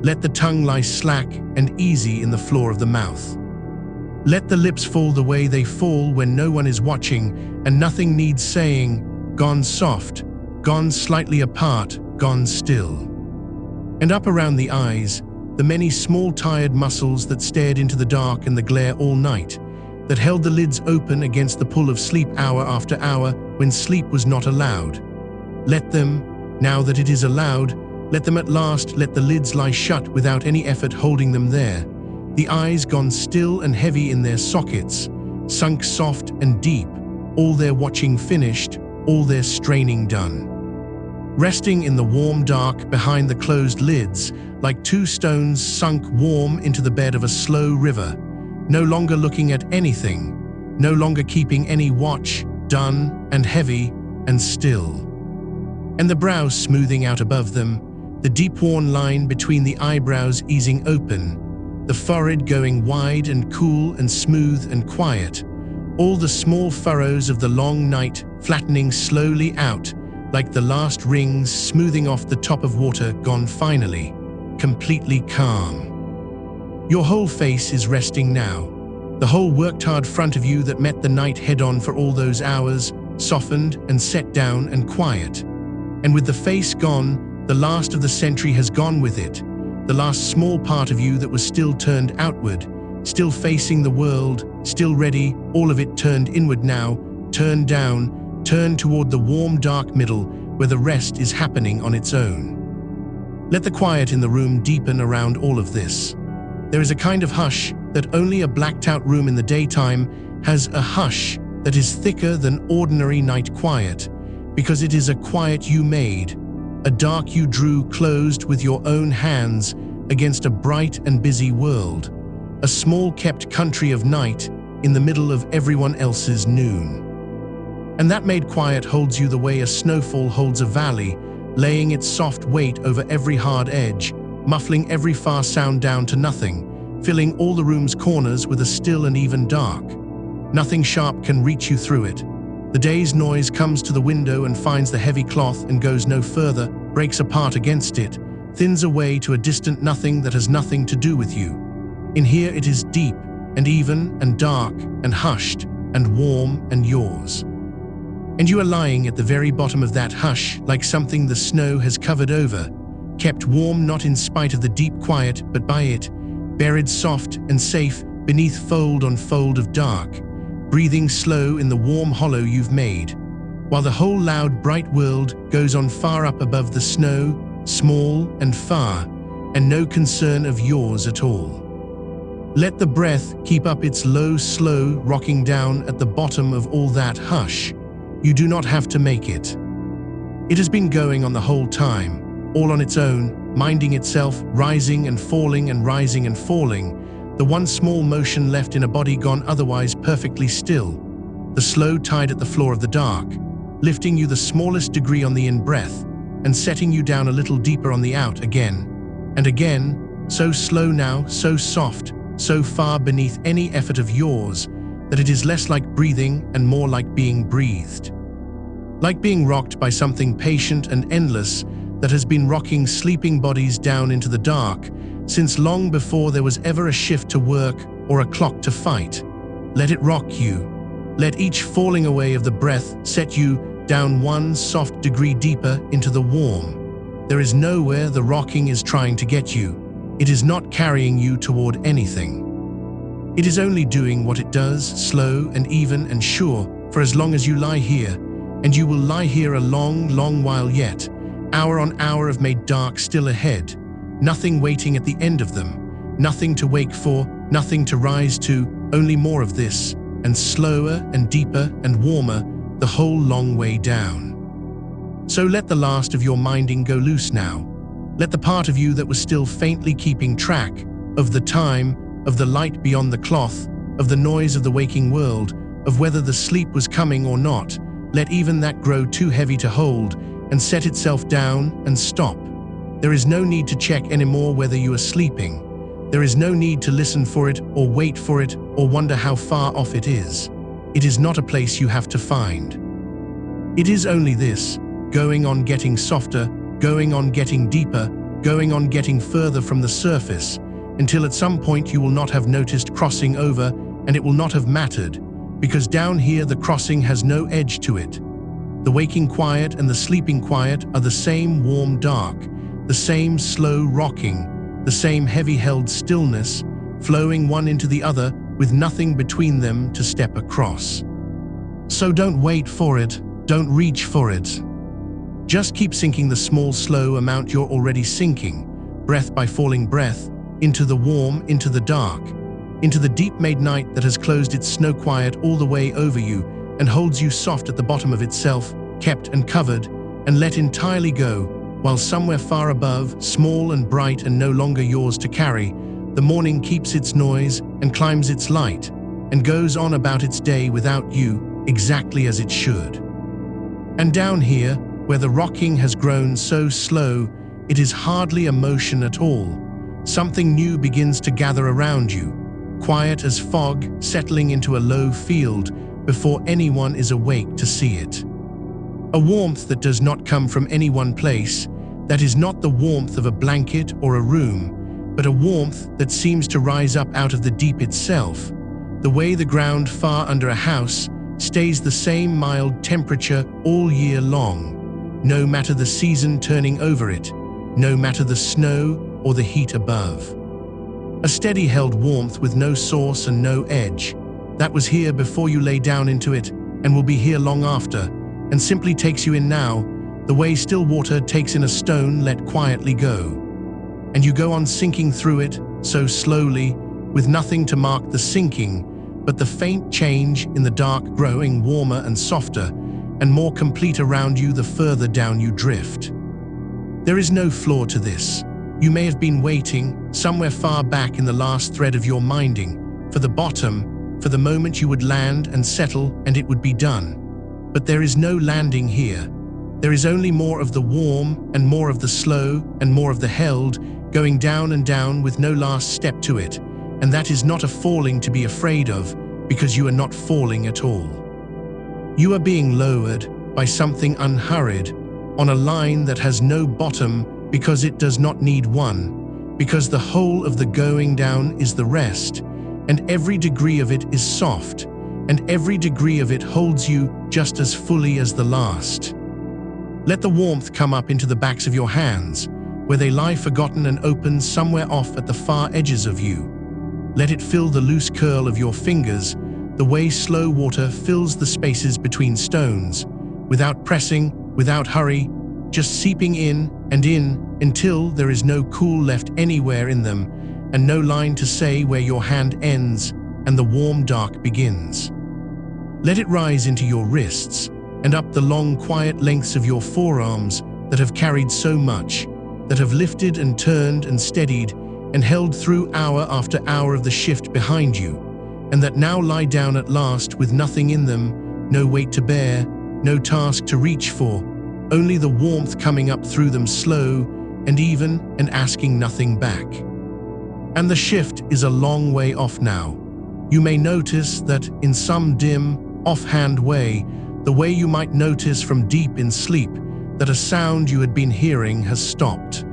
Let the tongue lie slack and easy in the floor of the mouth. Let the lips fall the way they fall when no one is watching and nothing needs saying, gone soft, gone slightly apart, gone still. And up around the eyes, the many small tired muscles that stared into the dark and the glare all night, that held the lids open against the pull of sleep hour after hour when sleep was not allowed. Let them, now that it is allowed, let them at last let the lids lie shut without any effort holding them there, the eyes gone still and heavy in their sockets, sunk soft and deep, all their watching finished, all their straining done. Resting in the warm dark behind the closed lids, like two stones sunk warm into the bed of a slow river, no longer looking at anything, no longer keeping any watch, done and heavy and still. And the brows smoothing out above them, the deep-worn line between the eyebrows easing open, the forehead going wide and cool and smooth and quiet, all the small furrows of the long night flattening slowly out, like the last rings smoothing off the top of water gone finally, completely calm. Your whole face is resting now, the whole worked-hard front of you that met the night head-on for all those hours, softened and set down and quiet. And with the face gone, the last of the century has gone with it, the last small part of you that was still turned outward, still facing the world, still ready, all of it turned inward now, turned down, turned toward the warm dark middle where the rest is happening on its own. Let the quiet in the room deepen around all of this. There is a kind of hush that only a blacked-out room in the daytime has, a hush that is thicker than ordinary night quiet, because it is a quiet you made, a dark you drew closed with your own hands against a bright and busy world, a small kept country of night in the middle of everyone else's noon. And that made quiet holds you the way a snowfall holds a valley, laying its soft weight over every hard edge, muffling every far sound down to nothing, filling all the room's corners with a still and even dark. Nothing sharp can reach you through it. The day's noise comes to the window and finds the heavy cloth and goes no further, breaks apart against it, thins away to a distant nothing that has nothing to do with you. In here it is deep and even and dark and hushed and warm and yours. And you are lying at the very bottom of that hush like something the snow has covered over, kept warm not in spite of the deep quiet but by it, buried soft and safe beneath fold on fold of dark, breathing slow in the warm hollow you've made, while the whole loud bright world goes on far up above the snow, small and far, and no concern of yours at all. Let the breath keep up its low, slow rocking down at the bottom of all that hush. You do not have to make it. It has been going on the whole time, all on its own, minding itself, rising and falling and rising and falling, the one small motion left in a body gone otherwise perfectly still, the slow tide at the floor of the dark, lifting you the smallest degree on the in-breath and setting you down a little deeper on the out again, and again, so slow now, so soft, so far beneath any effort of yours, that it is less like breathing and more like being breathed. Like being rocked by something patient and endless that has been rocking sleeping bodies down into the dark since long before there was ever a shift to work or a clock to fight. Let it rock you. Let each falling away of the breath set you down one soft degree deeper into the warm. There is nowhere the rocking is trying to get you. It is not carrying you toward anything. It is only doing what it does, slow and even and sure, for as long as you lie here, and you will lie here a long, long while yet, hour on hour of made dark still ahead, nothing waiting at the end of them, nothing to wake for, nothing to rise to, only more of this, and slower and deeper and warmer, the whole long way down. So let the last of your minding go loose now. Let the part of you that was still faintly keeping track of the time, of the light beyond the cloth, of the noise of the waking world, of whether the sleep was coming or not, let even that grow too heavy to hold and set itself down and stop. There is no need to check anymore whether you are sleeping. There is no need to listen for it or wait for it or wonder how far off it is. It is not a place you have to find. It is only this, going on getting softer, going on getting deeper, going on getting further from the surface, until at some point you will not have noticed crossing over and it will not have mattered, because down here the crossing has no edge to it. The waking quiet and the sleeping quiet are the same warm dark, the same slow rocking, the same heavy-held stillness, flowing one into the other with nothing between them to step across. So don't wait for it, don't reach for it. Just keep sinking the small, slow amount you're already sinking, breath by falling breath, into the warm, into the dark, into the deep-made night that has closed its snow quiet all the way over you and holds you soft at the bottom of itself, kept and covered, and let entirely go, while somewhere far above, small and bright and no longer yours to carry, the morning keeps its noise and climbs its light, and goes on about its day without you, exactly as it should. And down here, where the rocking has grown so slow, it is hardly a motion at all. Something new begins to gather around you, quiet as fog settling into a low field before anyone is awake to see it. A warmth that does not come from any one place, that is not the warmth of a blanket or a room, but a warmth that seems to rise up out of the deep itself, the way the ground far under a house stays the same mild temperature all year long, no matter the season turning over it, no matter the snow or the heat above. A steady held warmth with no source and no edge, that was here before you lay down into it and will be here long after, and simply takes you in now, the way still water takes in a stone let quietly go. And you go on sinking through it, so slowly, with nothing to mark the sinking, but the faint change in the dark growing warmer and softer, and more complete around you the further down you drift. There is no flaw to this. You may have been waiting, somewhere far back in the last thread of your minding, for the bottom, for the moment you would land and settle and it would be done. But there is no landing here. There is only more of the warm and more of the slow and more of the held, going down and down with no last step to it, and that is not a falling to be afraid of, because you are not falling at all. You are being lowered by something unhurried, on a line that has no bottom because it does not need one, because the whole of the going down is the rest, and every degree of it is soft, and every degree of it holds you just as fully as the last. Let the warmth come up into the backs of your hands, where they lie forgotten and open somewhere off at the far edges of you. Let it fill the loose curl of your fingers, the way slow water fills the spaces between stones, without pressing, without hurry, just seeping in until there is no cool left anywhere in them, and no line to say where your hand ends and the warm dark begins. Let it rise into your wrists, and up the long quiet lengths of your forearms that have carried so much, that have lifted and turned and steadied and held through hour after hour of the shift behind you, and that now lie down at last with nothing in them, no weight to bear, no task to reach for, only the warmth coming up through them slow and even and asking nothing back. And the shift is a long way off now. You may notice that in some dim, offhand way, the way you might notice from deep in sleep, that a sound you had been hearing has stopped.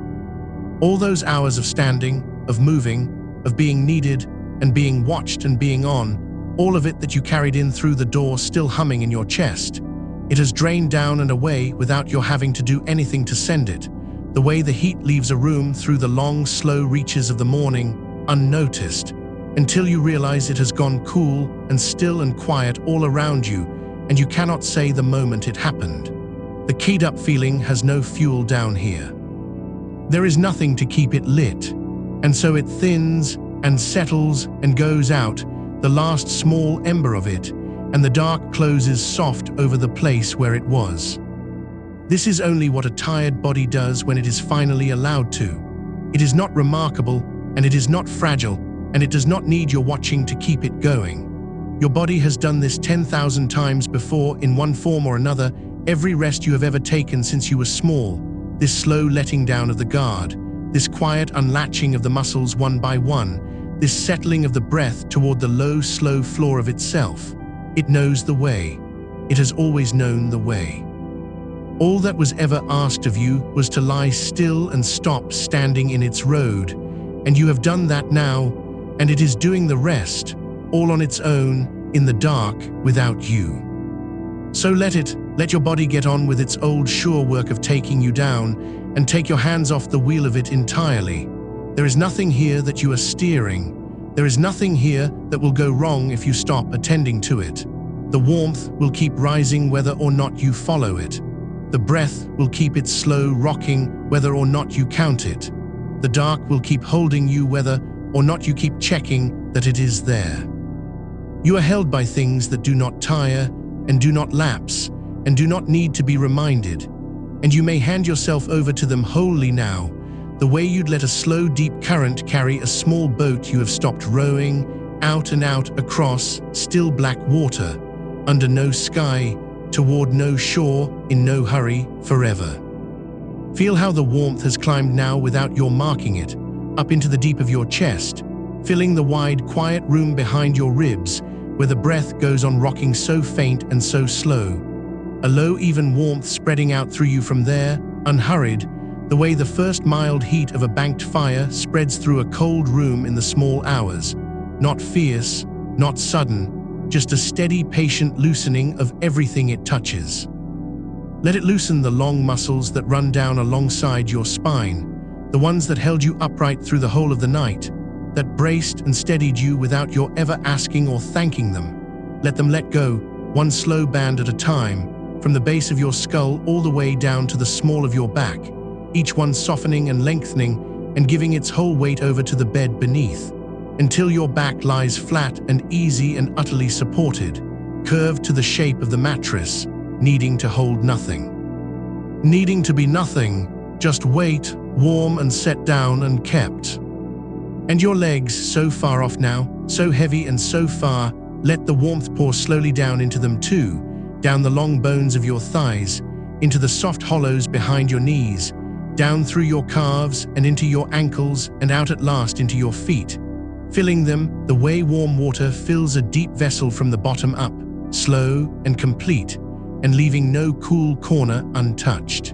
All those hours of standing, of moving, of being needed and being watched and being on, all of it that you carried in through the door still humming in your chest, it has drained down and away without your having to do anything to send it, the way the heat leaves a room through the long, slow reaches of the morning, unnoticed, until you realize it has gone cool and still and quiet all around you, and you cannot say the moment it happened. The keyed-up feeling has no fuel down here. There is nothing to keep it lit, and so it thins and settles and goes out, the last small ember of it, and the dark closes soft over the place where it was. This is only what a tired body does when it is finally allowed to. It is not remarkable, and it is not fragile, and it does not need your watching to keep it going. Your body has done this 10,000 times before in one form or another, every rest you have ever taken since you were small, this slow letting down of the guard, this quiet unlatching of the muscles one by one, this settling of the breath toward the low, slow floor of itself. It knows the way. It has always known the way. All that was ever asked of you was to lie still and stop standing in its road, and you have done that now, and it is doing the rest, all on its own, in the dark, without you. So let your body get on with its old sure work of taking you down, and take your hands off the wheel of it entirely. There is nothing here that you are steering. There is nothing here that will go wrong if you stop attending to it. The warmth will keep rising whether or not you follow it. The breath will keep its slow rocking whether or not you count it. The dark will keep holding you whether or not you keep checking that it is there. You are held by things that do not tire and do not lapse and do not need to be reminded, and you may hand yourself over to them wholly now, the way you'd let a slow, deep current carry a small boat you have stopped rowing out and out across still black water, under no sky, toward no shore, in no hurry, forever. Feel how the warmth has climbed now without your marking it, up into the deep of your chest, filling the wide, quiet room behind your ribs, where the breath goes on rocking so faint and so slow. A low, even warmth spreading out through you from there, unhurried, the way the first mild heat of a banked fire spreads through a cold room in the small hours. Not fierce, not sudden, just a steady, patient loosening of everything it touches. Let it loosen the long muscles that run down alongside your spine, the ones that held you upright through the whole of the night, that braced and steadied you without your ever asking or thanking them. Let them let go, one slow band at a time, from the base of your skull all the way down to the small of your back, each one softening and lengthening and giving its whole weight over to the bed beneath, until your back lies flat and easy and utterly supported, curved to the shape of the mattress, needing to hold nothing. Needing to be nothing, just wait, warm and set down and kept. And your legs, so far off now, so heavy and so far, let the warmth pour slowly down into them too, down the long bones of your thighs, into the soft hollows behind your knees, down through your calves and into your ankles and out at last into your feet, filling them the way warm water fills a deep vessel from the bottom up, slow and complete, and leaving no cool corner untouched.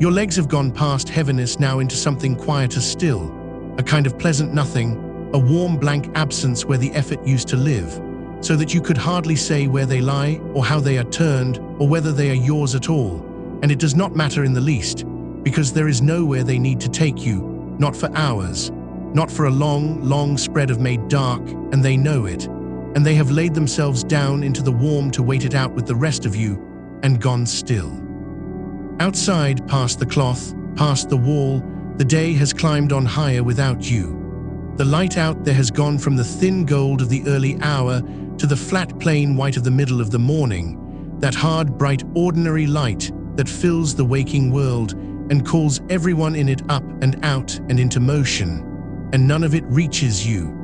Your legs have gone past heaviness now into something quieter still, a kind of pleasant nothing, a warm blank absence where the effort used to live, so that you could hardly say where they lie or how they are turned or whether they are yours at all, and it does not matter in the least, because there is nowhere they need to take you, not for hours, not for a long, long spread of made dark, and they know it, and they have laid themselves down into the warm to wait it out with the rest of you, and gone still. Outside, past the cloth, past the wall, the day has climbed on higher without you. The light out there has gone from the thin gold of the early hour to the flat plain white of the middle of the morning, that hard, bright, ordinary light that fills the waking world and calls everyone in it up and out and into motion, and none of it reaches you.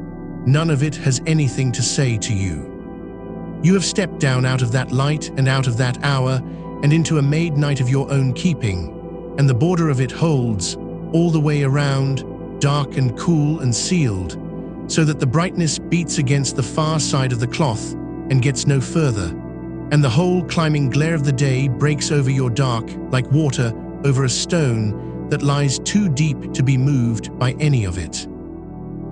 None of it has anything to say to you. You have stepped down out of that light and out of that hour and into a made night of your own keeping, and the border of it holds, all the way around, dark and cool and sealed, so that the brightness beats against the far side of the cloth and gets no further, and the whole climbing glare of the day breaks over your dark like water over a stone that lies too deep to be moved by any of it.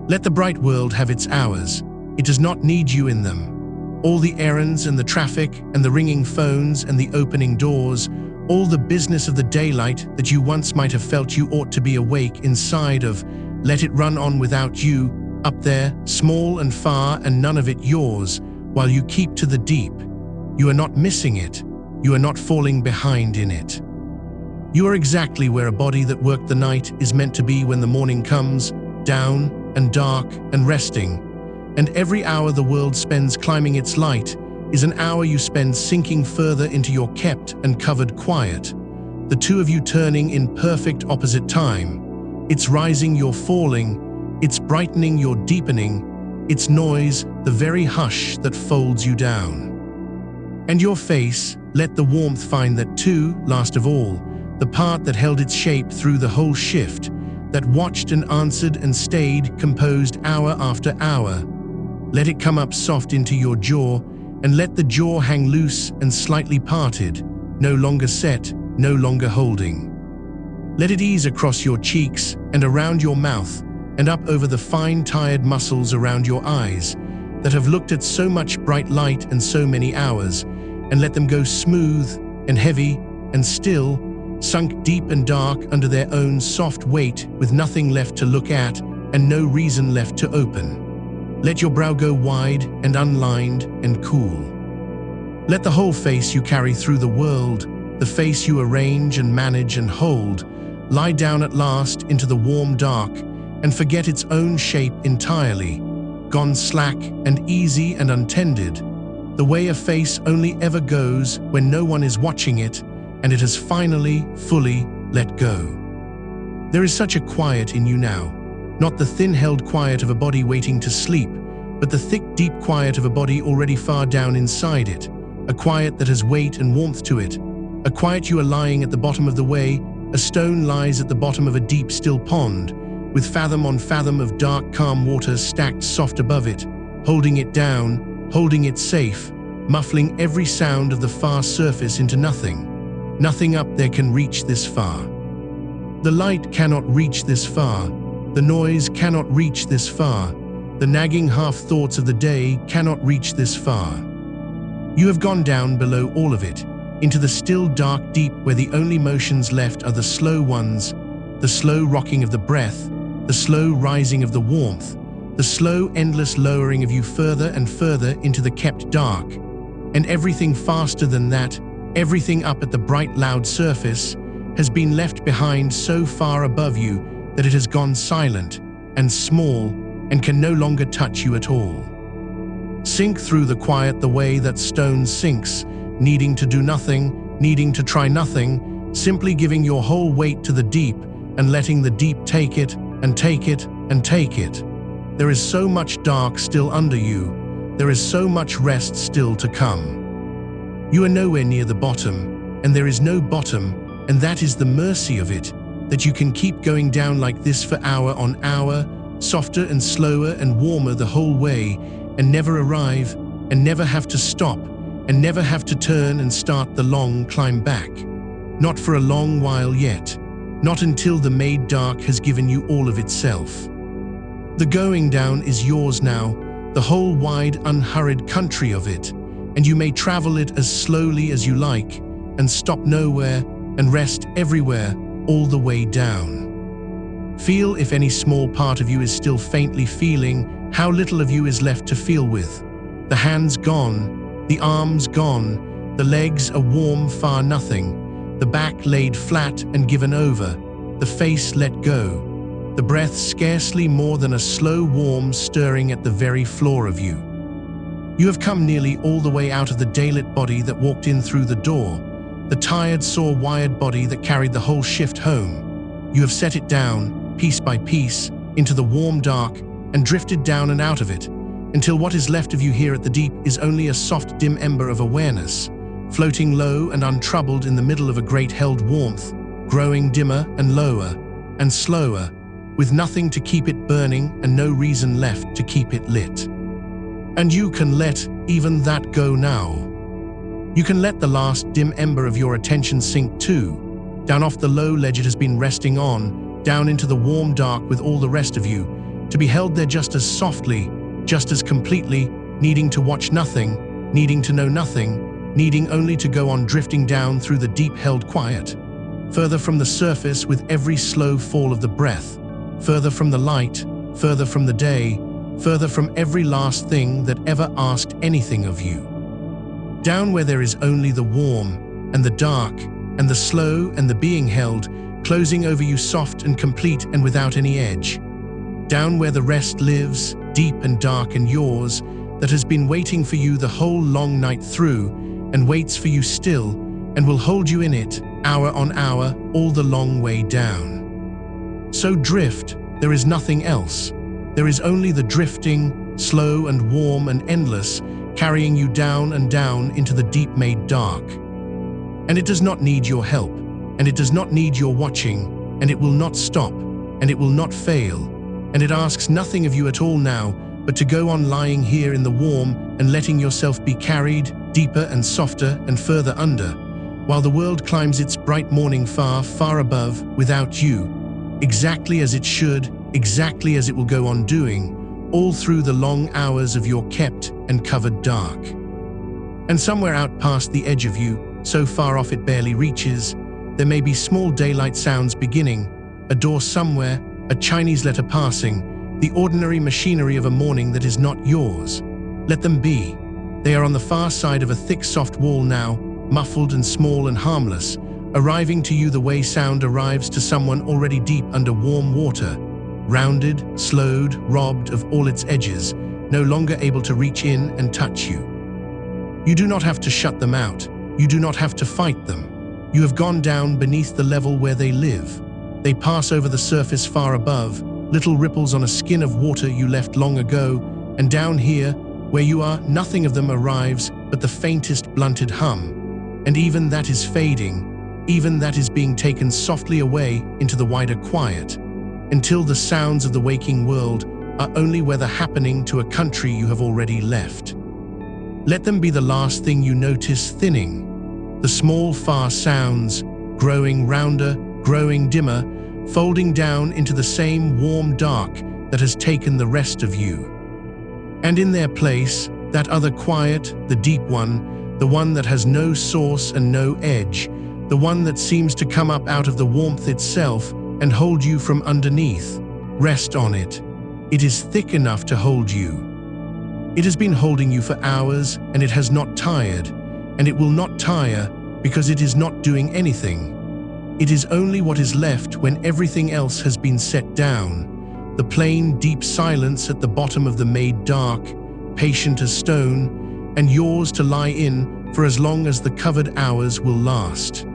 Let the bright world have its hours. It does not need you in them. All the errands and the traffic and the ringing phones and the opening doors, all the business of the daylight that you once might have felt you ought to be awake inside of, let it run on without you, up there, small and far and none of it yours, while you keep to the deep. You are not missing it. You are not falling behind in it. You are exactly where a body that worked the night is meant to be when the morning comes, down and dark and resting. And every hour the world spends climbing its light is an hour you spend sinking further into your kept and covered quiet, the two of you turning in perfect opposite time. Its rising, you're falling, its brightening, you're deepening, its noise, the very hush that folds you down. And your face, let the warmth find that too, last of all, the part that held its shape through the whole shift, that watched and answered and stayed composed hour after hour. Let it come up soft into your jaw, and let the jaw hang loose and slightly parted, no longer set, no longer holding. Let it ease across your cheeks and around your mouth and up over the fine tired muscles around your eyes that have looked at so much bright light and so many hours, and let them go smooth and heavy and still, sunk deep and dark under their own soft weight, with nothing left to look at and no reason left to open. Let your brow go wide and unlined and cool. Let the whole face you carry through the world, the face you arrange and manage and hold, lie down at last into the warm dark and forget its own shape entirely, gone slack and easy and untended, the way a face only ever goes when no one is watching it and it has finally, fully let go. There is such a quiet in you now, not the thin-held quiet of a body waiting to sleep, but the thick, deep quiet of a body already far down inside it, a quiet that has weight and warmth to it, a quiet you are lying at the bottom of the way, a stone lies at the bottom of a deep, still pond, with fathom on fathom of dark, calm water stacked soft above it, holding it down, holding it safe, muffling every sound of the far surface into nothing. Nothing up there can reach this far. The light cannot reach this far. The noise cannot reach this far. The nagging half-thoughts of the day cannot reach this far. You have gone down below all of it, into the still dark deep where the only motions left are the slow ones, the slow rocking of the breath, the slow rising of the warmth, the slow endless lowering of you further and further into the kept dark, and everything faster than that, everything up at the bright loud surface, has been left behind so far above you that it has gone silent and small and can no longer touch you at all. Sink through the quiet the way that stone sinks, needing to do nothing, needing to try nothing, simply giving your whole weight to the deep and letting the deep take it and take it and take it. There is so much dark still under you. There is so much rest still to come. You are nowhere near the bottom, and there is no bottom, and that is the mercy of it, that you can keep going down like this for hour on hour, softer and slower and warmer the whole way, and never arrive, and never have to stop, and never have to turn and start the long climb back. Not for a long while yet, not until the made dark has given you all of itself. The going down is yours now, the whole wide, unhurried country of it, and you may travel it as slowly as you like, and stop nowhere, and rest everywhere, all the way down. Feel if any small part of you is still faintly feeling, how little of you is left to feel with. The hands gone, the arms gone, the legs a warm far nothing, the back laid flat and given over, the face let go, the breath scarcely more than a slow warm stirring at the very floor of you. You have come nearly all the way out of the daylit body that walked in through the door, the tired, sore, wired body that carried the whole shift home. You have set it down, piece by piece, into the warm dark, and drifted down and out of it, until what is left of you here at the deep is only a soft, dim ember of awareness, floating low and untroubled in the middle of a great held warmth, growing dimmer and lower and slower, with nothing to keep it burning and no reason left to keep it lit. And you can let even that go now. You can let the last dim ember of your attention sink too, down off the low ledge it has been resting on, down into the warm dark with all the rest of you, to be held there just as softly, just as completely, needing to watch nothing, needing to know nothing, needing only to go on drifting down through the deep-held quiet, further from the surface with every slow fall of the breath, further from the light, further from the day, further from every last thing that ever asked anything of you. Down where there is only the warm, and the dark, and the slow, and the being held, closing over you soft and complete and without any edge. Down where the rest lives, deep and dark and yours, that has been waiting for you the whole long night through, and waits for you still, and will hold you in it, hour on hour, all the long way down. So drift, there is nothing else. There is only the drifting, slow and warm and endless, carrying you down and down into the deep-made dark. And it does not need your help, and it does not need your watching, and it will not stop, and it will not fail, and it asks nothing of you at all now, but to go on lying here in the warm and letting yourself be carried deeper and softer and further under, while the world climbs its bright morning far, far above without you, exactly as it should, exactly as it will go on doing, all through the long hours of your kept and covered dark. And somewhere out past the edge of you, so far off it barely reaches, There may be small daylight sounds beginning, a door somewhere, a Chinese letter passing, the ordinary machinery of a morning that is not yours. Let them be. They are on the far side of a thick soft wall now, muffled and small and harmless, arriving to you the way sound arrives to someone already deep under warm water, rounded, slowed, robbed of all its edges, no longer able to reach in and touch you. You do not have to shut them out. You do not have to fight them. You have gone down beneath the level where they live. They pass over the surface far above, little ripples on a skin of water you left long ago, and down here, where you are, nothing of them arrives but the faintest blunted hum. And even that is fading, even that is being taken softly away into the wider quiet, until the sounds of the waking world are only weather happening to a country you have already left. Let them be the last thing you notice thinning, the small far sounds, growing rounder, growing dimmer, folding down into the same warm dark that has taken the rest of you. And in their place, that other quiet, the deep one, the one that has no source and no edge, the one that seems to come up out of the warmth itself and hold you from underneath. Rest on it. It is thick enough to hold you. It has been holding you for hours, and it has not tired, and it will not tire because it is not doing anything. It is only what is left when everything else has been set down. The plain, deep silence at the bottom of the made dark, patient as stone, and yours to lie in for as long as the covered hours will last.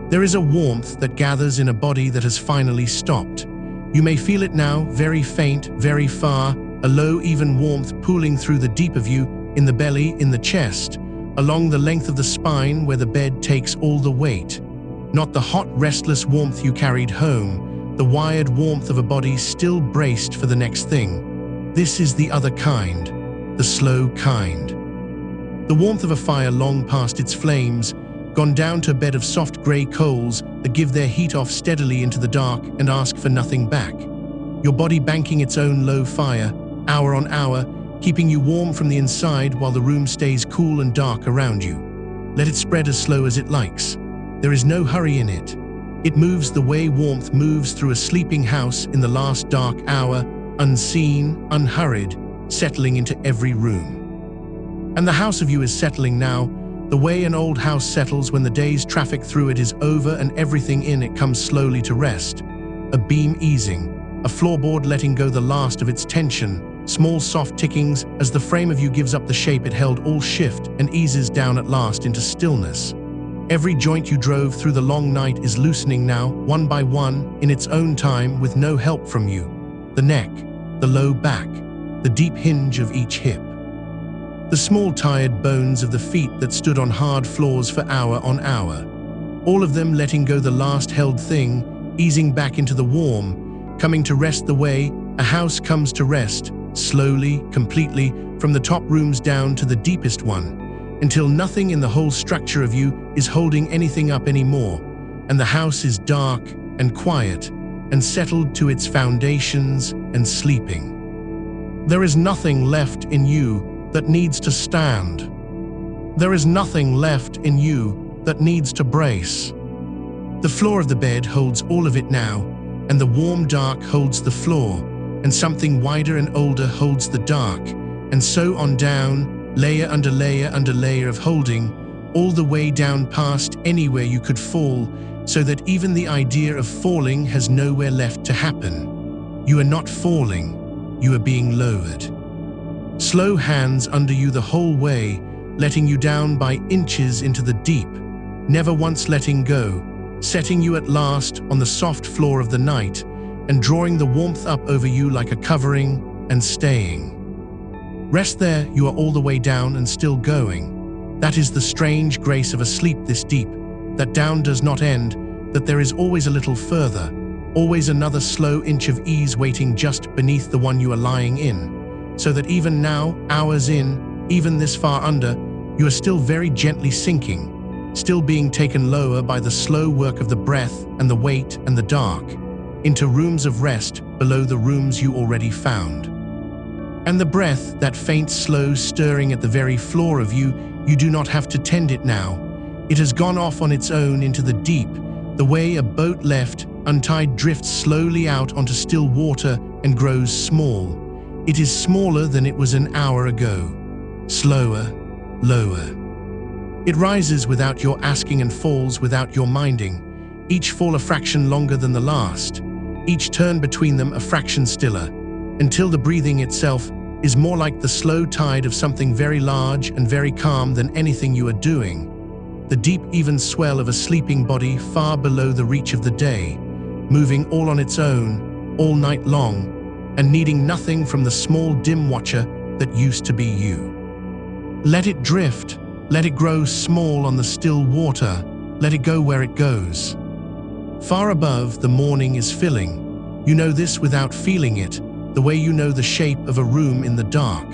There is a warmth that gathers in a body that has finally stopped. You may feel it now, very faint, very far, a low, even warmth pooling through the deep of you, in the belly, in the chest, along the length of the spine where the bed takes all the weight. Not the hot, restless warmth you carried home, the wired warmth of a body still braced for the next thing. This is the other kind, the slow kind. The warmth of a fire long past its flames, gone down to a bed of soft grey coals that give their heat off steadily into the dark and ask for nothing back. Your body banking its own low fire, hour on hour, keeping you warm from the inside while the room stays cool and dark around you. Let it spread as slow as it likes. There is no hurry in it. It moves the way warmth moves through a sleeping house in the last dark hour, unseen, unhurried, settling into every room. And the house of you is settling now, the way an old house settles when the day's traffic through it is over and everything in it comes slowly to rest. A beam easing, a floorboard letting go the last of its tension, small soft tickings as the frame of you gives up the shape it held all shift and eases down at last into stillness. Every joint you drove through the long night is loosening now, one by one, in its own time with no help from you. The neck, the low back, the deep hinge of each hip. The small tired bones of the feet that stood on hard floors for hour on hour. All of them letting go the last held thing, easing back into the warm, coming to rest the way a house comes to rest, slowly, completely, from the top rooms down to the deepest one, until nothing in the whole structure of you is holding anything up anymore, and the house is dark and quiet and settled to its foundations and sleeping. There is nothing left in you that needs to stand. There is nothing left in you that needs to brace. The floor of the bed holds all of it now, and the warm dark holds the floor, and something wider and older holds the dark, and so on down, layer under layer under layer of holding, all the way down past anywhere you could fall, so that even the idea of falling has nowhere left to happen. You are not falling, you are being lowered. Slow hands under you the whole way, letting you down by inches into the deep, never once letting go, setting you at last on the soft floor of the night, and drawing the warmth up over you like a covering and staying. Rest there, you are all the way down and still going. That is the strange grace of a sleep this deep, that down does not end, that there is always a little further, always another slow inch of ease waiting just beneath the one you are lying in, so that even now, hours in, even this far under, you are still very gently sinking, still being taken lower by the slow work of the breath and the weight and the dark, into rooms of rest below the rooms you already found. And the breath, that faint, slow stirring at the very floor of you, you do not have to tend it now. It has gone off on its own into the deep, The way a boat left, untied, drifts slowly out onto still water and grows small. It is smaller than it was an hour ago. Slower, lower. It rises without your asking and falls without your minding, each fall a fraction longer than the last, each turn between them a fraction stiller, until the breathing itself is more like the slow tide of something very large and very calm than anything you are doing. The deep, even swell of a sleeping body far below the reach of the day, moving all on its own, all night long, and needing nothing from the small dim watcher that used to be you. Let it drift, let it grow small on the still water, let it go where it goes. Far above, the morning is filling. You know this without feeling it, the way you know the shape of a room in the dark.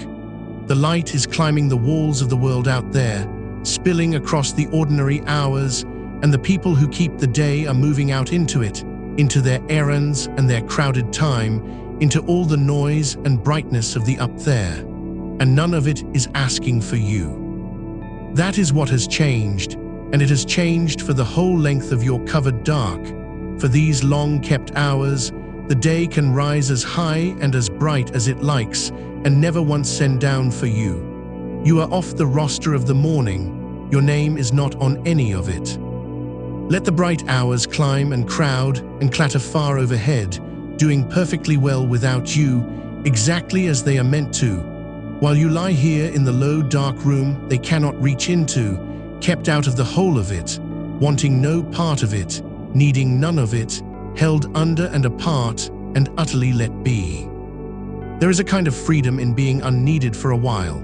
The light is climbing the walls of the world out there, spilling across the ordinary hours, and the people who keep the day are moving out into it, into their errands and their crowded time, into all the noise and brightness of the up there. And none of it is asking for you. That is what has changed, and it has changed for the whole length of your covered dark. For these long-kept hours, the day can rise as high and as bright as it likes, and never once send down for you. You are off the roster of the morning. Your name is not on any of it. Let the bright hours climb and crowd and clatter far overhead, doing perfectly well without you, exactly as they are meant to, while you lie here in the low dark room they cannot reach into, kept out of the whole of it, wanting no part of it, needing none of it, held under and apart and utterly let be. There is a kind of freedom in being unneeded for a while.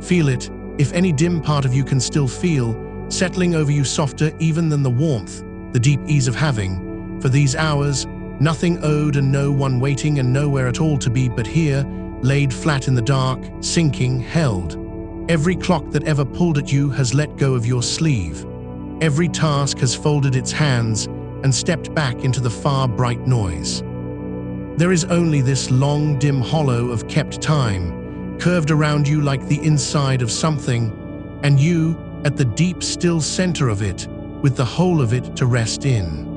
Feel it, if any dim part of you can still feel, settling over you softer even than the warmth, the deep ease of having, for these hours, nothing owed and no one waiting and nowhere at all to be but here, laid flat in the dark, sinking, held. Every clock that ever pulled at you has let go of your sleeve. Every task has folded its hands and stepped back into the far bright noise. There is only this long dim hollow of kept time, curved around you like the inside of something, and you, at the deep still center of it, with the whole of it to rest in.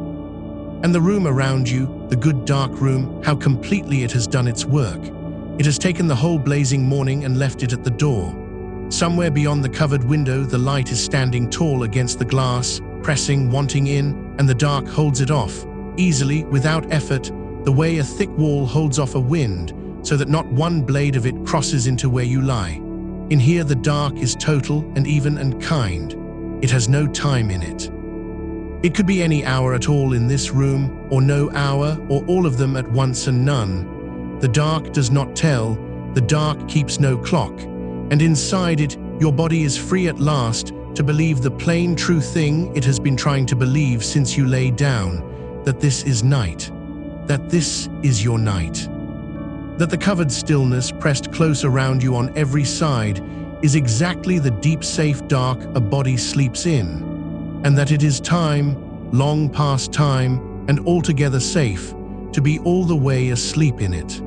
And the room around you, the good dark room, how completely it has done its work. It has taken the whole blazing morning and left it at the door. Somewhere beyond the covered window, the light is standing tall against the glass, pressing, wanting in, and the dark holds it off, easily, without effort, the way a thick wall holds off a wind, so that not one blade of it crosses into where you lie. In here the dark is total and even and kind. It has no time in it. It could be any hour at all in this room, or no hour, or all of them at once and none. The dark does not tell, the dark keeps no clock, and inside it, your body is free at last to believe the plain true thing it has been trying to believe since you lay down, that this is night, that this is your night. That the covered stillness pressed close around you on every side is exactly the deep safe dark a body sleeps in, and that it is time, long past time, and altogether safe, to be all the way asleep in it.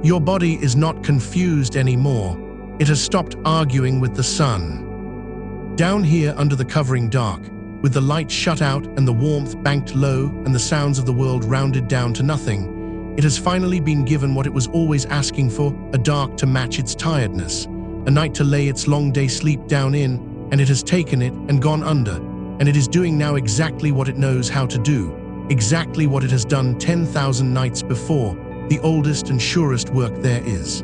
Your body is not confused anymore. It has stopped arguing with the sun. Down here under the covering dark, with the light shut out and the warmth banked low and the sounds of the world rounded down to nothing, it has finally been given what it was always asking for, a dark to match its tiredness, a night to lay its long day sleep down in, and it has taken it and gone under, and it is doing now exactly what it knows how to do, exactly what it has done 10,000 nights before, the oldest and surest work there is.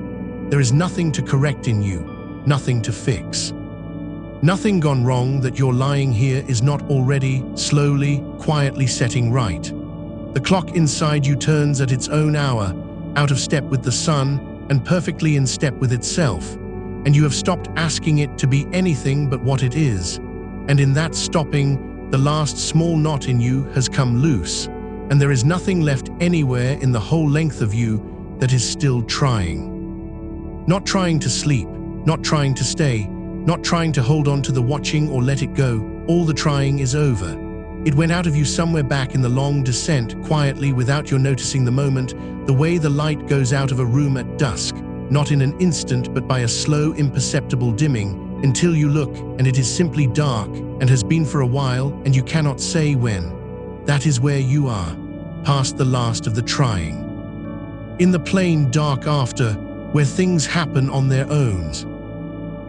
There is nothing to correct in you, nothing to fix. Nothing gone wrong that your lying here is not already, slowly, quietly setting right. The clock inside you turns at its own hour, out of step with the sun and perfectly in step with itself, and you have stopped asking it to be anything but what it is, and in that stopping, the last small knot in you has come loose, and there is nothing left anywhere in the whole length of you that is still trying. Not trying to sleep, not trying to stay, not trying to hold on to the watching or let it go, all the trying is over. It went out of you somewhere back in the long descent, quietly without your noticing the moment, the way the light goes out of a room at dusk, not in an instant but by a slow, imperceptible dimming, until you look and it is simply dark and has been for a while and you cannot say when. That is where you are, past the last of the trying. In the plain dark after, where things happen on their own.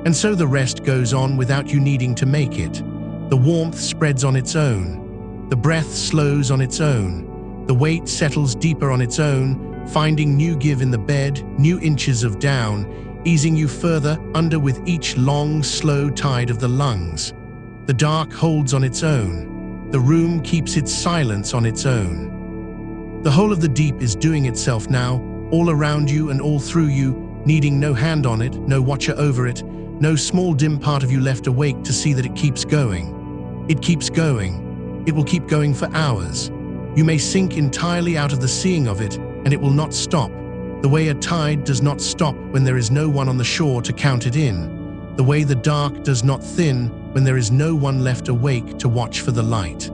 And so the rest goes on without you needing to make it. The warmth spreads on its own. The breath slows on its own. The weight settles deeper on its own, finding new give in the bed, new inches of down, easing you further under with each long, slow tide of the lungs. The dark holds on its own. The room keeps its silence on its own. The whole of the deep is doing itself now, all around you and all through you, needing no hand on it, no watcher over it, no small dim part of you left awake to see that it keeps going. It keeps going. It will keep going for hours. You may sink entirely out of the seeing of it, and it will not stop, the way a tide does not stop when there is no one on the shore to count it in, the way the dark does not thin when there is no one left awake to watch for the light.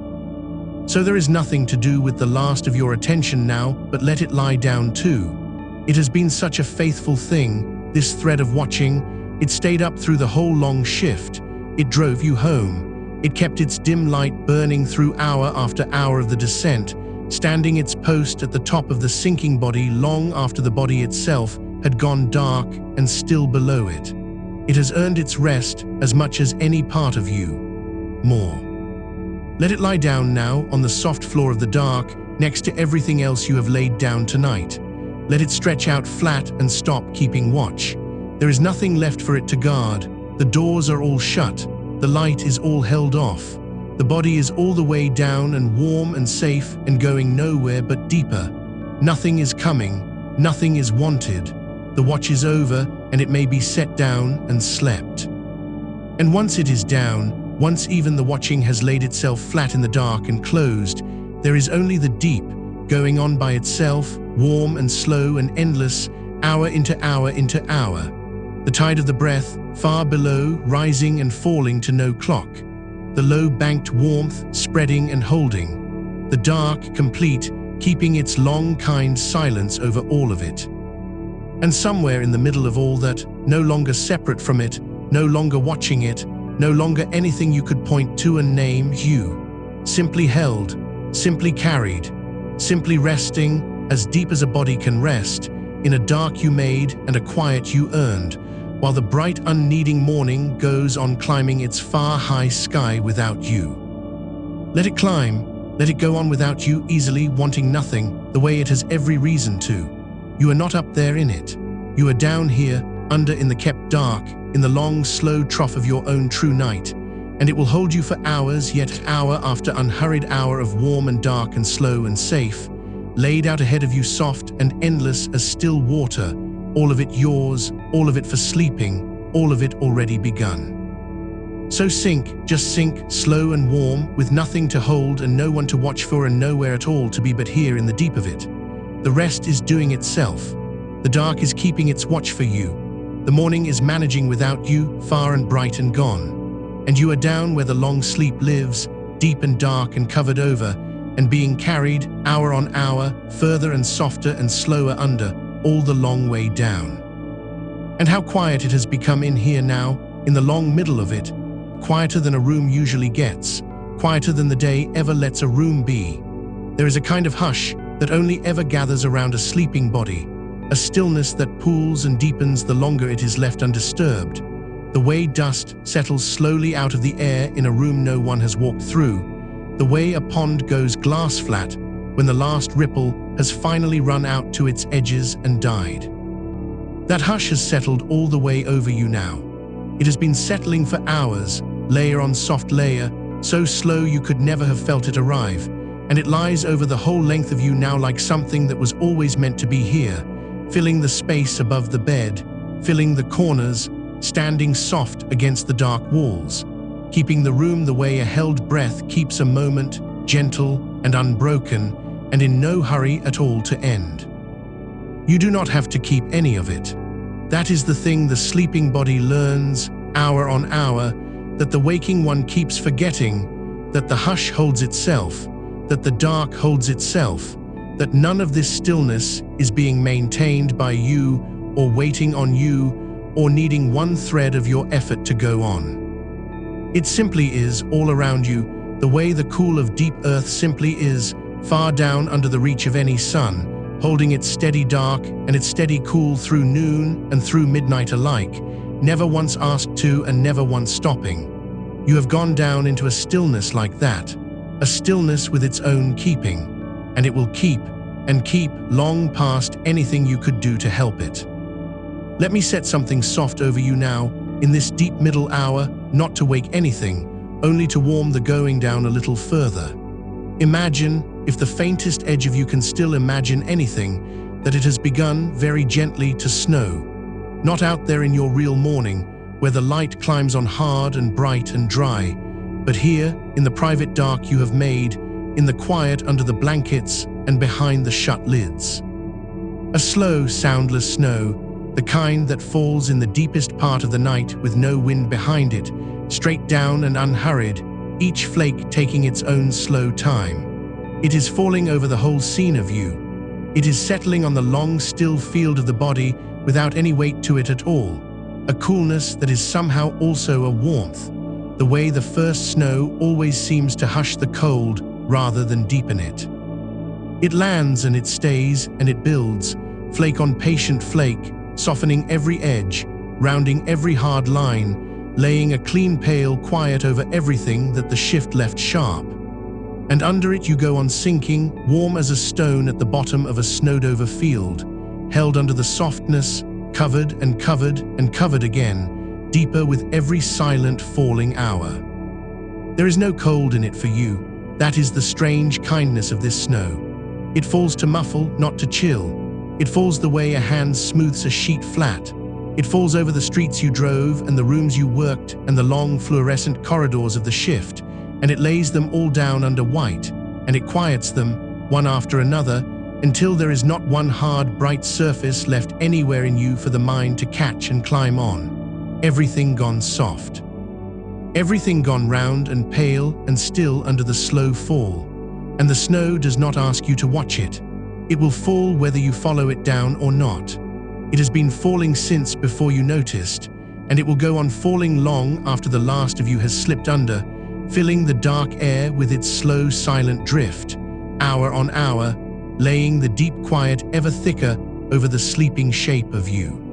So there is nothing to do with the last of your attention now, but let it lie down too. It has been such a faithful thing, this thread of watching. It stayed up through the whole long shift. It drove you home. It kept its dim light burning through hour after hour of the descent, standing its post at the top of the sinking body long after the body itself had gone dark and still below it. It has earned its rest as much as any part of you. More. Let it lie down now on the soft floor of the dark, next to everything else you have laid down tonight. Let it stretch out flat and stop keeping watch. There is nothing left for it to guard. The doors are all shut. The light is all held off. The body is all the way down and warm and safe and going nowhere but deeper. Nothing is coming. Nothing is wanted. The watch is over and it may be set down and slept. And once it is down, once even the watching has laid itself flat in the dark and closed, there is only the deep, going on by itself, warm and slow and endless, hour into hour into hour. The tide of the breath, far below, rising and falling to no clock. The low-banked warmth, spreading and holding. The dark, complete, keeping its long, kind silence over all of it. And somewhere in the middle of all that, no longer separate from it, no longer watching it, no longer anything you could point to and name, you. Simply held, simply carried, simply resting, as deep as a body can rest, in a dark you made and a quiet you earned, while the bright unneeding morning goes on climbing its far high sky without you. Let it climb, let it go on without you, easily wanting nothing, the way it has every reason to. You are not up there in it. You are down here, under in the kept dark, in the long, slow trough of your own true night, and it will hold you for hours, yet hour after unhurried hour of warm and dark and slow and safe, laid out ahead of you soft and endless as still water, all of it yours, all of it for sleeping, all of it already begun. So sink, just sink, slow and warm, with nothing to hold and no one to watch for and nowhere at all to be but here in the deep of it. The rest is doing itself. The dark is keeping its watch for you. The morning is managing without you, far and bright and gone. And you are down where the long sleep lives, deep and dark and covered over, and being carried, hour on hour, further and softer and slower under, all the long way down. And how quiet it has become in here now, in the long middle of it, quieter than a room usually gets, quieter than the day ever lets a room be. There is a kind of hush that only ever gathers around a sleeping body, a stillness that pools and deepens the longer it is left undisturbed, the way dust settles slowly out of the air in a room no one has walked through, the way a pond goes glass flat when the last ripple has finally run out to its edges and died. That hush has settled all the way over you now. It has been settling for hours, layer on soft layer, so slow you could never have felt it arrive, and it lies over the whole length of you now like something that was always meant to be here, filling the space above the bed, filling the corners, standing soft against the dark walls, keeping the room the way a held breath keeps a moment, gentle and unbroken, and in no hurry at all to end. You do not have to keep any of it. That is the thing the sleeping body learns, hour on hour, that the waking one keeps forgetting, that the hush holds itself, that the dark holds itself, that none of this stillness is being maintained by you or waiting on you or needing one thread of your effort to go on. It simply is all around you, the way the cool of deep earth simply is, far down under the reach of any sun, holding its steady dark and its steady cool through noon and through midnight alike, never once asked to and never once stopping. You have gone down into a stillness like that, a stillness with its own keeping, and it will keep and keep long past anything you could do to help it. Let me set something soft over you now, in this deep middle hour, not to wake anything, only to warm the going down a little further. Imagine, if the faintest edge of you can still imagine anything, that it has begun very gently to snow. Not out there in your real morning, where the light climbs on hard and bright and dry, but here, in the private dark you have made, in the quiet under the blankets and behind the shut lids. A slow, soundless snow, the kind that falls in the deepest part of the night with no wind behind it, straight down and unhurried, each flake taking its own slow time. It is falling over the whole scene of you. It is settling on the long, still field of the body without any weight to it at all, a coolness that is somehow also a warmth, the way the first snow always seems to hush the cold rather than deepen it. It lands and it stays and it builds, flake on patient flake, softening every edge, rounding every hard line, laying a clean pale quiet over everything that the shift left sharp. And under it you go on sinking, warm as a stone at the bottom of a snowed-over field, held under the softness, covered and covered and covered again, deeper with every silent falling hour. There is no cold in it for you. That is the strange kindness of this snow. It falls to muffle, not to chill. It falls the way a hand smooths a sheet flat. It falls over the streets you drove and the rooms you worked and the long fluorescent corridors of the shift, and it lays them all down under white, and it quiets them, one after another, until there is not one hard, bright surface left anywhere in you for the mind to catch and climb on. Everything gone soft. Everything gone round and pale and still under the slow fall. And the snow does not ask you to watch it. It will fall whether you follow it down or not. It has been falling since before you noticed, and it will go on falling long after the last of you has slipped under, filling the dark air with its slow, silent drift, hour on hour, laying the deep quiet ever thicker over the sleeping shape of you.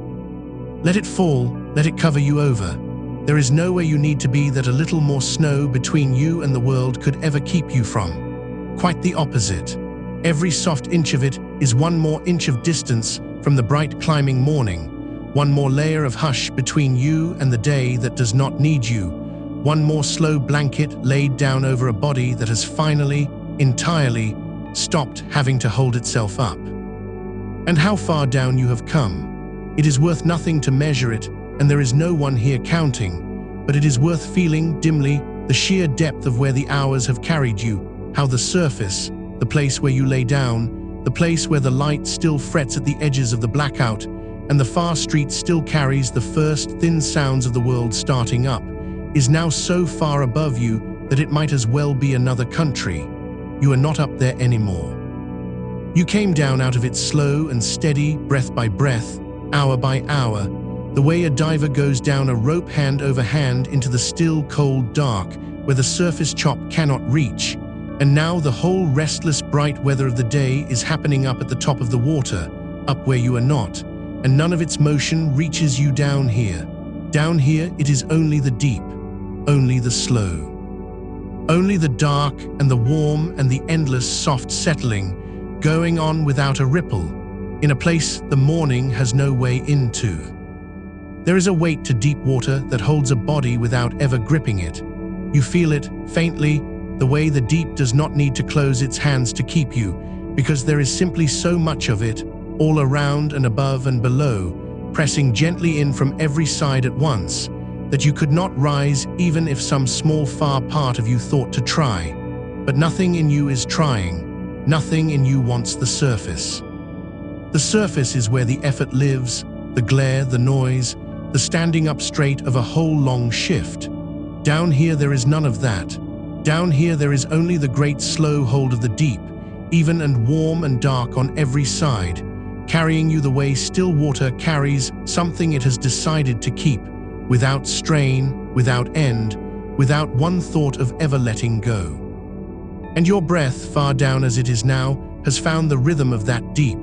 Let it fall, let it cover you over. There is nowhere you need to be that a little more snow between you and the world could ever keep you from. Quite the opposite. Every soft inch of it is one more inch of distance from the bright climbing morning, one more layer of hush between you and the day that does not need you, one more slow blanket laid down over a body that has finally, entirely, stopped having to hold itself up. And how far down you have come. It is worth nothing to measure it, and there is no one here counting, but it is worth feeling, dimly, the sheer depth of where the hours have carried you, how the surface, the place where you lay down, the place where the light still frets at the edges of the blackout, and the far street still carries the first thin sounds of the world starting up, is now so far above you that it might as well be another country. You are not up there anymore. You came down out of it slow and steady, breath by breath, hour by hour, the way a diver goes down a rope hand over hand into the still cold dark where the surface chop cannot reach. And now the whole restless bright weather of the day is happening up at the top of the water, up where you are not, and none of its motion reaches you down here. Down here it is only the deep, only the slow. Only the dark and the warm and the endless soft settling, going on without a ripple, in a place the morning has no way into. There is a weight to deep water that holds a body without ever gripping it. You feel it, faintly, the way the deep does not need to close its hands to keep you, because there is simply so much of it, all around and above and below, pressing gently in from every side at once, that you could not rise even if some small far part of you thought to try. But nothing in you is trying, nothing in you wants the surface. The surface is where the effort lives, the glare, the noise, the standing up straight of a whole long shift. Down here there is none of that. Down here there is only the great slow hold of the deep, even and warm and dark on every side, carrying you the way still water carries something it has decided to keep, without strain, without end, without one thought of ever letting go. And your breath, far down as it is now, has found the rhythm of that deep.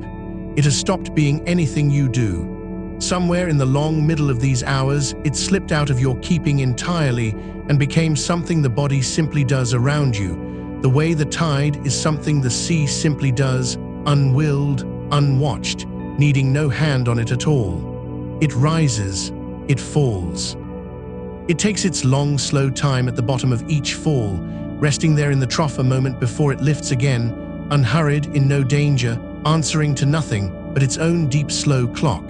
It has stopped being anything you do. Somewhere in the long middle of these hours, it slipped out of your keeping entirely and became something the body simply does around you. The way the tide is something the sea simply does, unwilled, unwatched, needing no hand on it at all. It rises, it falls. It takes its long, slow time at the bottom of each fall, resting there in the trough a moment before it lifts again, unhurried, in no danger, answering to nothing but its own deep, slow clock.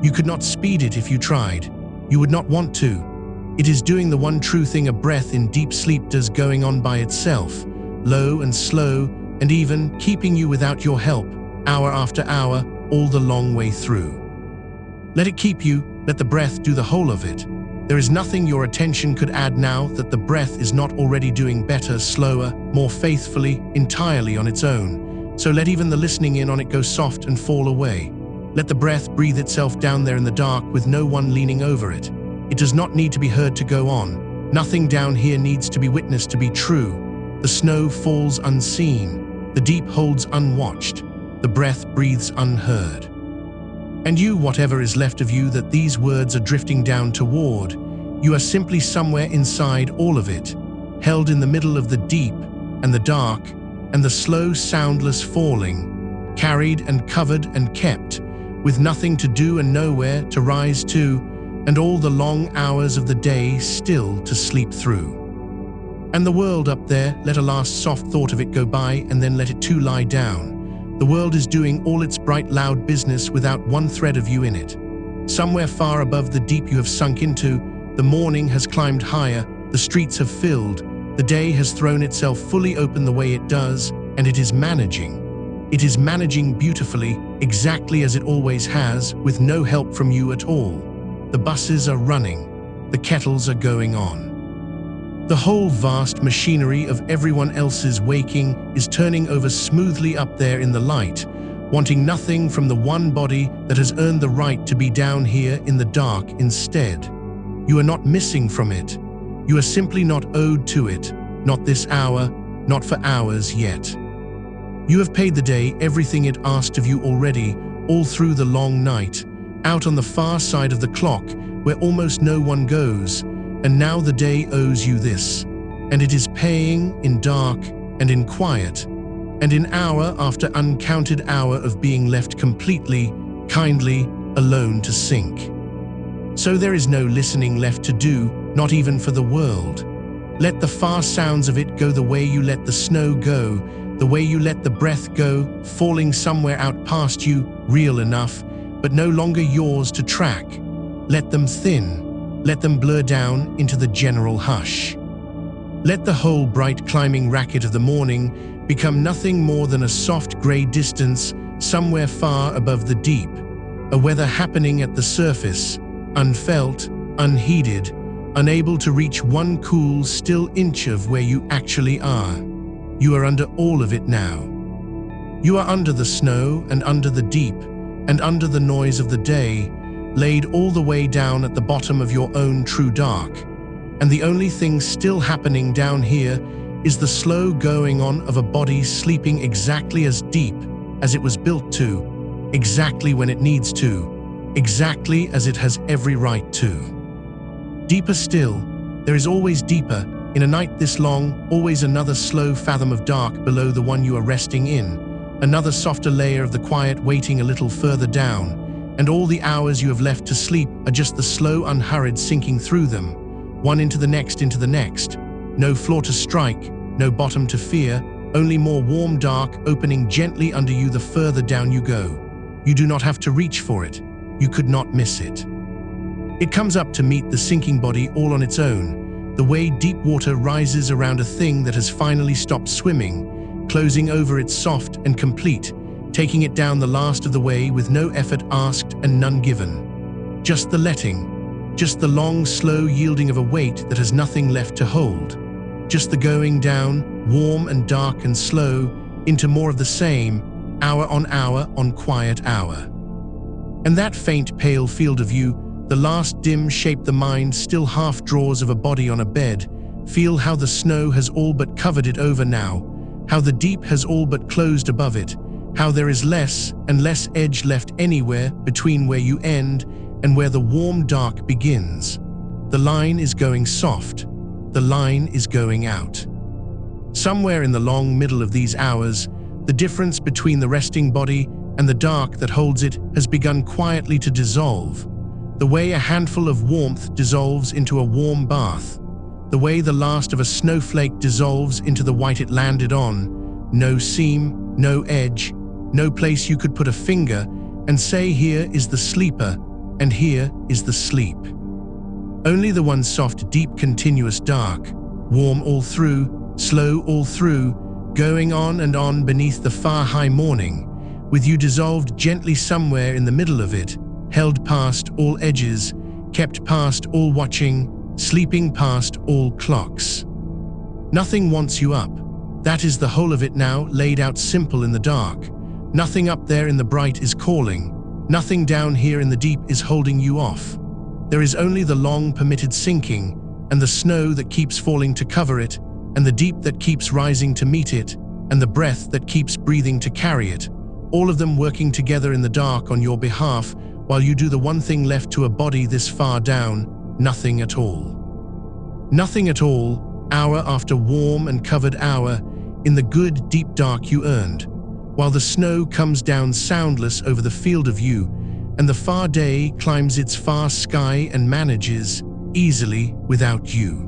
You could not speed it if you tried. You would not want to. It is doing the one true thing a breath in deep sleep does, going on by itself, low and slow, and even keeping you without your help, hour after hour, all the long way through. Let it keep you, let the breath do the whole of it. There is nothing your attention could add now that the breath is not already doing better, slower, more faithfully, entirely on its own. So let even the listening in on it go soft and fall away. Let the breath breathe itself down there in the dark with no one leaning over it. It does not need to be heard to go on. Nothing down here needs to be witnessed to be true. The snow falls unseen. The deep holds unwatched. The breath breathes unheard. And you, whatever is left of you that these words are drifting down toward, you are simply somewhere inside all of it, held in the middle of the deep and the dark and the slow, soundless falling, carried and covered and kept, with nothing to do and nowhere to rise to, and all the long hours of the day still to sleep through. And the world up there, let a last soft thought of it go by and then let it too lie down. The world is doing all its bright, loud business without one thread of you in it. Somewhere far above the deep you have sunk into, the morning has climbed higher, the streets have filled, the day has thrown itself fully open the way it does, and it is managing. It is managing beautifully, exactly as it always has, with no help from you at all. The buses are running, the kettles are going on. The whole vast machinery of everyone else's waking is turning over smoothly up there in the light, wanting nothing from the one body that has earned the right to be down here in the dark instead. You are not missing from it. You are simply not owed to it, not this hour, not for hours yet. You have paid the day everything it asked of you already, all through the long night, out on the far side of the clock where almost no one goes. And now the day owes you this, and it is paying in dark and in quiet, and in hour after uncounted hour of being left completely, kindly, alone to sink. So there is no listening left to do, not even for the world. Let the far sounds of it go the way you let the snow go, the way you let the breath go, falling somewhere out past you, real enough, but no longer yours to track. Let them thin. Let them blur down into the general hush. Let the whole bright climbing racket of the morning become nothing more than a soft grey distance somewhere far above the deep, a weather happening at the surface, unfelt, unheeded, unable to reach one cool, still inch of where you actually are. You are under all of it now. You are under the snow and under the deep and under the noise of the day, laid all the way down at the bottom of your own true dark. And the only thing still happening down here is the slow going on of a body sleeping exactly as deep as it was built to, exactly when it needs to, exactly as it has every right to. Deeper still, there is always deeper, in a night this long, always another slow fathom of dark below the one you are resting in, another softer layer of the quiet waiting a little further down, and all the hours you have left to sleep are just the slow, unhurried sinking through them, one into the next, no floor to strike, no bottom to fear, only more warm dark opening gently under you the further down you go. You do not have to reach for it. You could not miss it. It comes up to meet the sinking body all on its own, the way deep water rises around a thing that has finally stopped swimming, closing over it soft and complete, taking it down the last of the way with no effort asked and none given. Just the letting, just the long, slow yielding of a weight that has nothing left to hold. Just the going down, warm and dark and slow, into more of the same, hour on quiet hour. And that faint, pale field of view, the last dim shape the mind still half draws of a body on a bed, Feel how the snow has all but covered it over now, how the deep has all but closed above it, how there is less and less edge left anywhere between where you end and where the warm dark begins. The line is going soft. The line is going out. Somewhere in the long middle of these hours, the difference between the resting body and the dark that holds it has begun quietly to dissolve. The way a handful of warmth dissolves into a warm bath. The way the last of a snowflake dissolves into the white it landed on. No seam, no edge, no place you could put a finger and say here is the sleeper and here is the sleep. Only the one soft, deep, continuous dark, warm all through, slow all through, going on and on beneath the far high morning, with you dissolved gently somewhere in the middle of it, held past all edges, kept past all watching, sleeping past all clocks. Nothing wants you up. That is the whole of it now, laid out simple in the dark. Nothing up there in the bright is calling. Nothing down here in the deep is holding you off. There is only the long permitted sinking, and the snow that keeps falling to cover it, and the deep that keeps rising to meet it, and the breath that keeps breathing to carry it, all of them working together in the dark on your behalf, while you do the one thing left to a body this far down, nothing at all. Nothing at all, hour after warm and covered hour, in the good deep dark you earned, while the snow comes down soundless over the field of you, and the far day climbs its far sky and manages, easily, without you.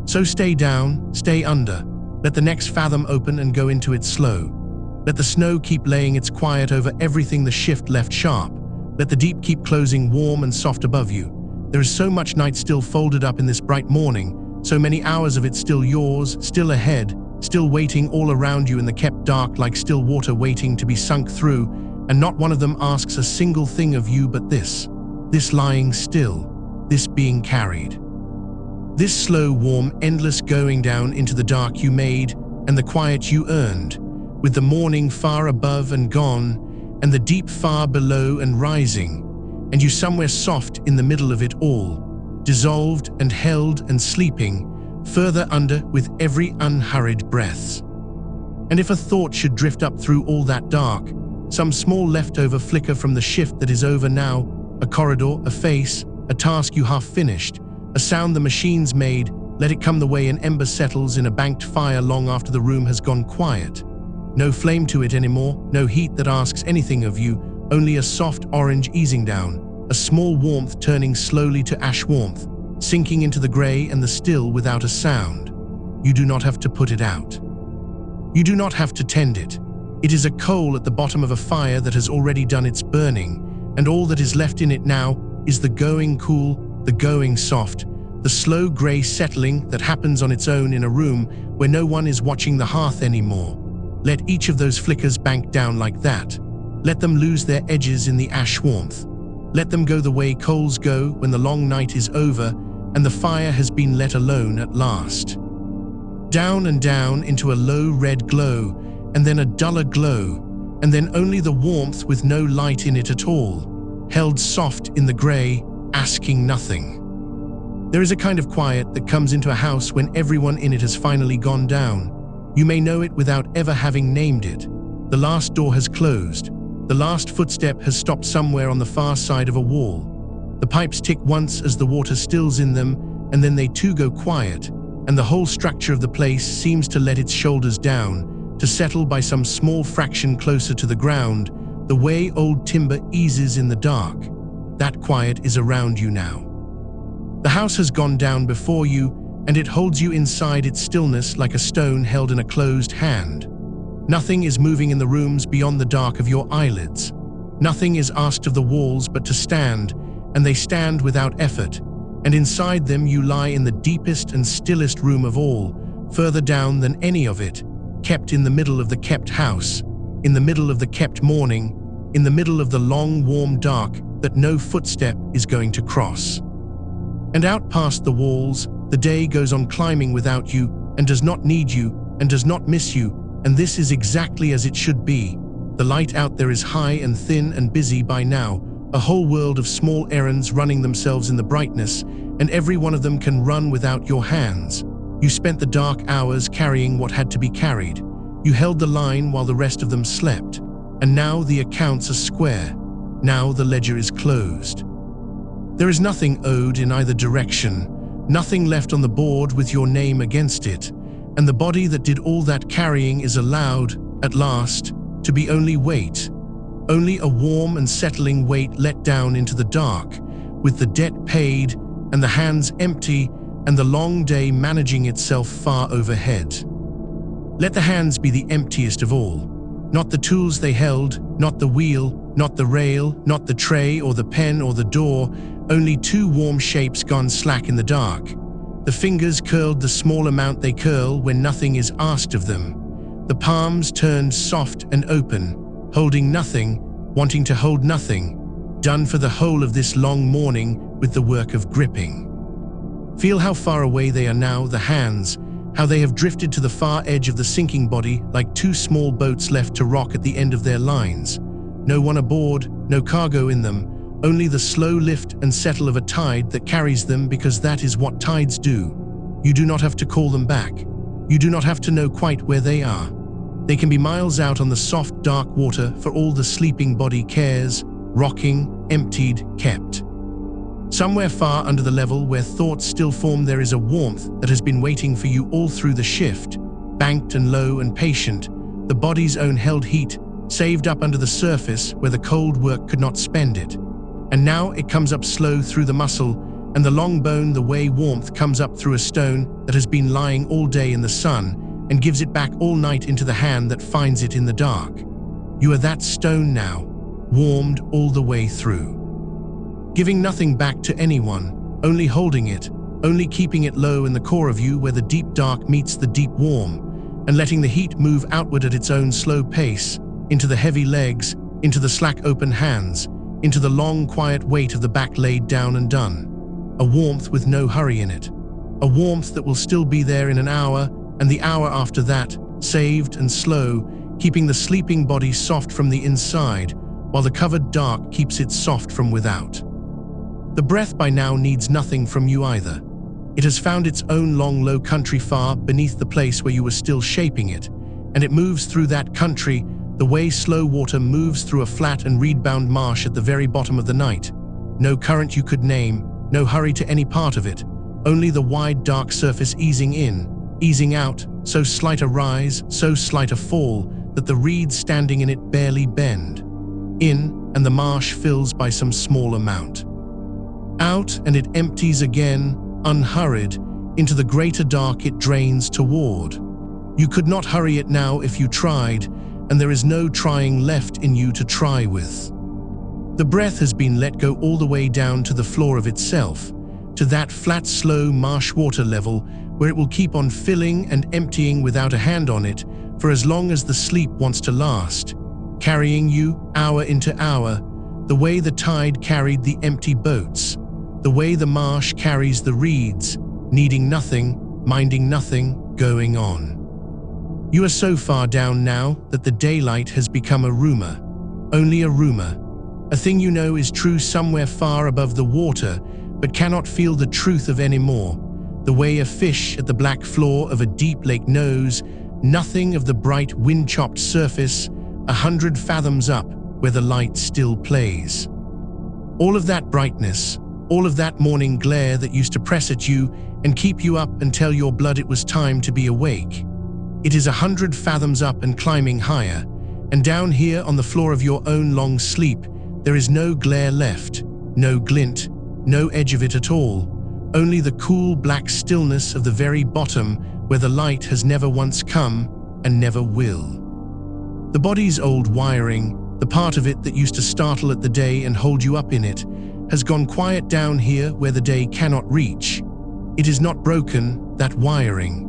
So stay down, stay under, let the next fathom open and go into it slow. Let the snow keep laying its quiet over everything the shift left sharp. Let the deep keep closing warm and soft above you. There is so much night still folded up in this bright morning, so many hours of it still yours, still ahead, still waiting all around you in the kept dark like still water waiting to be sunk through, and not one of them asks a single thing of you but this lying still, this being carried. This slow, warm, endless going down into the dark you made and the quiet you earned, with the morning far above and gone, and the deep far below and rising, and you somewhere soft in the middle of it all, dissolved and held and sleeping, further under with every unhurried breath. And if a thought should drift up through all that dark, some small leftover flicker from the shift that is over now, a corridor, a face, a task you half finished, a sound the machines made, let it come the way an ember settles in a banked fire long after the room has gone quiet. No flame to it anymore, no heat that asks anything of you, only a soft orange easing down, a small warmth turning slowly to ash warmth, sinking into the gray and the still without a sound. You do not have to put it out. You do not have to tend it. It is a coal at the bottom of a fire that has already done its burning, and all that is left in it now is the going cool, the going soft, the slow gray settling that happens on its own in a room where no one is watching the hearth anymore. Let each of those flickers bank down like that. Let them lose their edges in the ash warmth. Let them go the way coals go when the long night is over and the fire has been let alone at last. Down and down into a low red glow, and then a duller glow, and then only the warmth with no light in it at all, held soft in the gray, asking nothing. There is a kind of quiet that comes into a house when everyone in it has finally gone down. You may know it without ever having named it. The last door has closed. The last footstep has stopped somewhere on the far side of a wall. The pipes tick once as the water stills in them, and then they too go quiet, and the whole structure of the place seems to let its shoulders down, to settle by some small fraction closer to the ground, the way old timber eases in the dark. That quiet is around you now. The house has gone down before you, and it holds you inside its stillness like a stone held in a closed hand. Nothing is moving in the rooms beyond the dark of your eyelids. Nothing is asked of the walls but to stand, and they stand without effort, and inside them you lie in the deepest and stillest room of all, further down than any of it, kept in the middle of the kept house, in the middle of the kept morning, in the middle of the long warm dark that no footstep is going to cross. And out past the walls, the day goes on climbing without you, and does not need you, and does not miss you, and this is exactly as it should be. The light out there is high and thin and busy by now, a whole world of small errands running themselves in the brightness, and every one of them can run without your hands. You spent the dark hours carrying what had to be carried. You held the line while the rest of them slept. And now the accounts are square. Now the ledger is closed. There is nothing owed in either direction, nothing left on the board with your name against it, and the body that did all that carrying is allowed, at last, to be only weight. Only a warm and settling weight let down into the dark, with the debt paid and the hands empty and the long day managing itself far overhead. Let the hands be the emptiest of all. Not the tools they held, not the wheel, not the rail, not the tray or the pen or the door, only two warm shapes gone slack in the dark. The fingers curled the small amount they curl when nothing is asked of them. The palms turned soft and open, holding nothing, wanting to hold nothing, done for the whole of this long morning with the work of gripping. Feel how far away they are now, the hands, how they have drifted to the far edge of the sinking body like two small boats left to rock at the end of their lines. No one aboard, no cargo in them, only the slow lift and settle of a tide that carries them because that is what tides do. You do not have to call them back. You do not have to know quite where they are. They can be miles out on the soft, dark water for all the sleeping body cares, rocking, emptied, kept. Somewhere far under the level where thoughts still form there is a warmth that has been waiting for you all through the shift, banked and low and patient, the body's own held heat, saved up under the surface where the cold work could not spend it. And now it comes up slow through the muscle, and the long bone the way warmth comes up through a stone that has been lying all day in the sun, and gives it back all night into the hand that finds it in the dark. You are that stone now, warmed all the way through. Giving nothing back to anyone, only holding it, only keeping it low in the core of you where the deep dark meets the deep warm, and letting the heat move outward at its own slow pace, into the heavy legs, into the slack open hands, into the long quiet weight of the back laid down and done. A warmth with no hurry in it. A warmth that will still be there in an hour, and the hour after that, saved and slow, keeping the sleeping body soft from the inside, while the covered dark keeps it soft from without. The breath by now needs nothing from you either. It has found its own long low country far beneath the place where you were still shaping it, and it moves through that country the way slow water moves through a flat and reed-bound marsh at the very bottom of the night. No current you could name, no hurry to any part of it, only the wide dark surface easing in, easing out, so slight a rise, so slight a fall, that the reeds standing in it barely bend. In, and the marsh fills by some small amount. Out, and it empties again, unhurried, into the greater dark it drains toward. You could not hurry it now if you tried, and there is no trying left in you to try with. The breath has been let go all the way down to the floor of itself, to that flat, slow marsh water level where it will keep on filling and emptying without a hand on it for as long as the sleep wants to last, carrying you hour into hour, the way the tide carried the empty boats, the way the marsh carries the reeds, needing nothing, minding nothing, going on. You are so far down now that the daylight has become a rumor, only a rumor, a thing you know is true somewhere far above the water, but cannot feel the truth of anymore, the way a fish at the black floor of a deep lake knows nothing of the bright wind-chopped surface 100 fathoms up where the light still plays. All of that brightness, all of that morning glare that used to press at you and keep you up and tell your blood it was time to be awake. It is 100 fathoms up and climbing higher, and down here on the floor of your own long sleep, there is no glare left, no glint, no edge of it at all, only the cool black stillness of the very bottom where the light has never once come and never will. The body's old wiring, the part of it that used to startle at the day and hold you up in it, has gone quiet down here where the day cannot reach. It is not broken, that wiring.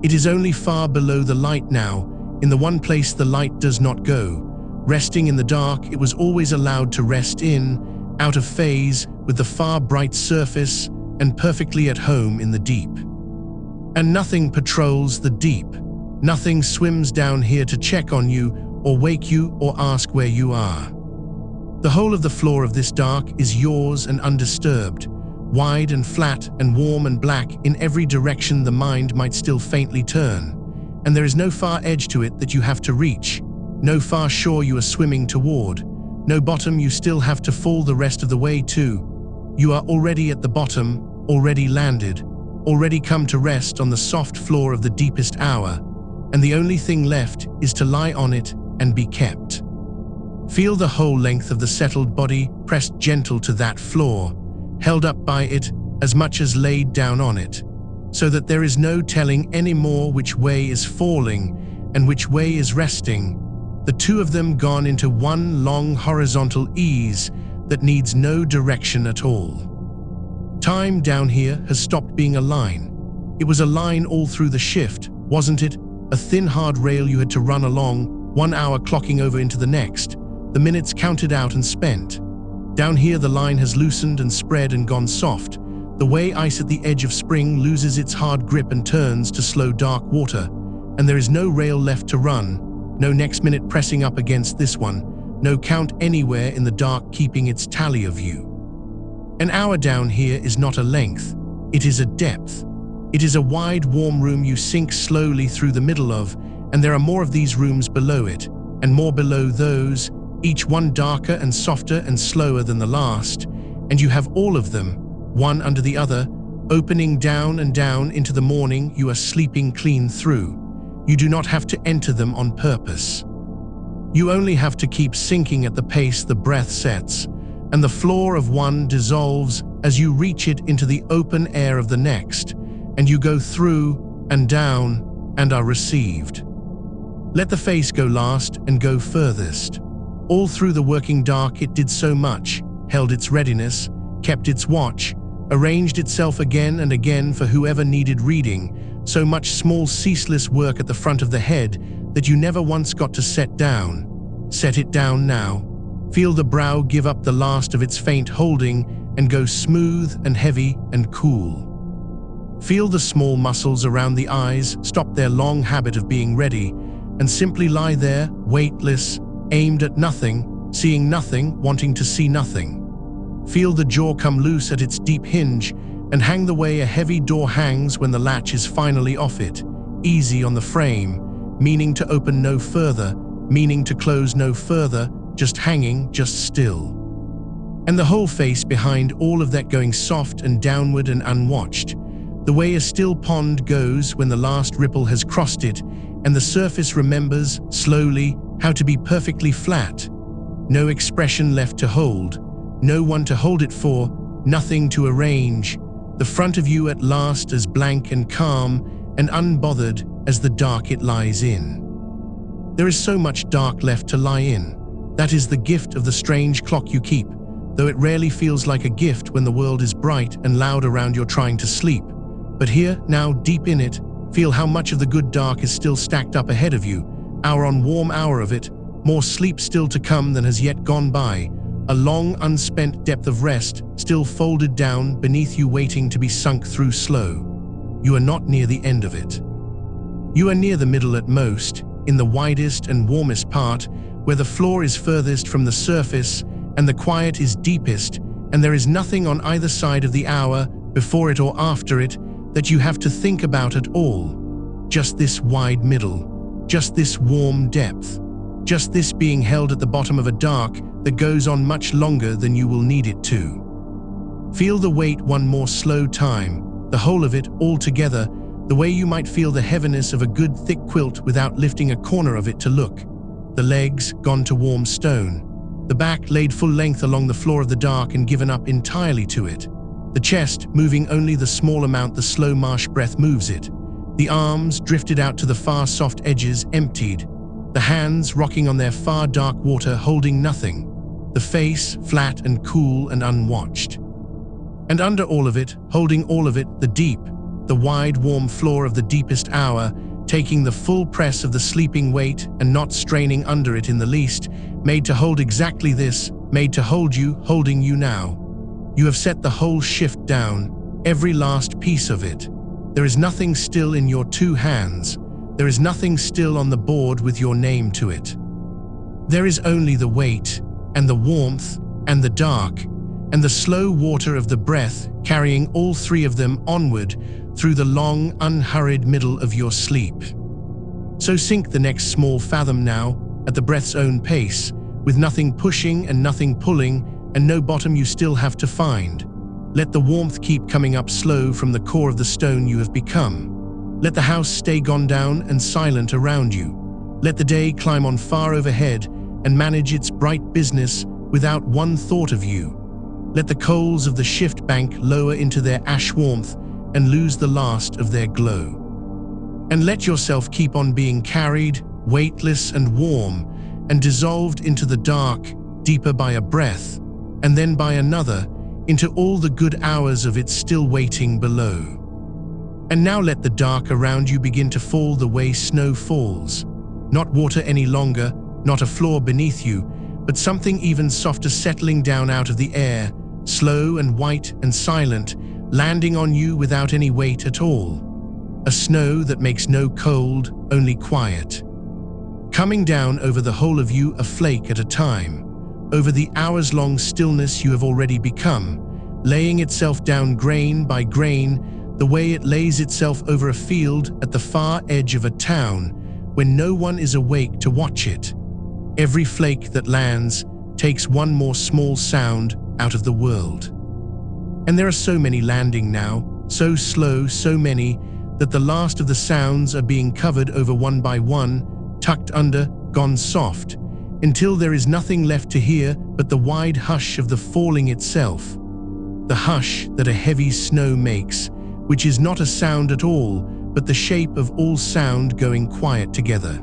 It is only far below the light now, in the one place the light does not go. Resting in the dark, it was always allowed to rest in, out of phase with the far bright surface and perfectly at home in the deep. And nothing patrols the deep. Nothing swims down here to check on you or wake you or ask where you are. The whole of the floor of this dark is yours and undisturbed, wide and flat and warm and black in every direction the mind might still faintly turn. And there is no far edge to it that you have to reach, no far shore you are swimming toward, no bottom you still have to fall the rest of the way to. You are already at the bottom, already landed, already come to rest on the soft floor of the deepest hour, and the only thing left is to lie on it and be kept. Feel the whole length of the settled body pressed gentle to that floor, held up by it as much as laid down on it, so that there is no telling any more which way is falling and which way is resting, the two of them gone into one long horizontal ease that needs no direction at all. Time down here has stopped being a line. It was a line all through the shift, wasn't it? A thin hard rail you had to run along, 1 hour clocking over into the next, the minutes counted out and spent. Down here the line has loosened and spread and gone soft, the way ice at the edge of spring loses its hard grip and turns to slow dark water, and there is no rail left to run, no next minute pressing up against this one, no count anywhere in the dark keeping its tally of you. An hour down here is not a length, it is a depth. It is a wide, warm room you sink slowly through the middle of, and there are more of these rooms below it, and more below those, each one darker and softer and slower than the last, and you have all of them, one under the other, opening down and down into the morning you are sleeping clean through. You do not have to enter them on purpose. You only have to keep sinking at the pace the breath sets, and the floor of one dissolves as you reach it into the open air of the next, and you go through and down and are received. Let the face go last and go furthest. All through the working dark it did so much, held its readiness, kept its watch, arranged itself again and again for whoever needed reading, so much small ceaseless work at the front of the head that you never once got to set down. Set it down now. Feel the brow give up the last of its faint holding and go smooth and heavy and cool. Feel the small muscles around the eyes stop their long habit of being ready and simply lie there, weightless, aimed at nothing, seeing nothing, wanting to see nothing. Feel the jaw come loose at its deep hinge and hang the way a heavy door hangs when the latch is finally off it, easy on the frame, meaning to open no further, meaning to close no further, just hanging, just still. And the whole face behind all of that going soft and downward and unwatched, the way a still pond goes when the last ripple has crossed it and the surface remembers, slowly, how to be perfectly flat. No expression left to hold, no one to hold it for, nothing to arrange, the front of you at last as blank and calm and unbothered as the dark it lies in. There is so much dark left to lie in. That is the gift of the strange clock you keep, though it rarely feels like a gift when the world is bright and loud around you trying to sleep. But here, now deep in it, feel how much of the good dark is still stacked up ahead of you, hour on warm hour of it, more sleep still to come than has yet gone by, a long unspent depth of rest still folded down beneath you waiting to be sunk through slow. You are not near the end of it. You are near the middle at most, in the widest and warmest part, where the floor is furthest from the surface and the quiet is deepest, and there is nothing on either side of the hour, before it or after it, that you have to think about at all. Just this wide middle, just this warm depth, just this being held at the bottom of a dark that goes on much longer than you will need it to. Feel the weight one more slow time, the whole of it all together, the way you might feel the heaviness of a good thick quilt without lifting a corner of it to look. The legs gone to warm stone, the back laid full length along the floor of the dark and given up entirely to it. The chest moving only the small amount the slow marsh breath moves it. The arms drifted out to the far soft edges, emptied. The hands rocking on their far dark water, holding nothing. The face flat and cool and unwatched. And under all of it, holding all of it, the deep, the wide warm floor of the deepest hour, taking the full press of the sleeping weight and not straining under it in the least, made to hold exactly this, made to hold you, holding you now. You have set the whole shift down, every last piece of it. There is nothing still in your two hands. There is nothing still on the board with your name to it. There is only the weight, and the warmth, and the dark, and the slow water of the breath carrying all three of them onward through the long, unhurried middle of your sleep. So sink the next small fathom now, at the breath's own pace, with nothing pushing and nothing pulling, and no bottom you still have to find. Let the warmth keep coming up slow from the core of the stone you have become. Let the house stay gone down and silent around you. Let the day climb on far overhead and manage its bright business without one thought of you. Let the coals of the shift bank lower into their ash warmth and lose the last of their glow. And let yourself keep on being carried, weightless and warm, and dissolved into the dark, deeper by a breath, and then by another, into all the good hours of it still waiting below. And now let the dark around you begin to fall the way snow falls. Not water any longer, not a floor beneath you, but something even softer settling down out of the air, slow and white and silent, landing on you without any weight at all. A snow that makes no cold, only quiet. Coming down over the whole of you a flake at a time, over the hours-long stillness you have already become, laying itself down grain by grain, the way it lays itself over a field at the far edge of a town, when no one is awake to watch it. Every flake that lands takes one more small sound out of the world. And there are so many landing now, so slow, so many, that the last of the sounds are being covered over one by one, tucked under, gone soft, until there is nothing left to hear but the wide hush of the falling itself. The hush that a heavy snow makes, which is not a sound at all, but the shape of all sound going quiet together.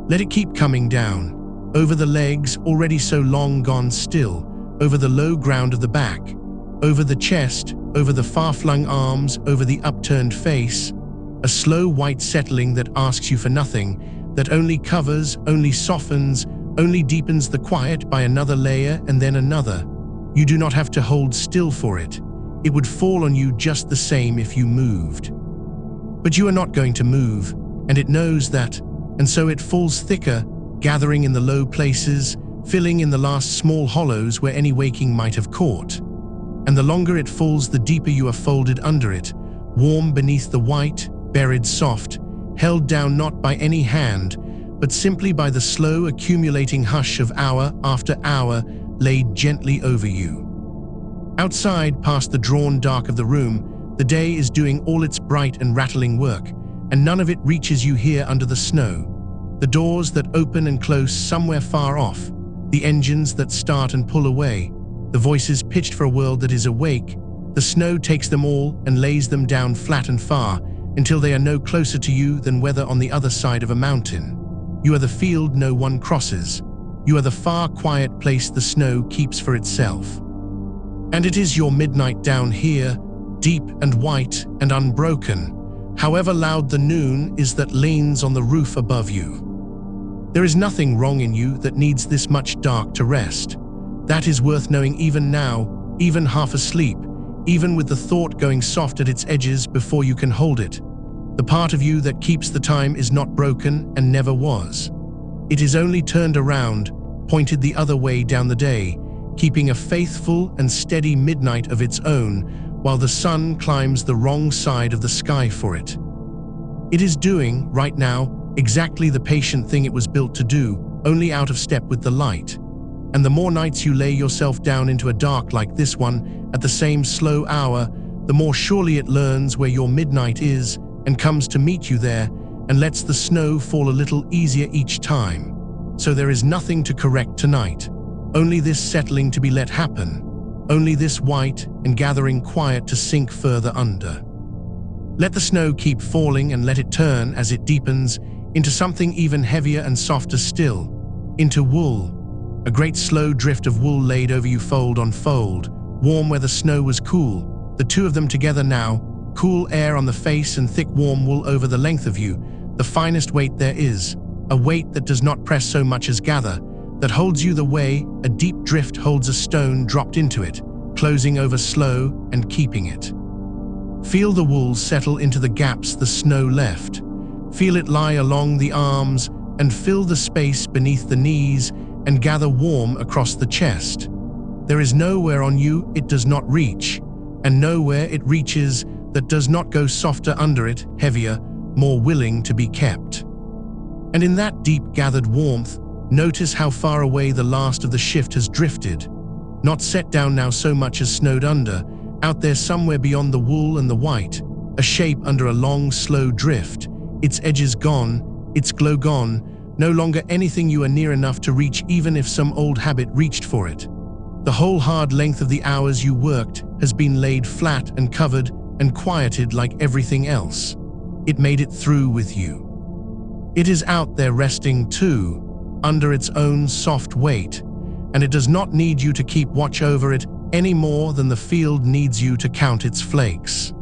Let it keep coming down, over the legs already so long gone still, over the low ground of the back, over the chest, over the far-flung arms, over the upturned face, a slow white settling that asks you for nothing, that only covers, only softens, only deepens the quiet by another layer and then another. You do not have to hold still for it. It would fall on you just the same if you moved. But you are not going to move, and it knows that, and so it falls thicker, gathering in the low places, filling in the last small hollows where any waking might have caught. And the longer it falls, the deeper you are folded under it, warm beneath the white, buried soft, held down not by any hand, but simply by the slow accumulating hush of hour after hour laid gently over you. Outside, past the drawn dark of the room, the day is doing all its bright and rattling work, and none of it reaches you here under the snow. The doors that open and close somewhere far off, the engines that start and pull away, the voices pitched for a world that is awake, the snow takes them all and lays them down flat and far, until they are no closer to you than whether on the other side of a mountain. You are the field no one crosses. You are the far quiet place the snow keeps for itself. And it is your midnight down here, deep and white and unbroken, however loud the noon is that leans on the roof above you. There is nothing wrong in you that needs this much dark to rest. That is worth knowing even now, even half asleep, even with the thought going soft at its edges before you can hold it. The part of you that keeps the time is not broken and never was. It is only turned around, pointed the other way down the day, keeping a faithful and steady midnight of its own while the sun climbs the wrong side of the sky for it. It is doing, right now, exactly the patient thing it was built to do, only out of step with the light. And the more nights you lay yourself down into a dark like this one, at the same slow hour, the more surely it learns where your midnight is and comes to meet you there and lets the snow fall a little easier each time. So there is nothing to correct tonight, only this settling to be let happen, only this white and gathering quiet to sink further under. Let the snow keep falling and let it turn as it deepens into something even heavier and softer still, into wool. A great slow drift of wool laid over you fold on fold, warm where the snow was cool, the two of them together now, cool air on the face and thick warm wool over the length of you, the finest weight there is, a weight that does not press so much as gather, that holds you the way a deep drift holds a stone dropped into it, closing over slow and keeping it. Feel the wool settle into the gaps the snow left. Feel it lie along the arms and fill the space beneath the knees and gather warm across the chest. There is nowhere on you it does not reach, and nowhere it reaches that does not go softer under it, heavier, more willing to be kept. And in that deep gathered warmth, notice how far away the last of the shift has drifted. Not set down now so much as snowed under, out there somewhere beyond the wool and the white, a shape under a long, slow drift, its edges gone, its glow gone, no longer anything you are near enough to reach even if some old habit reached for it. The whole hard length of the hours you worked has been laid flat and covered and quieted like everything else. It made it through with you. It is out there resting too, under its own soft weight, and it does not need you to keep watch over it any more than the field needs you to count its flakes.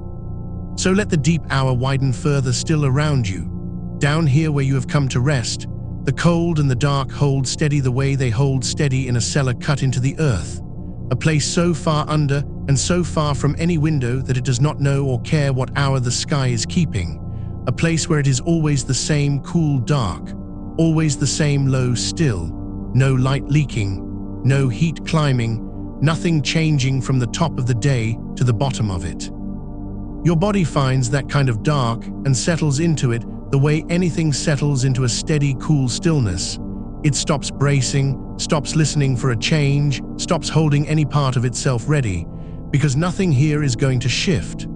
So let the deep hour widen further still around you. Down here where you have come to rest, the cold and the dark hold steady the way they hold steady in a cellar cut into the earth, a place so far under and so far from any window that it does not know or care what hour the sky is keeping, a place where it is always the same cool dark, always the same low still, no light leaking, no heat climbing, nothing changing from the top of the day to the bottom of it. Your body finds that kind of dark and settles into it the way anything settles into a steady, cool stillness. It stops bracing, stops listening for a change, stops holding any part of itself ready, because nothing here is going to shift.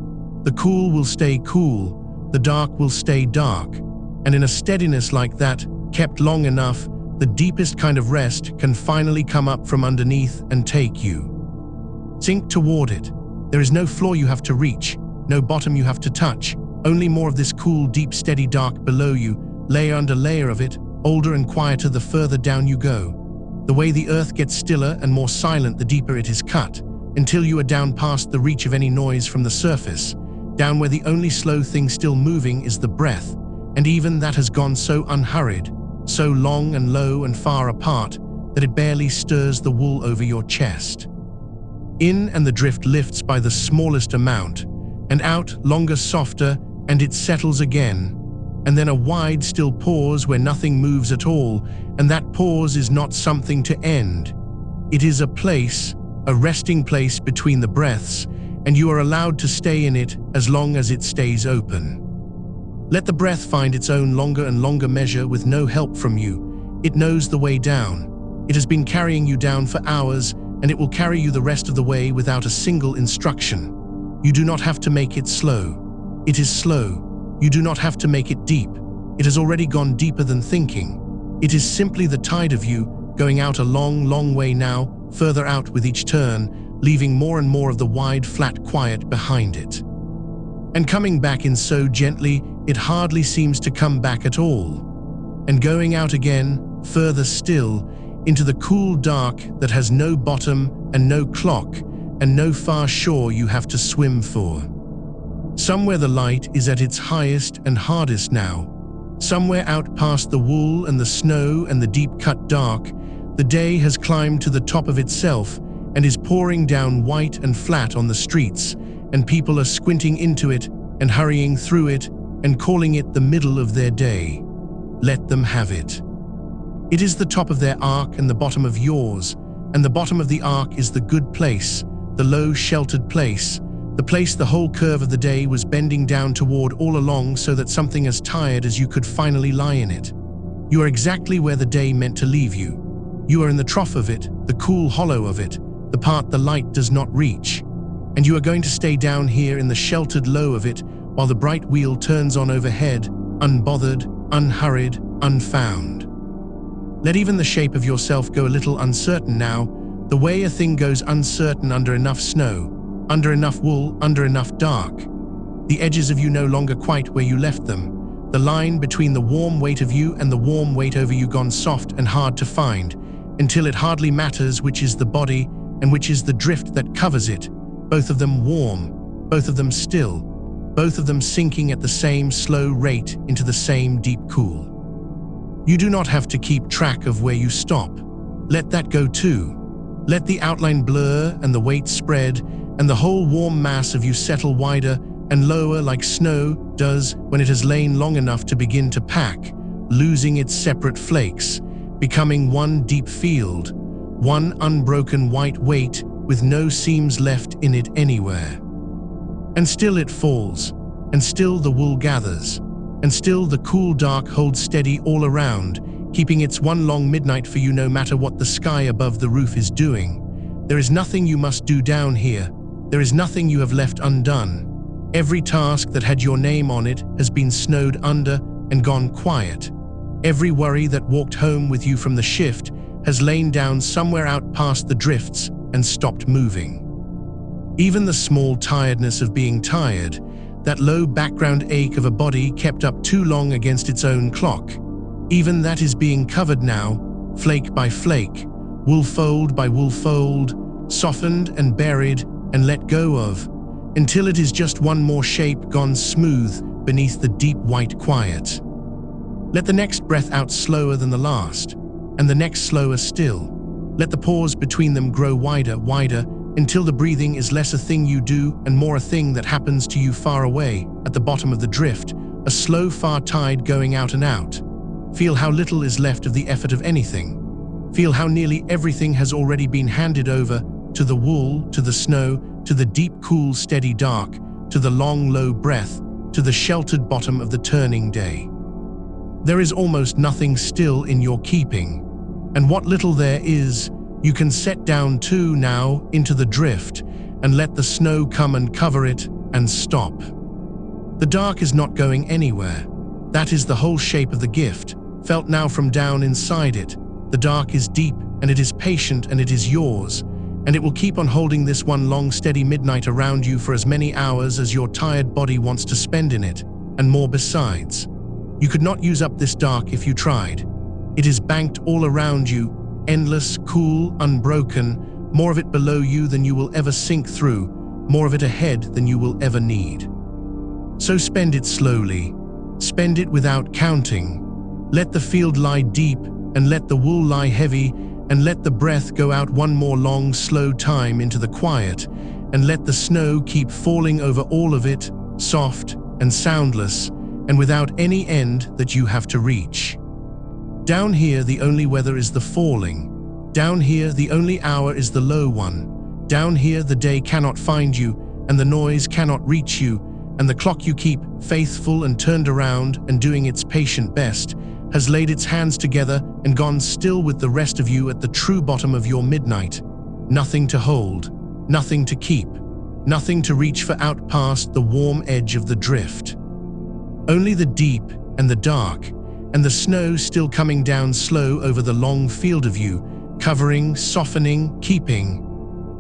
The cool will stay cool, the dark will stay dark, and in a steadiness like that, kept long enough, the deepest kind of rest can finally come up from underneath and take you. Sink toward it. There is no floor you have to reach, no bottom you have to touch, only more of this cool, deep, steady dark below you, layer under layer of it, older and quieter the further down you go. The way the earth gets stiller and more silent the deeper it is cut, until you are down past the reach of any noise from the surface, down where the only slow thing still moving is the breath, and even that has gone so unhurried, so long and low and far apart, that it barely stirs the wool over your chest. In and the drift lifts by the smallest amount, and out longer, softer, and it settles again, and then a wide still pause where nothing moves at all, and that pause is not something to end. It is a place, a resting place between the breaths, and you are allowed to stay in it as long as it stays open. Let the breath find its own longer and longer measure with no help from you. It knows the way down. It has been carrying you down for hours, and it will carry you the rest of the way without a single instruction. You do not have to make it slow. It is slow. You do not have to make it deep. It has already gone deeper than thinking. It is simply the tide of you, going out a long, long way now, further out with each turn, leaving more and more of the wide, flat quiet behind it. And coming back in so gently, it hardly seems to come back at all. And going out again, further still, into the cool dark that has no bottom and no clock, and no far shore you have to swim for. Somewhere the light is at its highest and hardest now. Somewhere out past the wool and the snow and the deep-cut dark, the day has climbed to the top of itself and is pouring down white and flat on the streets, and people are squinting into it and hurrying through it and calling it the middle of their day. Let them have it. It is the top of their arc and the bottom of yours, and the bottom of the arc is the good place, the low sheltered place, the place the whole curve of the day was bending down toward all along so that something as tired as you could finally lie in it. You are exactly where the day meant to leave you. You are in the trough of it, the cool hollow of it, the part the light does not reach. And you are going to stay down here in the sheltered low of it while the bright wheel turns on overhead, unbothered, unhurried, unfound. Let even the shape of yourself go a little uncertain now, the way a thing goes uncertain under enough snow, under enough wool, under enough dark. The edges of you no longer quite where you left them, the line between the warm weight of you and the warm weight over you gone soft and hard to find, until it hardly matters which is the body and which is the drift that covers it, both of them warm, both of them still, both of them sinking at the same slow rate into the same deep cool. You do not have to keep track of where you stop. Let that go too. Let the outline blur and the weight spread, and the whole warm mass of you settle wider and lower like snow does when it has lain long enough to begin to pack, losing its separate flakes, becoming one deep field, one unbroken white weight with no seams left in it anywhere. And still it falls, and still the wool gathers, and still the cool dark holds steady all around, keeping its one long midnight for you no matter what the sky above the roof is doing. There is nothing you must do down here. There is nothing you have left undone. Every task that had your name on it has been snowed under and gone quiet. Every worry that walked home with you from the shift has lain down somewhere out past the drifts and stopped moving. Even the small tiredness of being tired, that low background ache of a body kept up too long against its own clock, even that is being covered now, flake by flake, wool fold by wool fold, softened and buried and let go of, until it is just one more shape gone smooth beneath the deep white quiet. Let the next breath out slower than the last, and the next slower still. Let the pause between them grow wider, until the breathing is less a thing you do and more a thing that happens to you far away, at the bottom of the drift, a slow far tide going out and out. Feel how little is left of the effort of anything. Feel how nearly everything has already been handed over, to the wool, to the snow, to the deep cool steady dark, to the long low breath, to the sheltered bottom of the turning day. There is almost nothing still in your keeping, and what little there is, you can set down too now into the drift and let the snow come and cover it and stop. The dark is not going anywhere. That is the whole shape of the gift, felt now from down inside it. The dark is deep and it is patient and it is yours, and it will keep on holding this one long steady midnight around you for as many hours as your tired body wants to spend in it, and more besides. You could not use up this dark if you tried. It is banked all around you, endless, cool, unbroken, more of it below you than you will ever sink through, more of it ahead than you will ever need. So spend it slowly, spend it without counting. Let the field lie deep and let the wool lie heavy, and let the breath go out one more long, slow time into the quiet, and let the snow keep falling over all of it, soft and soundless, and without any end that you have to reach. Down here the only weather is the falling. Down here the only hour is the low one. Down here the day cannot find you, and the noise cannot reach you, and the clock you keep, faithful and turned around and doing its patient best, has laid its hands together and gone still with the rest of you at the true bottom of your midnight. Nothing to hold, nothing to keep, nothing to reach for out past the warm edge of the drift. Only the deep and the dark, and the snow still coming down slow over the long field of you, covering, softening, keeping,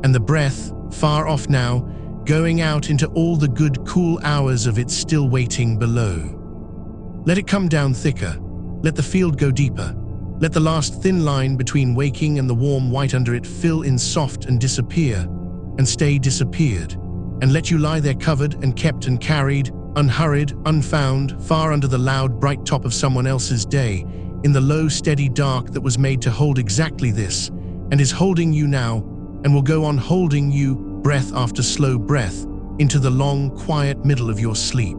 and the breath, far off now, going out into all the good cool hours of it still waiting below. Let it come down thicker. Let the field go deeper. Let the last thin line between waking and the warm white under it fill in soft and disappear, and stay disappeared, and let you lie there covered and kept and carried, unhurried, unfound, far under the loud bright top of someone else's day, in the low steady dark that was made to hold exactly this, and is holding you now, and will go on holding you, breath after slow breath, into the long quiet middle of your sleep.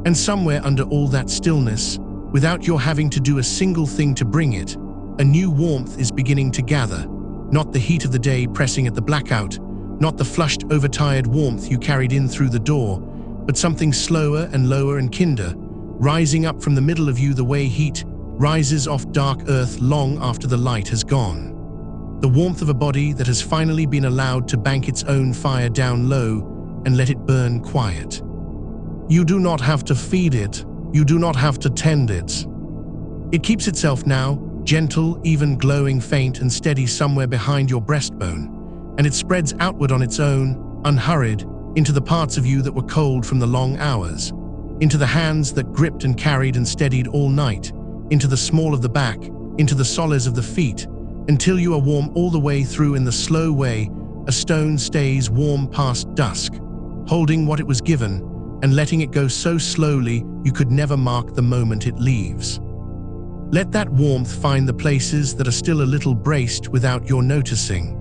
And somewhere under all that stillness, without your having to do a single thing to bring it, a new warmth is beginning to gather, not the heat of the day pressing at the blackout, not the flushed, overtired warmth you carried in through the door, but something slower and lower and kinder, rising up from the middle of you the way heat rises off dark earth long after the light has gone. The warmth of a body that has finally been allowed to bank its own fire down low and let it burn quiet. You do not have to feed it. You do not have to tend it. It keeps itself now, gentle, even glowing, faint and steady somewhere behind your breastbone, and it spreads outward on its own, unhurried, into the parts of you that were cold from the long hours, into the hands that gripped and carried and steadied all night, into the small of the back, into the soles of the feet, until you are warm all the way through in the slow way a stone stays warm past dusk, holding what it was given, and letting it go so slowly you could never mark the moment it leaves. Let that warmth find the places that are still a little braced without your noticing.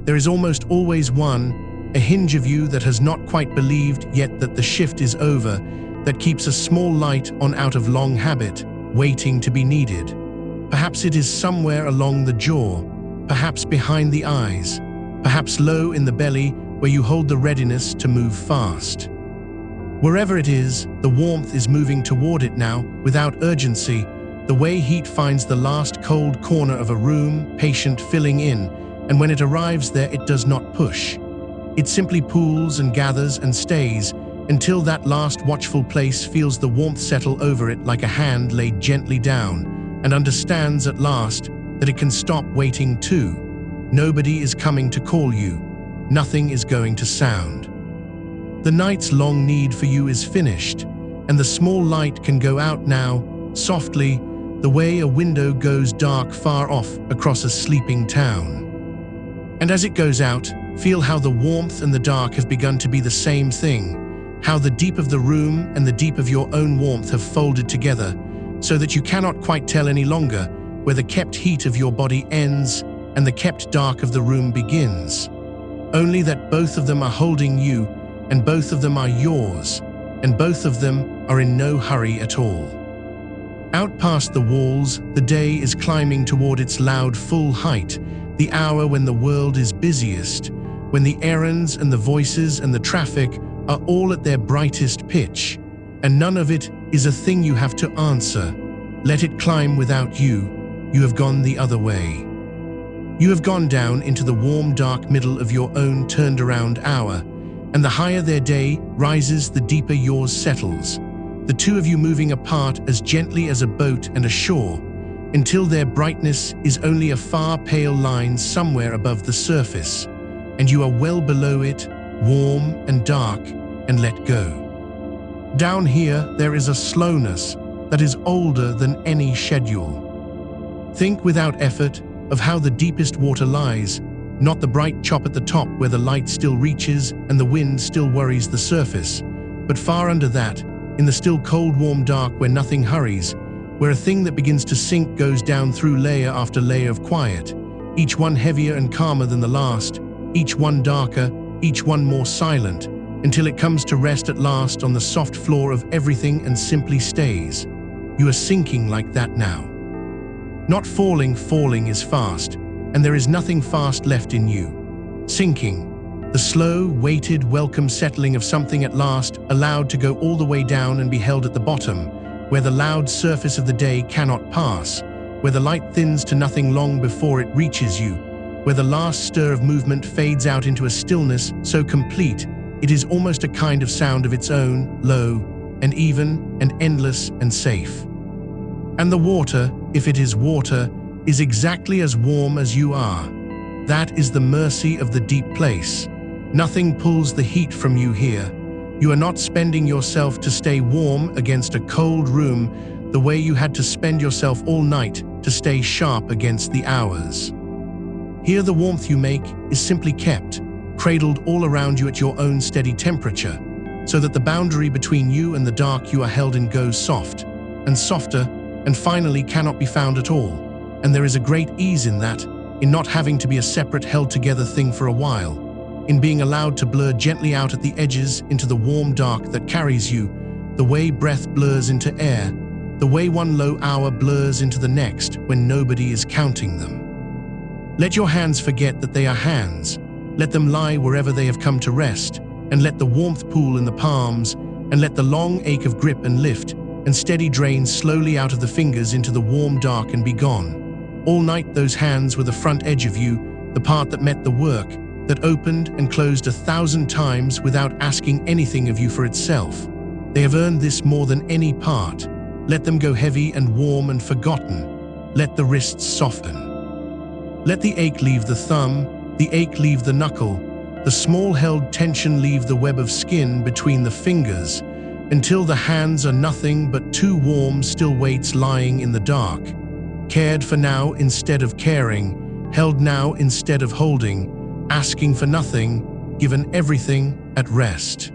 There is almost always one, a hinge of you that has not quite believed yet that the shift is over, that keeps a small light on out of long habit, waiting to be needed. Perhaps it is somewhere along the jaw, perhaps behind the eyes, perhaps low in the belly where you hold the readiness to move fast. Wherever it is, the warmth is moving toward it now, without urgency, the way heat finds the last cold corner of a room, patient filling in, and when it arrives there it does not push. It simply pools and gathers and stays, until that last watchful place feels the warmth settle over it like a hand laid gently down, and understands at last that it can stop waiting too. Nobody is coming to call you. Nothing is going to sound. The night's long need for you is finished, and the small light can go out now, softly, the way a window goes dark far off across a sleeping town. And as it goes out, feel how the warmth and the dark have begun to be the same thing, how the deep of the room and the deep of your own warmth have folded together, so that you cannot quite tell any longer where the kept heat of your body ends and the kept dark of the room begins. Only that both of them are holding you, and both of them are yours, and both of them are in no hurry at all. Out past the walls, the day is climbing toward its loud full height, the hour when the world is busiest, when the errands and the voices and the traffic are all at their brightest pitch, and none of it is a thing you have to answer. Let it climb without you. You have gone the other way. You have gone down into the warm, dark middle of your own turned-around hour, and the higher their day rises, the deeper yours settles, the two of you moving apart as gently as a boat and a shore, until their brightness is only a far pale line somewhere above the surface, and you are well below it, warm and dark, and let go. Down here there is a slowness that is older than any schedule. Think without effort of how the deepest water lies, not the bright chop at the top where the light still reaches and the wind still worries the surface, but far under that, in the still cold warm dark where nothing hurries, where a thing that begins to sink goes down through layer after layer of quiet, each one heavier and calmer than the last, each one darker, each one more silent, until it comes to rest at last on the soft floor of everything and simply stays. You are sinking like that now. Not falling, falling is fast, and there is nothing fast left in you. Sinking, the slow, weighted, welcome settling of something at last, allowed to go all the way down and be held at the bottom, where the loud surface of the day cannot pass, where the light thins to nothing long before it reaches you, where the last stir of movement fades out into a stillness so complete it is almost a kind of sound of its own, low and even and endless and safe. And the water, if it is water, is exactly as warm as you are. That is the mercy of the deep place. Nothing pulls the heat from you here. You are not spending yourself to stay warm against a cold room the way you had to spend yourself all night to stay sharp against the hours. Here the warmth you make is simply kept, cradled all around you at your own steady temperature, so that the boundary between you and the dark you are held in goes soft, and softer, and finally cannot be found at all. And there is a great ease in that, in not having to be a separate held-together thing for a while, in being allowed to blur gently out at the edges into the warm dark that carries you, the way breath blurs into air, the way one low hour blurs into the next when nobody is counting them. Let your hands forget that they are hands. Let them lie wherever they have come to rest, and let the warmth pool in the palms, and let the long ache of grip and lift and steady drain slowly out of the fingers into the warm dark and be gone. All night those hands were the front edge of you, the part that met the work, that opened and closed 1,000 times without asking anything of you for itself. They have earned this more than any part. Let them go heavy and warm and forgotten. Let the wrists soften. Let the ache leave the thumb, the ache leave the knuckle, the small held tension leave the web of skin between the fingers, until the hands are nothing but two warm, still weights lying in the dark, cared for now instead of caring, held now instead of holding, asking for nothing, given everything at rest.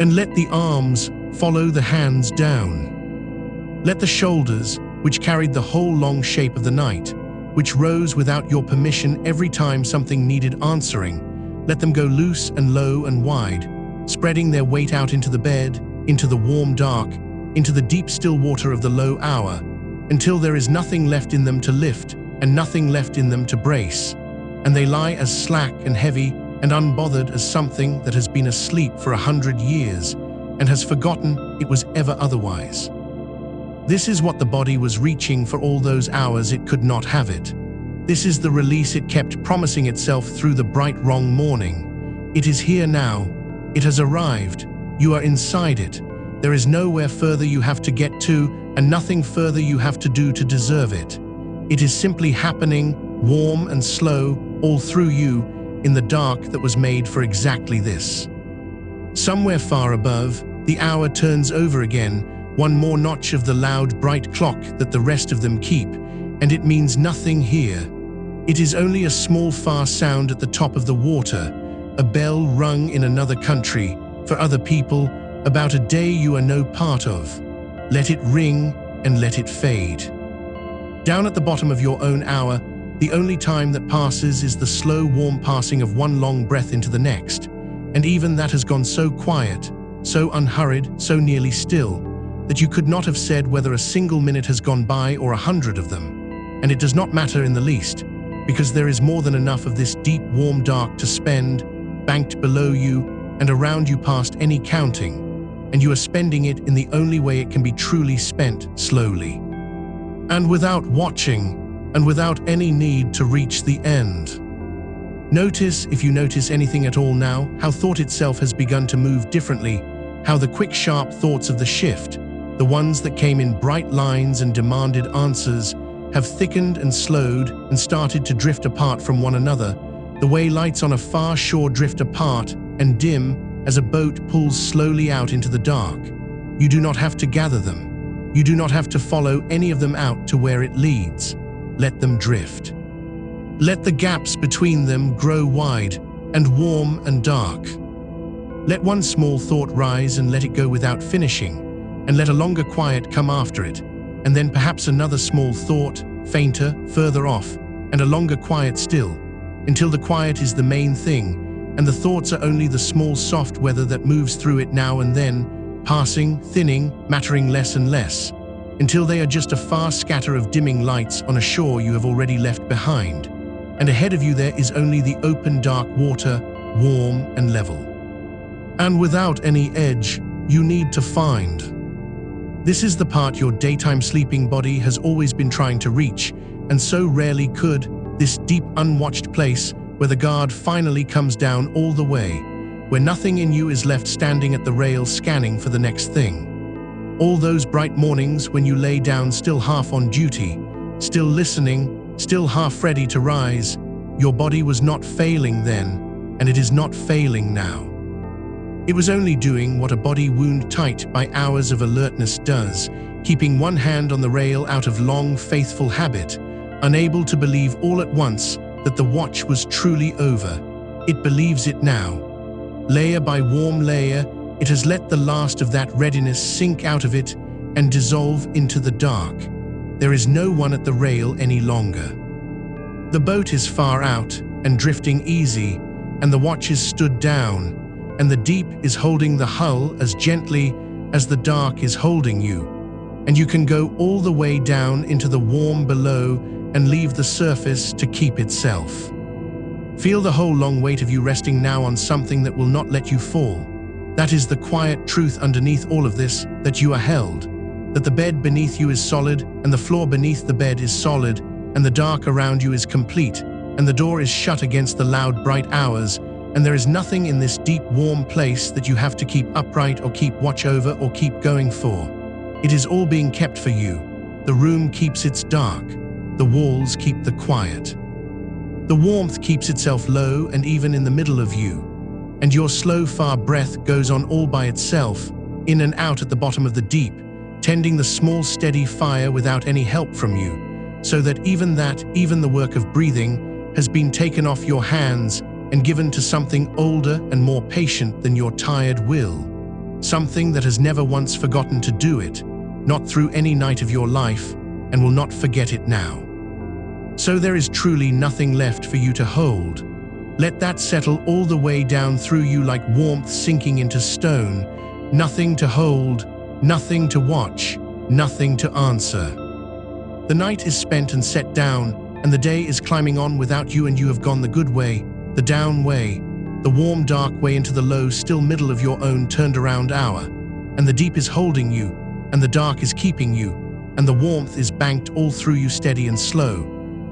And let the arms follow the hands down. Let the shoulders, which carried the whole long shape of the night, which rose without your permission every time something needed answering, let them go loose and low and wide, spreading their weight out into the bed, into the warm dark, into the deep still water of the low hour, until there is nothing left in them to lift, and nothing left in them to brace, and they lie as slack and heavy and unbothered as something that has been asleep for 100 years and has forgotten it was ever otherwise. This is what the body was reaching for all those hours it could not have it. This is the release it kept promising itself through the bright wrong morning. It is here now. It has arrived. You are inside it. There is nowhere further you have to get to, and nothing further you have to do to deserve it. It is simply happening, warm and slow, all through you, in the dark that was made for exactly this. Somewhere far above, the hour turns over again, one more notch of the loud, bright clock that the rest of them keep, and it means nothing here. It is only a small far sound at the top of the water, a bell rung in another country, for other people, about a day you are no part of. Let it ring and let it fade. Down at the bottom of your own hour, the only time that passes is the slow, warm passing of one long breath into the next, and even that has gone so quiet, so unhurried, so nearly still, that you could not have said whether a single minute has gone by or 100 of them. And it does not matter in the least, because there is more than enough of this deep, warm dark to spend, banked below you and around you past any counting, and you are spending it in the only way it can be truly spent, slowly. And without watching, and without any need to reach the end. Notice, if you notice anything at all now, how thought itself has begun to move differently, how the quick, sharp thoughts of the shift, the ones that came in bright lines and demanded answers, have thickened and slowed and started to drift apart from one another, the way lights on a far shore drift apart and dim as a boat pulls slowly out into the dark. You do not have to gather them. You do not have to follow any of them out to where it leads. Let them drift. Let the gaps between them grow wide and warm and dark. Let one small thought rise and let it go without finishing, and let a longer quiet come after it, and then perhaps another small thought, fainter, further off, and a longer quiet still, until the quiet is the main thing, and the thoughts are only the small soft weather that moves through it now and then, passing, thinning, mattering less and less, until they are just a far scatter of dimming lights on a shore you have already left behind, and ahead of you there is only the open dark water, warm and level. And without any edge, you need to find. This is the part your daytime sleeping body has always been trying to reach, and so rarely could, this deep unwatched place where the guard finally comes down all the way, where nothing in you is left standing at the rail scanning for the next thing. All those bright mornings when you lay down still half on duty, still listening, still half ready to rise, your body was not failing then, and it is not failing now. It was only doing what a body wound tight by hours of alertness does, keeping one hand on the rail out of long, faithful habit, unable to believe all at once that the watch was truly over. It believes it now. Layer by warm layer, it has let the last of that readiness sink out of it and dissolve into the dark. There is no one at the rail any longer. The boat is far out and drifting easy, and the watch is stood down, and the deep is holding the hull as gently as the dark is holding you, and you can go all the way down into the warm below and leave the surface to keep itself. Feel the whole long weight of you resting now on something that will not let you fall. That is the quiet truth underneath all of this, that you are held, that the bed beneath you is solid, and the floor beneath the bed is solid, and the dark around you is complete, and the door is shut against the loud, bright hours, and there is nothing in this deep, warm place that you have to keep upright or keep watch over or keep going for. It is all being kept for you. The room keeps its dark. The walls keep the quiet. The warmth keeps itself low and even in the middle of you, and your slow, far breath goes on all by itself, in and out at the bottom of the deep, tending the small, steady fire without any help from you, so that even the work of breathing, has been taken off your hands and given to something older and more patient than your tired will, something that has never once forgotten to do it, not through any night of your life, and will not forget it now. So there is truly nothing left for you to hold. Let that settle all the way down through you like warmth sinking into stone. Nothing to hold, nothing to watch, nothing to answer. The night is spent and set down, and the day is climbing on without you, and you have gone the good way, the down way, the warm, dark way into the low, still middle of your own turned-around hour. And the deep is holding you, and the dark is keeping you, and the warmth is banked all through you, steady and slow.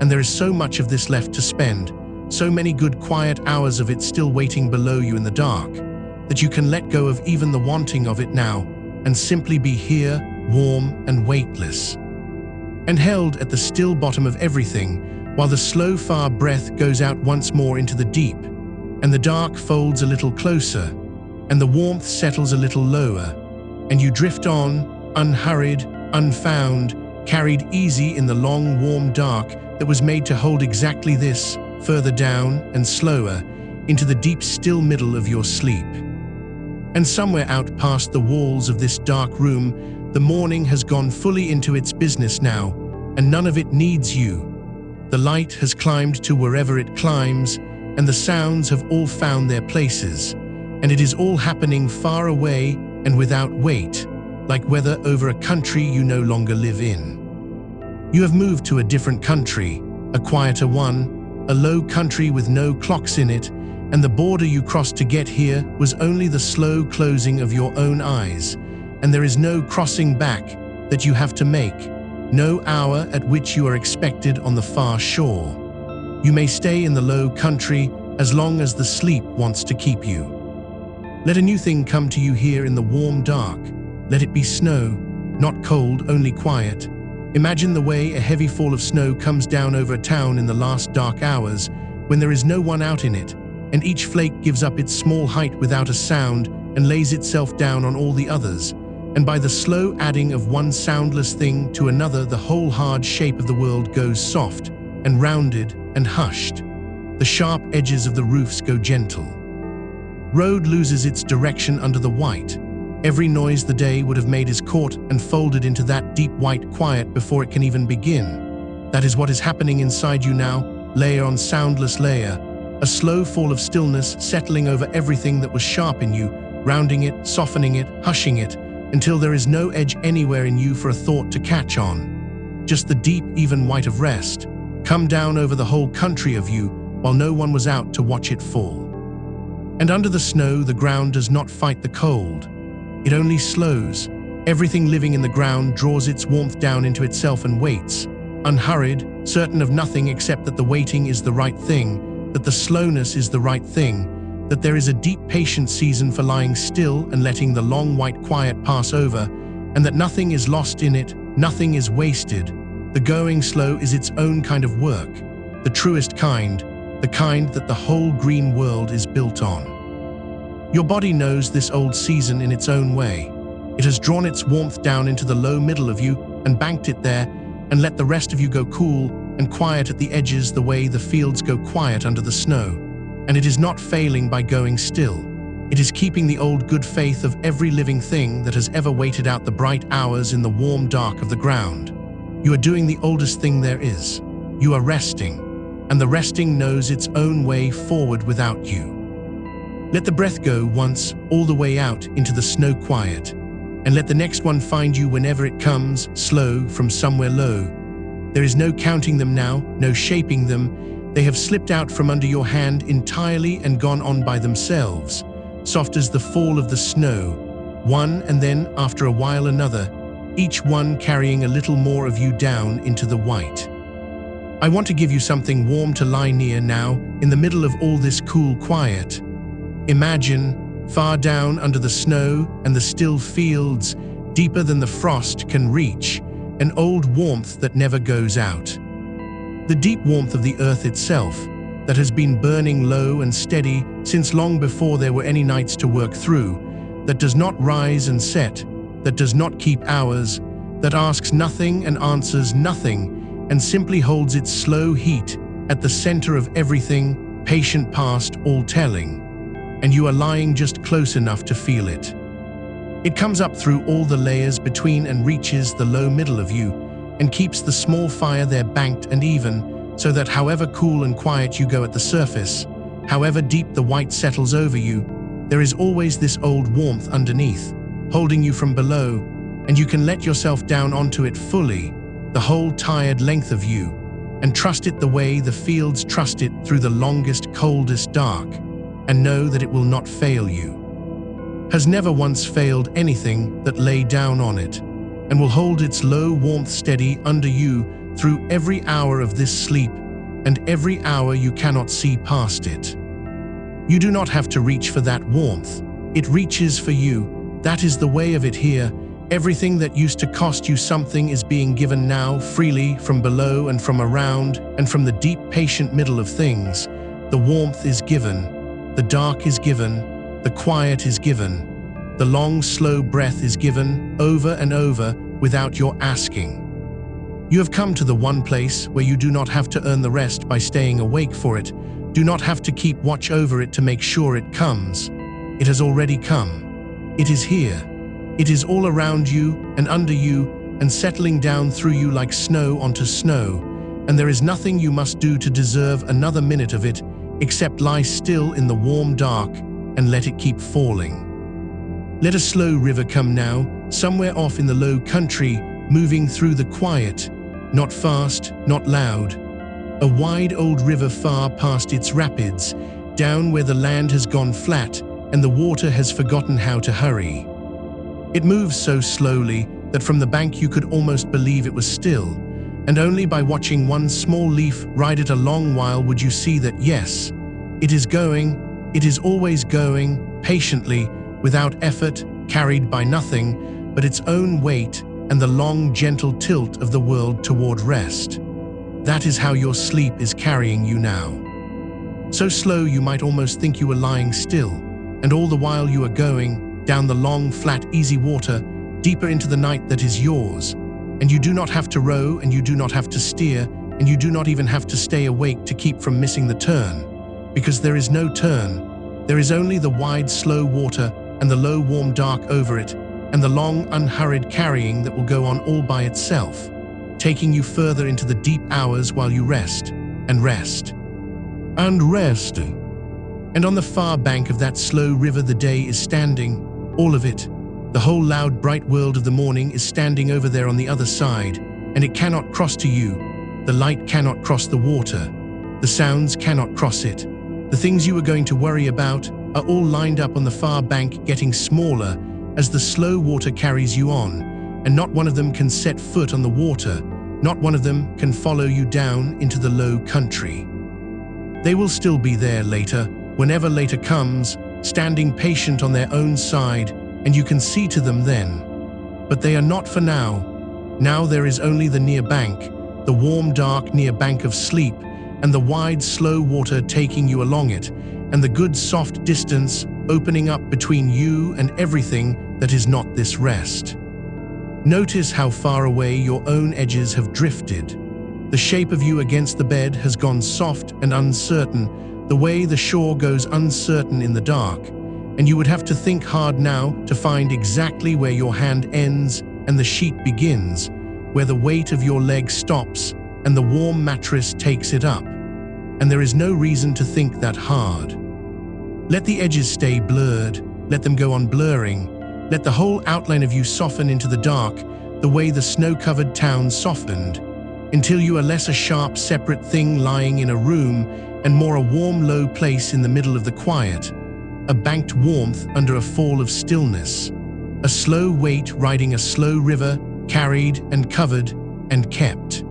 And there is so much of this left to spend, so many good quiet hours of it still waiting below you in the dark, that you can let go of even the wanting of it now, and simply be here, warm and weightless, and held at the still bottom of everything, while the slow, far breath goes out once more into the deep, and the dark folds a little closer, and the warmth settles a little lower, and you drift on, unhurried, unfound, carried easy in the long, warm dark that was made to hold exactly this, further down and slower, into the deep, still middle of your sleep. And somewhere out past the walls of this dark room, the morning has gone fully into its business now, and none of it needs you. The light has climbed to wherever it climbs, and the sounds have all found their places, and it is all happening far away and without weight, like weather over a country you no longer live in. You have moved to a different country, a quieter one, a low country with no clocks in it, and the border you crossed to get here was only the slow closing of your own eyes, and there is no crossing back that you have to make, no hour at which you are expected on the far shore. You may stay in the low country as long as the sleep wants to keep you. Let a new thing come to you here in the warm dark. Let it be snow, not cold, only quiet. Imagine the way a heavy fall of snow comes down over a town in the last dark hours, when there is no one out in it, and each flake gives up its small height without a sound and lays itself down on all the others, and by the slow adding of one soundless thing to another, the whole hard shape of the world goes soft and rounded and hushed. The sharp edges of the roofs go gentle. Road loses its direction under the white. Every noise the day would have made is caught and folded into that deep white quiet before it can even begin. That is what is happening inside you now, layer on soundless layer, a slow fall of stillness settling over everything that was sharp in you, rounding it, softening it, hushing it, until there is no edge anywhere in you for a thought to catch on. Just the deep, even white of rest, come down over the whole country of you, while no one was out to watch it fall. And under the snow, the ground does not fight the cold. It only slows. Everything living in the ground draws its warmth down into itself and waits, unhurried, certain of nothing except that the waiting is the right thing, that the slowness is the right thing, that there is a deep patient season for lying still and letting the long white quiet pass over, and that nothing is lost in it, nothing is wasted. The going slow is its own kind of work, the truest kind, the kind that the whole green world is built on. Your body knows this old season in its own way. It has drawn its warmth down into the low middle of you and banked it there, and let the rest of you go cool and quiet at the edges the way the fields go quiet under the snow. And it is not failing by going still. It is keeping the old good faith of every living thing that has ever waited out the bright hours in the warm dark of the ground. You are doing the oldest thing there is. You are resting, and the resting knows its own way forward without you. Let the breath go once, all the way out into the snow quiet, and let the next one find you whenever it comes, slow, from somewhere low. There is no counting them now, no shaping them. They have slipped out from under your hand entirely and gone on by themselves, soft as the fall of the snow, one and then, after a while, another, each one carrying a little more of you down into the white. I want to give you something warm to lie near now, in the middle of all this cool quiet. Imagine, far down under the snow and the still fields, deeper than the frost can reach, an old warmth that never goes out. The deep warmth of the earth itself, that has been burning low and steady since long before there were any nights to work through, that does not rise and set, that does not keep hours, that asks nothing and answers nothing, and simply holds its slow heat at the center of everything, patient past all telling. And you are lying just close enough to feel it. It comes up through all the layers between and reaches the low middle of you, and keeps the small fire there banked and even, so that however cool and quiet you go at the surface, however deep the white settles over you, there is always this old warmth underneath, holding you from below, and you can let yourself down onto it fully, the whole tired length of you, and trust it the way the fields trust it through the longest, coldest dark, and know that it will not fail you. Has never once failed anything that lay down on it, and will hold its low warmth steady under you through every hour of this sleep and every hour you cannot see past it. You do not have to reach for that warmth. It reaches for you. That is the way of it here. Everything that used to cost you something is being given now freely from below and from around and from the deep, patient middle of things. The warmth is given. The dark is given. The quiet is given. The long, slow breath is given over and over without your asking. You have come to the one place where you do not have to earn the rest by staying awake for it. Do not have to keep watch over it to make sure it comes. It has already come. It is here. It is all around you and under you and settling down through you like snow onto snow, and there is nothing you must do to deserve another minute of it except lie still in the warm dark and let it keep falling. Let a slow river come now, somewhere off in the low country, moving through the quiet, not fast, not loud. A wide old river far past its rapids, down where the land has gone flat and the water has forgotten how to hurry. It moves so slowly that from the bank you could almost believe it was still, and only by watching one small leaf ride it a long while would you see that yes, it is going, it is always going, patiently, without effort, carried by nothing but its own weight and the long, gentle tilt of the world toward rest. That is how your sleep is carrying you now. So slow you might almost think you were lying still, and all the while you are going down the long, flat, easy water, deeper into the night that is yours, and you do not have to row, and you do not have to steer, and you do not even have to stay awake to keep from missing the turn, because there is no turn. There is only the wide, slow water and the low, warm dark over it, and the long, unhurried carrying that will go on all by itself, taking you further into the deep hours while you rest, and rest, and rest. And on the far bank of that slow river the day is standing, all of it. The whole loud, bright world of the morning is standing over there on the other side, and it cannot cross to you. The light cannot cross the water. The sounds cannot cross it. The things you were going to worry about are all lined up on the far bank, getting smaller as the slow water carries you on, and not one of them can set foot on the water. Not one of them can follow you down into the low country. They will still be there later, whenever later comes, standing patient on their own side, and you can see to them then. But they are not for now. Now there is only the near bank, the warm, dark near bank of sleep, and the wide, slow water taking you along it, and the good, soft distance opening up between you and everything that is not this rest. Notice how far away your own edges have drifted. The shape of you against the bed has gone soft and uncertain, the way the shore goes uncertain in the dark, and you would have to think hard now to find exactly where your hand ends and the sheet begins, where the weight of your leg stops and the warm mattress takes it up. And there is no reason to think that hard. Let the edges stay blurred, let them go on blurring, let the whole outline of you soften into the dark, the way the snow-covered town softened, until you are less a sharp, separate thing lying in a room and more a warm, low place in the middle of the quiet, a banked warmth under a fall of stillness, a slow weight riding a slow river, carried and covered and kept.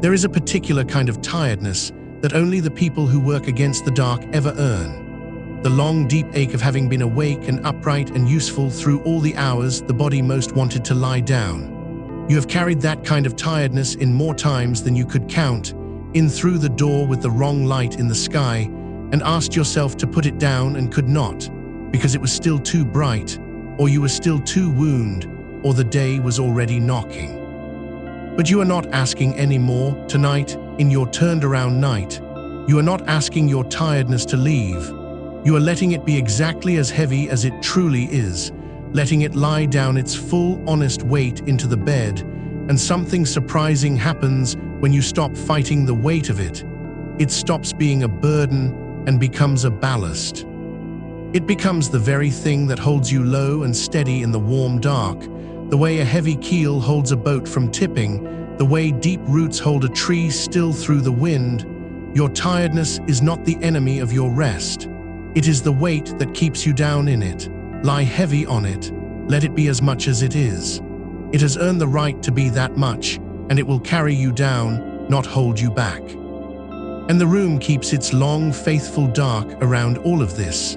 There is a particular kind of tiredness that only the people who work against the dark ever earn. The long, deep ache of having been awake and upright and useful through all the hours the body most wanted to lie down. You have carried that kind of tiredness in more times than you could count, in through the door with the wrong light in the sky, and asked yourself to put it down and could not, because it was still too bright, or you were still too wound, or the day was already knocking. But you are not asking any more tonight in your turned-around night. You are not asking your tiredness to leave. You are letting it be exactly as heavy as it truly is, letting it lie down its full, honest weight into the bed, and something surprising happens when you stop fighting the weight of it. It stops being a burden and becomes a ballast. It becomes the very thing that holds you low and steady in the warm dark, the way a heavy keel holds a boat from tipping, The way deep roots hold a tree still through the wind, your tiredness is not the enemy of your rest. It is the weight that keeps you down in it. Lie heavy on it. Let it be as much as it is. It has earned the right to be that much, and it will carry you down, not hold you back. And the room keeps its long, faithful dark around all of this.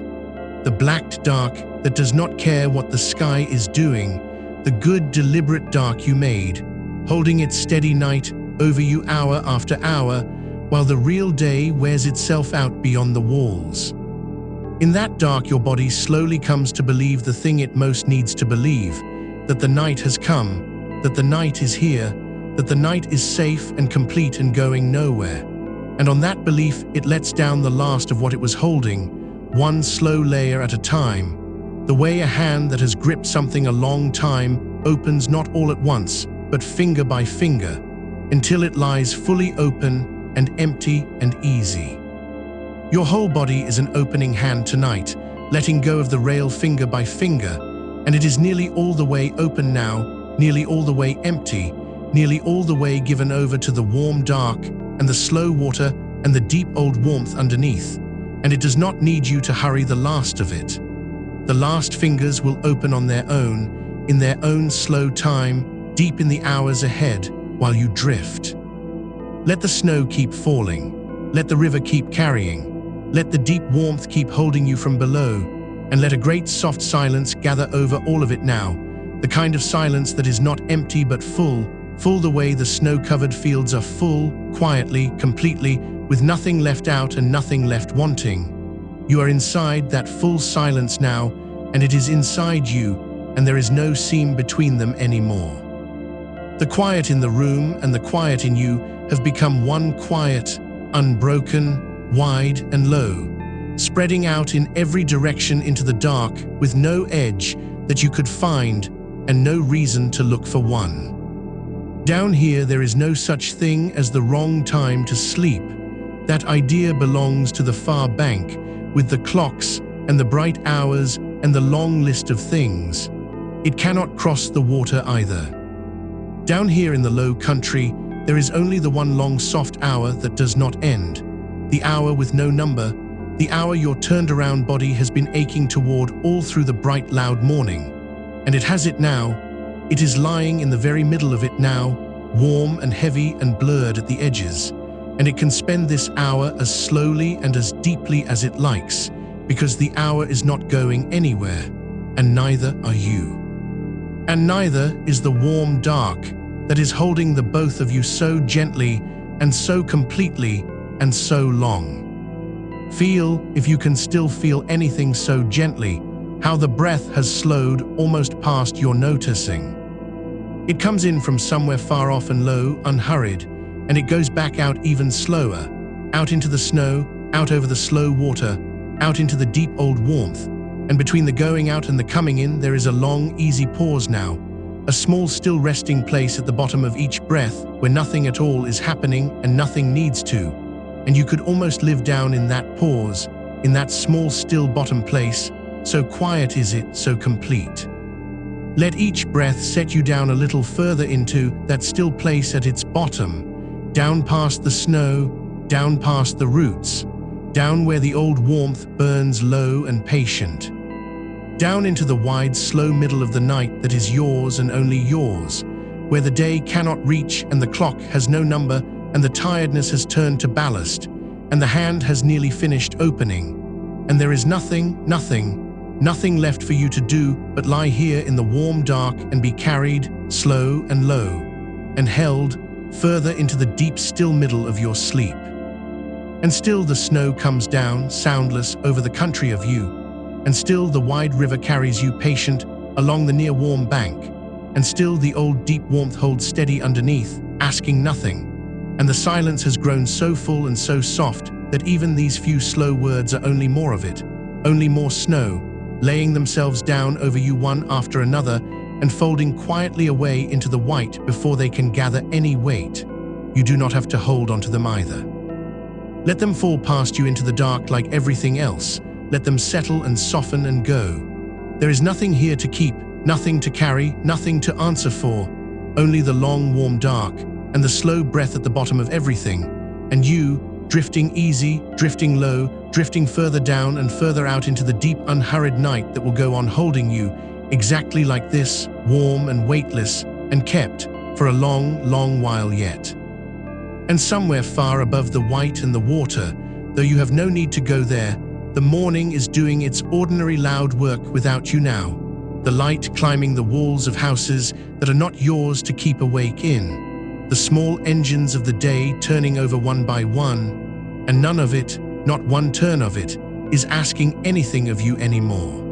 The blacked dark that does not care what the sky is doing, the good, deliberate dark you made, holding its steady night over you hour after hour, while the real day wears itself out beyond the walls. In that dark, your body slowly comes to believe the thing it most needs to believe, that the night has come, that the night is here, that the night is safe and complete and going nowhere. And on that belief, it lets down the last of what it was holding, one slow layer at a time, the way a hand that has gripped something a long time opens not all at once, but finger by finger, until it lies fully open and empty and easy. Your whole body is an opening hand tonight, letting go of the rail finger by finger, and it is nearly all the way open now, nearly all the way empty, nearly all the way given over to the warm dark and the slow water and the deep old warmth underneath, and it does not need you to hurry the last of it. The last fingers will open on their own, in their own slow time, deep in the hours ahead, while you drift. Let the snow keep falling, let the river keep carrying, let the deep warmth keep holding you from below, and let a great soft silence gather over all of it now, the kind of silence that is not empty but full the way the snow-covered fields are full, quietly, completely, with nothing left out and nothing left wanting. You are inside that full silence now, and it is inside you, and there is no seam between them anymore. The quiet in the room and the quiet in you have become one quiet, unbroken, wide and low, spreading out in every direction into the dark with no edge that you could find and no reason to look for one. Down here there is no such thing as the wrong time to sleep. That idea belongs to the far bank, with the clocks and the bright hours and the long list of things. It cannot cross the water either. Down here in the low country, there is only the one long soft hour that does not end. The hour with no number, the hour your turned around body has been aching toward all through the bright loud morning. And it has it now. It is lying in the very middle of it now, warm and heavy and blurred at the edges, and it can spend this hour as slowly and as deeply as it likes, because the hour is not going anywhere, and neither are you. And neither is the warm dark that is holding the both of you so gently and so completely and so long. Feel, if you can still feel anything so gently, how the breath has slowed almost past your noticing. It comes in from somewhere far off and low, unhurried, and it goes back out even slower, out into the snow, out over the slow water, out into the deep old warmth, and between the going out and the coming in there is a long, easy pause now, a small, still resting place at the bottom of each breath where nothing at all is happening and nothing needs to, and you could almost live down in that pause, in that small, still bottom place, so quiet is it, so complete. Let each breath set you down a little further into that still place at its bottom, down past the snow, down past the roots, down where the old warmth burns low and patient, down into the wide, slow middle of the night that is yours and only yours, where the day cannot reach and the clock has no number and the tiredness has turned to ballast and the hand has nearly finished opening, and there is nothing left for you to do but lie here in the warm dark and be carried, slow and low, and held further into the deep still middle of your sleep. And still the snow comes down, soundless, over the country of you, and still the wide river carries you patient along the near warm bank, and still the old deep warmth holds steady underneath, asking nothing, and the silence has grown so full and so soft that even these few slow words are only more of it, only more snow, laying themselves down over you one after another and folding quietly away into the white before they can gather any weight. You do not have to hold onto them either. Let them fall past you into the dark like everything else. Let them settle and soften and go. There is nothing here to keep, nothing to carry, nothing to answer for, only the long warm dark, and the slow breath at the bottom of everything, and you, drifting easy, drifting low, drifting further down and further out into the deep, unhurried night that will go on holding you, exactly like this, warm and weightless, and kept for a long, long while yet. And somewhere far above the white and the water, though you have no need to go there, the morning is doing its ordinary loud work without you now, the light climbing the walls of houses that are not yours to keep awake in, the small engines of the day turning over one by one, and none of it, not one turn of it, is asking anything of you anymore.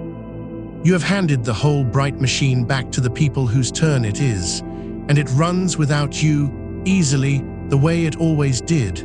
You have handed the whole bright machine back to the people whose turn it is, and it runs without you, easily, the way it always did,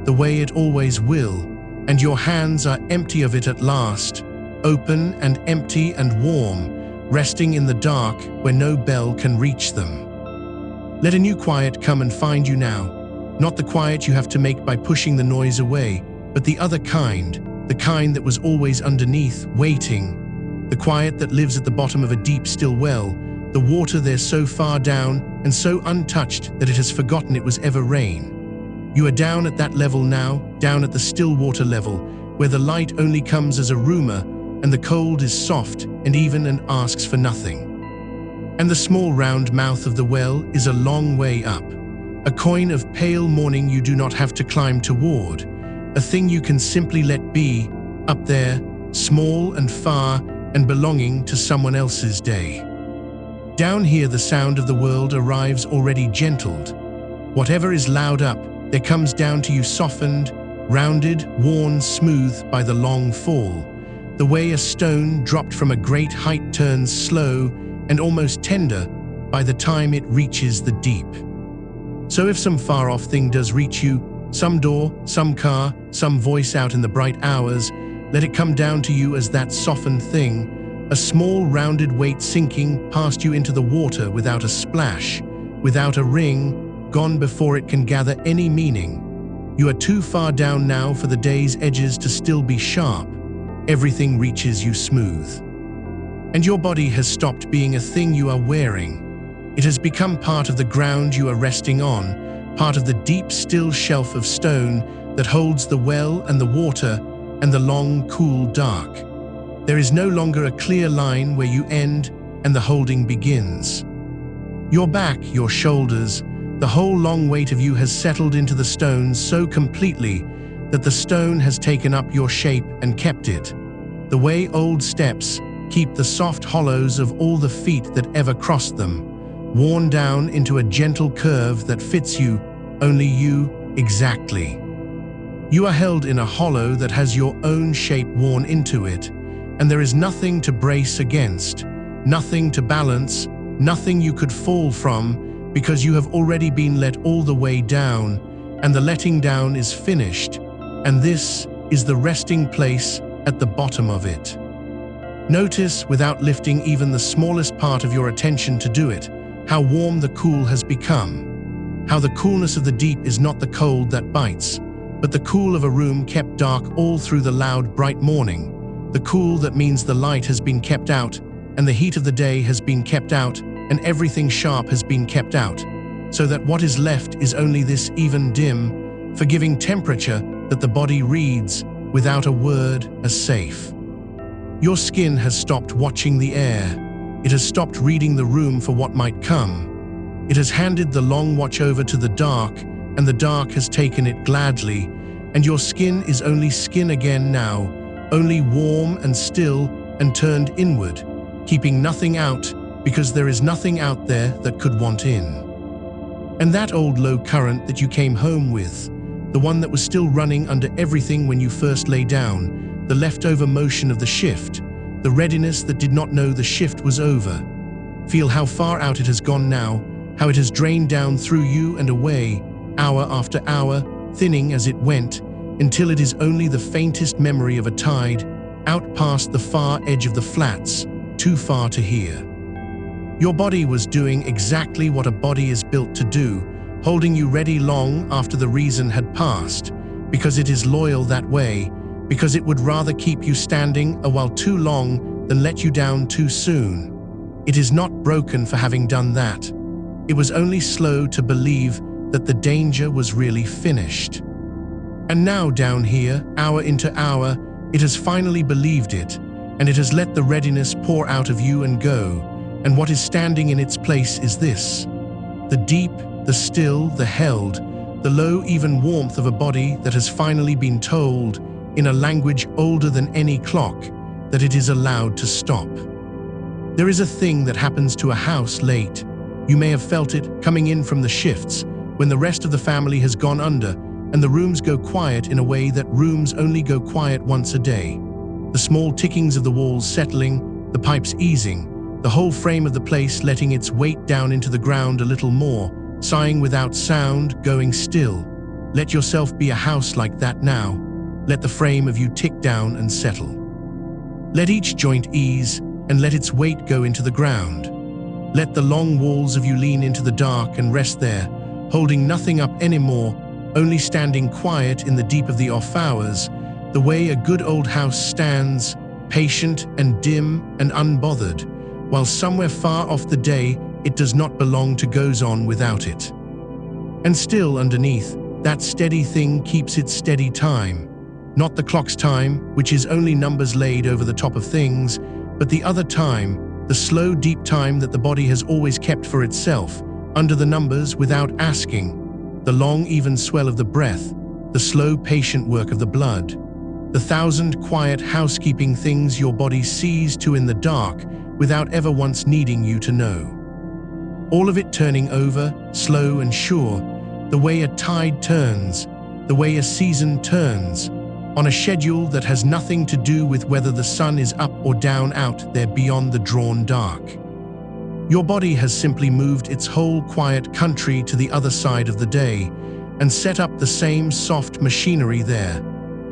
the way it always will, and your hands are empty of it at last, open and empty and warm, resting in the dark where no bell can reach them. Let a new quiet come and find you now, not the quiet you have to make by pushing the noise away, but the other kind, the kind that was always underneath, waiting, the quiet that lives at the bottom of a deep, still well, the water there so far down and so untouched that it has forgotten it was ever rain. You are down at that level now, down at the still water level, where the light only comes as a rumor and the cold is soft and even and asks for nothing. And the small round mouth of the well is a long way up, a coin of pale morning you do not have to climb toward, a thing you can simply let be, up there, small and far and belonging to someone else's day. Down here the sound of the world arrives already gentled. Whatever is loud up, there comes down to you softened, rounded, worn smooth by the long fall, the way a stone dropped from a great height turns slow and almost tender by the time it reaches the deep. So if some far-off thing does reach you, some door, some car, some voice out in the bright hours, let it come down to you as that softened thing, a small rounded weight sinking past you into the water without a splash, without a ring, gone before it can gather any meaning. You are too far down now for the day's edges to still be sharp. Everything reaches you smooth. And your body has stopped being a thing you are wearing. It has become part of the ground you are resting on, part of the deep, still shelf of stone that holds the well and the water and the long, cool dark. There is no longer a clear line where you end and the holding begins. Your back, your shoulders, the whole long weight of you has settled into the stone so completely that the stone has taken up your shape and kept it, the way old steps keep the soft hollows of all the feet that ever crossed them, worn down into a gentle curve that fits you, only you, exactly. You are held in a hollow that has your own shape worn into it, and there is nothing to brace against, nothing to balance, nothing you could fall from, because you have already been let all the way down, and the letting down is finished, and this is the resting place at the bottom of it. Notice, without lifting even the smallest part of your attention to do it, how warm the cool has become, how the coolness of the deep is not the cold that bites, but the cool of a room kept dark all through the loud, bright morning, the cool that means the light has been kept out, and the heat of the day has been kept out, and everything sharp has been kept out, so that what is left is only this even dim, forgiving temperature that the body reads, without a word, as safe. Your skin has stopped watching the air. It has stopped reading the room for what might come. It has handed the long watch over to the dark, and the dark has taken it gladly, and your skin is only skin again now, only warm and still and turned inward, keeping nothing out because there is nothing out there that could want in. And that old low current that you came home with, the one that was still running under everything when you first lay down, the leftover motion of the shift, the readiness that did not know the shift was over. Feel how far out it has gone now, how it has drained down through you and away, hour after hour, thinning as it went, until it is only the faintest memory of a tide, out past the far edge of the flats, too far to hear. Your body was doing exactly what a body is built to do, holding you ready long after the reason had passed, because it is loyal that way, because it would rather keep you standing a while too long than let you down too soon. It is not broken for having done that. It was only slow to believe that the danger was really finished. And now down here, hour into hour, it has finally believed it, and it has let the readiness pour out of you and go, and what is standing in its place is this: the deep, the still, the held, the low even warmth of a body that has finally been told, in a language older than any clock, that it is allowed to stop. There is a thing that happens to a house late. You may have felt it coming in from the shifts, when the rest of the family has gone under, and the rooms go quiet in a way that rooms only go quiet once a day. The small tickings of the walls settling, the pipes easing, the whole frame of the place letting its weight down into the ground a little more, sighing without sound, going still. Let yourself be a house like that now. Let the frame of you tick down and settle. Let each joint ease, and let its weight go into the ground. Let the long walls of you lean into the dark and rest there, holding nothing up anymore, only standing quiet in the deep of the off hours, the way a good old house stands, patient and dim and unbothered, while somewhere far off the day it does not belong to goes on without it. And still underneath, that steady thing keeps its steady time, not the clock's time, which is only numbers laid over the top of things, but the other time, the slow deep time that the body has always kept for itself, under the numbers without asking, the long even swell of the breath, the slow patient work of the blood, the thousand quiet housekeeping things your body sees to in the dark without ever once needing you to know. All of it turning over, slow and sure, the way a tide turns, the way a season turns, on a schedule that has nothing to do with whether the sun is up or down out there beyond the drawn dark. Your body has simply moved its whole quiet country to the other side of the day and set up the same soft machinery there,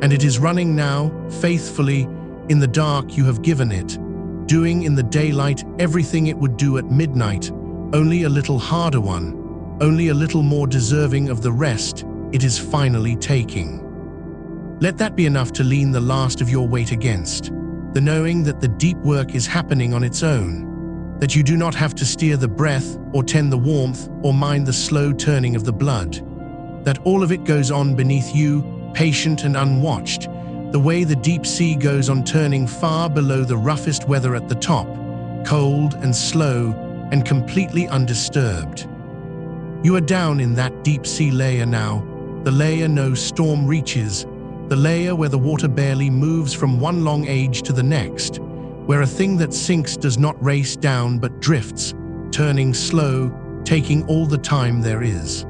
and it is running now, faithfully, in the dark you have given it, doing in the daylight everything it would do at midnight, only a little harder one, only a little more deserving of the rest it is finally taking. Let that be enough to lean the last of your weight against, the knowing that the deep work is happening on its own, that you do not have to steer the breath or tend the warmth or mind the slow turning of the blood, that all of it goes on beneath you, patient and unwatched, the way the deep sea goes on turning far below the roughest weather at the top, cold and slow and completely undisturbed. You are down in that deep sea layer now, the layer no storm reaches, the layer where the water barely moves from one long age to the next, where a thing that sinks does not race down but drifts, turning slow, taking all the time there is.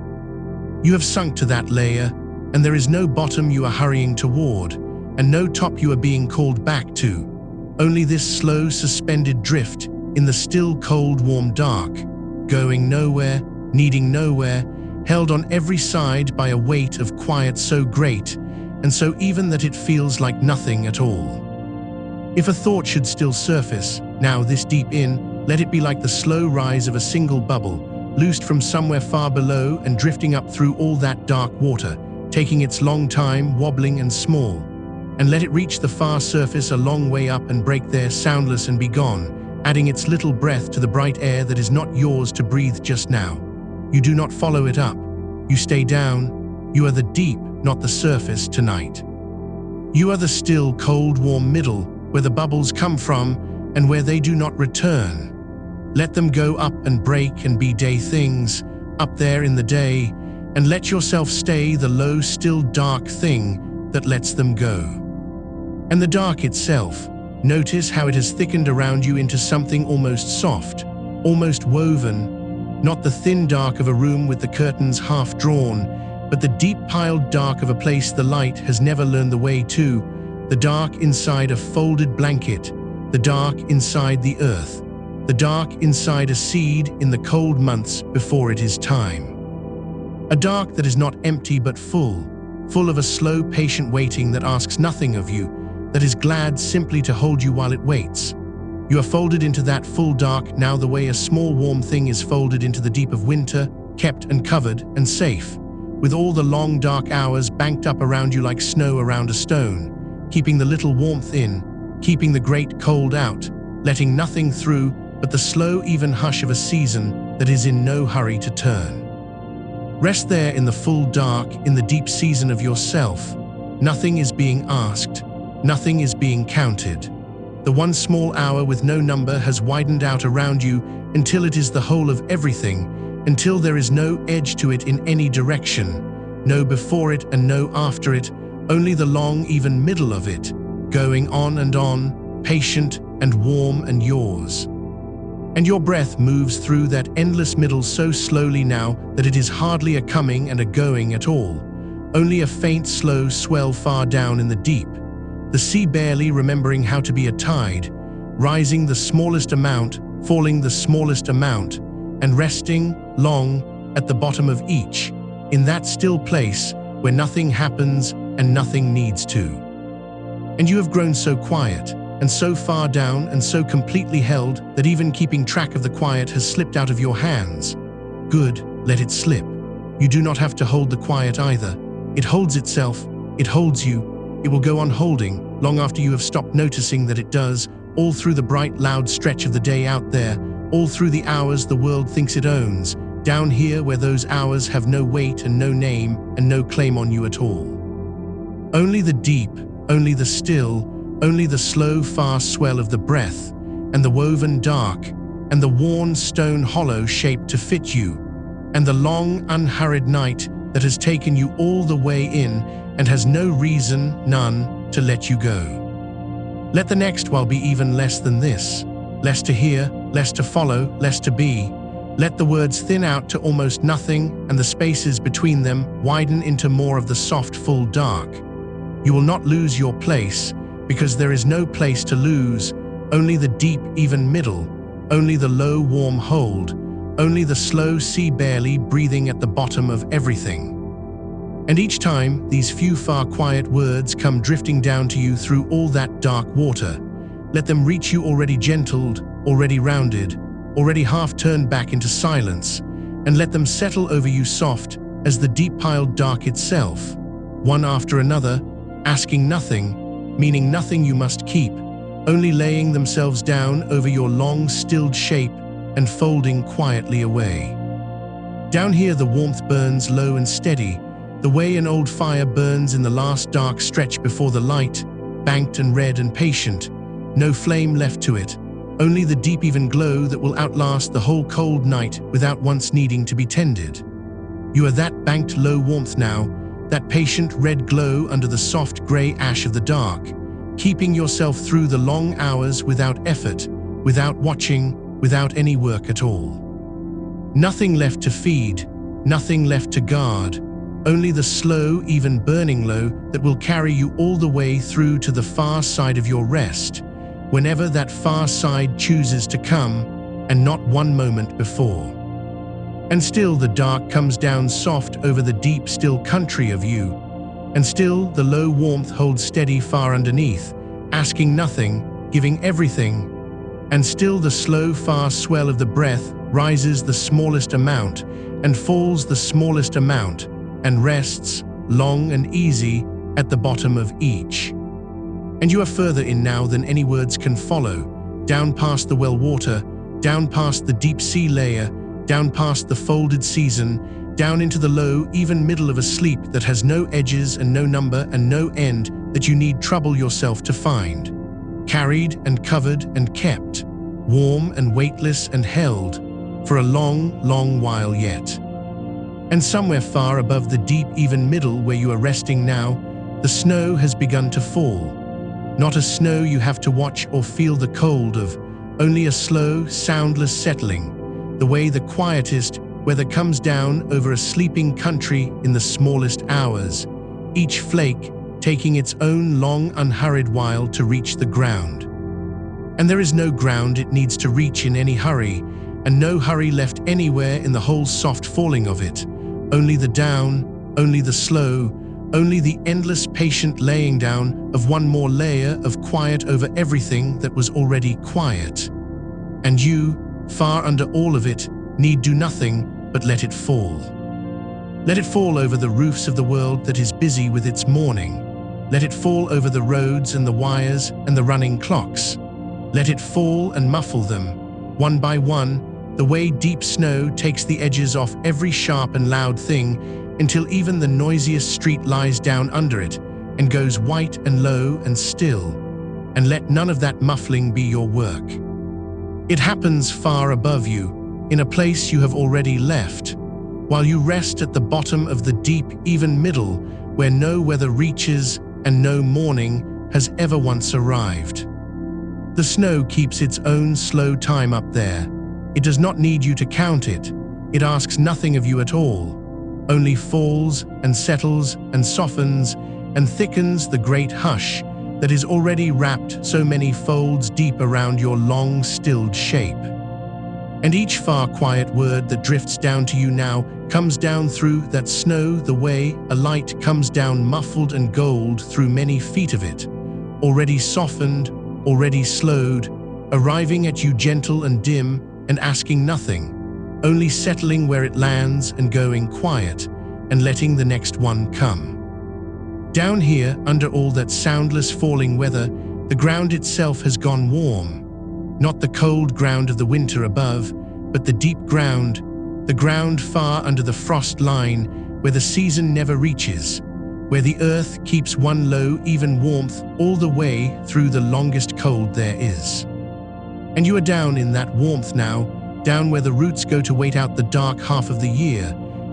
You have sunk to that layer, and there is no bottom you are hurrying toward, and no top you are being called back to, only this slow suspended drift in the still cold warm dark, going nowhere, needing nowhere, held on every side by a weight of quiet so great, and so even that it feels like nothing at all. If a thought should still surface, now this deep in, let it be like the slow rise of a single bubble, loosed from somewhere far below and drifting up through all that dark water, taking its long time, wobbling and small, and let it reach the far surface a long way up and break there soundless and be gone, adding its little breath to the bright air that is not yours to breathe just now. You do not follow it up. You stay down. You are the deep, not the surface tonight. You are the still, cold, warm middle, where the bubbles come from and where they do not return. Let them go up and break and be day things, up there in the day, and let yourself stay the low, still, dark thing that lets them go. And the dark itself, notice how it has thickened around you into something almost soft, almost woven, not the thin dark of a room with the curtains half drawn, but the deep piled dark of a place the light has never learned the way to, the dark inside a folded blanket, the dark inside the earth, the dark inside a seed in the cold months before it is time. A dark that is not empty but full of a slow, patient waiting that asks nothing of you, that is glad simply to hold you while it waits. You are folded into that full dark now the way a small warm thing is folded into the deep of winter, kept and covered and safe, with all the long dark hours banked up around you like snow around a stone, keeping the little warmth in, keeping the great cold out, letting nothing through but the slow even hush of a season that is in no hurry to turn. Rest there in the full dark, in the deep season of yourself. Nothing is being asked, nothing is being counted. The one small hour with no number has widened out around you until it is the whole of everything, until there is no edge to it in any direction, no before it and no after it, only the long even middle of it, going on, patient and warm and yours. And your breath moves through that endless middle so slowly now that it is hardly a coming and a going at all, only a faint slow swell far down in the deep, the sea barely remembering how to be a tide, rising the smallest amount, falling the smallest amount, and resting, long, at the bottom of each, in that still place where nothing happens and nothing needs to. And you have grown so quiet, and so far down and so completely held that even keeping track of the quiet has slipped out of your hands. Good, let it slip. You do not have to hold the quiet either. It holds itself, it holds you. It will go on holding, long after you have stopped noticing that it does, all through the bright, loud stretch of the day out there, all through the hours the world thinks it owns, down here where those hours have no weight and no name and no claim on you at all. Only the deep, only the still, only the slow, fast swell of the breath, and the woven dark, and the worn stone hollow shape to fit you, and the long, unhurried night that has taken you all the way in and has no reason, none, to let you go. Let the next while be even less than this, less to hear, less to follow, less to be. Let the words thin out to almost nothing and the spaces between them widen into more of the soft, full dark. You will not lose your place, because there is no place to lose, only the deep, even middle, only the low, warm hold, only the slow sea barely breathing at the bottom of everything. And each time these few far quiet words come drifting down to you through all that dark water, let them reach you already gentled, already rounded, already half turned back into silence, and let them settle over you soft as the deep-piled dark itself, one after another, asking nothing, meaning nothing you must keep, only laying themselves down over your long, stilled shape and folding quietly away. Down here the warmth burns low and steady, the way an old fire burns in the last dark stretch before the light, banked and red and patient, no flame left to it, only the deep even glow that will outlast the whole cold night without once needing to be tended. You are that banked low warmth now, that patient red glow under the soft grey ash of the dark, keeping yourself through the long hours without effort, without watching, without any work at all. Nothing left to feed, nothing left to guard, only the slow, even burning low that will carry you all the way through to the far side of your rest, whenever that far side chooses to come, and not one moment before. And still the dark comes down soft over the deep, still country of you, and still the low warmth holds steady far underneath, asking nothing, giving everything, and still the slow, far swell of the breath rises the smallest amount, and falls the smallest amount, and rests, long and easy, at the bottom of each. And you are further in now than any words can follow, down past the well water, down past the deep sea layer, down past the folded season, down into the low, even middle of a sleep that has no edges and no number and no end that you need trouble yourself to find. Carried and covered and kept, warm and weightless and held, for a long, long while yet. And somewhere far above the deep, even middle where you are resting now, the snow has begun to fall. Not a snow you have to watch or feel the cold of, only a slow, soundless settling, the way the quietest weather comes down over a sleeping country in the smallest hours, each flake taking its own long, unhurried while to reach the ground. And there is no ground it needs to reach in any hurry, and no hurry left anywhere in the whole soft falling of it. Only the down, only the slow, only the endless patient laying down of one more layer of quiet over everything that was already quiet. And you, far under all of it, need do nothing but let it fall. Let it fall over the roofs of the world that is busy with its mourning. Let it fall over the roads and the wires and the running clocks. Let it fall and muffle them, one by one, the way deep snow takes the edges off every sharp and loud thing until even the noisiest street lies down under it and goes white and low and still, and let none of that muffling be your work. It happens far above you, in a place you have already left, while you rest at the bottom of the deep, even middle, where no weather reaches and no morning has ever once arrived. The snow keeps its own slow time up there. It does not need you to count it. It asks nothing of you at all, only falls and settles and softens and thickens the great hush that is already wrapped so many folds deep around your long, stilled shape. And each far quiet word that drifts down to you now comes down through that snow the way a light comes down muffled and gold through many feet of it, already softened, already slowed, arriving at you gentle and dim and asking nothing, only settling where it lands and going quiet and letting the next one come. Down here, under all that soundless falling weather, the ground itself has gone warm. Not the cold ground of the winter above, but the deep ground, the ground far under the frost line where the season never reaches, where the earth keeps one low, even warmth all the way through the longest cold there is. And you are down in that warmth now, down where the roots go to wait out the dark half of the year,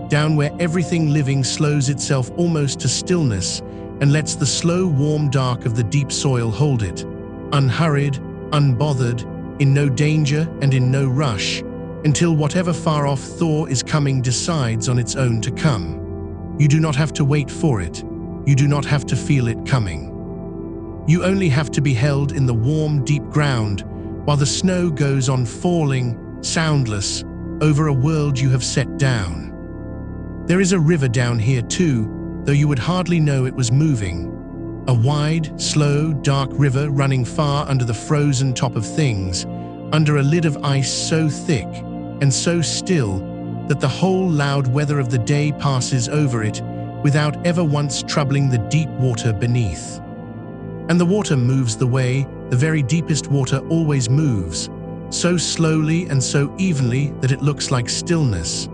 down where everything living slows itself almost to stillness and lets the slow, warm dark of the deep soil hold it, unhurried, unbothered, in no danger and in no rush, until whatever far-off thaw is coming decides on its own to come. You do not have to wait for it. You do not have to feel it coming. You only have to be held in the warm, deep ground while the snow goes on falling, soundless, over a world you have set down. There is a river down here too, though you would hardly know it was moving. A wide, slow, dark river running far under the frozen top of things, under a lid of ice so thick and so still that the whole loud weather of the day passes over it without ever once troubling the deep water beneath. And the water moves the way the very deepest water always moves, so slowly and so evenly that it looks like stillness,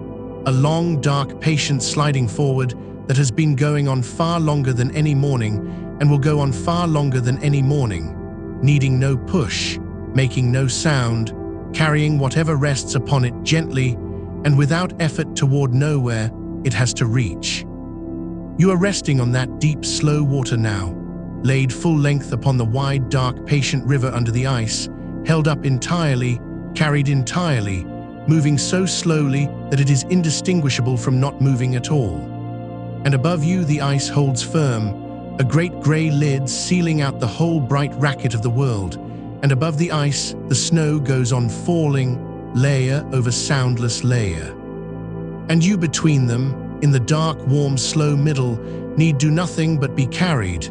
a long, dark, patient sliding forward that has been going on far longer than any morning and will go on far longer than any morning, needing no push, making no sound, carrying whatever rests upon it gently and without effort toward nowhere it has to reach. You are resting on that deep, slow water now, laid full length upon the wide, dark, patient river under the ice, held up entirely, carried entirely, moving so slowly that it is indistinguishable from not moving at all. And above you the ice holds firm, a great grey lid sealing out the whole bright racket of the world, and above the ice the snow goes on falling, layer over soundless layer. And you between them, in the dark, warm, slow middle, need do nothing but be carried,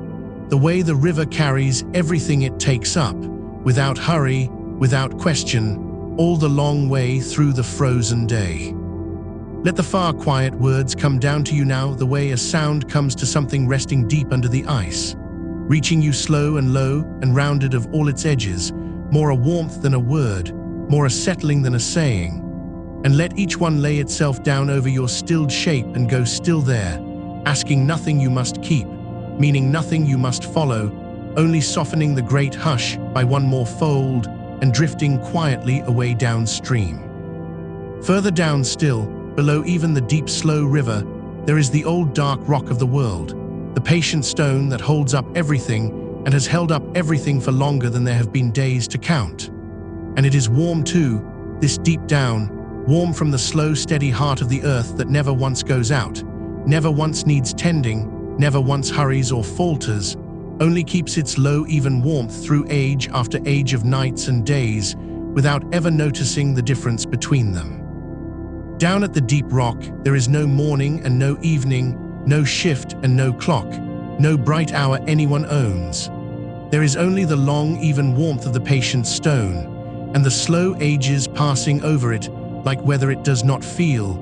the way the river carries everything it takes up, without hurry, without question, all the long way through the frozen day. Let the far quiet words come down to you now the way a sound comes to something resting deep under the ice, reaching you slow and low and rounded of all its edges, more a warmth than a word, more a settling than a saying. And let each one lay itself down over your stilled shape and go still there, asking nothing you must keep, meaning nothing you must follow, only softening the great hush by one more fold and drifting quietly away downstream. Further down still, below even the deep, slow river, there is the old dark rock of the world, the patient stone that holds up everything and has held up everything for longer than there have been days to count. And it is warm too, this deep down, warm from the slow, steady heart of the earth that never once goes out, never once needs tending, never once hurries or falters, only keeps its low, even warmth through age after age of nights and days, without ever noticing the difference between them. Down at the deep rock, there is no morning and no evening, no shift and no clock, no bright hour anyone owns. There is only the long, even warmth of the patient stone, and the slow ages passing over it like whether it does not feel,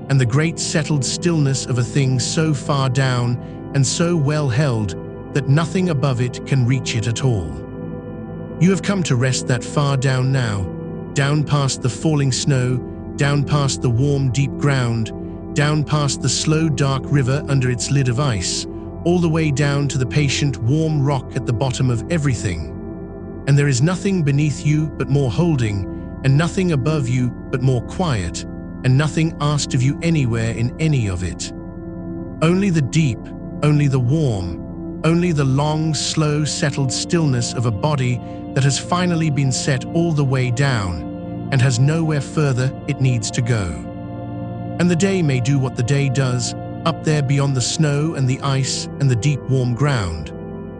and the great settled stillness of a thing so far down and so well held that nothing above it can reach it at all. You have come to rest that far down now, down past the falling snow, down past the warm, deep ground, down past the slow, dark river under its lid of ice, all the way down to the patient, warm rock at the bottom of everything. And there is nothing beneath you but more holding, and nothing above you but more quiet, and nothing asked of you anywhere in any of it. Only the deep, only the warm, only the long, slow, settled stillness of a body that has finally been set all the way down and has nowhere further it needs to go. And the day may do what the day does, up there beyond the snow and the ice and the deep warm ground.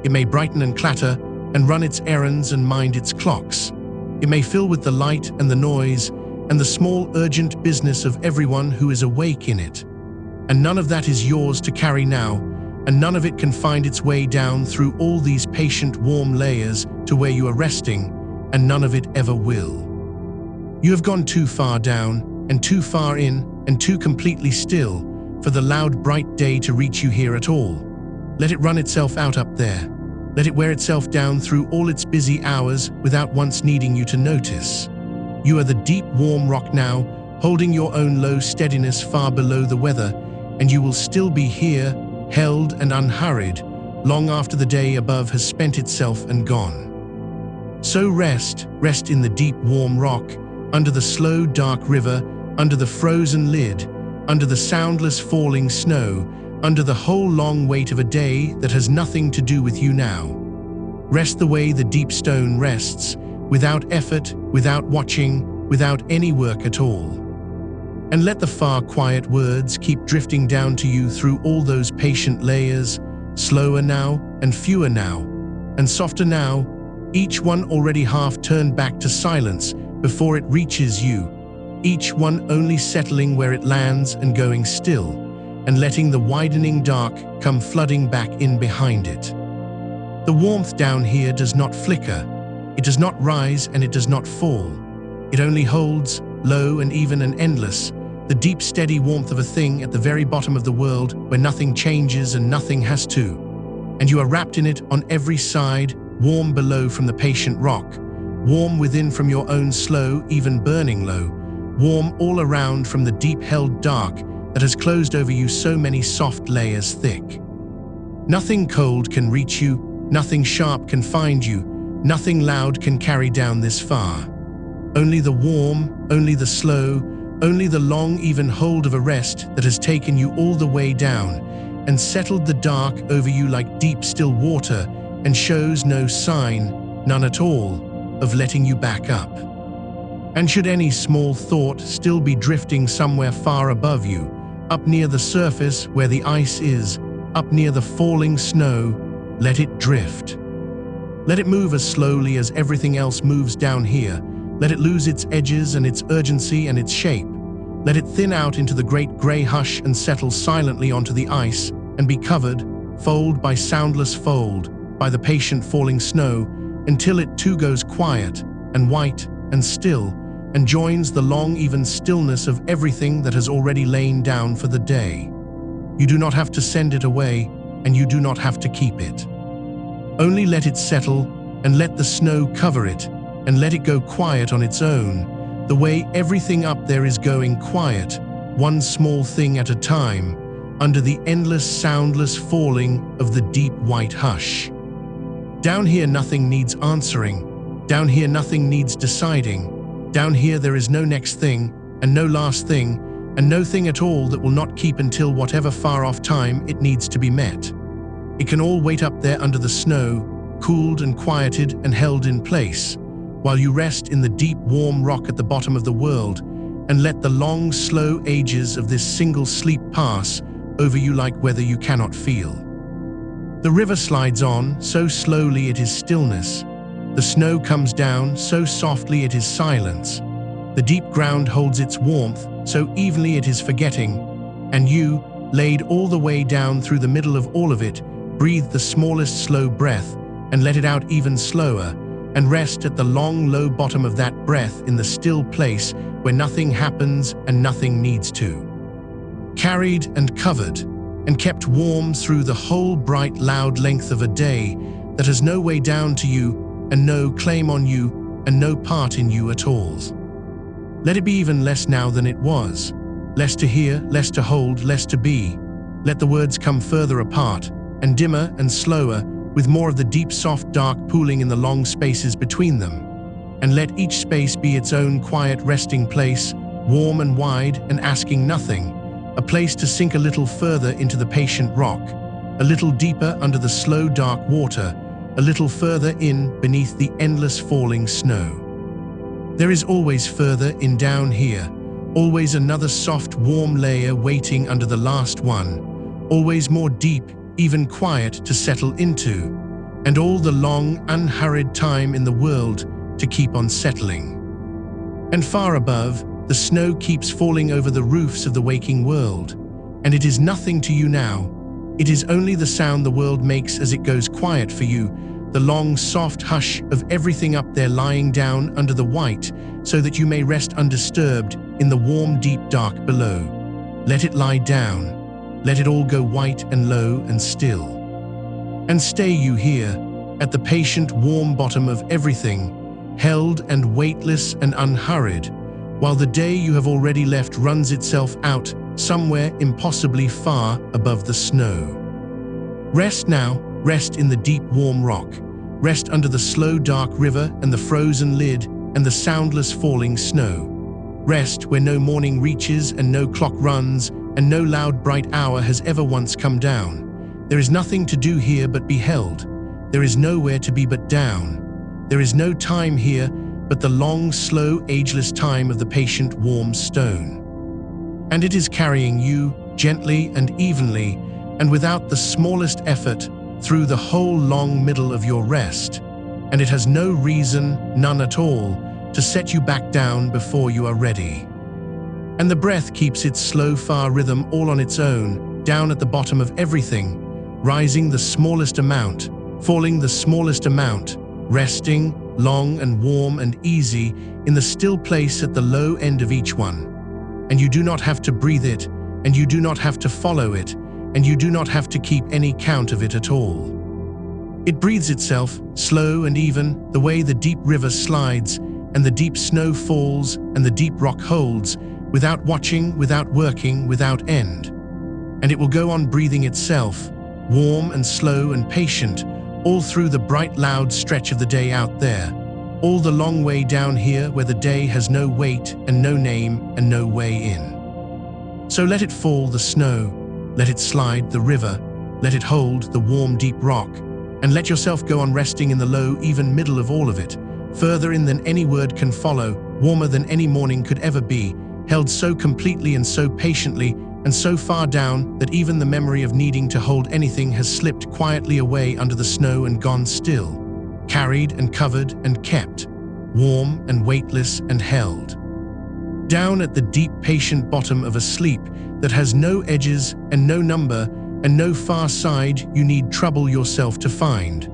It may brighten and clatter and run its errands and mind its clocks. It may fill with the light and the noise and the small urgent business of everyone who is awake in it. And none of that is yours to carry now, and none of it can find its way down through all these patient warm layers to where you are resting, and none of it ever will. You have gone too far down, and too far in, and too completely still, for the loud bright day to reach you here at all. Let it run itself out up there. Let it wear itself down through all its busy hours without once needing you to notice. You are the deep warm rock now, holding your own low steadiness far below the weather, and you will still be here, held and unhurried, long after the day above has spent itself and gone. So rest in the deep warm rock, under the slow dark river, under the frozen lid, under the soundless falling snow, under the whole long weight of a day that has nothing to do with you now. Rest the way the deep stone rests, without effort, without watching, without any work at all. And let the far quiet words keep drifting down to you through all those patient layers, slower now and fewer now, and softer now, each one already half turned back to silence before it reaches you, each one only settling where it lands and going still, and letting the widening dark come flooding back in behind it. The warmth down here does not flicker, it does not rise and it does not fall. It only holds, low and even and endless, the deep steady warmth of a thing at the very bottom of the world where nothing changes and nothing has to. And you are wrapped in it on every side, warm below from the patient rock, warm within from your own slow, even burning low, warm all around from the deep-held dark that has closed over you so many soft layers thick. Nothing cold can reach you, nothing sharp can find you, nothing loud can carry down this far. Only the warm, only the slow, only the long even hold of a rest that has taken you all the way down and settled the dark over you like deep still water and shows no sign, none at all, of letting you back up. And should any small thought still be drifting somewhere far above you, up near the surface where the ice is, up near the falling snow, let it drift. Let it move as slowly as everything else moves down here. Let it lose its edges and its urgency and its shape. Let it thin out into the great grey hush and settle silently onto the ice and be covered, fold by soundless fold, by the patient falling snow, until it too goes quiet and white and still, and joins the long even stillness of everything that has already lain down for the day. You do not have to send it away, and you do not have to keep it. Only let it settle, and let the snow cover it, and let it go quiet on its own, the way everything up there is going quiet, one small thing at a time, under the endless soundless falling of the deep white hush. Down here nothing needs answering, down here nothing needs deciding. Down here there is no next thing, and no last thing, and no thing at all that will not keep until whatever far-off time it needs to be met. It can all wait up there under the snow, cooled and quieted and held in place, while you rest in the deep warm rock at the bottom of the world, and let the long slow ages of this single sleep pass over you like weather you cannot feel. The river slides on, so slowly it is stillness. The snow comes down, so softly it is silence. The deep ground holds its warmth, so evenly it is forgetting. And you, laid all the way down through the middle of all of it, breathe the smallest slow breath and let it out even slower, and rest at the long low bottom of that breath in the still place where nothing happens and nothing needs to. Carried and covered, and kept warm through the whole bright loud length of a day that has no way down to you, and no claim on you, and no part in you at all. Let it be even less now than it was. Less to hear, less to hold, less to be. Let the words come further apart, and dimmer and slower, with more of the deep, soft, dark pooling in the long spaces between them. And let each space be its own quiet resting place, warm and wide and asking nothing, a place to sink a little further into the patient rock, a little deeper under the slow, dark water, a little further in beneath the endless falling snow. There is always further in down here, always another soft, warm layer waiting under the last one, always more deep, even quiet to settle into, and all the long, unhurried time in the world to keep on settling. And far above, the snow keeps falling over the roofs of the waking world, and it is nothing to you now. It is only the sound the world makes as it goes quiet for you, the long, soft hush of everything up there lying down under the white, so that you may rest undisturbed in the warm, deep dark below. Let it lie down. Let it all go white and low and still. And stay you here, at the patient, warm bottom of everything, held and weightless and unhurried, while the day you have already left runs itself out somewhere impossibly far above the snow. Rest now, rest in the deep, warm rock. Rest under the slow, dark river and the frozen lid and the soundless falling snow. Rest where no morning reaches and no clock runs and no loud, bright hour has ever once come down. There is nothing to do here but be held. There is nowhere to be but down. There is no time here but the long, slow, ageless time of the patient, warm stone. And it is carrying you, gently and evenly, and without the smallest effort, through the whole long middle of your rest, and it has no reason, none at all, to set you back down before you are ready. And the breath keeps its slow, far rhythm all on its own, down at the bottom of everything, rising the smallest amount, falling the smallest amount, resting, long and warm and easy, in the still place at the low end of each one. And you do not have to breathe it, and you do not have to follow it, and you do not have to keep any count of it at all. It breathes itself, slow and even, the way the deep river slides, and the deep snow falls, and the deep rock holds, without watching, without working, without end. And it will go on breathing itself, warm and slow and patient, all through the bright, loud stretch of the day out there, all the long way down here where the day has no weight and no name and no way in. So let it fall, the snow, let it slide, the river, let it hold, the warm, deep rock, and let yourself go on resting in the low, even middle of all of it, further in than any word can follow, warmer than any morning could ever be, held so completely and so patiently and so far down that even the memory of needing to hold anything has slipped quietly away under the snow and gone still, carried and covered and kept, warm and weightless and held. Down at the deep, patient bottom of a sleep that has no edges and no number and no far side you need trouble yourself to find.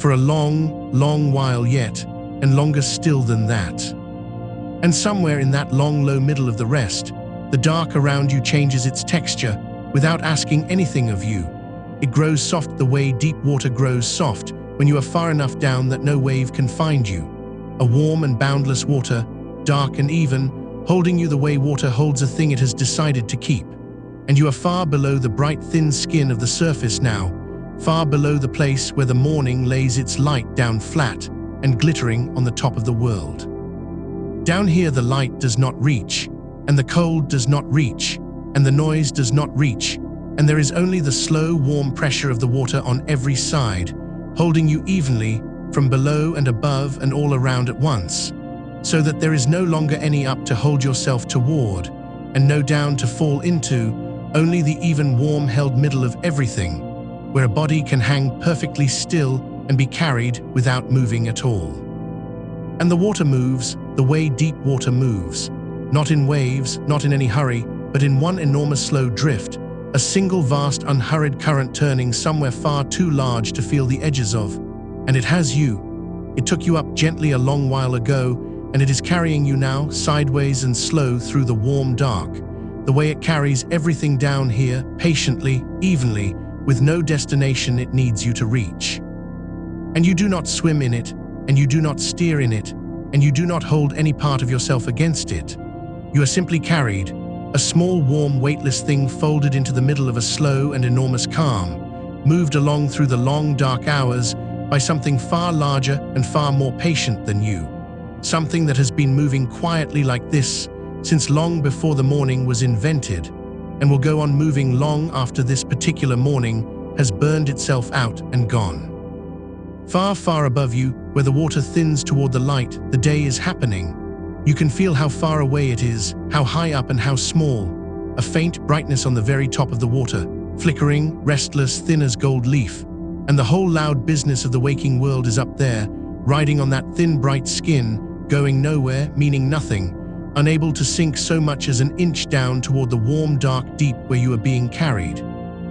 For a long, long while yet, and longer still than that. And somewhere in that long, low middle of the rest, the dark around you changes its texture without asking anything of you. It grows soft the way deep water grows soft when you are far enough down that no wave can find you. A warm and boundless water, dark and even, holding you the way water holds a thing it has decided to keep. And you are far below the bright, thin skin of the surface now, far below the place where the morning lays its light down flat and glittering on the top of the world. Down here the light does not reach, and the cold does not reach, and the noise does not reach, and there is only the slow, warm pressure of the water on every side, holding you evenly from below and above and all around at once, so that there is no longer any up to hold yourself toward, and no down to fall into, only the even warm held middle of everything, where a body can hang perfectly still and be carried without moving at all. And the water moves the way deep water moves, not in waves, not in any hurry, but in one enormous slow drift, a single vast unhurried current turning somewhere far too large to feel the edges of. And it has you. It took you up gently a long while ago, and it is carrying you now, sideways and slow through the warm dark, the way it carries everything down here, patiently, evenly, with no destination it needs you to reach. And you do not swim in it, and you do not steer in it, and you do not hold any part of yourself against it. You are simply carried, a small, warm, weightless thing folded into the middle of a slow and enormous calm, moved along through the long, dark hours by something far larger and far more patient than you. Something that has been moving quietly like this since long before the morning was invented, and will go on moving long after this particular morning has burned itself out and gone. Far, far above you, where the water thins toward the light, the day is happening. You can feel how far away it is, how high up and how small. A faint brightness on the very top of the water, flickering, restless, thin as gold leaf. And the whole loud business of the waking world is up there, riding on that thin, bright skin, going nowhere, meaning nothing, unable to sink so much as an inch down toward the warm, dark deep where you are being carried.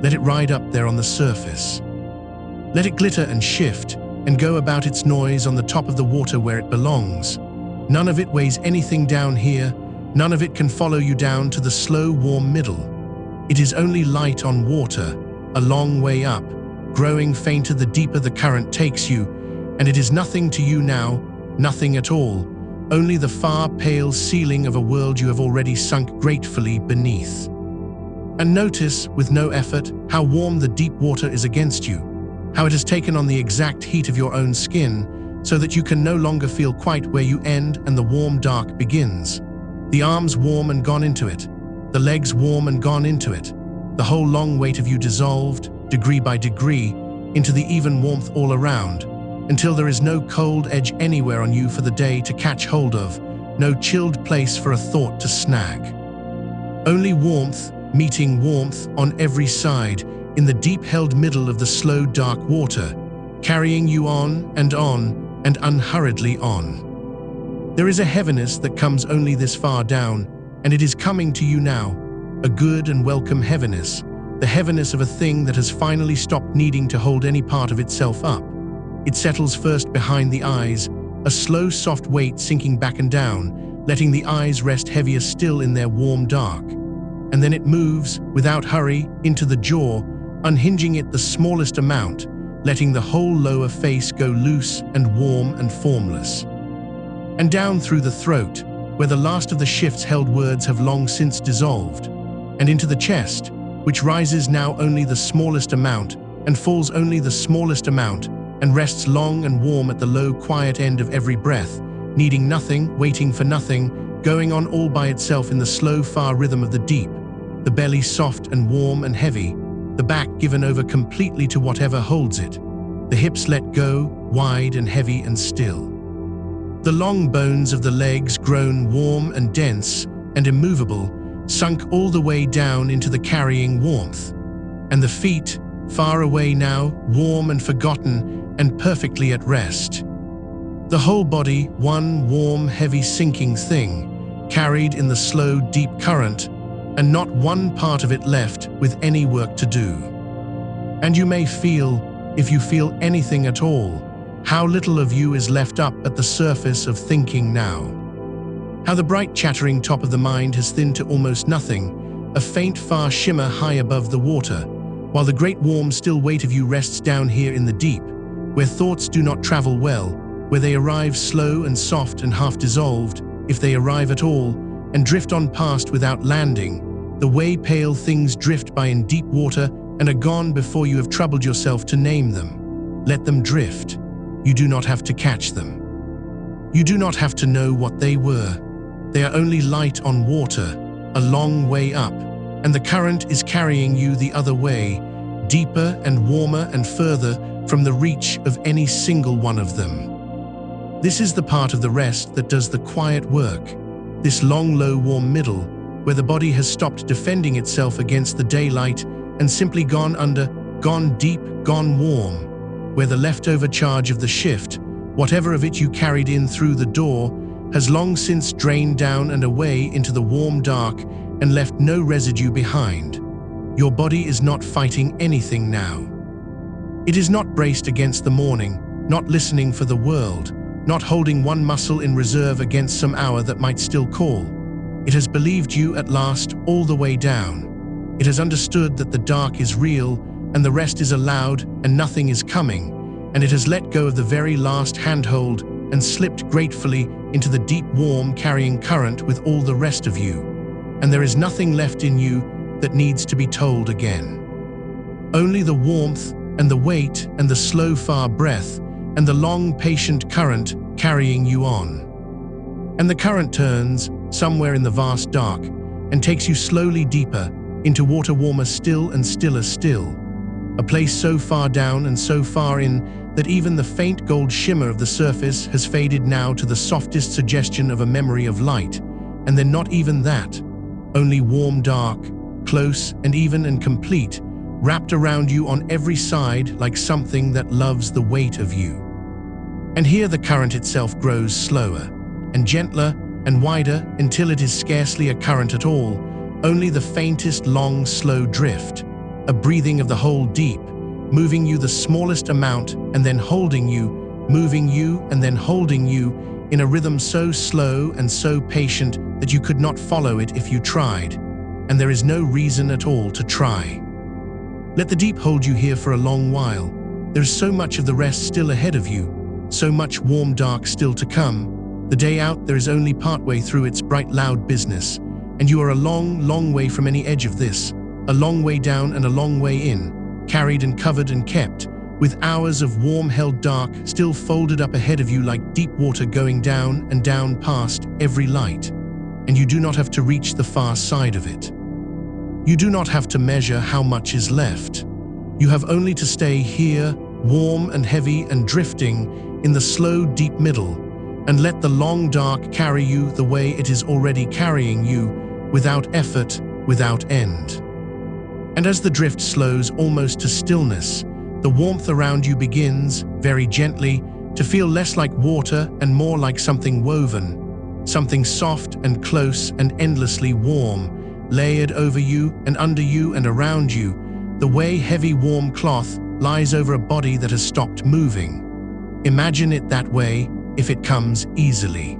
Let it ride up there on the surface. Let it glitter and shift, and go about its noise on the top of the water where it belongs. None of it weighs anything down here, none of it can follow you down to the slow, warm middle. It is only light on water, a long way up, growing fainter the deeper the current takes you, and it is nothing to you now, nothing at all, only the far, pale ceiling of a world you have already sunk gratefully beneath. And notice, with no effort, how warm the deep water is against you, how it has taken on the exact heat of your own skin, so that you can no longer feel quite where you end and the warm dark begins. The arms warm and gone into it, the legs warm and gone into it, the whole long weight of you dissolved, degree by degree, into the even warmth all around, until there is no cold edge anywhere on you for the day to catch hold of, no chilled place for a thought to snag. Only warmth meeting warmth on every side, in the deep-held middle of the slow, dark water, carrying you on and unhurriedly on. There is a heaviness that comes only this far down, and it is coming to you now, a good and welcome heaviness, the heaviness of a thing that has finally stopped needing to hold any part of itself up. It settles first behind the eyes, a slow, soft weight sinking back and down, letting the eyes rest heavier still in their warm dark. And then it moves, without hurry, into the jaw, unhinging it the smallest amount, letting the whole lower face go loose and warm and formless. And down through the throat, where the last of the shifts held words have long since dissolved, and into the chest, which rises now only the smallest amount, and falls only the smallest amount, and rests long and warm at the low, quiet end of every breath, needing nothing, waiting for nothing, going on all by itself in the slow, far rhythm of the deep, the belly soft and warm and heavy, the back given over completely to whatever holds it, the hips let go, wide and heavy and still. The long bones of the legs grown warm and dense and immovable, sunk all the way down into the carrying warmth, and the feet, far away now, warm and forgotten and perfectly at rest. The whole body, one warm, heavy sinking thing, carried in the slow, deep current, and not one part of it left with any work to do. And you may feel, if you feel anything at all, how little of you is left up at the surface of thinking now. How the bright chattering top of the mind has thinned to almost nothing, a faint far shimmer high above the water, while the great warm still weight of you rests down here in the deep, where thoughts do not travel well, where they arrive slow and soft and half dissolved, if they arrive at all, and drift on past without landing, the way pale things drift by in deep water and are gone before you have troubled yourself to name them. Let them drift. You do not have to catch them. You do not have to know what they were. They are only light on water, a long way up, and the current is carrying you the other way, deeper and warmer and further from the reach of any single one of them. This is the part of the rest that does the quiet work, this long, low, warm middle, where the body has stopped defending itself against the daylight and simply gone under, gone deep, gone warm, where the leftover charge of the shift, whatever of it you carried in through the door, has long since drained down and away into the warm dark and left no residue behind. Your body is not fighting anything now. It is not braced against the morning, not listening for the world, not holding one muscle in reserve against some hour that might still call. It has believed you at last all the way down. It has understood that the dark is real and the rest is allowed and nothing is coming, and it has let go of the very last handhold, and slipped gratefully into the deep warm carrying current with all the rest of you. And there is nothing left in you that needs to be told again. Only the warmth and the weight and the slow far breath and the long patient current carrying you on. And the current turns somewhere in the vast dark and takes you slowly deeper into water warmer still and stiller still. A place so far down and so far in that even the faint gold shimmer of the surface has faded now to the softest suggestion of a memory of light, and then not even that, only warm dark, close and even and complete, wrapped around you on every side like something that loves the weight of you. And here the current itself grows slower and gentler and wider until it is scarcely a current at all, only the faintest long slow drift, a breathing of the whole deep, moving you the smallest amount and then holding you, moving you and then holding you in a rhythm so slow and so patient that you could not follow it if you tried, and there is no reason at all to try. Let the deep hold you here for a long while. There is so much of the rest still ahead of you, so much warm dark still to come. The day out there is only partway through its bright loud business, and you are a long, long way from any edge of this, a long way down and a long way in, carried and covered and kept, with hours of warm held dark still folded up ahead of you like deep water going down and down past every light, and you do not have to reach the far side of it. You do not have to measure how much is left. You have only to stay here, warm and heavy and drifting in the slow deep middle, and let the long dark carry you the way it is already carrying you, without effort, without end. And as the drift slows almost to stillness, the warmth around you begins, very gently, to feel less like water and more like something woven, something soft and close and endlessly warm, layered over you and under you and around you, the way heavy warm cloth lies over a body that has stopped moving. Imagine it that way, if it comes easily.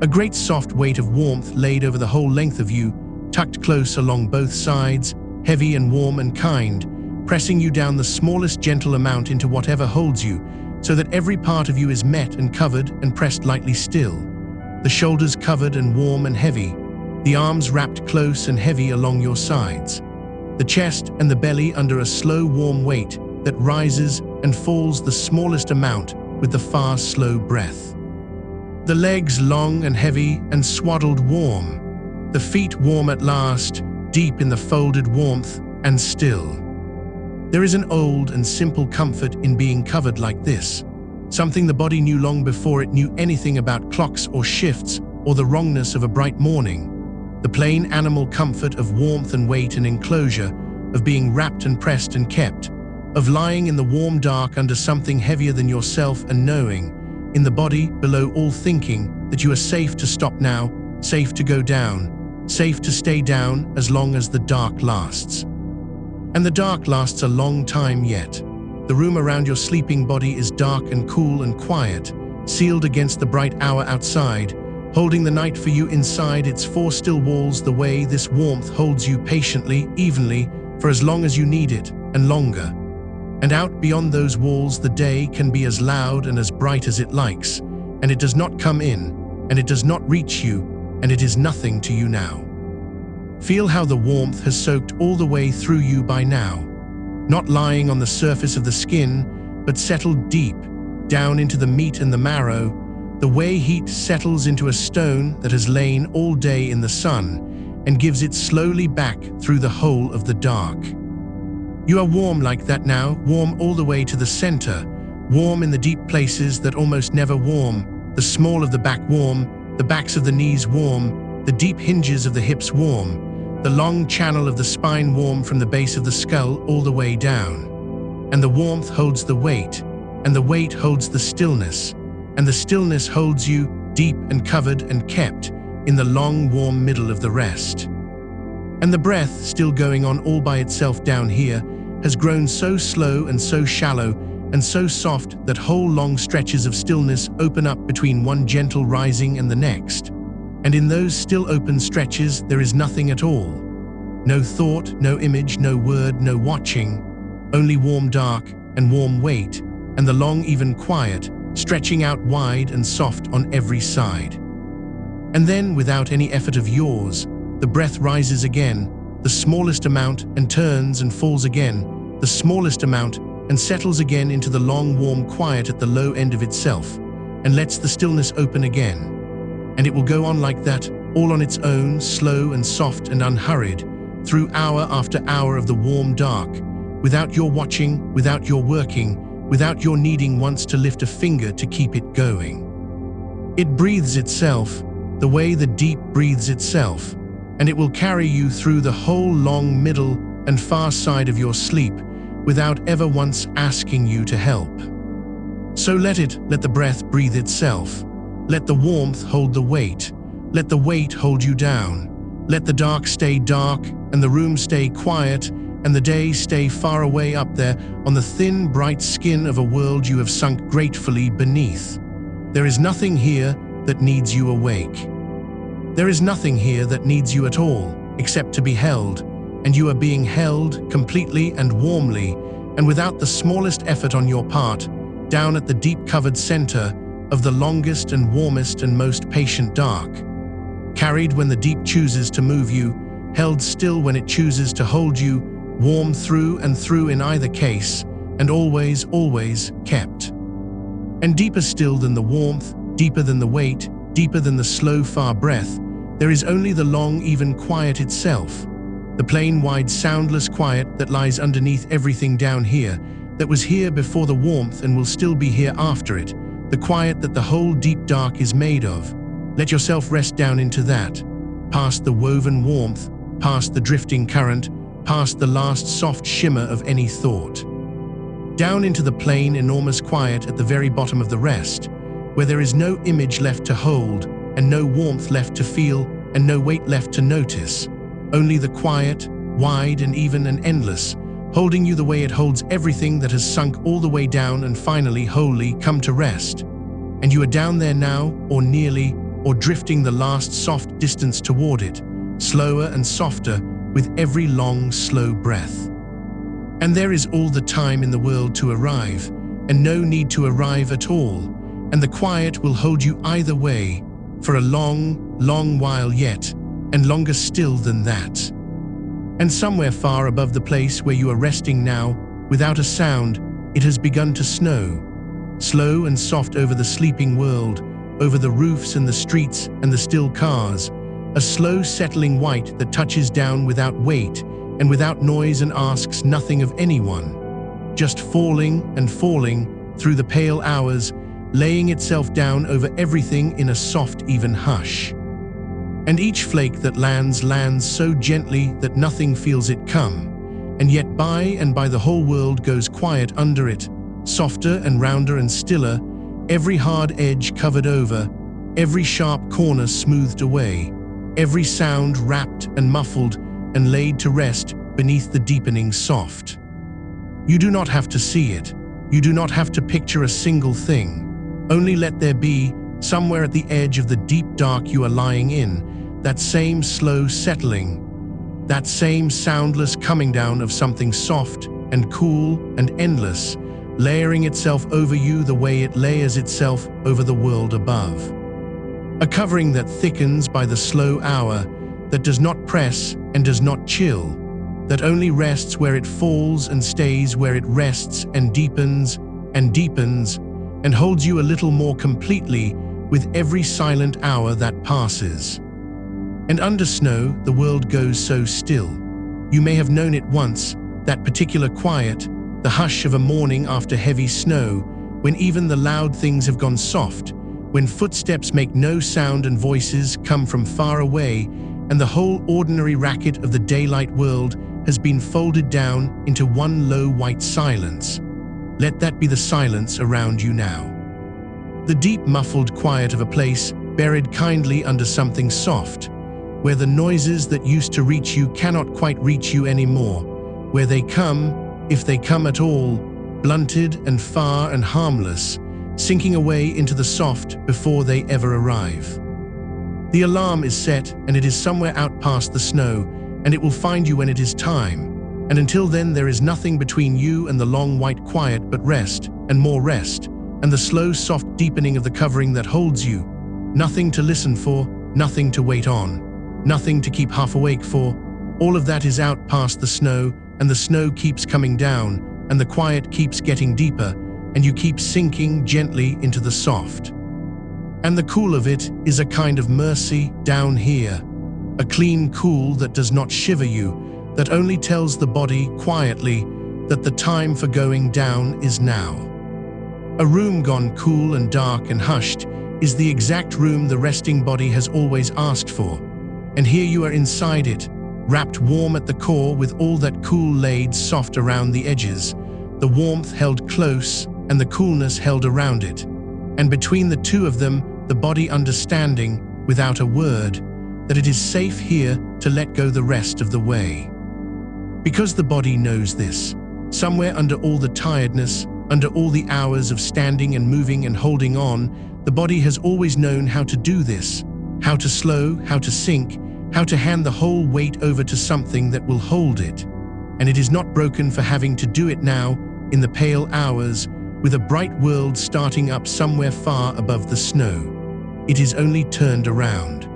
A great soft weight of warmth laid over the whole length of you, tucked close along both sides, heavy and warm and kind, pressing you down the smallest gentle amount into whatever holds you, so that every part of you is met and covered and pressed lightly still. The shoulders covered and warm and heavy, the arms wrapped close and heavy along your sides, the chest and the belly under a slow warm weight that rises and falls the smallest amount with the far slow breath. The legs long and heavy and swaddled warm, the feet warm at last, deep in the folded warmth and still. There is an old and simple comfort in being covered like this, something the body knew long before it knew anything about clocks or shifts or the wrongness of a bright morning. The plain animal comfort of warmth and weight and enclosure, of being wrapped and pressed and kept, of lying in the warm dark under something heavier than yourself and knowing, in the body below all thinking, that you are safe to stop now, safe to go down, safe to stay down as long as the dark lasts. And the dark lasts a long time yet. The room around your sleeping body is dark and cool and quiet, sealed against the bright hour outside, holding the night for you inside its four still walls the way this warmth holds you patiently, evenly, for as long as you need it, and longer. And out beyond those walls the day can be as loud and as bright as it likes, and it does not come in, and it does not reach you, and it is nothing to you now. Feel how the warmth has soaked all the way through you by now, not lying on the surface of the skin, but settled deep, down into the meat and the marrow, the way heat settles into a stone that has lain all day in the sun and gives it slowly back through the whole of the dark. You are warm like that now, warm all the way to the center, warm in the deep places that almost never warm, the small of the back warm, the backs of the knees warm, the deep hinges of the hips warm, the long channel of the spine warm from the base of the skull all the way down. And the warmth holds the weight, and the weight holds the stillness, and the stillness holds you deep and covered and kept in the long warm middle of the rest. And the breath, still going on all by itself down here, has grown so slow and so shallow and so soft that whole long stretches of stillness open up between one gentle rising and the next. And in those still open stretches there is nothing at all. No thought, no image, no word, no watching, only warm dark and warm weight, and the long even quiet, stretching out wide and soft on every side. And then, without any effort of yours, the breath rises again, the smallest amount, and turns and falls again, the smallest amount, and settles again into the long, warm quiet at the low end of itself, and lets the stillness open again. And it will go on like that, all on its own, slow and soft and unhurried, through hour after hour of the warm dark, without your watching, without your working, without your needing once to lift a finger to keep it going. It breathes itself, the way the deep breathes itself, and it will carry you through the whole long middle and far side of your sleep without ever once asking you to help. So let the breath breathe itself. Let the warmth hold the weight. Let the weight hold you down. Let the dark stay dark and the room stay quiet and the day stay far away up there on the thin, bright skin of a world you have sunk gratefully beneath. There is nothing here that needs you awake. There is nothing here that needs you at all, except to be held, and you are being held completely and warmly, and without the smallest effort on your part, down at the deep-covered center of the longest and warmest and most patient dark. Carried when the deep chooses to move you, held still when it chooses to hold you, warm through and through in either case, and always, always kept. And deeper still than the warmth, deeper than the weight, deeper than the slow, far breath, there is only the long, even quiet itself, the plain, wide, soundless quiet that lies underneath everything down here, that was here before the warmth and will still be here after it, the quiet that the whole deep dark is made of. Let yourself rest down into that, past the woven warmth, past the drifting current, past the last soft shimmer of any thought. Down into the plain, enormous quiet at the very bottom of the rest, where there is no image left to hold, and no warmth left to feel, and no weight left to notice. Only the quiet, wide and even and endless, holding you the way it holds everything that has sunk all the way down and finally, wholly, come to rest. And you are down there now, or nearly, or drifting the last soft distance toward it, slower and softer with every long, slow breath. And there is all the time in the world to arrive, and no need to arrive at all, and the quiet will hold you either way, for a long, long while yet, and longer still than that. And somewhere far above the place where you are resting now, without a sound, it has begun to snow, slow and soft over the sleeping world, over the roofs and the streets and the still cars, a slow settling white that touches down without weight and without noise and asks nothing of anyone, just falling and falling through the pale hours, laying itself down over everything in a soft, even hush. And each flake that lands so gently that nothing feels it come, and yet by and by the whole world goes quiet under it, softer and rounder and stiller, every hard edge covered over, every sharp corner smoothed away, every sound wrapped and muffled and laid to rest beneath the deepening soft. You do not have to see it. You do not have to picture a single thing. Only let there be, somewhere at the edge of the deep dark you are lying in, that same slow settling, that same soundless coming down of something soft and cool and endless, layering itself over you the way it layers itself over the world above. A covering that thickens by the slow hour, that does not press and does not chill, that only rests where it falls and stays where it rests and deepens and holds you a little more completely with every silent hour that passes. And under snow, the world goes so still. You may have known it once, that particular quiet, the hush of a morning after heavy snow, when even the loud things have gone soft, when footsteps make no sound and voices come from far away, and the whole ordinary racket of the daylight world has been folded down into one low white silence. Let that be the silence around you now. The deep muffled quiet of a place buried kindly under something soft, where the noises that used to reach you cannot quite reach you anymore, where they come, if they come at all, blunted and far and harmless, sinking away into the soft before they ever arrive. The alarm is set and it is somewhere out past the snow, and it will find you when it is time. And until then there is nothing between you and the long white quiet but rest, and more rest, and the slow, soft deepening of the covering that holds you. Nothing to listen for, nothing to wait on, nothing to keep half awake for. All of that is out past the snow, and the snow keeps coming down, and the quiet keeps getting deeper, and you keep sinking gently into the soft. And the cool of it is a kind of mercy down here, a clean cool that does not shiver you, that only tells the body quietly that the time for going down is now. A room gone cool and dark and hushed is the exact room the resting body has always asked for, and here you are inside it, wrapped warm at the core with all that cool laid soft around the edges, the warmth held close and the coolness held around it, and between the two of them, the body understanding, without a word, that it is safe here to let go the rest of the way. Because the body knows this, somewhere under all the tiredness, under all the hours of standing and moving and holding on, the body has always known how to do this, how to slow, how to sink, how to hand the whole weight over to something that will hold it. And it is not broken for having to do it now, in the pale hours, with a bright world starting up somewhere far above the snow. It is only turned around.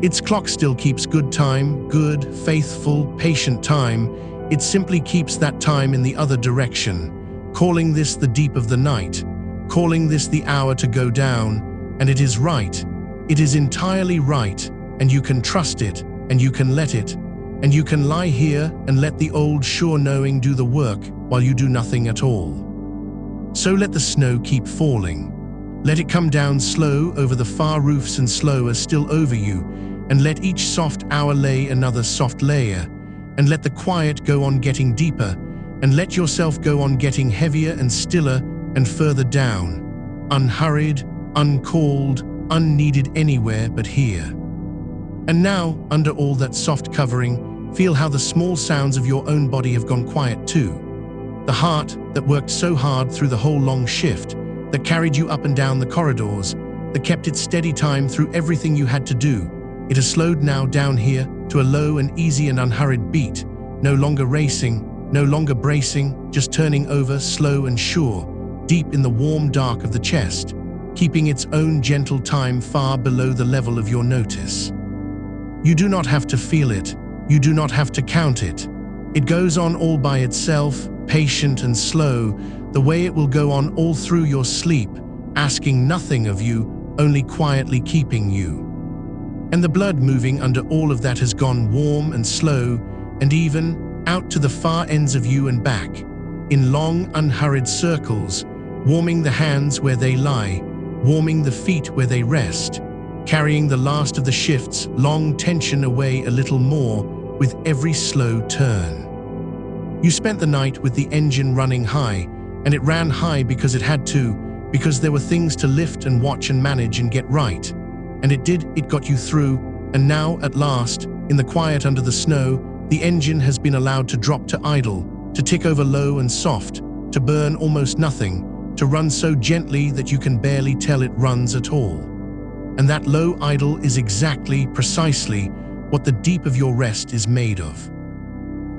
Its clock still keeps good time, good, faithful, patient time. It simply keeps that time in the other direction, calling this the deep of the night, calling this the hour to go down, and it is right. It is entirely right, and you can trust it, and you can let it, and you can lie here and let the old sure knowing do the work while you do nothing at all. So let the snow keep falling. Let it come down slow over the far roofs and slower still over you, and let each soft hour lay another soft layer, and let the quiet go on getting deeper, and let yourself go on getting heavier and stiller and further down, unhurried, uncalled, unneeded anywhere but here. And now, under all that soft covering, feel how the small sounds of your own body have gone quiet too. The heart that worked so hard through the whole long shift, that carried you up and down the corridors, that kept its steady time through everything you had to do, it has slowed now down here to a low and easy and unhurried beat, no longer racing, no longer bracing, just turning over slow and sure, deep in the warm dark of the chest, keeping its own gentle time far below the level of your notice. You do not have to feel it, you do not have to count it. It goes on all by itself, patient and slow, the way it will go on all through your sleep, asking nothing of you, only quietly keeping you. And the blood moving under all of that has gone warm and slow, and even out to the far ends of you and back, in long, unhurried circles, warming the hands where they lie, warming the feet where they rest, carrying the last of the shift's long tension away a little more with every slow turn. You spent the night with the engine running high, and it ran high because it had to, because there were things to lift and watch and manage and get right. And it did, it got you through, and now, at last, in the quiet under the snow, the engine has been allowed to drop to idle, to tick over low and soft, to burn almost nothing, to run so gently that you can barely tell it runs at all. And that low idle is exactly, precisely, what the deep of your rest is made of.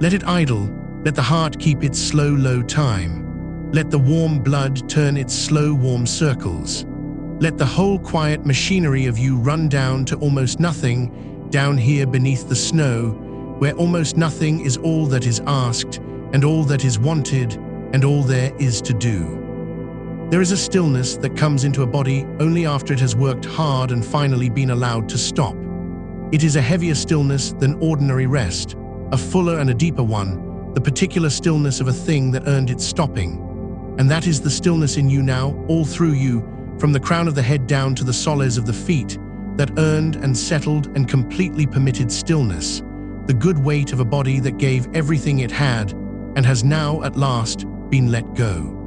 Let it idle, let the heart keep its slow, low time. Let the warm blood turn its slow, warm circles. Let the whole quiet machinery of you run down to almost nothing, down here beneath the snow, where almost nothing is all that is asked, and all that is wanted, and all there is to do. There is a stillness that comes into a body only after it has worked hard and finally been allowed to stop. It is a heavier stillness than ordinary rest, a fuller and a deeper one, the particular stillness of a thing that earned its stopping. And that is the stillness in you now, all through you, from the crown of the head down to the soles of the feet, that earned and settled and completely permitted stillness, the good weight of a body that gave everything it had and has now, at last, been let go.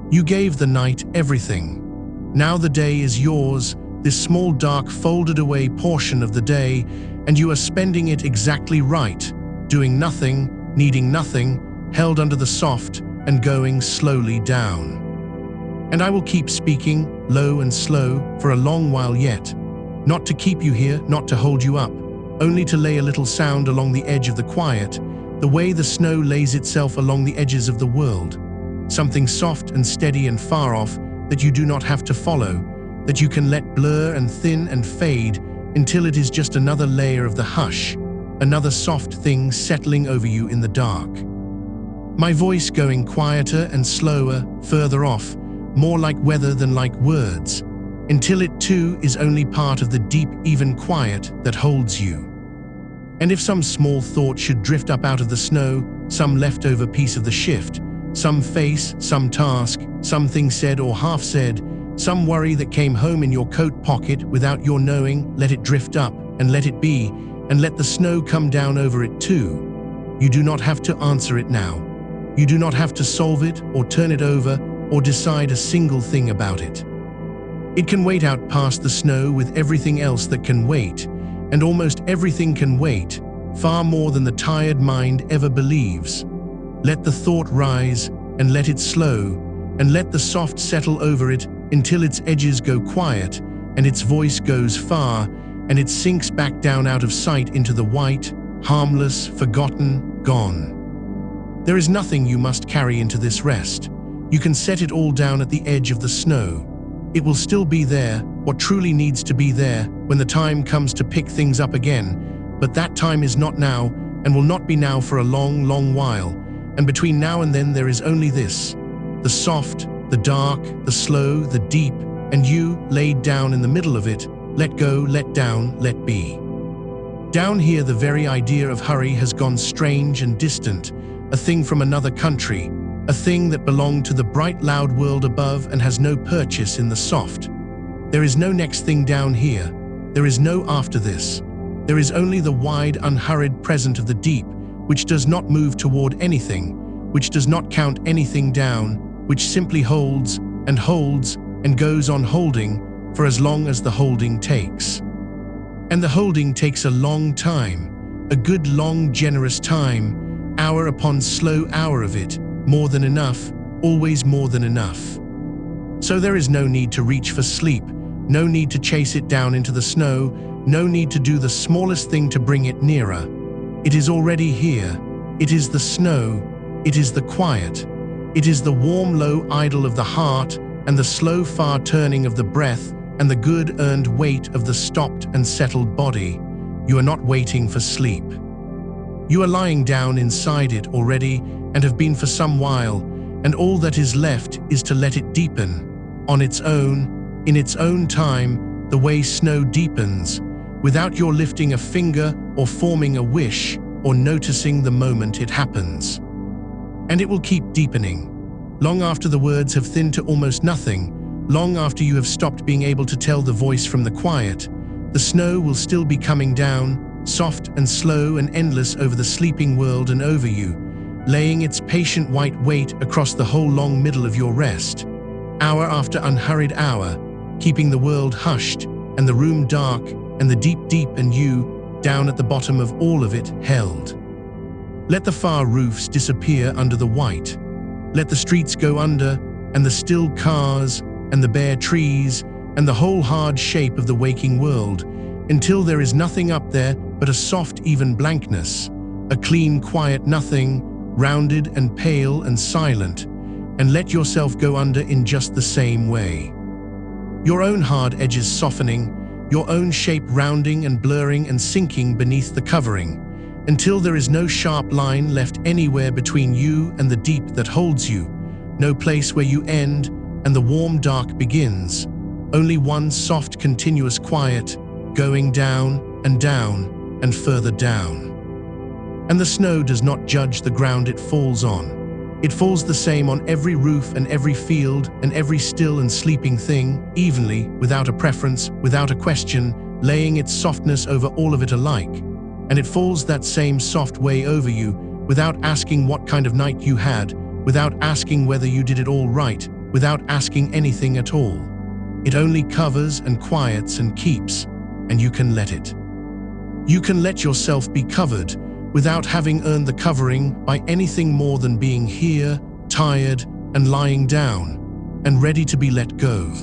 You gave the night everything. Now the day is yours, this small dark folded away portion of the day, and you are spending it exactly right, doing nothing, needing nothing, held under the soft and going slowly down. And I will keep speaking, low and slow, for a long while yet, not to keep you here, not to hold you up, only to lay a little sound along the edge of the quiet, the way the snow lays itself along the edges of the world. Something soft and steady and far off, that you do not have to follow, that you can let blur and thin and fade until it is just another layer of the hush, another soft thing settling over you in the dark. My voice going quieter and slower, further off, more like weather than like words, until it too is only part of the deep, even quiet that holds you. And if some small thought should drift up out of the snow, some leftover piece of the shift, some face, some task, something said or half said, some worry that came home in your coat pocket without your knowing, let it drift up and let it be, and let the snow come down over it too. You do not have to answer it now. You do not have to solve it or turn it over or decide a single thing about it. It can wait out past the snow with everything else that can wait, and almost everything can wait, far more than the tired mind ever believes. Let the thought rise, and let it slow, and let the soft settle over it until its edges go quiet, and its voice goes far, and it sinks back down out of sight into the white, harmless, forgotten, gone. There is nothing you must carry into this rest. You can set it all down at the edge of the snow. It will still be there, what truly needs to be there, when the time comes to pick things up again, but that time is not now, and will not be now for a long, long while, and between now and then there is only this: the soft, the dark, the slow, the deep, and you, laid down in the middle of it, let go, let down, let be. Down here the very idea of hurry has gone strange and distant, a thing from another country, a thing that belonged to the bright loud world above and has no purchase in the soft. There is no next thing down here, there is no after this. There is only the wide, unhurried present of the deep, which does not move toward anything, which does not count anything down, which simply holds and goes on holding for as long as the holding takes. And the holding takes a long time, a good long generous time, hour upon slow hour of it, more than enough, always more than enough. So there is no need to reach for sleep, no need to chase it down into the snow, no need to do the smallest thing to bring it nearer. It is already here. It is the snow, it is the quiet, it is the warm low idle of the heart and the slow far turning of the breath and the good earned weight of the stopped and settled body. You are not waiting for sleep. You are lying down inside it already and have been for some while, and all that is left is to let it deepen, on its own, in its own time, the way snow deepens, without your lifting a finger or forming a wish or noticing the moment it happens. And it will keep deepening, long after the words have thinned to almost nothing, long after you have stopped being able to tell the voice from the quiet. The snow will still be coming down, soft and slow and endless over the sleeping world and over you, laying its patient white weight across the whole long middle of your rest, hour after unhurried hour, keeping the world hushed and the room dark and the deep and you, down at the bottom of all of it, held. Let the far roofs disappear under the white. Let the streets go under, and the still cars, and the bare trees, and the whole hard shape of the waking world, until there is nothing up there but a soft, even blankness, a clean, quiet nothing, rounded and pale and silent, and let yourself go under in just the same way. Your own hard edges softening, your own shape rounding and blurring and sinking beneath the covering, until there is no sharp line left anywhere between you and the deep that holds you, no place where you end and the warm dark begins, only one soft continuous quiet, going down and further down. And the snow does not judge the ground it falls on. It falls the same on every roof and every field and every still and sleeping thing, evenly, without a preference, without a question, laying its softness over all of it alike. And it falls that same soft way over you, without asking what kind of night you had, without asking whether you did it all right, without asking anything at all. It only covers and quiets and keeps, and you can let it. You can let yourself be covered without having earned the covering by anything more than being here, tired and lying down, and ready to be let go.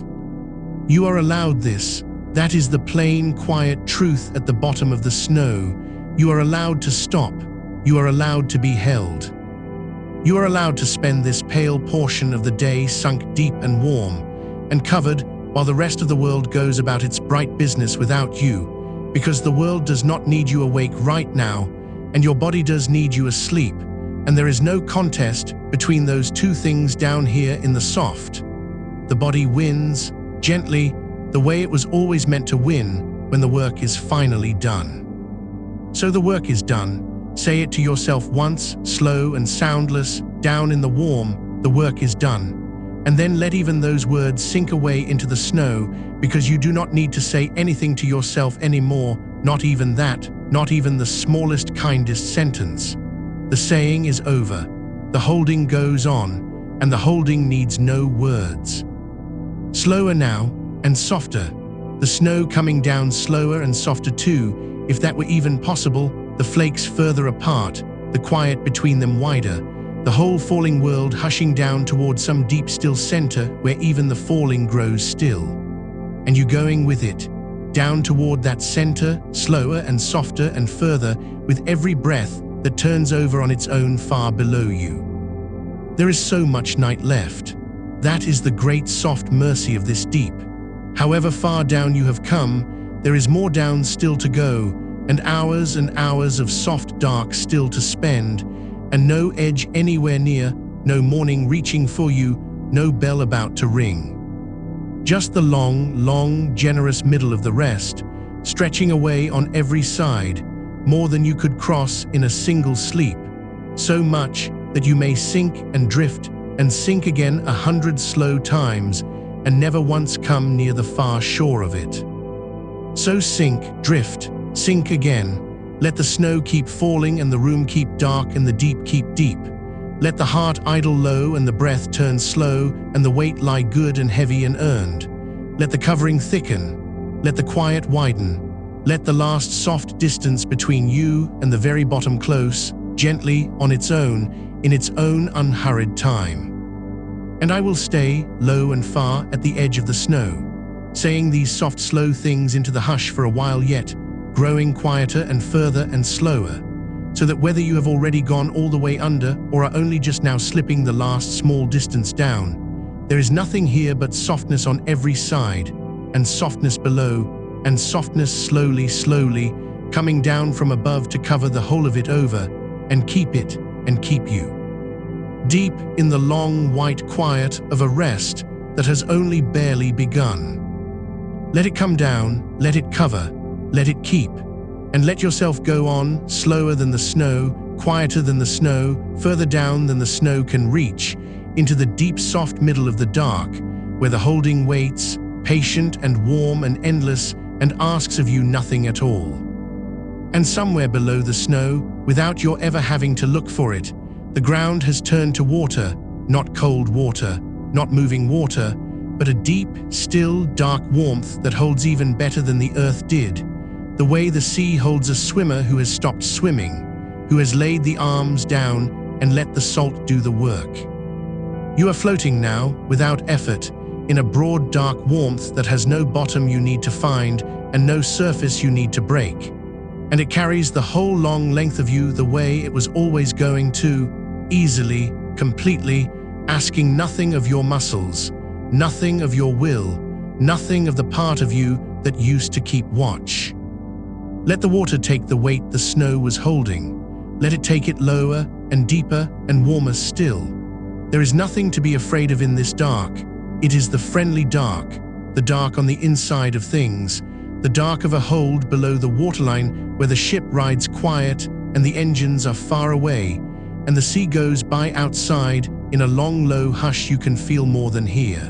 You are allowed this. That is the plain, quiet truth at the bottom of the snow. You are allowed to stop. You are allowed to be held. You are allowed to spend this pale portion of the day sunk deep and warm, and covered, while the rest of the world goes about its bright business without you, because the world does not need you awake right now, and your body does need you asleep, and there is no contest between those two things down here in the soft. The body wins, gently, the way it was always meant to win when the work is finally done. So the work is done. Say it to yourself once, slow and soundless, down in the warm, the work is done. And then let even those words sink away into the snow, because you do not need to say anything to yourself anymore, not even that, not even the smallest, kindest sentence. The saying is over. The holding goes on, and the holding needs no words. Slower now, and softer. The snow coming down slower and softer too, if that were even possible, the flakes further apart, the quiet between them wider, the whole falling world hushing down toward some deep still center where even the falling grows still. And you going with it, down toward that center, slower and softer and further, with every breath that turns over on its own far below you. There is so much night left. That is the great soft mercy of this deep. However far down you have come, there is more down still to go, and hours of soft dark still to spend, and no edge anywhere near, no morning reaching for you, no bell about to ring. Just the long, generous middle of the rest, stretching away on every side, more than you could cross in a single sleep, so much that you may sink and drift and sink again 100 slow times, and never once come near the far shore of it. So sink, drift, sink again. Let the snow keep falling and the room keep dark and the deep keep deep. Let the heart idle low and the breath turn slow and the weight lie good and heavy and earned. Let the covering thicken. Let the quiet widen. Let the last soft distance between you and the very bottom close, gently, on its own, in its own unhurried time. And I will stay, low and far, at the edge of the snow, saying these soft, slow things into the hush for a while yet, growing quieter and further and slower, so that whether you have already gone all the way under or are only just now slipping the last small distance down, there is nothing here but softness on every side, and softness below, and softness slowly, coming down from above to cover the whole of it over, and keep it, and keep you. Deep in the long, white quiet of a rest that has only barely begun. Let it come down, let it cover, let it keep, and let yourself go on, slower than the snow, quieter than the snow, further down than the snow can reach, into the deep soft middle of the dark, where the holding waits, patient and warm and endless, and asks of you nothing at all. And somewhere below the snow, without your ever having to look for it, the ground has turned to water, not cold water, not moving water, but a deep, still, dark warmth that holds even better than the earth did, the way the sea holds a swimmer who has stopped swimming, who has laid the arms down and let the salt do the work. You are floating now, without effort, in a broad, dark warmth that has no bottom you need to find and no surface you need to break. And it carries the whole long length of you the way it was always going to, easily, completely, asking nothing of your muscles, nothing of your will, nothing of the part of you that used to keep watch. Let the water take the weight the snow was holding. Let it take it lower and deeper and warmer still. There is nothing to be afraid of in this dark. It is the friendly dark, the dark on the inside of things, the dark of a hold below the waterline where the ship rides quiet and the engines are far away, and the sea goes by outside in a long, low hush you can feel more than hear.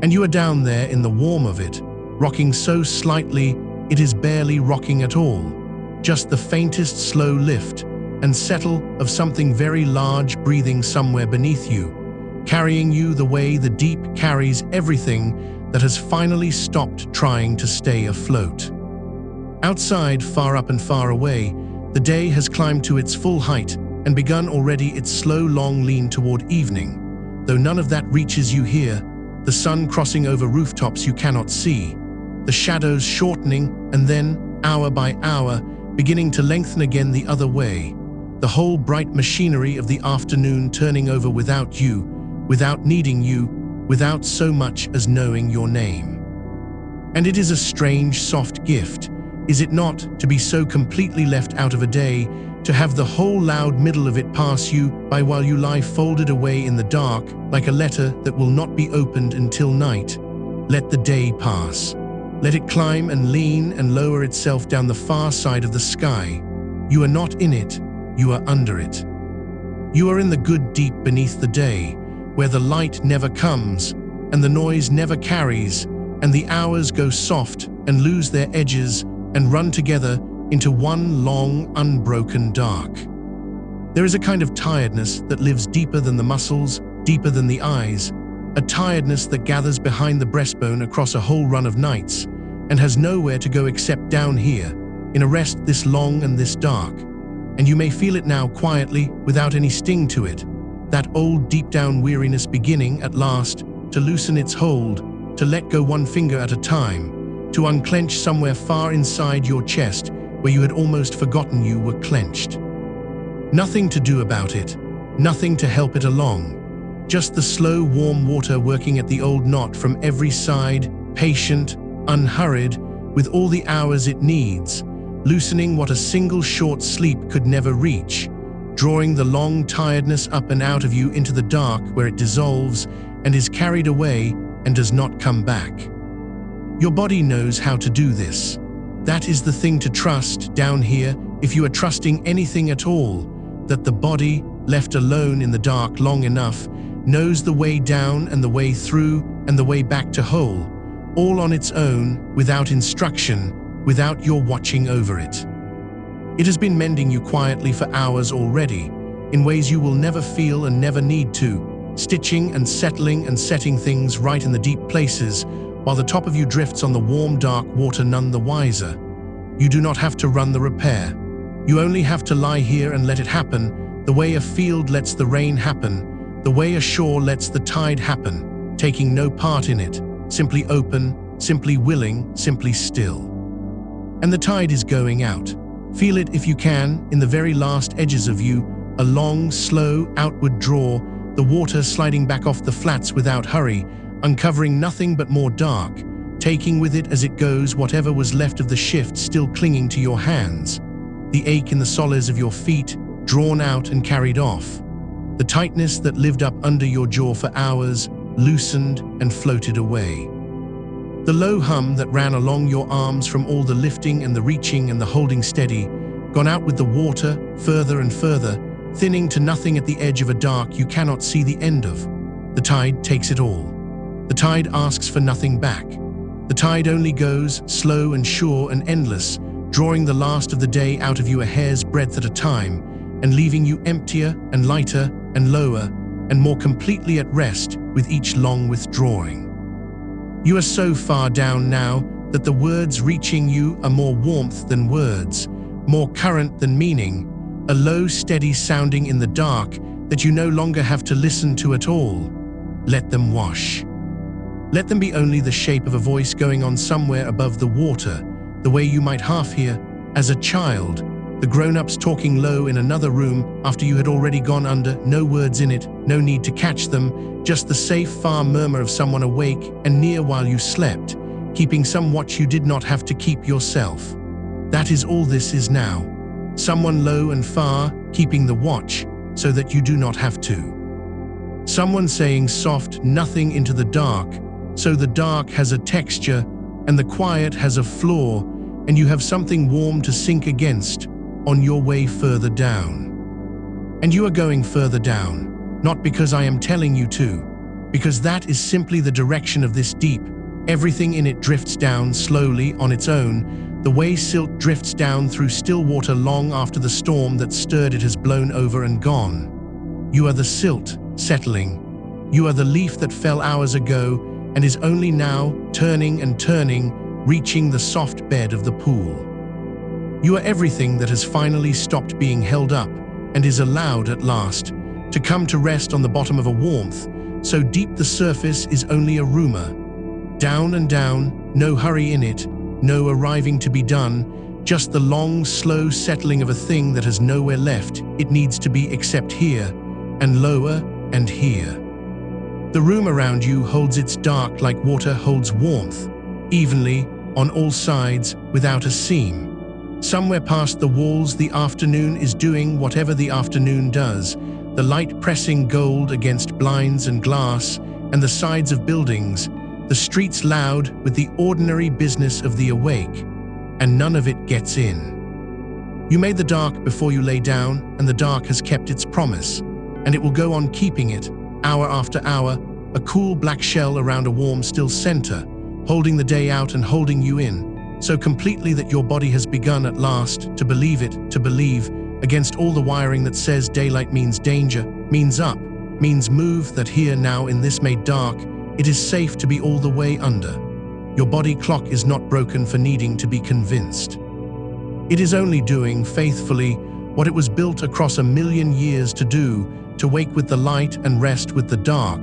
And you are down there in the warm of it, rocking so slightly it is barely rocking at all, just the faintest slow lift and settle of something very large breathing somewhere beneath you, carrying you the way the deep carries everything that has finally stopped trying to stay afloat. Outside, far up and far away, the day has climbed to its full height and begun already its slow, long lean toward evening, though none of that reaches you here, the sun crossing over rooftops you cannot see, the shadows shortening and then, hour by hour, beginning to lengthen again the other way, the whole bright machinery of the afternoon turning over without you, without needing you, without so much as knowing your name. And it is a strange, soft gift, is it not, to be so completely left out of a day, to have the whole loud middle of it pass you by while you lie folded away in the dark, like a letter that will not be opened until night. Let the day pass. Let it climb and lean and lower itself down the far side of the sky. You are not in it, you are under it. You are in the good deep beneath the day, where the light never comes, and the noise never carries, and the hours go soft and lose their edges and run together into one long, unbroken dark. There is a kind of tiredness that lives deeper than the muscles, deeper than the eyes, a tiredness that gathers behind the breastbone across a whole run of nights, and has nowhere to go except down here, in a rest this long and this dark. And you may feel it now quietly, without any sting to it, that old deep-down weariness beginning, at last, to loosen its hold, to let go one finger at a time, to unclench somewhere far inside your chest where you had almost forgotten you were clenched. Nothing to do about it, nothing to help it along, just the slow warm water working at the old knot from every side, patient, unhurried, with all the hours it needs, loosening what a single short sleep could never reach, drawing the long tiredness up and out of you into the dark where it dissolves and is carried away and does not come back. Your body knows how to do this. That is the thing to trust down here, if you are trusting anything at all, that the body, left alone in the dark long enough, knows the way down and the way through and the way back to whole, all on its own, without instruction, without your watching over it. It has been mending you quietly for hours already, in ways you will never feel and never need to, stitching and settling and setting things right in the deep places, while the top of you drifts on the warm, dark water none the wiser. You do not have to run the repair. You only have to lie here and let it happen, the way a field lets the rain happen, the way a shore lets the tide happen, taking no part in it, simply open, simply willing, simply still. And the tide is going out. Feel it if you can, in the very last edges of you, a long, slow, outward draw, the water sliding back off the flats without hurry, uncovering nothing but more dark, taking with it as it goes whatever was left of the shift still clinging to your hands, the ache in the soles of your feet, drawn out and carried off, the tightness that lived up under your jaw for hours, loosened and floated away. The low hum that ran along your arms from all the lifting and the reaching and the holding steady, gone out with the water, further and further, thinning to nothing at the edge of a dark you cannot see the end of. The tide takes it all. The tide asks for nothing back. The tide only goes, slow and sure and endless, drawing the last of the day out of you a hair's breadth at a time, and leaving you emptier and lighter and lower and more completely at rest with each long withdrawing. You are so far down now that the words reaching you are more warmth than words, more current than meaning, a low, steady sounding in the dark that you no longer have to listen to at all. Let them wash. Let them be only the shape of a voice going on somewhere above the water, the way you might half hear, as a child, the grown-ups talking low in another room after you had already gone under, no words in it, no need to catch them, just the safe, far murmur of someone awake and near while you slept, keeping some watch you did not have to keep yourself. That is all this is now. Someone low and far, keeping the watch, so that you do not have to. Someone saying soft nothing into the dark, so the dark has a texture and the quiet has a floor, and you have something warm to sink against on your way further down. And you are going further down, not because I am telling you to, because that is simply the direction of this deep. Everything in it drifts down slowly on its own, the way silt drifts down through still water long after the storm that stirred it has blown over and gone. You are the silt, settling. You are the leaf that fell hours ago and is only now turning and turning, reaching the soft bed of the pool. You are everything that has finally stopped being held up and is allowed at last to come to rest on the bottom of a warmth, so deep the surface is only a rumor. Down and down, no hurry in it, no arriving to be done, just the long, slow settling of a thing that has nowhere left it needs to be except here, and lower and here. The room around you holds its dark like water holds warmth, evenly, on all sides, without a seam. Somewhere past the walls, the afternoon is doing whatever the afternoon does, the light pressing gold against blinds and glass, and the sides of buildings, the streets loud with the ordinary business of the awake, and none of it gets in. You made the dark before you lay down, and the dark has kept its promise, and it will go on keeping it, hour after hour, a cool black shell around a warm still center, holding the day out and holding you in, so completely that your body has begun at last to believe it, to believe, against all the wiring that says daylight means danger, means up, means move, that here now in this made dark, it is safe to be all the way under. Your body clock is not broken for needing to be convinced. It is only doing, faithfully, what it was built across 1,000,000 years to do, to wake with the light and rest with the dark,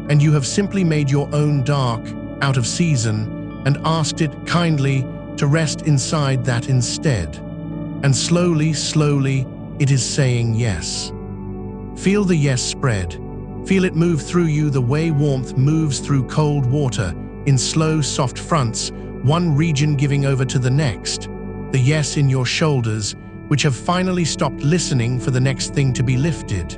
and you have simply made your own dark, out of season, and asked it kindly to rest inside that instead. And slowly, slowly, it is saying yes. Feel the yes spread. Feel it move through you the way warmth moves through cold water, in slow, soft fronts, one region giving over to the next. The yes in your shoulders, which have finally stopped listening for the next thing to be lifted.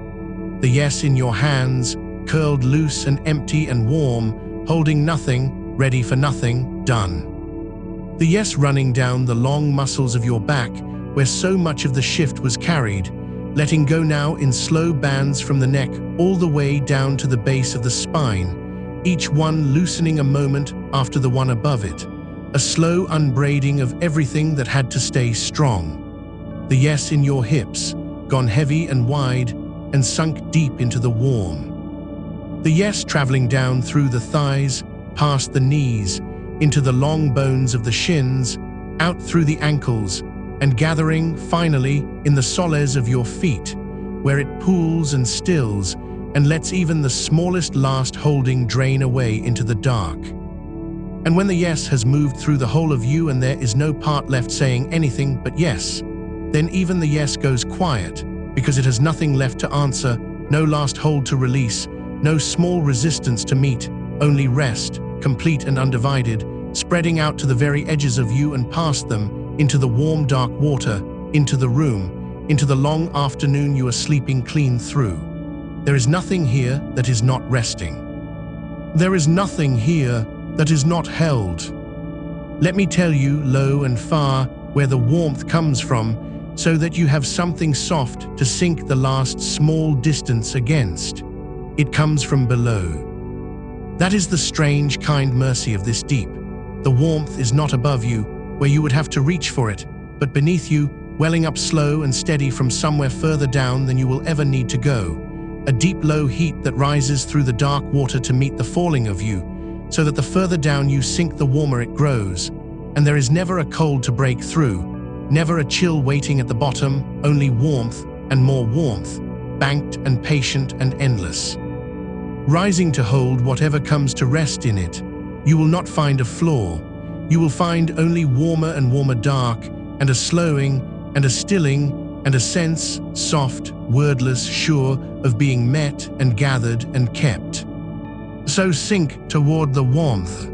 The yes in your hands, curled loose and empty and warm, holding nothing, ready for nothing, done. The yes running down the long muscles of your back, where so much of the shift was carried, letting go now in slow bands from the neck all the way down to the base of the spine, each one loosening a moment after the one above it, a slow unbraiding of everything that had to stay strong. The yes in your hips, gone heavy and wide, and sunk deep into the warm. The yes traveling down through the thighs, past the knees, into the long bones of the shins, out through the ankles, and gathering, finally, in the soles of your feet, where it pools and stills, and lets even the smallest last holding drain away into the dark. And when the yes has moved through the whole of you and there is no part left saying anything but yes, then even the yes goes quiet, because it has nothing left to answer, no last hold to release, no small resistance to meet, only rest, complete and undivided, spreading out to the very edges of you and past them, into the warm dark water, into the room, into the long afternoon you are sleeping clean through. There is nothing here that is not resting. There is nothing here that is not held. Let me tell you, low and far, where the warmth comes from, so that you have something soft to sink the last small distance against. It comes from below. That is the strange, kind mercy of this deep. The warmth is not above you, where you would have to reach for it, but beneath you, welling up slow and steady from somewhere further down than you will ever need to go. A deep, low heat that rises through the dark water to meet the falling of you, so that the further down you sink, the warmer it grows. And there is never a cold to break through, never a chill waiting at the bottom, only warmth and more warmth, banked and patient and endless. Rising to hold whatever comes to rest in it, you will not find a flaw. You will find only warmer and warmer dark, and a slowing, and a stilling, and a sense, soft, wordless, sure, of being met and gathered and kept. So sink toward the warmth.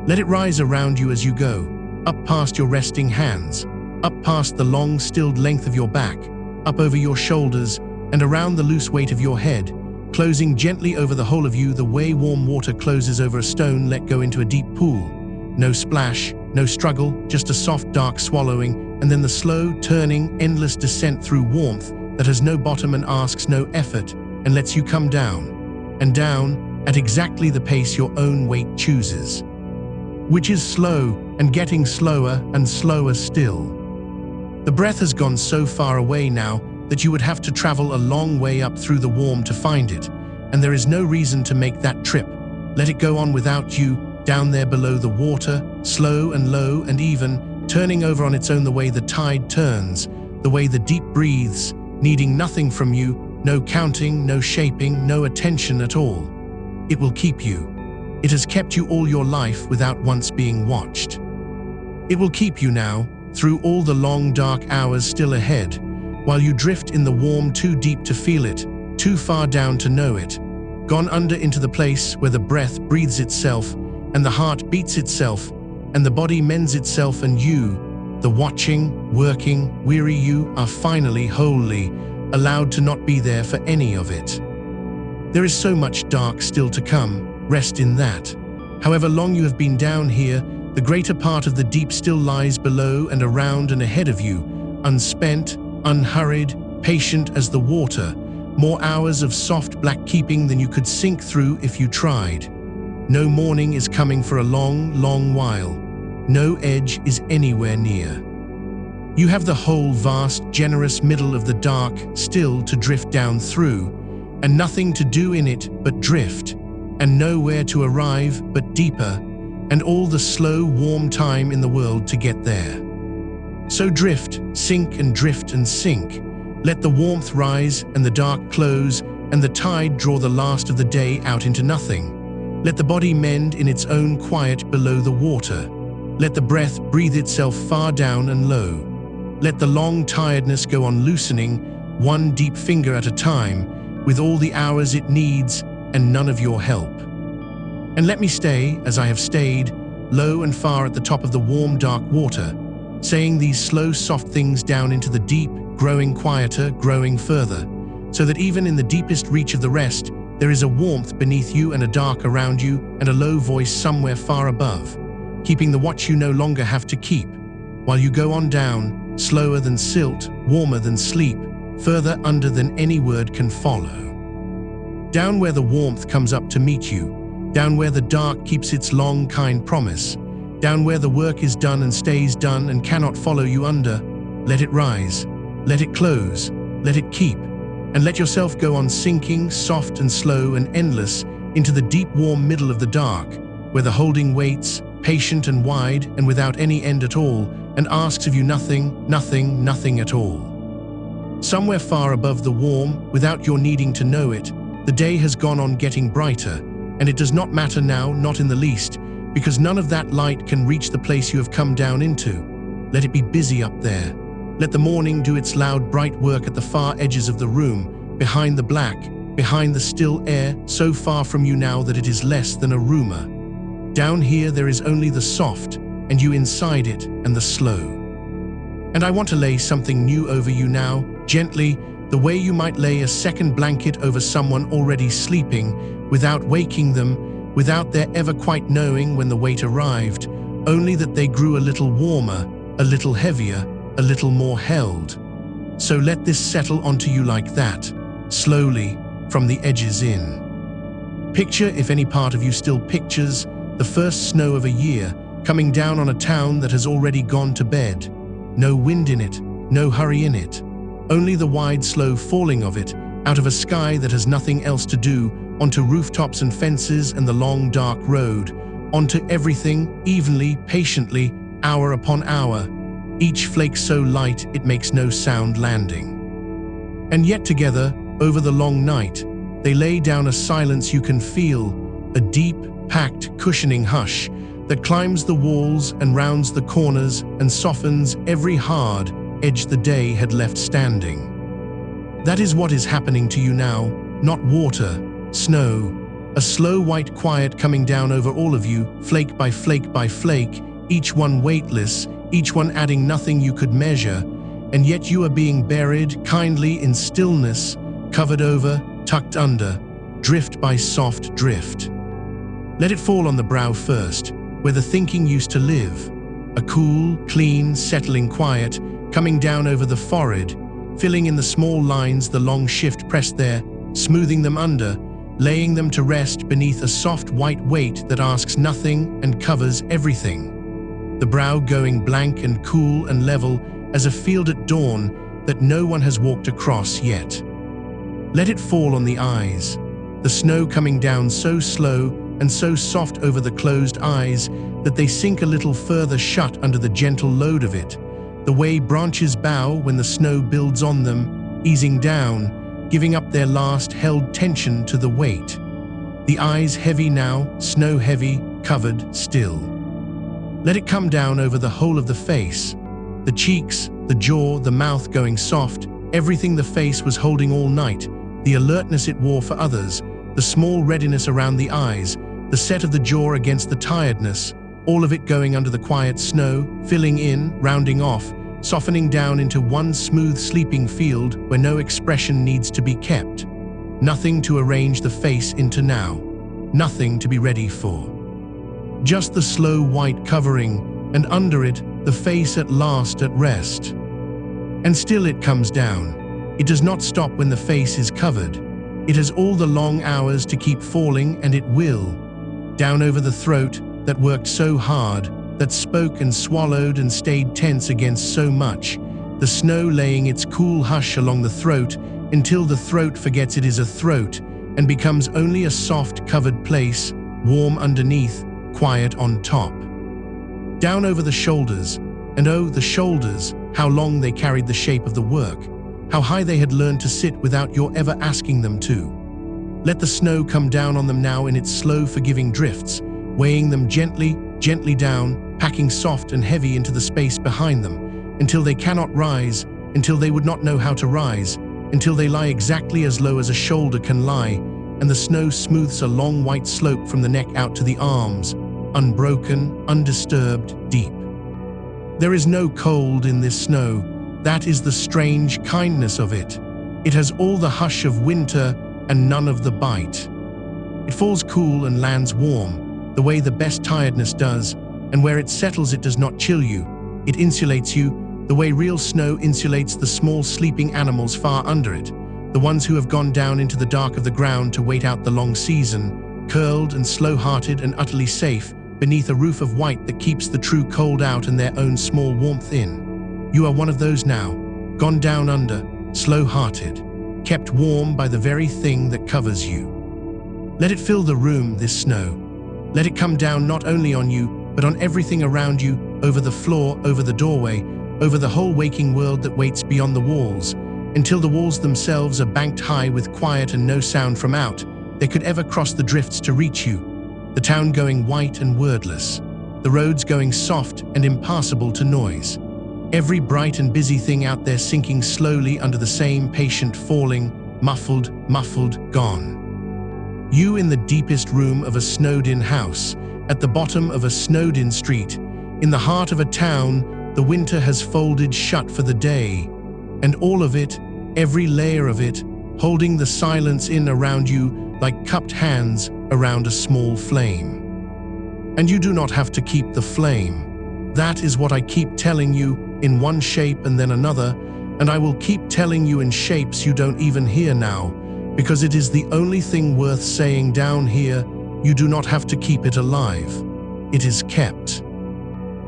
Let it rise around you as you go, up past your resting hands, up past the long, stilled length of your back, up over your shoulders, and around the loose weight of your head, closing gently over the whole of you the way warm water closes over a stone let go into a deep pool. No splash, no struggle, just a soft, dark swallowing, and then the slow, turning, endless descent through warmth that has no bottom and asks no effort, and lets you come down, and down, at exactly the pace your own weight chooses. Which is slow, and getting slower and slower still. The breath has gone so far away now that you would have to travel a long way up through the warm to find it, and there is no reason to make that trip. Let it go on without you, down there below the water, slow and low and even, turning over on its own the way the tide turns, the way the deep breathes, needing nothing from you, no counting, no shaping, no attention at all. It will keep you. It has kept you all your life without once being watched. It will keep you now, through all the long dark hours still ahead, while you drift in the warm too deep to feel it, too far down to know it, gone under into the place where the breath breathes itself, and the heart beats itself, and the body mends itself, and you, the watching, working, weary you, are finally wholly allowed to not be there for any of it. There is so much dark still to come, rest in that. However long you have been down here, the greater part of the deep still lies below and around and ahead of you, unspent, unhurried, patient as the water, more hours of soft black keeping than you could sink through if you tried. No morning is coming for a long, long while. No edge is anywhere near. You have the whole vast, generous middle of the dark still to drift down through, and nothing to do in it but drift, and nowhere to arrive but deeper, and all the slow, warm time in the world to get there. So drift, sink and drift and sink. Let the warmth rise and the dark close, and the tide draw the last of the day out into nothing. Let the body mend in its own quiet below the water. Let the breath breathe itself far down and low. Let the long tiredness go on loosening, one deep finger at a time, with all the hours it needs and none of your help. And let me stay, as I have stayed, low and far at the top of the warm, dark water, saying these slow, soft things down into the deep, growing quieter, growing further, so that even in the deepest reach of the rest, there is a warmth beneath you and a dark around you and a low voice somewhere far above, keeping the watch you no longer have to keep, while you go on down, slower than silt, warmer than sleep, further under than any word can follow. Down where the warmth comes up to meet you, down where the dark keeps its long, kind promise, down where the work is done and stays done and cannot follow you under, let it rise, let it close, let it keep, and let yourself go on sinking, soft and slow and endless, into the deep warm middle of the dark, where the holding waits, patient and wide and without any end at all, and asks of you nothing, nothing, nothing at all. Somewhere far above the warm, without your needing to know it, the day has gone on getting brighter, and it does not matter now, not in the least, because none of that light can reach the place you have come down into. Let it be busy up there. Let the morning do its loud, bright work at the far edges of the room, behind the black, behind the still air, so far from you now that it is less than a rumor. Down here there is only the soft, and you inside it, and the slow. And I want to lay something new over you now, gently, the way you might lay a second blanket over someone already sleeping, without waking them, without their ever quite knowing when the weight arrived, only that they grew a little warmer, a little heavier, a little more held. So let this settle onto you like that, slowly, from the edges in. Picture, if any part of you still pictures, the first snow of a year, coming down on a town that has already gone to bed. No wind in it, no hurry in it. Only the wide, slow falling of it, out of a sky that has nothing else to do, onto rooftops and fences and the long, dark road, onto everything, evenly, patiently, hour upon hour, each flake so light it makes no sound landing. And yet together, over the long night, they lay down a silence you can feel, a deep, packed, cushioning hush, that climbs the walls and rounds the corners and softens every hard edge the day had left standing. That is what is happening to you now, not water, snow, a slow white quiet coming down over all of you, flake by flake by flake, each one weightless, each one adding nothing you could measure, and yet you are being buried kindly in stillness, covered over, tucked under, drift by soft drift. Let it fall on the brow first, where the thinking used to live, a cool, clean, settling quiet, coming down over the forehead, filling in the small lines the long shift pressed there, smoothing them under, laying them to rest beneath a soft white weight that asks nothing and covers everything. The brow going blank and cool and level as a field at dawn that no one has walked across yet. Let it fall on the eyes, the snow coming down so slow and so soft over the closed eyes that they sink a little further shut under the gentle load of it, the way branches bow when the snow builds on them, easing down, giving up their last held tension to the weight. The eyes heavy now, snow heavy, covered still. Let it come down over the whole of the face, the cheeks, the jaw, the mouth going soft, everything the face was holding all night, the alertness it wore for others, the small readiness around the eyes, the set of the jaw against the tiredness, all of it going under the quiet snow, filling in, rounding off, softening down into one smooth sleeping field where no expression needs to be kept. Nothing to arrange the face into now. Nothing to be ready for. Just the slow white covering, and under it, the face at last at rest. And still it comes down. It does not stop when the face is covered. It has all the long hours to keep falling, and it will. Down over the throat that worked so hard, that spoke and swallowed and stayed tense against so much, the snow laying its cool hush along the throat until the throat forgets it is a throat and becomes only a soft covered place, warm underneath, quiet on top. Down over the shoulders, and oh, the shoulders, how long they carried the shape of the work, how high they had learned to sit without your ever asking them to. Let the snow come down on them now in its slow, forgiving drifts, weighing them gently, gently down, packing soft and heavy into the space behind them, until they cannot rise, until they would not know how to rise, until they lie exactly as low as a shoulder can lie, and the snow smooths a long white slope from the neck out to the arms, unbroken, undisturbed, deep. There is no cold in this snow. That is the strange kindness of it. It has all the hush of winter and none of the bite. It falls cool and lands warm, the way the best tiredness does, and where it settles it does not chill you. It insulates you, the way real snow insulates the small sleeping animals far under it, the ones who have gone down into the dark of the ground to wait out the long season, curled and slow-hearted and utterly safe, beneath a roof of white that keeps the true cold out and their own small warmth in. You are one of those now, gone down under, slow-hearted, kept warm by the very thing that covers you. Let it fill the room, this snow. Let it come down not only on you, but on everything around you, over the floor, over the doorway, over the whole waking world that waits beyond the walls, until the walls themselves are banked high with quiet and no sound from out they could ever cross the drifts to reach you, the town going white and wordless, the roads going soft and impassable to noise, every bright and busy thing out there sinking slowly under the same patient falling, muffled, gone. You in the deepest room of a snowed-in house, at the bottom of a snowed-in street, in the heart of a town the winter has folded shut for the day, and all of it, every layer of it, holding the silence in around you like cupped hands around a small flame. And you do not have to keep the flame. That is what I keep telling you in one shape and then another, and I will keep telling you in shapes you don't even hear now, because it is the only thing worth saying down here. You do not have to keep it alive. It is kept.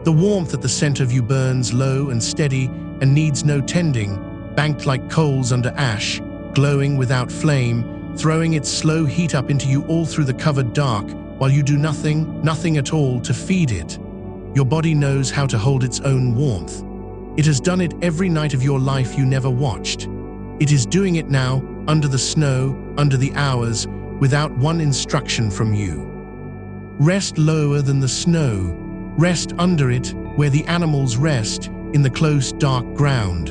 The warmth at the center of you burns low and steady and needs no tending, banked like coals under ash, glowing without flame, throwing its slow heat up into you all through the covered dark, while you do nothing at all to feed it. Your body knows how to hold its own warmth. It has done it every night of your life you never watched. It is doing it now, under the snow, under the hours, without one instruction from you. Rest lower than the snow. Rest under it, where the animals rest, in the close, dark ground.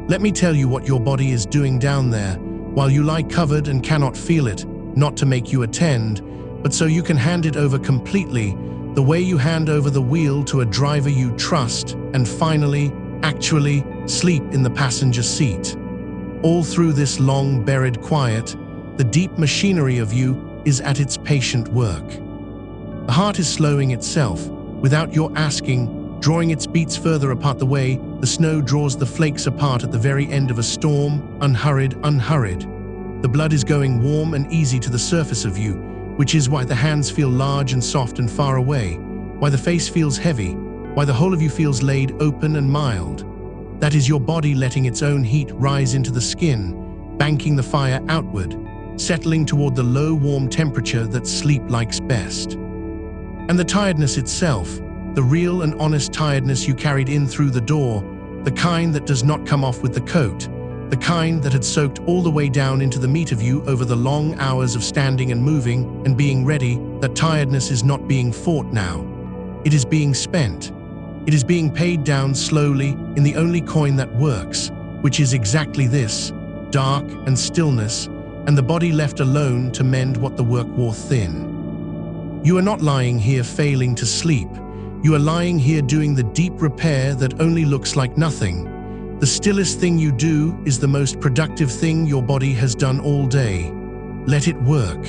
Let me tell you what your body is doing down there, while you lie covered and cannot feel it, not to make you attend, but so you can hand it over completely, the way you hand over the wheel to a driver you trust, and finally, actually, sleep in the passenger seat. All through this long, buried quiet, the deep machinery of you is at its patient work. The heart is slowing itself, without your asking, drawing its beats further apart the way the snow draws the flakes apart at the very end of a storm, unhurried. The blood is going warm and easy to the surface of you, which is why the hands feel large and soft and far away, why the face feels heavy, why the whole of you feels laid open and mild. That is your body letting its own heat rise into the skin, banking the fire outward, settling toward the low warm temperature that sleep likes best. And the tiredness itself, the real and honest tiredness you carried in through the door, the kind that does not come off with the coat, the kind that had soaked all the way down into the meat of you over the long hours of standing and moving and being ready, that tiredness is not being fought now. It is being spent. It is being paid down slowly in the only coin that works, which is exactly this, dark and stillness, and the body left alone to mend what the work wore thin. You are not lying here failing to sleep. You are lying here doing the deep repair that only looks like nothing. The stillest thing you do is the most productive thing your body has done all day. Let it work.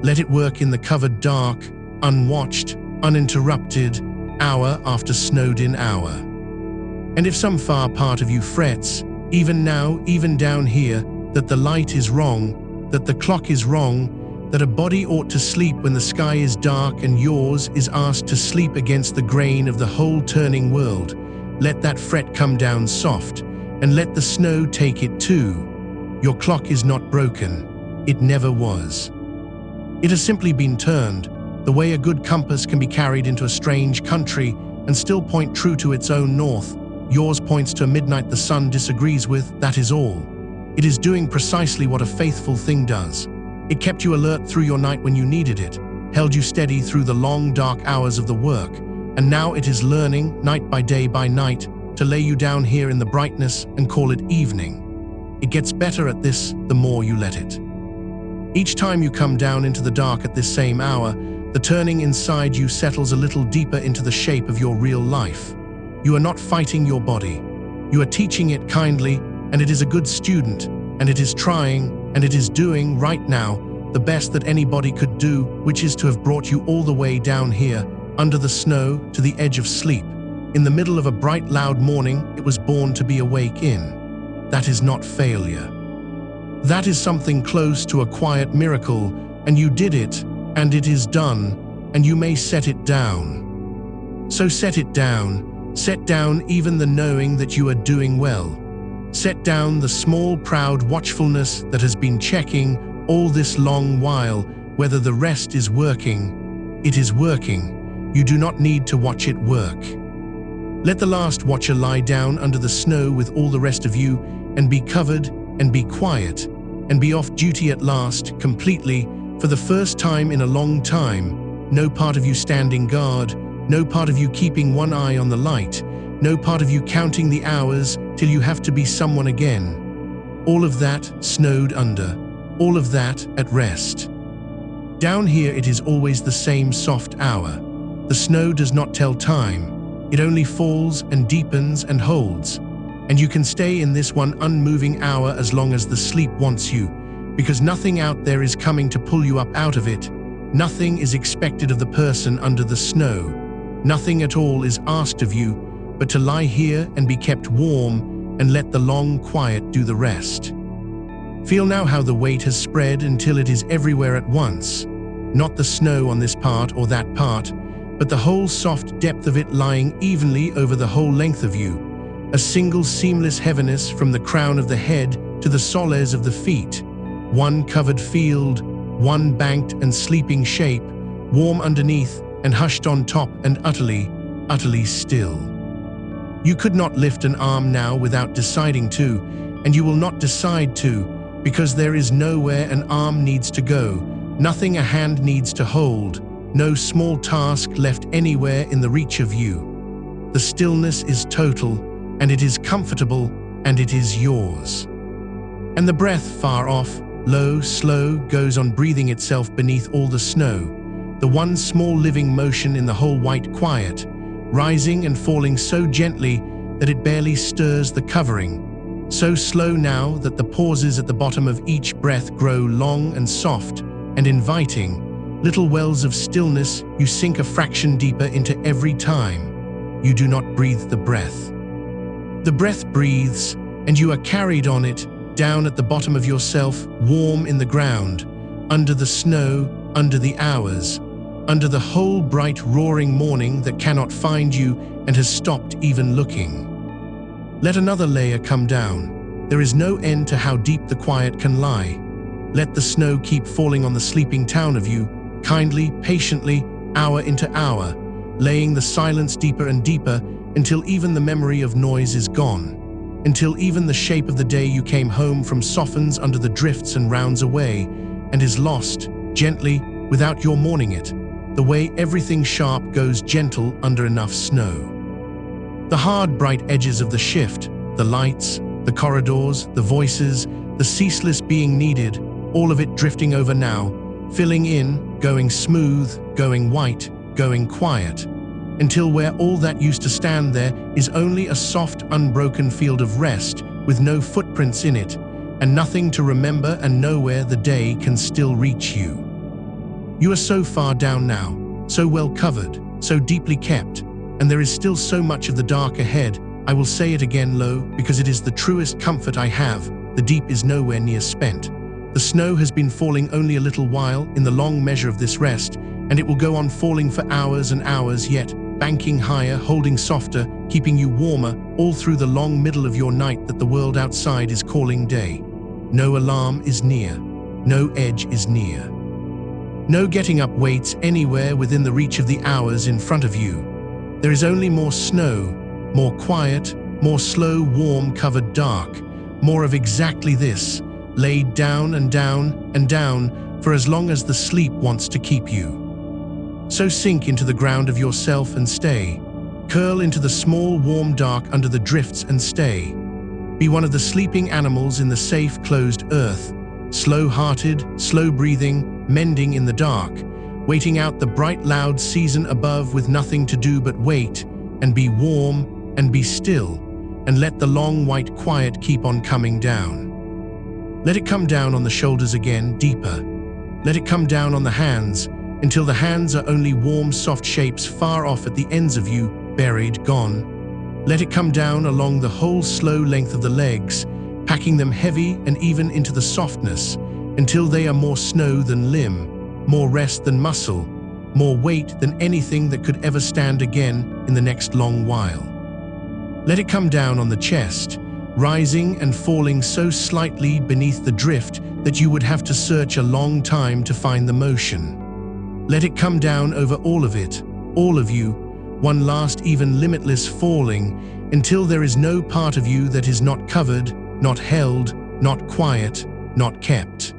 Let it work in the covered dark, unwatched, uninterrupted, hour after snowed-in hour. And if some far part of you frets, even now, even down here, that the light is wrong, that the clock is wrong, that a body ought to sleep when the sky is dark and yours is asked to sleep against the grain of the whole turning world, let that fret come down soft, and let the snow take it too. Your clock is not broken. It never was. It has simply been turned, the way a good compass can be carried into a strange country and still point true to its own north. Yours points to a midnight the sun disagrees with, that is all. It is doing precisely what a faithful thing does. It kept you alert through your night when you needed it, held you steady through the long dark hours of the work, and now it is learning, night by night, to lay you down here in the brightness and call it evening. It gets better at this the more you let it. Each time you come down into the dark at this same hour, the turning inside you settles a little deeper into the shape of your real life. You are not fighting your body. You are teaching it kindly, and it is a good student, and it is trying, and it is doing, right now, the best that anybody could do, which is to have brought you all the way down here, under the snow, to the edge of sleep. In the middle of a bright, loud morning, it was born to be awake in. That is not failure. That is something close to a quiet miracle, and you did it, and it is done, and you may set it down. So set it down. Set down even the knowing that you are doing well. Set down the small, proud watchfulness that has been checking all this long while whether the rest is working. It is working. You do not need to watch it work. Let the last watcher lie down under the snow with all the rest of you and be covered and be quiet and be off duty at last, completely, for the first time in a long time. No part of you standing guard, no part of you keeping one eye on the light, no part of you counting the hours till you have to be someone again. All of that snowed under, all of that at rest. Down here it is always the same soft hour. The snow does not tell time, it only falls and deepens and holds. And you can stay in this one unmoving hour as long as the sleep wants you, because nothing out there is coming to pull you up out of it. Nothing is expected of the person under the snow. Nothing at all is asked of you, but to lie here and be kept warm and let the long quiet do the rest. Feel now how the weight has spread until it is everywhere at once. Not the snow on this part or that part, but the whole soft depth of it lying evenly over the whole length of you. A single seamless heaviness from the crown of the head to the soles of the feet. One covered field, one banked and sleeping shape, warm underneath and hushed on top and utterly, utterly still. You could not lift an arm now without deciding to, and you will not decide to, because there is nowhere an arm needs to go, nothing a hand needs to hold, no small task left anywhere in the reach of you. The stillness is total, and it is comfortable, and it is yours. And the breath far off, low, slow, goes on breathing itself beneath all the snow, the one small living motion in the whole white quiet, rising and falling so gently that it barely stirs the covering, so slow now that the pauses at the bottom of each breath grow long and soft and inviting, little wells of stillness you sink a fraction deeper into every time. You do not breathe the breath. The breath breathes, and you are carried on it, down at the bottom of yourself, warm in the ground, under the snow, under the hours, under the whole bright roaring morning that cannot find you and has stopped even looking. Let another layer come down. There is no end to how deep the quiet can lie. Let the snow keep falling on the sleeping town of you, kindly, patiently, hour into hour, laying the silence deeper and deeper until even the memory of noise is gone, until even the shape of the day you came home from softens under the drifts and rounds away and is lost, gently, without your mourning it, the way everything sharp goes gentle under enough snow. The hard, bright edges of the shift, the lights, the corridors, the voices, the ceaseless being needed, all of it drifting over now, filling in, going smooth, going white, going quiet, until where all that used to stand there is only a soft, unbroken field of rest with no footprints in it, and nothing to remember and nowhere the day can still reach you. You are so far down now, so well covered, so deeply kept, and there is still so much of the dark ahead. I will say it again low, because it is the truest comfort I have. The deep is nowhere near spent. The snow has been falling only a little while in the long measure of this rest, and it will go on falling for hours and hours yet, banking higher, holding softer, keeping you warmer, all through the long middle of your night that the world outside is calling day. No alarm is near. No edge is near. No getting up waits anywhere within the reach of the hours in front of you. There is only more snow, more quiet, more slow, warm, covered dark, more of exactly this, laid down and down and down for as long as the sleep wants to keep you. So sink into the ground of yourself and stay. Curl into the small, warm dark under the drifts and stay. Be one of the sleeping animals in the safe, closed earth, slow-hearted, slow-breathing, mending in the dark, waiting out the bright, loud season above with nothing to do but wait and be warm and be still, and let the long white quiet keep on coming down. Let it come down on the shoulders again, deeper. Let it come down on the hands, until the hands are only warm, soft shapes far off at the ends of you, buried, gone. Let it come down along the whole slow length of the legs, packing them heavy and even into the softness, until they are more snow than limb, more rest than muscle, more weight than anything that could ever stand again in the next long while. Let it come down on the chest, rising and falling so slightly beneath the drift that you would have to search a long time to find the motion. Let it come down over all of it, all of you, one last even limitless falling, until there is no part of you that is not covered, not held, not quiet, not kept.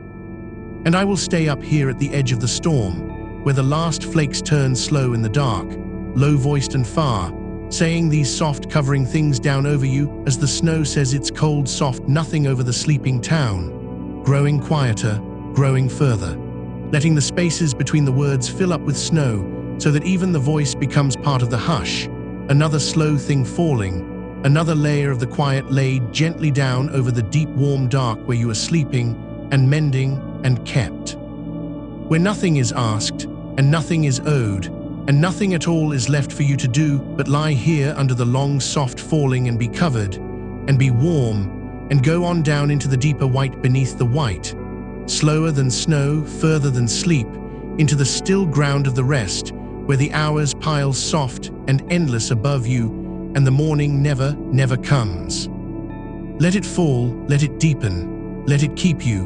And I will stay up here at the edge of the storm, where the last flakes turn slow in the dark, low-voiced and far, saying these soft covering things down over you as the snow says its cold, soft nothing over the sleeping town, growing quieter, growing further, letting the spaces between the words fill up with snow so that even the voice becomes part of the hush, another slow thing falling, another layer of the quiet laid gently down over the deep warm dark where you are sleeping and mending and kept. Where nothing is asked and nothing is owed and nothing at all is left for you to do but lie here under the long soft falling and be covered and be warm and go on down into the deeper white beneath the white, slower than snow, further than sleep, into the still ground of the rest, where the hours pile soft and endless above you, and the morning never, never comes. Let it fall, let it deepen, let it keep you,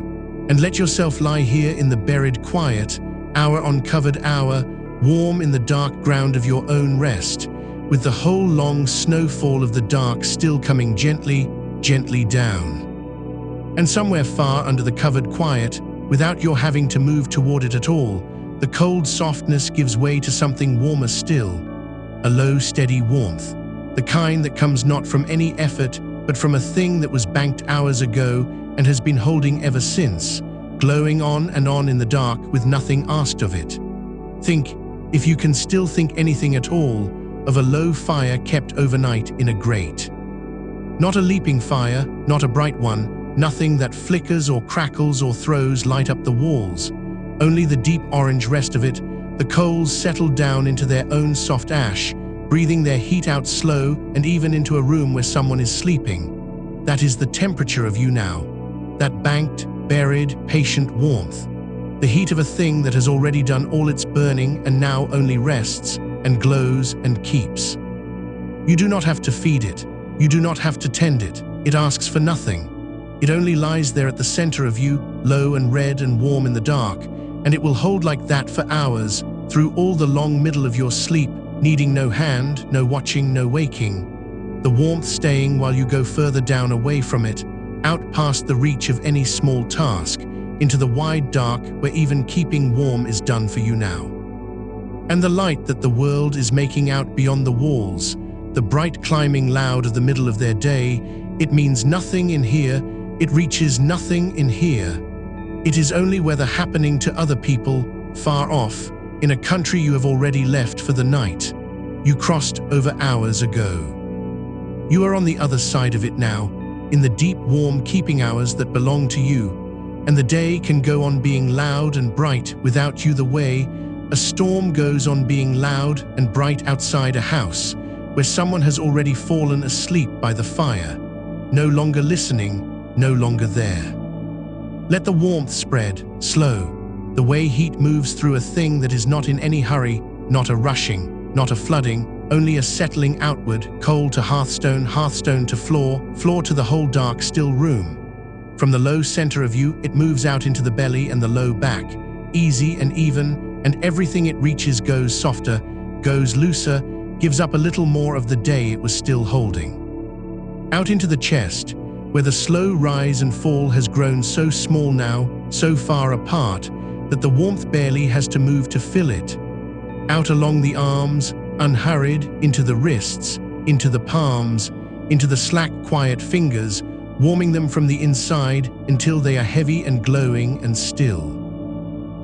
and let yourself lie here in the buried quiet, hour on covered hour, warm in the dark ground of your own rest, with the whole long snowfall of the dark still coming gently, gently down. And somewhere far under the covered quiet, without your having to move toward it at all, the cold softness gives way to something warmer still, a low, steady warmth, the kind that comes not from any effort, but from a thing that was banked hours ago and has been holding ever since, glowing on and on in the dark with nothing asked of it. Think, if you can still think anything at all, of a low fire kept overnight in a grate. Not a leaping fire, not a bright one, nothing that flickers or crackles or throws light up the walls, only the deep orange rest of it, the coals settled down into their own soft ash, breathing their heat out slow and even into a room where someone is sleeping. That is the temperature of you now, that banked, buried, patient warmth, the heat of a thing that has already done all its burning and now only rests and glows and keeps. You do not have to feed it, you do not have to tend it, it asks for nothing. It only lies there at the center of you, low and red and warm in the dark, and it will hold like that for hours, through all the long middle of your sleep, needing no hand, no watching, no waking. The warmth staying while you go further down away from it, out past the reach of any small task, into the wide dark where even keeping warm is done for you now. And the light that the world is making out beyond the walls, the bright climbing loud of the middle of their day, it means nothing in here, it reaches nothing in here. It is only whether happening to other people, far off, in a country you have already left for the night. You crossed over hours ago. You are on the other side of it now, in the deep warm keeping hours that belong to you, and the day can go on being loud and bright without you the way a storm goes on being loud and bright outside a house, where someone has already fallen asleep by the fire, no longer listening, no longer there. Let the warmth spread, slow, the way heat moves through a thing that is not in any hurry, not a rushing, not a flooding, only a settling outward, coal to hearthstone, hearthstone to floor, floor to the whole dark, still room. From the low center of you, it moves out into the belly and the low back, easy and even, and everything it reaches goes softer, goes looser, gives up a little more of the day it was still holding. Out into the chest, where the slow rise and fall has grown so small now, so far apart, that the warmth barely has to move to fill it. Out along the arms, unhurried, into the wrists, into the palms, into the slack, quiet fingers, warming them from the inside until they are heavy and glowing and still.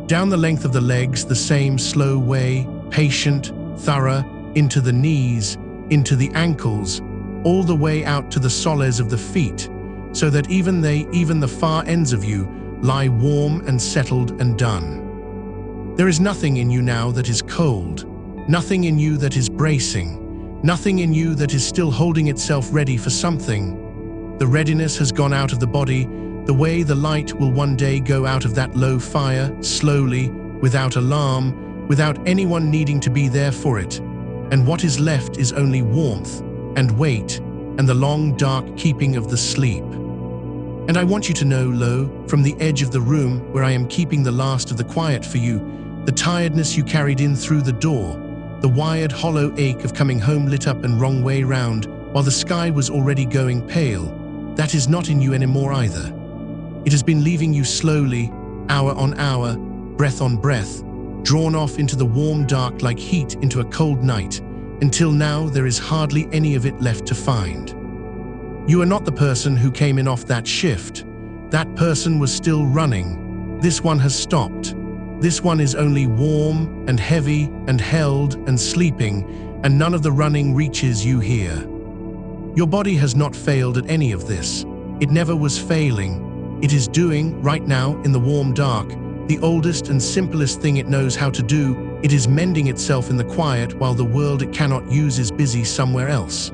Down the length of the legs, the same slow way, patient, thorough, into the knees, into the ankles, all the way out to the soles of the feet, so that even the far ends of you, lie warm and settled and done. There is nothing in you now that is cold, nothing in you that is bracing, nothing in you that is still holding itself ready for something. The readiness has gone out of the body, the way the light will one day go out of that low fire, slowly, without alarm, without anyone needing to be there for it. And what is left is only warmth and weight and the long dark keeping of the sleep. And I want you to know, lo, from the edge of the room where I am keeping the last of the quiet for you, the tiredness you carried in through the door, the wired hollow ache of coming home lit up and wrong way round while the sky was already going pale, that is not in you anymore either. It has been leaving you slowly, hour on hour, breath on breath, drawn off into the warm dark like heat into a cold night, until now there is hardly any of it left to find. You are not the person who came in off that shift. That person was still running. This one has stopped. This one is only warm and heavy and held and sleeping, and none of the running reaches you here. Your body has not failed at any of this. It never was failing. It is doing, right now, in the warm dark, the oldest and simplest thing it knows how to do. It is mending itself in the quiet while the world it cannot use is busy somewhere else.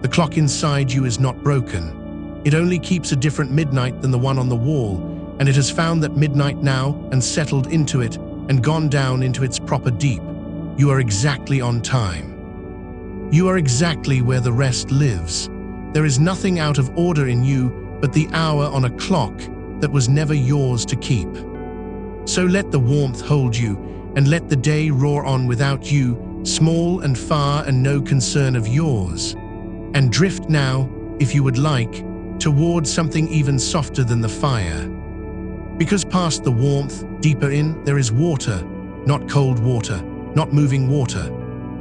The clock inside you is not broken. It only keeps a different midnight than the one on the wall, and it has found that midnight now and settled into it and gone down into its proper deep. You are exactly on time. You are exactly where the rest lives. There is nothing out of order in you but the hour on a clock that was never yours to keep. So let the warmth hold you, and let the day roar on without you, small and far and no concern of yours. And drift now, if you would like, towards something even softer than the fire. Because past the warmth, deeper in, there is water, not cold water, not moving water,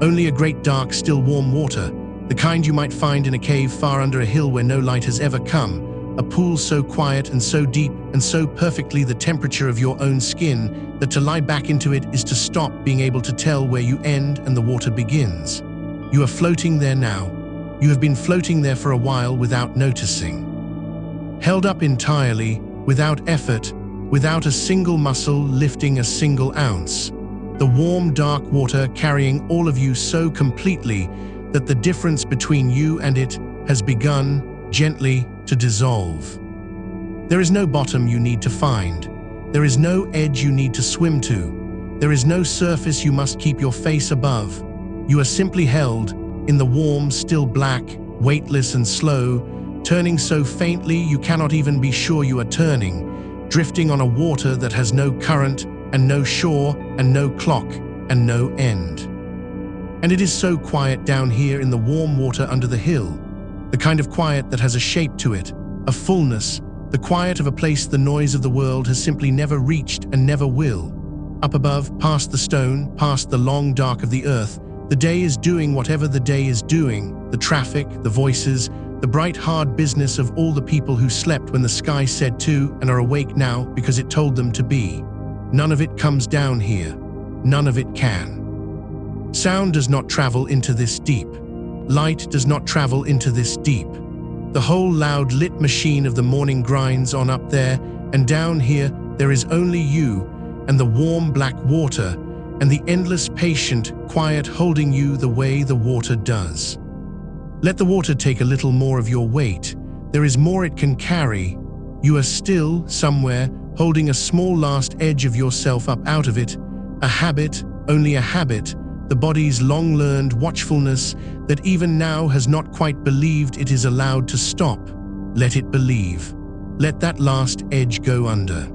only a great dark, still warm water, the kind you might find in a cave far under a hill where no light has ever come, a pool so quiet and so deep and so perfectly the temperature of your own skin that to lie back into it is to stop being able to tell where you end and the water begins. You are floating there now. You have been floating there for a while without noticing. Held up entirely, without effort, without a single muscle lifting a single ounce. The warm, dark water carrying all of you so completely that the difference between you and it has begun, gently, to dissolve. There is no bottom you need to find. There is no edge you need to swim to. There is no surface you must keep your face above. You are simply held in the warm, still black, weightless and slow, turning so faintly you cannot even be sure you are turning, drifting on a water that has no current and no shore and no clock and no end. And it is so quiet down here in the warm water under the hill, the kind of quiet that has a shape to it, a fullness, the quiet of a place the noise of the world has simply never reached and never will. Up above, past the stone, past the long dark of the earth, the day is doing whatever the day is doing, the traffic, the voices, the bright, hard business of all the people who slept when the sky said to and are awake now because it told them to be. None of it comes down here. None of it can. Sound does not travel into this deep. Light does not travel into this deep. The whole loud lit machine of the morning grinds on up there, and down here there is only you and the warm black water and the endless patient quiet holding you the way the water does. Let the water take a little more of your weight. There is more it can carry. You are still, somewhere, holding a small last edge of yourself up out of it. A habit, only a habit, the body's long-learned watchfulness that even now has not quite believed it is allowed to stop. Let it believe. Let that last edge go under.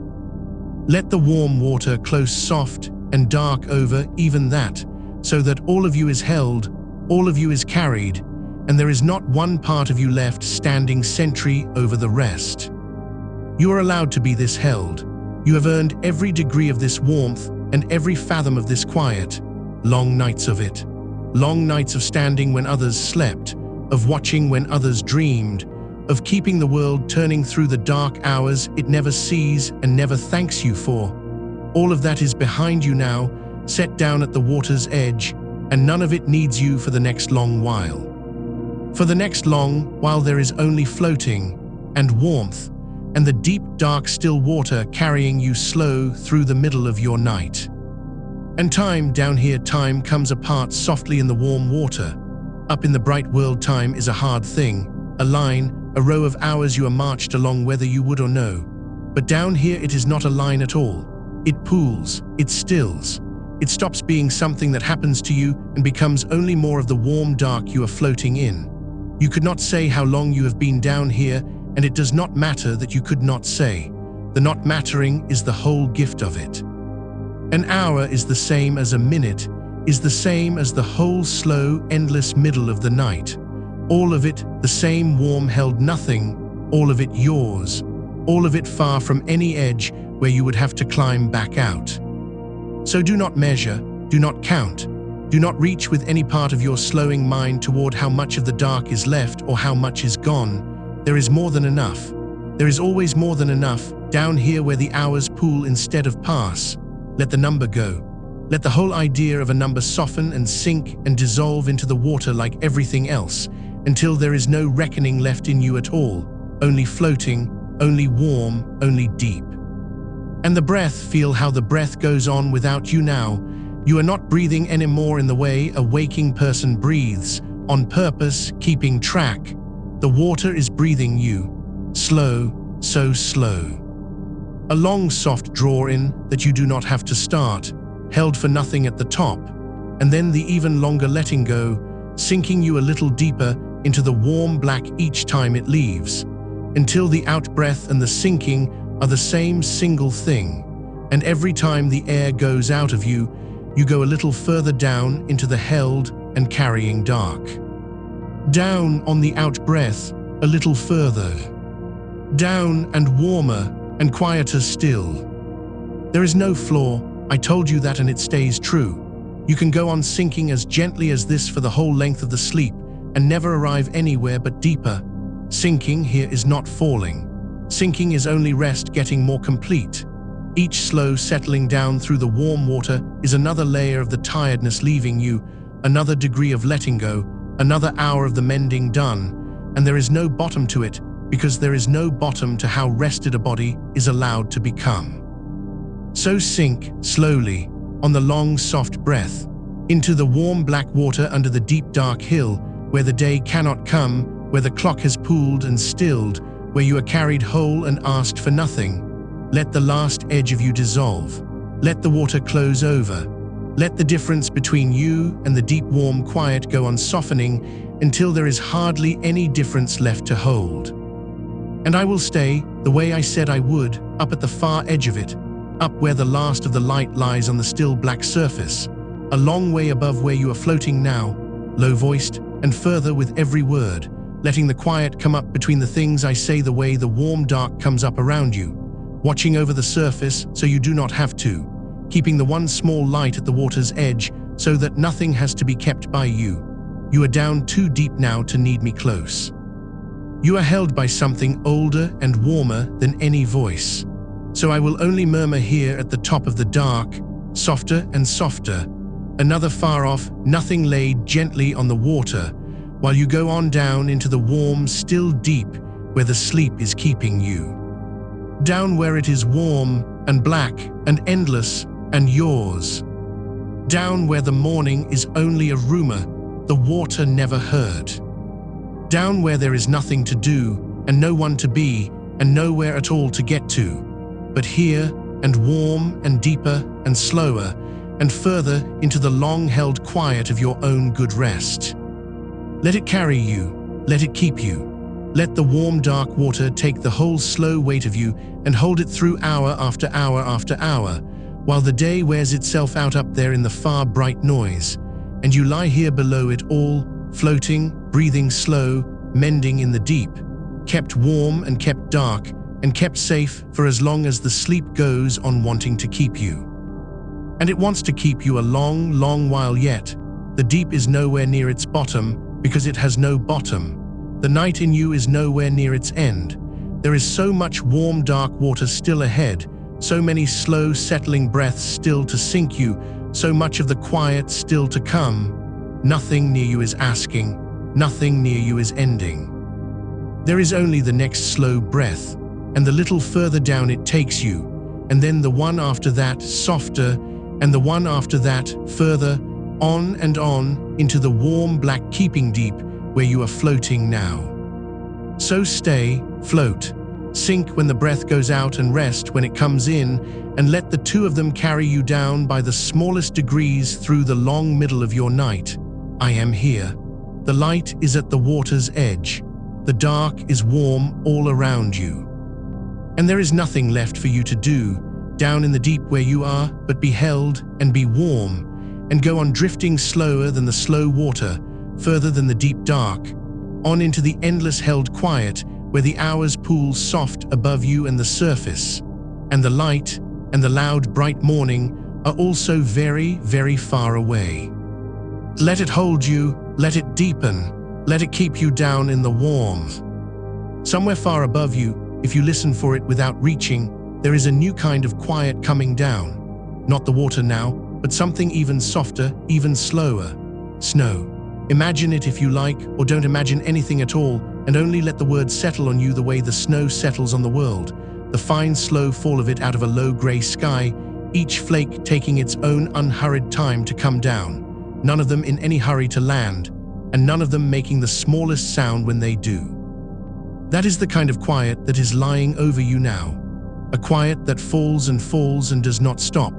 Let the warm water close soft and dark over even that, so that all of you is held, all of you is carried, and there is not one part of you left standing sentry over the rest. You are allowed to be this held. You have earned every degree of this warmth and every fathom of this quiet. Long nights of it. Long nights of standing when others slept, of watching when others dreamed, of keeping the world turning through the dark hours it never sees and never thanks you for. All of that is behind you now, set down at the water's edge, and none of it needs you for the next long while. For the next long while there is only floating and warmth and the deep dark still water carrying you slow through the middle of your night. And time down here, time comes apart softly in the warm water. Up in the bright world, time is a hard thing, a line, a row of hours you are marched along whether you would or no. But down here it is not a line at all. It pools, it stills. It stops being something that happens to you and becomes only more of the warm dark you are floating in. You could not say how long you have been down here, and it does not matter that you could not say. The not mattering is the whole gift of it. An hour is the same as a minute, is the same as the whole slow, endless middle of the night. All of it the same warm held nothing, all of it yours, all of it far from any edge where you would have to climb back out. So do not measure, do not count, do not reach with any part of your slowing mind toward how much of the dark is left or how much is gone. There is more than enough. There is always more than enough, down here where the hours pool instead of pass. Let the number go. Let the whole idea of a number soften and sink and dissolve into the water like everything else, until there is no reckoning left in you at all, only floating, only warm, only deep. And the breath, feel how the breath goes on without you now. You are not breathing anymore in the way a waking person breathes, on purpose, keeping track. The water is breathing you, slow, so slow. A long soft draw-in that you do not have to start, held for nothing at the top, and then the even longer letting go, sinking you a little deeper into the warm black each time it leaves, until the out-breath and the sinking are the same single thing, and every time the air goes out of you, you go a little further down into the held and carrying dark. Down on the out-breath, a little further. Down and warmer and quieter still. There is no floor, I told you that and it stays true. You can go on sinking as gently as this for the whole length of the sleep and never arrive anywhere but deeper. Sinking here is not falling. Sinking is only rest getting more complete. Each slow settling down through the warm water is another layer of the tiredness leaving you, another degree of letting go, another hour of the mending done, and there is no bottom to it because there is no bottom to how rested a body is allowed to become. So sink, slowly, on the long soft breath, into the warm black water under the deep dark hill, where the day cannot come, where the clock has pooled and stilled, where you are carried whole and asked for nothing. Let the last edge of you dissolve. Let the water close over. Let the difference between you and the deep warm quiet go on softening until there is hardly any difference left to hold. And I will stay, the way I said I would, up at the far edge of it, up where the last of the light lies on the still black surface, a long way above where you are floating now, low-voiced and further with every word, letting the quiet come up between the things I say the way the warm dark comes up around you, watching over the surface so you do not have to, keeping the one small light at the water's edge so that nothing has to be kept by you. You are down too deep now to need me close. You are held by something older and warmer than any voice. So I will only murmur here at the top of the dark, softer and softer. Another far off, nothing laid gently on the water, while you go on down into the warm, still deep, where the sleep is keeping you. Down where it is warm and black and endless and yours. Down where the morning is only a rumor, the water never heard. Down where there is nothing to do and no one to be and nowhere at all to get to, but here and warm and deeper and slower and further into the long-held quiet of your own good rest. Let it carry you, let it keep you. Let the warm dark water take the whole slow weight of you and hold it through hour after hour after hour, while the day wears itself out up there in the far bright noise, and you lie here below it all, floating, breathing slow, mending in the deep, kept warm and kept dark and kept safe for as long as the sleep goes on wanting to keep you. And it wants to keep you a long, long while yet. The deep is nowhere near its bottom because it has no bottom. The night in you is nowhere near its end. There is so much warm, dark water still ahead, so many slow, settling breaths still to sink you, so much of the quiet still to come. Nothing near you is asking, nothing near you is ending. There is only the next slow breath, and the little further down it takes you, and then the one after that, softer, and the one after that, further, on and on, into the warm black keeping deep where you are floating now. So stay, float, sink when the breath goes out and rest when it comes in, and let the two of them carry you down by the smallest degrees through the long middle of your night. I am here. The light is at the water's edge. The dark is warm all around you. And there is nothing left for you to do, down in the deep where you are, but be held and be warm, and go on drifting slower than the slow water, further than the deep dark, on into the endless held quiet where the hours pool soft above you and the surface, and the light and the loud bright morning are also very, very far away. Let it hold you, let it deepen, let it keep you down in the warm. Somewhere far above you, if you listen for it without reaching, there is a new kind of quiet coming down. Not the water now, but something even softer, even slower. Snow. Imagine it if you like, or don't imagine anything at all, and only let the words settle on you the way the snow settles on the world, the fine, slow fall of it out of a low gray sky, each flake taking its own unhurried time to come down, none of them in any hurry to land, and none of them making the smallest sound when they do. That is the kind of quiet that is lying over you now, a quiet that falls and does not stop,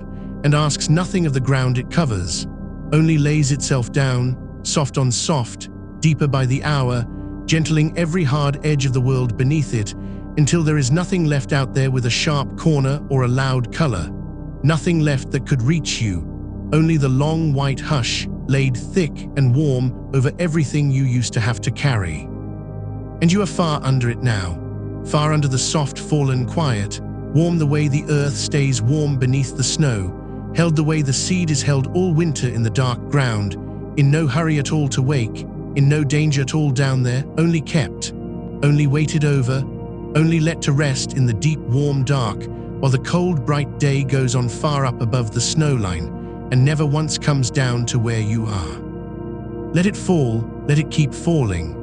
and asks nothing of the ground it covers, only lays itself down, soft on soft, deeper by the hour, gentling every hard edge of the world beneath it, until there is nothing left out there with a sharp corner or a loud color, nothing left that could reach you, only the long white hush laid thick and warm over everything you used to have to carry. And you are far under it now, far under the soft fallen quiet, warm the way the earth stays warm beneath the snow, held the way the seed is held all winter in the dark ground, in no hurry at all to wake, in no danger at all down there, only kept, only waited over, only let to rest in the deep warm dark, while the cold bright day goes on far up above the snow line, and never once comes down to where you are. Let it fall, let it keep falling.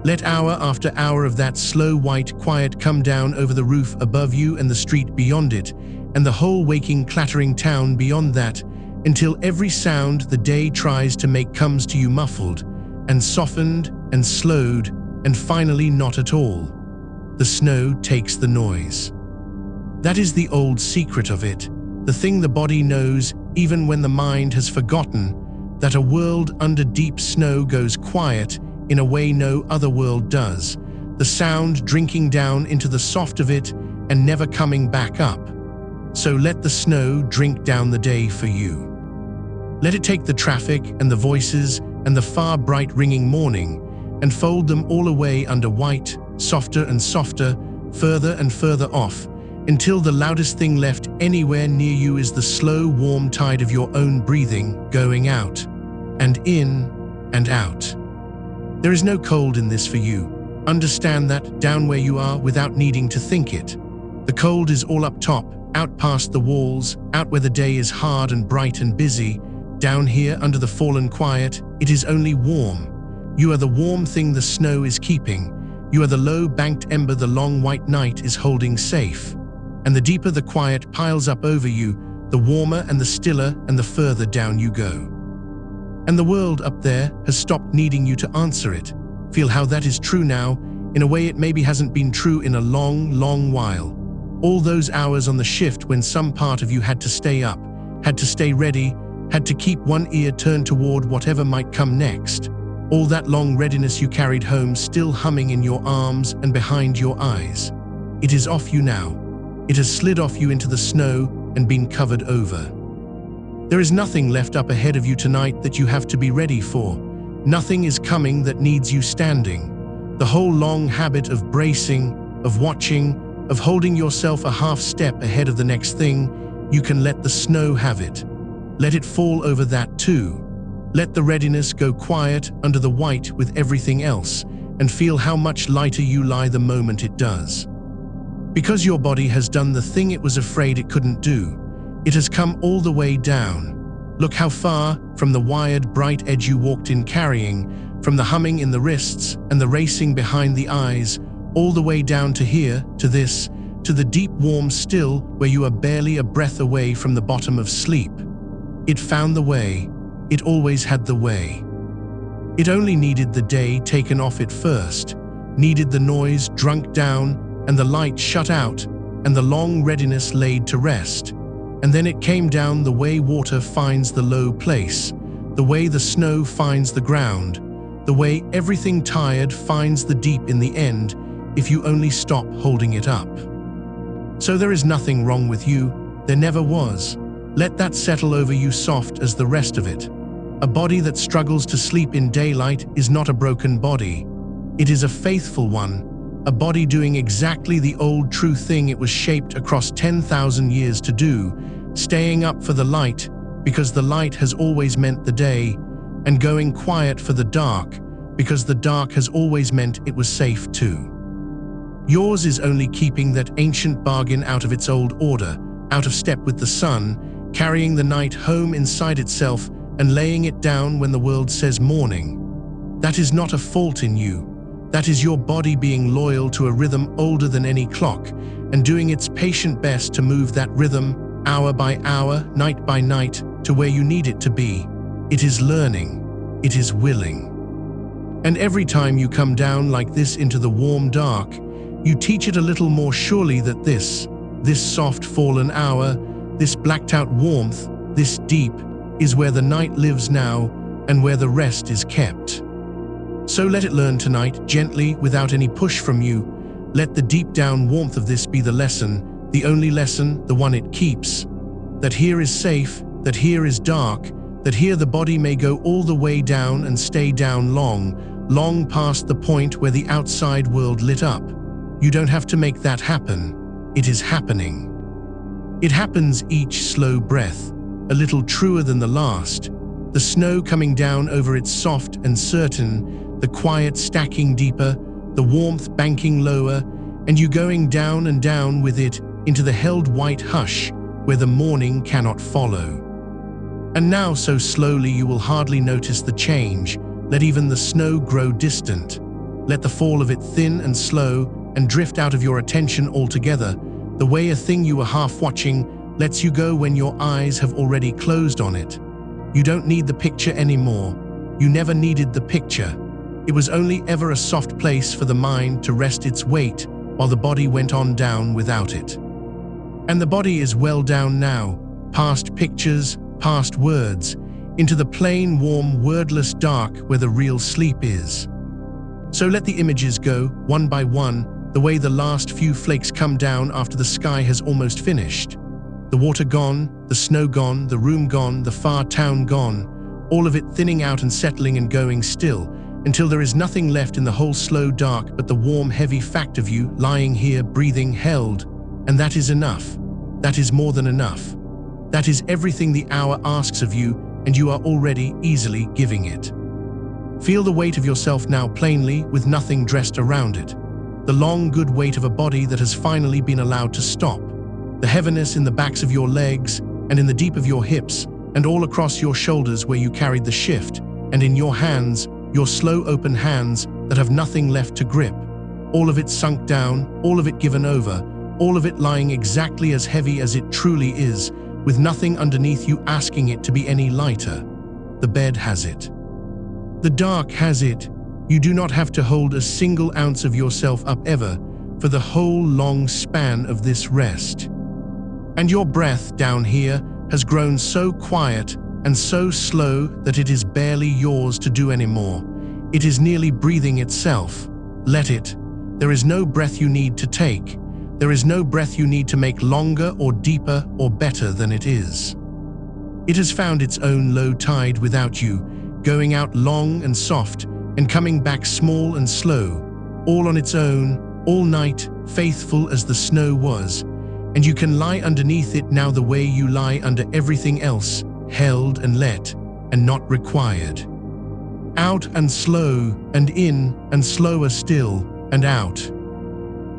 Let hour after hour of that slow white quiet come down over the roof above you and the street beyond it, and the whole waking clattering town beyond that, until every sound the day tries to make comes to you muffled, and softened, and slowed, and finally not at all. The snow takes the noise. That is the old secret of it, the thing the body knows even when the mind has forgotten, that a world under deep snow goes quiet in a way no other world does, the sound drinking down into the soft of it and never coming back up. So let the snow drink down the day for you. Let it take the traffic and the voices and the far bright ringing morning and fold them all away under white, softer and softer, further and further off, until the loudest thing left anywhere near you is the slow warm tide of your own breathing going out and in and out. There is no cold in this for you, Understand that down where you are without needing to think it. The cold is all up top, out past the walls, out where the day is hard and bright and busy. Down here under the fallen quiet, it is only warm. You are the warm thing the snow is keeping. You are the low banked ember the long white night is holding safe. And the deeper the quiet piles up over you, the warmer and the stiller and the further down you go. And the world up there has stopped needing you to answer it. Feel how that is true now, in a way it maybe hasn't been true in a long, long while. All those hours on the shift when some part of you had to stay up, had to stay ready, had to keep one ear turned toward whatever might come next. All that long readiness you carried home still humming in your arms and behind your eyes. It is off you now. It has slid off you into the snow and been covered over. There is nothing left up ahead of you tonight that you have to be ready for. Nothing is coming that needs you standing. The whole long habit of bracing, of watching, of holding yourself a half step ahead of the next thing, you can let the snow have it. Let it fall over that too. Let the readiness go quiet under the white with everything else, and feel how much lighter you lie the moment it does. Because your body has done the thing it was afraid it couldn't do. It has come all the way down. Look how far from the wired, bright edge you walked in carrying, from the humming in the wrists and the racing behind the eyes, all the way down to here, to this, to the deep warm still where you are barely a breath away from the bottom of sleep. It found the way. It always had the way. It only needed the day taken off it first, needed the noise drunk down and the light shut out and the long readiness laid to rest. And then it came down the way water finds the low place, the way the snow finds the ground, the way everything tired finds the deep in the end if you only stop holding it up. So there is nothing wrong with you, there never was. Let that settle over you soft as the rest of it. A body that struggles to sleep in daylight is not a broken body. It is a faithful one. A body doing exactly the old true thing it was shaped across 10,000 years to do, staying up for the light because the light has always meant the day, and going quiet for the dark because the dark has always meant it was safe too. Yours is only keeping that ancient bargain out of its old order, out of step with the sun, carrying the night home inside itself and laying it down when the world says morning. That is not a fault in you. That is your body being loyal to a rhythm older than any clock and doing its patient best to move that rhythm, hour by hour, night by night, to where you need it to be. It is learning. It is willing. And every time you come down like this into the warm dark, you teach it a little more surely that this soft fallen hour, this blacked out warmth, this deep, is where the night lives now and where the rest is kept. So let it learn tonight, gently, without any push from you. Let the deep down warmth of this be the lesson, the only lesson, the one it keeps. That here is safe, that here is dark, that here the body may go all the way down and stay down long, long past the point where the outside world lit up. You don't have to make that happen. It is happening. It happens each slow breath, a little truer than the last. The snow coming down over it soft and certain, the quiet stacking deeper, the warmth banking lower, and you going down and down with it into the held white hush where the morning cannot follow. And now so slowly you will hardly notice the change. Let even the snow grow distant. Let the fall of it thin and slow and drift out of your attention altogether, the way a thing you were half watching lets you go when your eyes have already closed on it. You don't need the picture anymore. You never needed the picture. It was only ever a soft place for the mind to rest its weight while the body went on down without it. And the body is well down now, past pictures, past words, into the plain, warm, wordless dark where the real sleep is. So let the images go, one by one, the way the last few flakes come down after the sky has almost finished. The water gone, the snow gone, the room gone, the far town gone, all of it thinning out and settling and going still, until there is nothing left in the whole slow dark but the warm, heavy fact of you lying here, breathing, held. And that is enough. That is more than enough. That is everything the hour asks of you, and you are already easily giving it. Feel the weight of yourself now plainly, with nothing dressed around it. The long, good weight of a body that has finally been allowed to stop. The heaviness in the backs of your legs, and in the deep of your hips, and all across your shoulders where you carried the shift, and in your hands, your slow open hands that have nothing left to grip. All of it sunk down, all of it given over, all of it lying exactly as heavy as it truly is, with nothing underneath you asking it to be any lighter. The bed has it. The dark has it. You do not have to hold a single ounce of yourself up ever for the whole long span of this rest. And your breath down here has grown so quiet and so slow that it is barely yours to do anymore. It is nearly breathing itself. Let it. There is no breath you need to take. There is no breath you need to make longer or deeper or better than it is. It has found its own low tide without you, going out long and soft and coming back small and slow, all on its own, all night, faithful as the snow was, and you can lie underneath it now the way you lie under everything else, held and let, and not required. Out and slow, and in, and slower still, and out.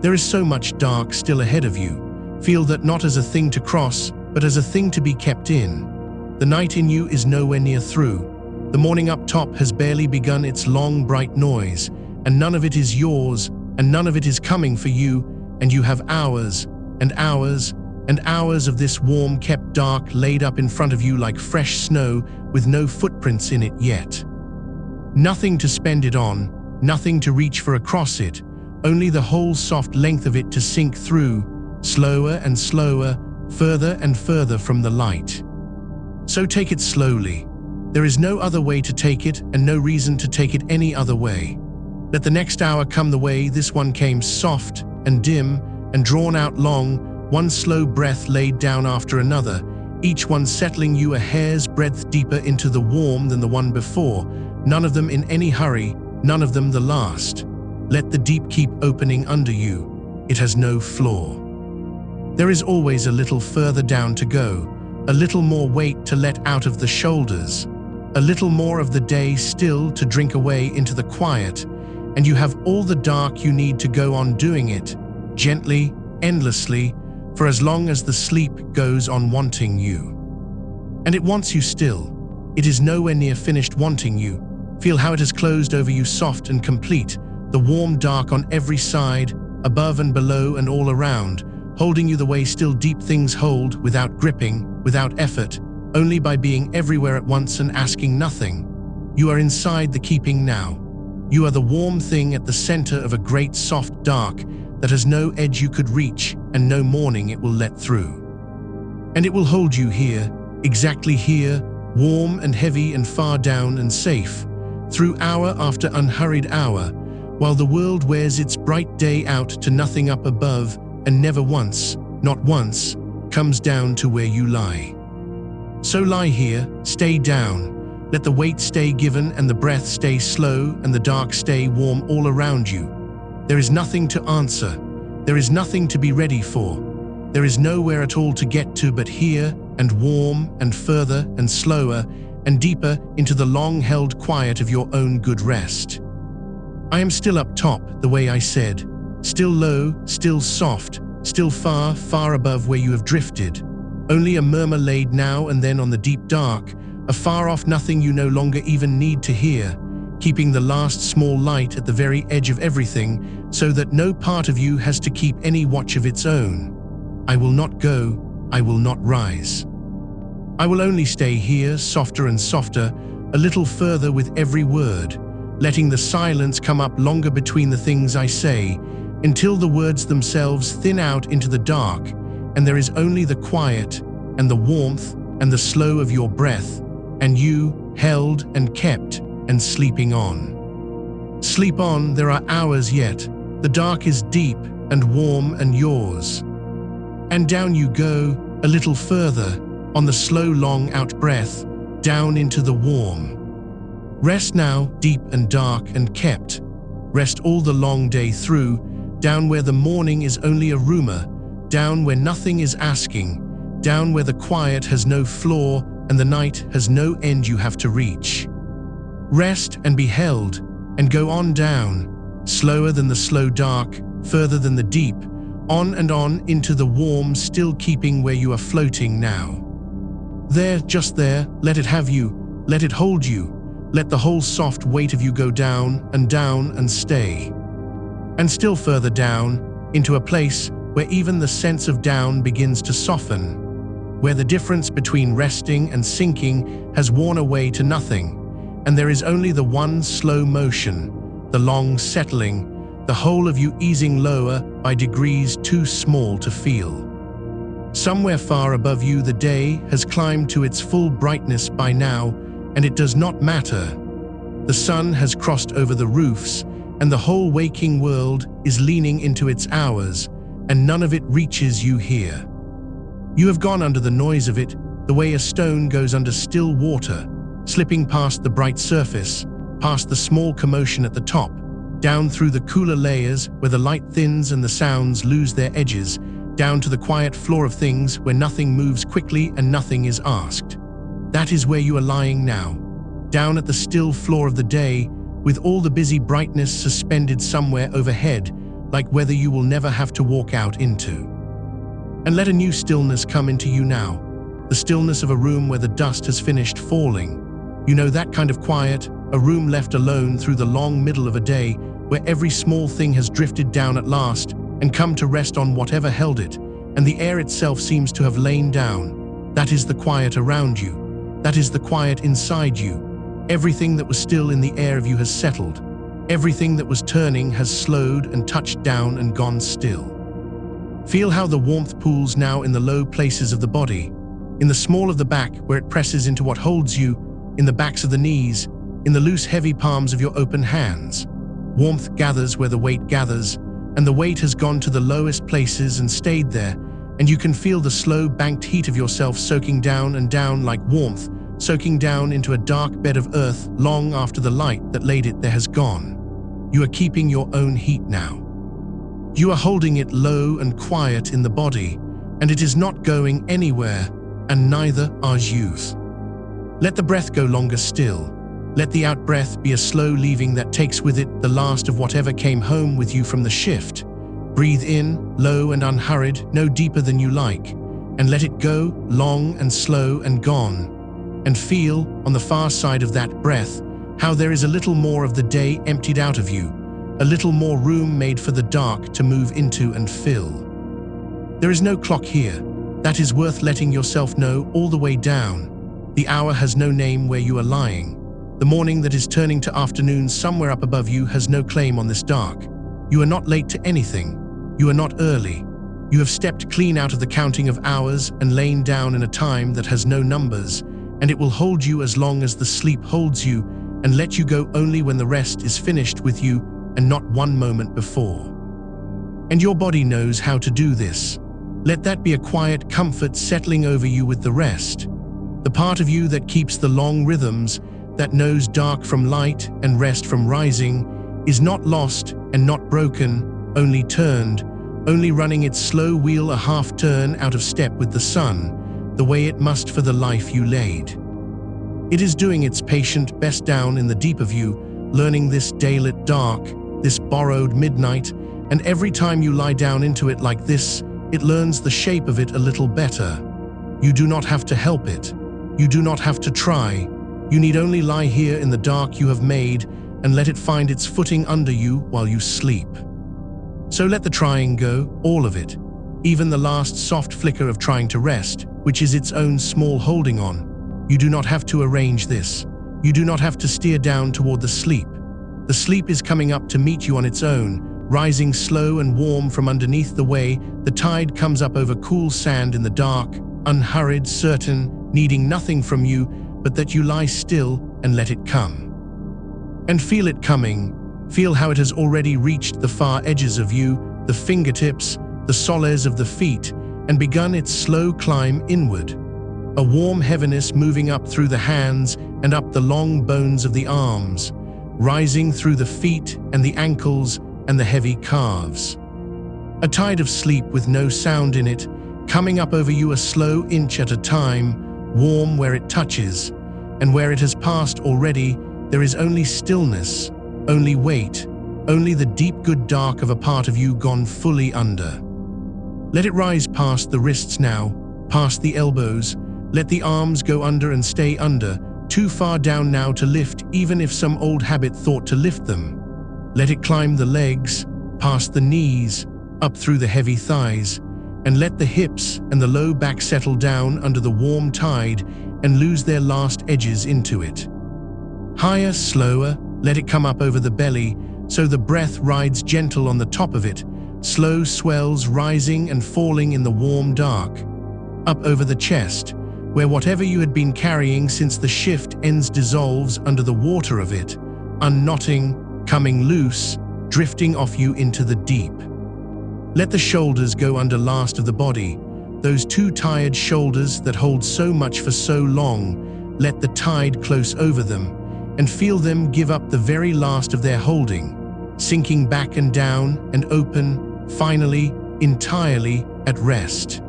There is so much dark still ahead of you. Feel that not as a thing to cross, but as a thing to be kept in. The night in you is nowhere near through. The morning up top has barely begun its long, bright noise, and none of it is yours, and none of it is coming for you, and you have hours, and hours, and hours of this warm, kept dark laid up in front of you like fresh snow with no footprints in it yet. Nothing to spend it on, nothing to reach for across it, only the whole soft length of it to sink through, slower and slower, further and further from the light. So take it slowly. There is no other way to take it and no reason to take it any other way. Let the next hour come the way this one came, soft and dim and drawn out long, one slow breath laid down after another, each one settling you a hair's breadth deeper into the warm than the one before, none of them in any hurry, none of them the last. Let the deep keep opening under you. It has no flaw. There is always a little further down to go, a little more weight to let out of the shoulders, a little more of the day still to drink away into the quiet, and you have all the dark you need to go on doing it, gently, endlessly, for as long as the sleep goes on wanting you. And it wants you still. It is nowhere near finished wanting you. Feel how it has closed over you soft and complete, the warm dark on every side, above and below and all around, holding you the way still deep things hold, without gripping, without effort, only by being everywhere at once and asking nothing. You are inside the keeping now. You are the warm thing at the center of a great soft dark that has no edge you could reach and no morning it will let through. And it will hold you here, exactly here, warm and heavy and far down and safe, through hour after unhurried hour, while the world wears its bright day out to nothing up above and never once, not once, comes down to where you lie. So lie here, stay down, let the weight stay given and the breath stay slow and the dark stay warm all around you. There is nothing to answer, there is nothing to be ready for, there is nowhere at all to get to but here and warm and further and slower and deeper into the long-held quiet of your own good rest. I am still up top, the way I said, still low, still soft, still far, far above where you have drifted. Only a murmur laid now and then on the deep dark, a far-off nothing you no longer even need to hear, keeping the last small light at the very edge of everything so that no part of you has to keep any watch of its own. I will not go, I will not rise. I will only stay here, softer and softer, a little further with every word, letting the silence come up longer between the things I say, until the words themselves thin out into the dark, and there is only the quiet, and the warmth, and the slow of your breath, and you, held and kept, and sleeping on. Sleep on, there are hours yet, the dark is deep, and warm and yours. And down you go, a little further, on the slow long out breath, down into the warm. Rest now, deep and dark and kept. Rest all the long day through, down where the morning is only a rumor, down where nothing is asking, down where the quiet has no flaw and the night has no end you have to reach. Rest and be held, and go on down, slower than the slow dark, further than the deep, on and on into the warm, still keeping where you are floating now. There, just there, let it have you, let it hold you, let the whole soft weight of you go down and stay. And still further down, into a place where even the sense of down begins to soften, where the difference between resting and sinking has worn away to nothing, and there is only the one slow motion, the long settling, the whole of you easing lower by degrees too small to feel. Somewhere far above you the day has climbed to its full brightness by now, and it does not matter. The sun has crossed over the roofs, and the whole waking world is leaning into its hours, and none of it reaches you here. You have gone under the noise of it, the way a stone goes under still water, slipping past the bright surface, past the small commotion at the top, down through the cooler layers where the light thins and the sounds lose their edges, down to the quiet floor of things where nothing moves quickly and nothing is asked. That is where you are lying now, down at the still floor of the day, with all the busy brightness suspended somewhere overhead, like weather you will never have to walk out into. And let a new stillness come into you now, the stillness of a room where the dust has finished falling. You know that kind of quiet, a room left alone through the long middle of a day, where every small thing has drifted down at last and come to rest on whatever held it, and the air itself seems to have lain down. That is the quiet around you. That is the quiet inside you. Everything that was still in the air of you has settled. Everything that was turning has slowed and touched down and gone still. Feel how the warmth pools now in the low places of the body, in the small of the back where it presses into what holds you, in the backs of the knees, in the loose heavy palms of your open hands. Warmth gathers where the weight gathers, and the weight has gone to the lowest places and stayed there, and you can feel the slow banked heat of yourself soaking down and down like warmth, soaking down into a dark bed of earth long after the light that laid it there has gone. You are keeping your own heat now. You are holding it low and quiet in the body, and it is not going anywhere, and neither are you. Let the breath go longer still. Let the out-breath be a slow leaving that takes with it the last of whatever came home with you from the shift. Breathe in, low and unhurried, no deeper than you like, and let it go, long and slow and gone. And feel, on the far side of that breath, how there is a little more of the day emptied out of you, a little more room made for the dark to move into and fill. There is no clock here. That is worth letting yourself know all the way down. The hour has no name where you are lying. The morning that is turning to afternoon somewhere up above you has no claim on this dark. You are not late to anything. You are not early. You have stepped clean out of the counting of hours and lain down in a time that has no numbers, and it will hold you as long as the sleep holds you, and let you go only when the rest is finished with you and not one moment before. And your body knows how to do this. Let that be a quiet comfort settling over you with the rest. The part of you that keeps the long rhythms, that knows dark from light and rest from rising, is not lost and not broken, only turned, only running its slow wheel a half turn out of step with the sun, the way it must for the life you laid. It is doing its patient best down in the deep of you, learning this daylit dark, this borrowed midnight, and every time you lie down into it like this, it learns the shape of it a little better. You do not have to help it. You do not have to try. You need only lie here in the dark you have made and let it find its footing under you while you sleep. So let the trying go, all of it, even the last soft flicker of trying to rest, which is its own small holding on. You do not have to arrange this. You do not have to steer down toward the sleep. The sleep is coming up to meet you on its own, rising slow and warm from underneath the way the tide comes up over cool sand in the dark, unhurried, certain, needing nothing from you but that you lie still and let it come. And feel it coming. Feel how it has already reached the far edges of you, the fingertips, the soles of the feet, and begun its slow climb inward. A warm heaviness moving up through the hands and up the long bones of the arms, rising through the feet and the ankles and the heavy calves. A tide of sleep with no sound in it, coming up over you a slow inch at a time, warm where it touches, and where it has passed already, There is only stillness, only weight, only the deep good dark of a part of you gone fully under. Let it rise past the wrists now, past the elbows. Let the arms go under and stay under, too far down now to lift, even if some old habit thought to lift them. Let it climb the legs, past the knees, up through the heavy thighs, and let the hips and the low back settle down under the warm tide and lose their last edges into it. Higher, slower, let it come up over the belly, so the breath rides gentle on the top of it, slow swells rising and falling in the warm dark. Up over the chest, where whatever you had been carrying since the shift ends dissolves under the water of it, unknotting, coming loose, drifting off you into the deep. Let the shoulders go under last of the body, those two tired shoulders that hold so much for so long. Let the tide close over them, and feel them give up the very last of their holding, sinking back and down and open, finally, entirely at rest.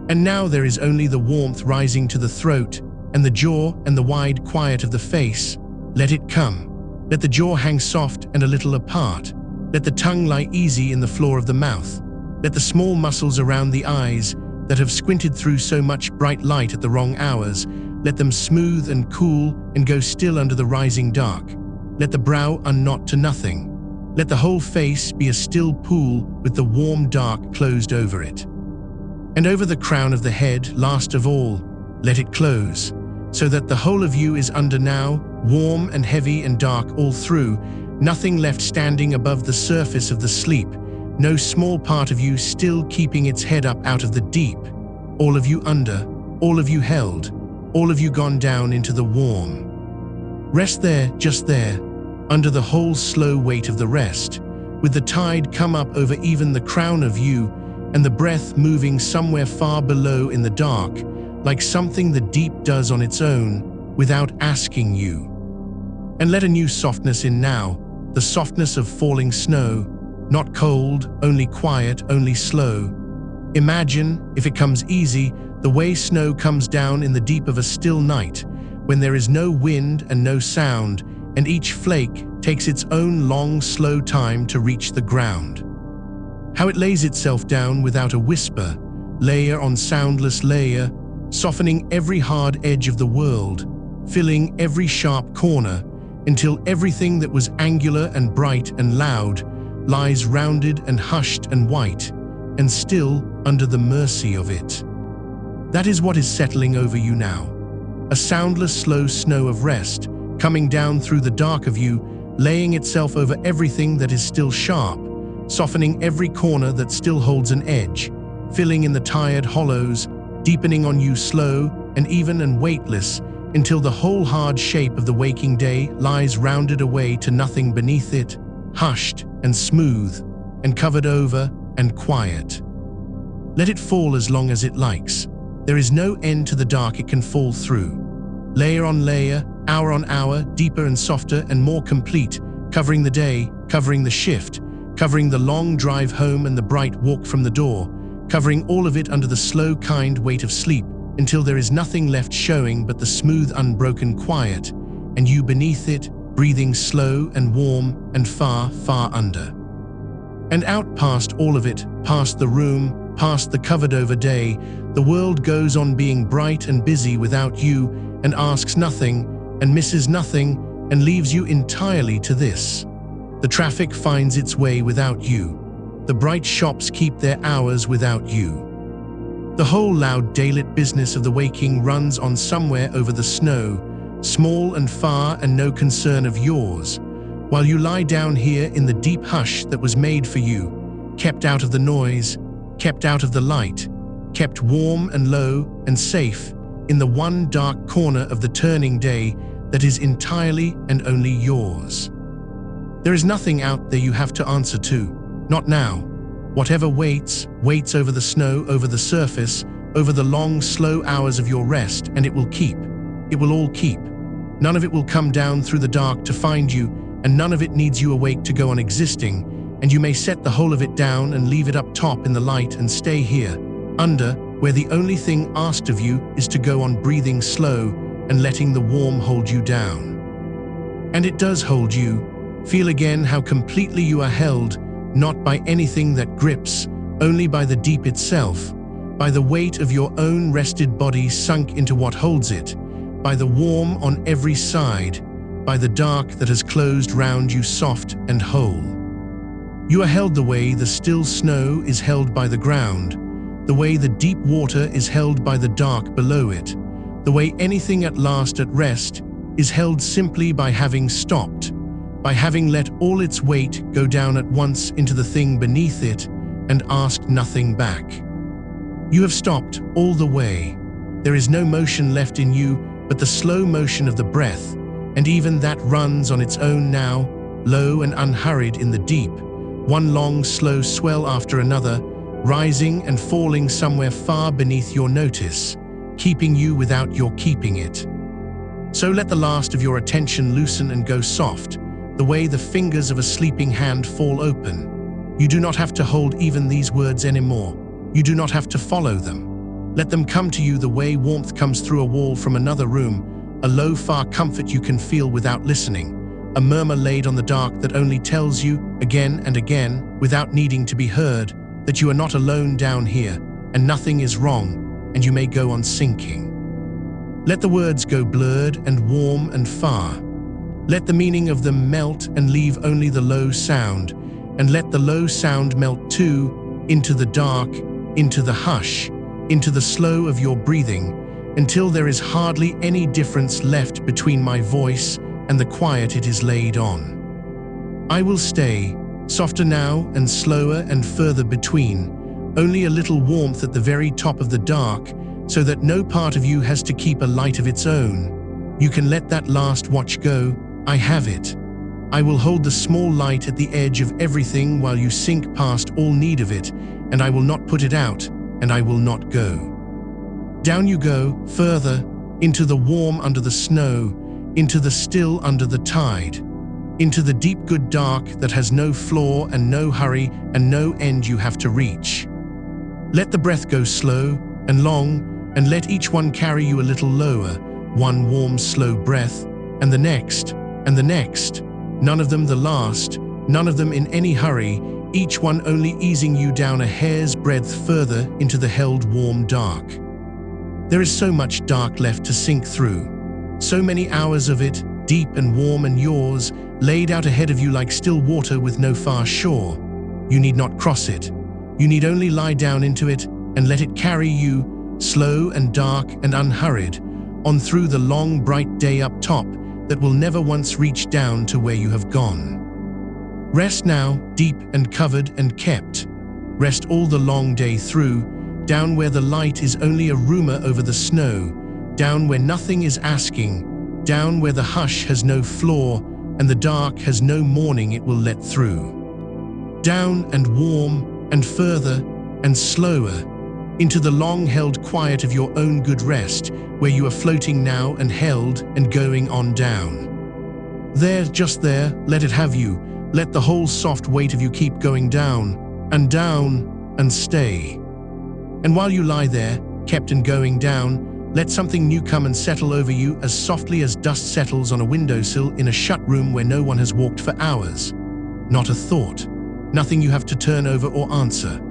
And now there is only the warmth rising to the throat, and the jaw and the wide quiet of the face. Let it come. Let the jaw hang soft and a little apart. Let the tongue lie easy in the floor of the mouth. Let the small muscles around the eyes that have squinted through so much bright light at the wrong hours, let them smooth and cool and go still under the rising dark. Let the brow unknot to nothing. Let the whole face be a still pool with the warm dark closed over it. And over the crown of the head, last of all, let it close, so that the whole of you is under now, warm and heavy and dark all through, nothing left standing above the surface of the sleep, no small part of you still keeping its head up out of the deep, all of you under, all of you held, all of you gone down into the warm. Rest there, just there, under the whole slow weight of the rest, with the tide come up over even the crown of you, and the breath moving somewhere far below in the dark, like something the deep does on its own, without asking you. And let a new softness in now, the softness of falling snow, not cold, only quiet, only slow. Imagine, if it comes easy, the way snow comes down in the deep of a still night, when there is no wind and no sound, and each flake takes its own long, slow time to reach the ground. How it lays itself down without a whisper, layer on soundless layer, softening every hard edge of the world, filling every sharp corner, until everything that was angular and bright and loud lies rounded and hushed and white, and still under the mercy of it. That is what is settling over you now. A soundless, slow snow of rest, coming down through the dark of you, laying itself over everything that is still sharp, softening every corner that still holds an edge, filling in the tired hollows, deepening on you slow and even and weightless, until the whole hard shape of the waking day lies rounded away to nothing beneath it, hushed and smooth and covered over and quiet. Let it fall as long as it likes. There is no end to the dark it can fall through. Layer on layer, hour on hour, deeper and softer and more complete, covering the day, covering the shift, covering the long drive home and the bright walk from the door, covering all of it under the slow, kind weight of sleep, until there is nothing left showing but the smooth, unbroken quiet, and you beneath it, breathing slow and warm and far, far under. And out past all of it, past the room, past the covered-over day, the world goes on being bright and busy without you, and asks nothing, and misses nothing, and leaves you entirely to this. The traffic finds its way without you. The bright shops keep their hours without you. The whole loud daylit business of the waking runs on somewhere over the snow, small and far and no concern of yours, while you lie down here in the deep hush that was made for you, kept out of the noise, kept out of the light, kept warm and low and safe in the one dark corner of the turning day that is entirely and only yours. There is nothing out there you have to answer to, not now. Whatever waits, waits over the snow, over the surface, over the long, slow hours of your rest, and it will keep. It will all keep. None of it will come down through the dark to find you, and none of it needs you awake to go on existing, and you may set the whole of it down and leave it up top in the light and stay here, under, where the only thing asked of you is to go on breathing slow and letting the warm hold you down. And it does hold you. Feel again how completely you are held, not by anything that grips, only by the deep itself, by the weight of your own rested body sunk into what holds it, by the warm on every side, by the dark that has closed round you soft and whole. You are held the way the still snow is held by the ground, the way the deep water is held by the dark below it, the way anything at last at rest is held simply by having stopped, by having let all its weight go down at once into the thing beneath it and asked nothing back. You have stopped all the way. There is no motion left in you but the slow motion of the breath, and even that runs on its own now, low and unhurried in the deep, one long slow swell after another, rising and falling somewhere far beneath your notice, keeping you without your keeping it. So let the last of your attention loosen and go soft, the way the fingers of a sleeping hand fall open. You do not have to hold even these words anymore. You do not have to follow them. Let them come to you the way warmth comes through a wall from another room, a low, far comfort you can feel without listening, a murmur laid on the dark that only tells you, again and again, without needing to be heard, that you are not alone down here, and nothing is wrong, and you may go on sinking. Let the words go blurred and warm and far. Let the meaning of them melt and leave only the low sound, and let the low sound melt too, into the dark, into the hush, into the slow of your breathing, until there is hardly any difference left between my voice and the quiet it is laid on. I will stay, softer now and slower and further between, only a little warmth at the very top of the dark, so that no part of you has to keep a light of its own. You can let that last watch go. I have it. I will hold the small light at the edge of everything while you sink past all need of it, and I will not put it out, and I will not go. Down you go, further, into the warm under the snow, into the still under the tide, into the deep good dark that has no flaw and no hurry and no end you have to reach. Let the breath go slow and long, and let each one carry you a little lower, one warm, slow breath, and the next, and the next, none of them the last, none of them in any hurry, each one only easing you down a hair's breadth further into the held warm dark. There is so much dark left to sink through, so many hours of it, deep and warm and yours, laid out ahead of you like still water with no far shore. You need not cross it. You need only lie down into it and let it carry you, slow and dark and unhurried, on through the long bright day up top that will never once reach down to where you have gone. Rest now, deep and covered and kept. Rest all the long day through, down where the light is only a rumor over the snow, down where nothing is asking, down where the hush has no flaw and the dark has no morning it will let through. Down and warm and further and slower, into the long-held quiet of your own good rest, where you are floating now and held and going on down. There, just there, let it have you. Let the whole soft weight of you keep going down and stay. And while you lie there, kept and going down, let something new come and settle over you as softly as dust settles on a windowsill in a shut room where no one has walked for hours. Not a thought, nothing you have to turn over or answer.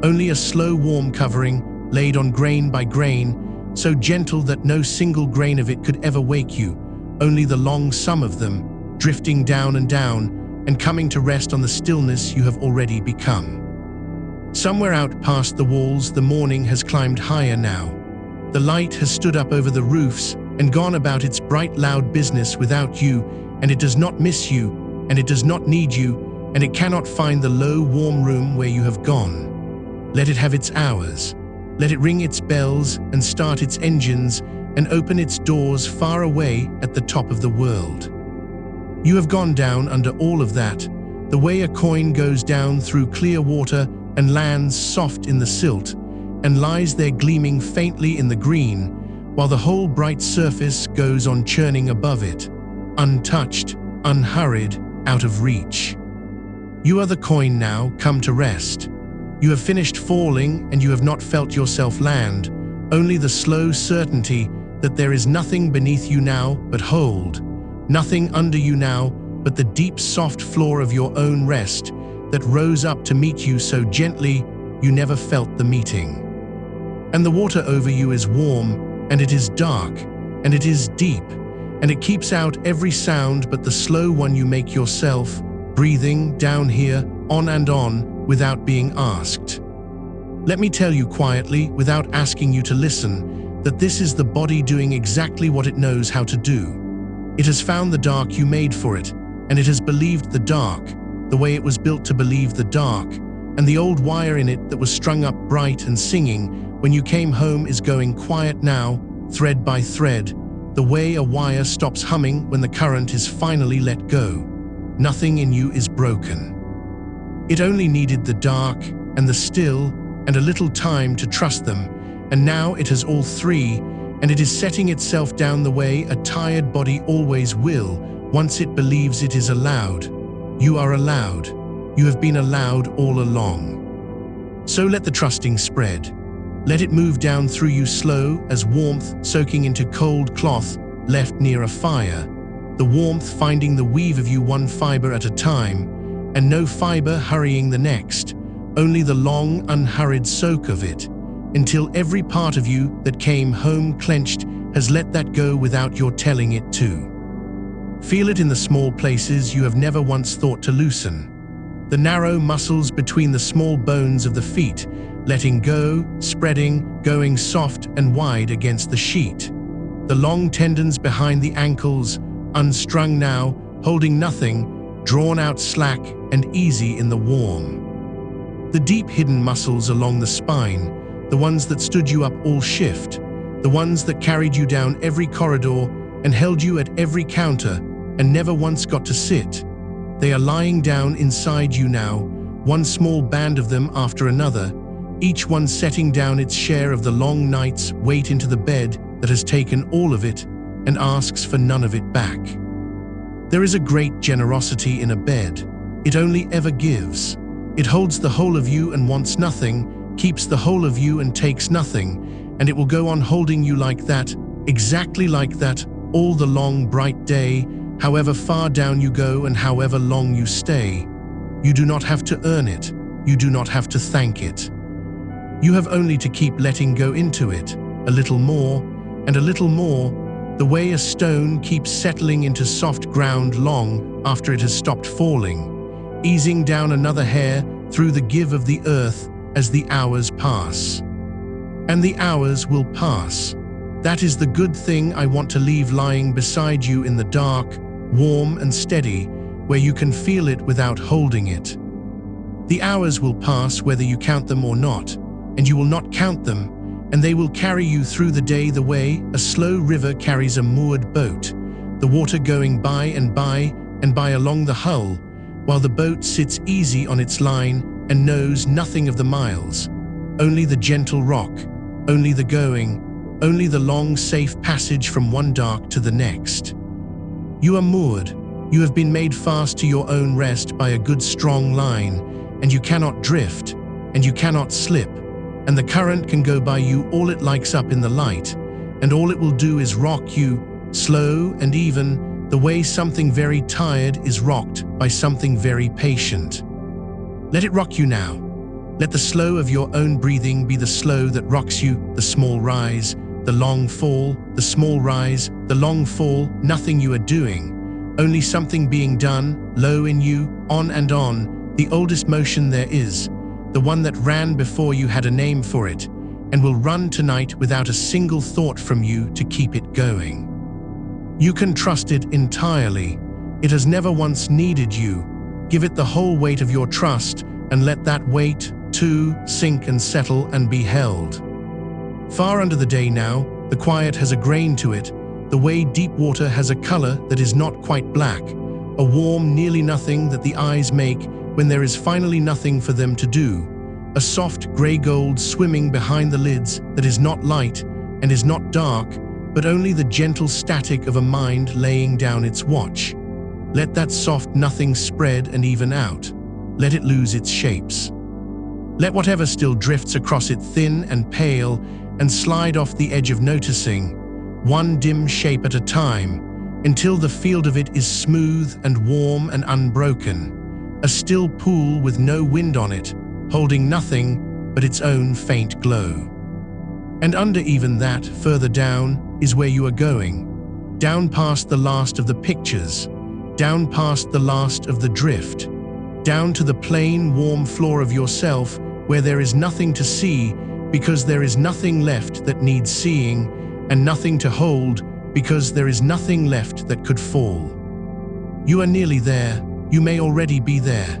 Only a slow warm covering, laid on grain by grain, so gentle that no single grain of it could ever wake you, only the long sum of them, drifting down and coming to rest on the stillness you have already become. Somewhere out past the walls the morning has climbed higher now. The light has stood up over the roofs and gone about its bright loud business without you, and it does not miss you, and it does not need you, and it cannot find the low warm room where you have gone. Let it have its hours. Let it ring its bells and start its engines and open its doors far away at the top of the world. You have gone down under all of that, the way a coin goes down through clear water and lands soft in the silt, and lies there gleaming faintly in the green, while the whole bright surface goes on churning above it, untouched, unhurried, out of reach. You are the coin now, come to rest. You have finished falling and you have not felt yourself land, only the slow certainty that there is nothing beneath you now but hold, Nothing under you now but the deep, soft floor of your own rest that rose up to meet you so gently you never felt the meeting. And the water over you is warm, and it is dark, and it is deep, and it keeps out every sound but the slow one you make yourself, breathing down here, on and on, without being asked. Let me tell you quietly, without asking you to listen, that this is the body doing exactly what it knows how to do. It has found the dark you made for it, and it has believed the dark, the way it was built to believe the dark, and the old wire in it that was strung up bright and singing when you came home is going quiet now, thread by thread, the way a wire stops humming when the current is finally let go. Nothing in you is broken. It only needed the dark and the still and a little time to trust them, and now it has all three, and it is setting itself down the way a tired body always will, once it believes it is allowed. You are allowed. You have been allowed all along. So let the trusting spread. Let it move down through you slow as warmth soaking into cold cloth left near a fire, the warmth finding the weave of you one fiber at a time, and no fiber hurrying the next, only the long, unhurried soak of it, until every part of you that came home clenched has let that go without your telling it to. Feel it in the small places you have never once thought to loosen. The narrow muscles between the small bones of the feet, letting go, spreading, going soft and wide against the sheet. The long tendons behind the ankles, unstrung now, holding nothing, drawn out slack and easy in the warm. The deep hidden muscles along the spine, the ones that stood you up all shift, the ones that carried you down every corridor and held you at every counter and never once got to sit. They are lying down inside you now, one small band of them after another, each one setting down its share of the long night's weight into the bed that has taken all of it and asks for none of it back. There is a great generosity in a bed. It only ever gives. It holds the whole of you and wants nothing, keeps the whole of you and takes nothing, and it will go on holding you like that, exactly like that, all the long bright day, however far down you go and however long you stay. You do not have to earn it. You do not have to thank it. You have only to keep letting go into it, a little more and a little more, the way a stone keeps settling into soft ground long after it has stopped falling, easing down another hair through the give of the earth as the hours pass. And the hours will pass. That is the good thing I want to leave lying beside you in the dark, warm and steady, where you can feel it without holding it. The hours will pass whether you count them or not, and you will not count them, and they will carry you through the day the way a slow river carries a moored boat, the water going by and by and by along the hull, while the boat sits easy on its line and knows nothing of the miles, only the gentle rock, only the going, only the long safe passage from one dark to the next. You are moored. You have been made fast to your own rest by a good strong line, and you cannot drift, and you cannot slip, and the current can go by you all it likes up in the light, and all it will do is rock you, slow and even, the way something very tired is rocked by something very patient. Let it rock you now. Let the slow of your own breathing be the slow that rocks you, the small rise, the long fall, the small rise, the long fall, nothing you are doing, only something being done, low in you, on and on, the oldest motion there is, the one that ran before you had a name for it, and will run tonight without a single thought from you to keep it going. You can trust it entirely. It has never once needed you. Give it the whole weight of your trust, and let that weight, too, sink and settle and be held. Far under the day now, the quiet has a grain to it, the way deep water has a color that is not quite black, a warm nearly nothing that the eyes make when there is finally nothing for them to do, a soft gray gold swimming behind the lids that is not light and is not dark, but only the gentle static of a mind laying down its watch. Let that soft nothing spread and even out. Let it lose its shapes. Let whatever still drifts across it thin and pale and slide off the edge of noticing, one dim shape at a time, until the field of it is smooth and warm and unbroken, a still pool with no wind on it, holding nothing but its own faint glow. And under even that, further down, is where you are going, down past the last of the pictures, down past the last of the drift, down to the plain, warm floor of yourself where there is nothing to see because there is nothing left that needs seeing, and nothing to hold because there is nothing left that could fall. You are nearly there, you may already be there.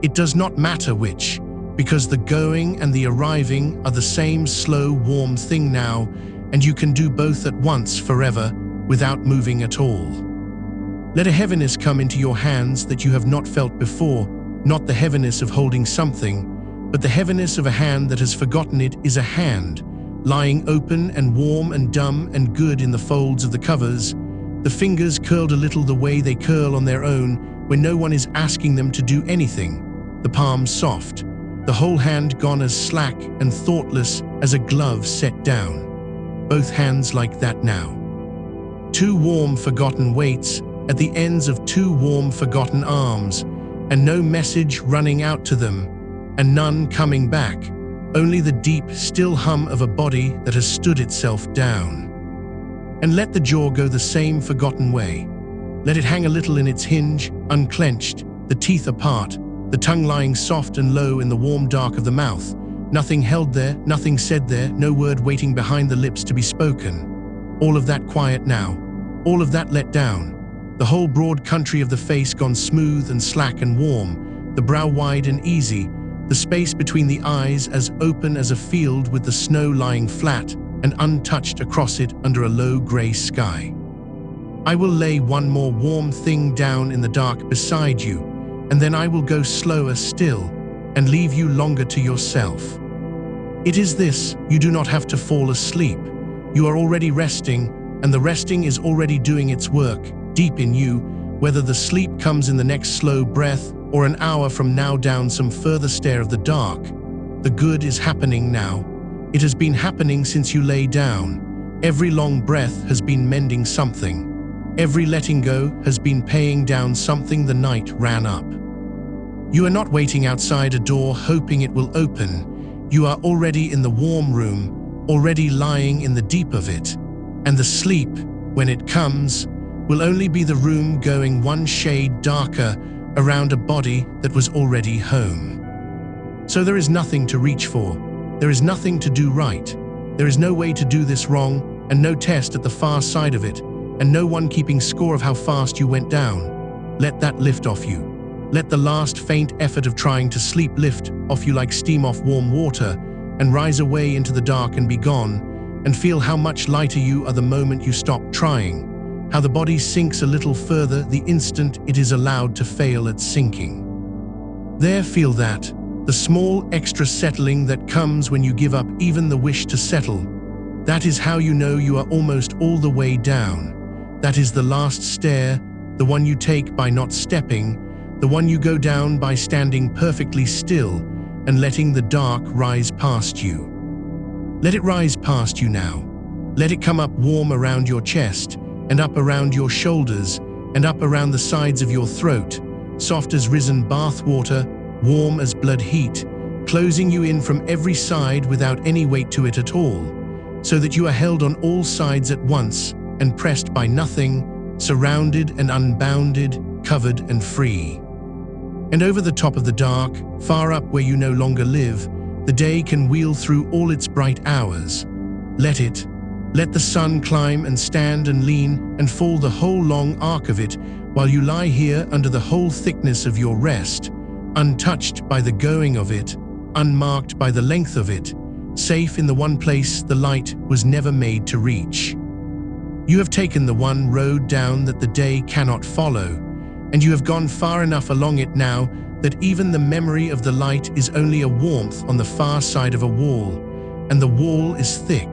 It does not matter which, because the going and the arriving are the same slow, warm thing now, and you can do both at once forever without moving at all. Let a heaviness come into your hands that you have not felt before, not the heaviness of holding something, but the heaviness of a hand that has forgotten it is a hand, lying open and warm and dumb and good in the folds of the covers, the fingers curled a little the way they curl on their own when no one is asking them to do anything, the palms soft, the whole hand gone as slack and thoughtless as a glove set down. Both hands like that now. Two warm forgotten weights at the ends of two warm forgotten arms, and no message running out to them, and none coming back, only the deep, still hum of a body that has stood itself down. And let the jaw go the same forgotten way. Let it hang a little in its hinge, unclenched, the teeth apart, the tongue lying soft and low in the warm dark of the mouth, nothing held there, nothing said there, no word waiting behind the lips to be spoken. All of that quiet now, all of that let down, the whole broad country of the face gone smooth and slack and warm, the brow wide and easy, the space between the eyes as open as a field with the snow lying flat and untouched across it under a low grey sky. I will lay one more warm thing down in the dark beside you, and then I will go slower still and leave you longer to yourself. It is this, you do not have to fall asleep. You are already resting, and the resting is already doing its work, deep in you, whether the sleep comes in the next slow breath or an hour from now down some further stair of the dark. The good is happening now. It has been happening since you lay down. Every long breath has been mending something. Every letting go has been paying down something the night ran up. You are not waiting outside a door hoping it will open. You are already in the warm room, already lying in the deep of it. And the sleep, when it comes, will only be the room going one shade darker around a body that was already home. So there is nothing to reach for. There is nothing to do right. There is no way to do this wrong, and no test at the far side of it, and no one keeping score of how fast you went down. Let that lift off you. Let the last faint effort of trying to sleep lift off you like steam off warm water, and rise away into the dark and be gone, and feel how much lighter you are the moment you stop trying. How the body sinks a little further the instant it is allowed to fail at sinking. There, feel that, the small extra settling that comes when you give up even the wish to settle. That is how you know you are almost all the way down. That is the last stair, the one you take by not stepping, the one you go down by standing perfectly still and letting the dark rise past you. Let it rise past you now. Let it come up warm around your chest, and up around your shoulders, and up around the sides of your throat, soft as risen bath water, warm as blood heat, closing you in from every side without any weight to it at all, so that you are held on all sides at once and pressed by nothing, surrounded and unbounded, covered and free. And over the top of the dark, far up where you no longer live, the day can wheel through all its bright hours. Let it. Let the sun climb and stand and lean and fall the whole long arc of it while you lie here under the whole thickness of your rest, untouched by the going of it, unmarked by the length of it, safe in the one place the light was never made to reach. You have taken the one road down that the day cannot follow, and you have gone far enough along it now that even the memory of the light is only a warmth on the far side of a wall, and the wall is thick,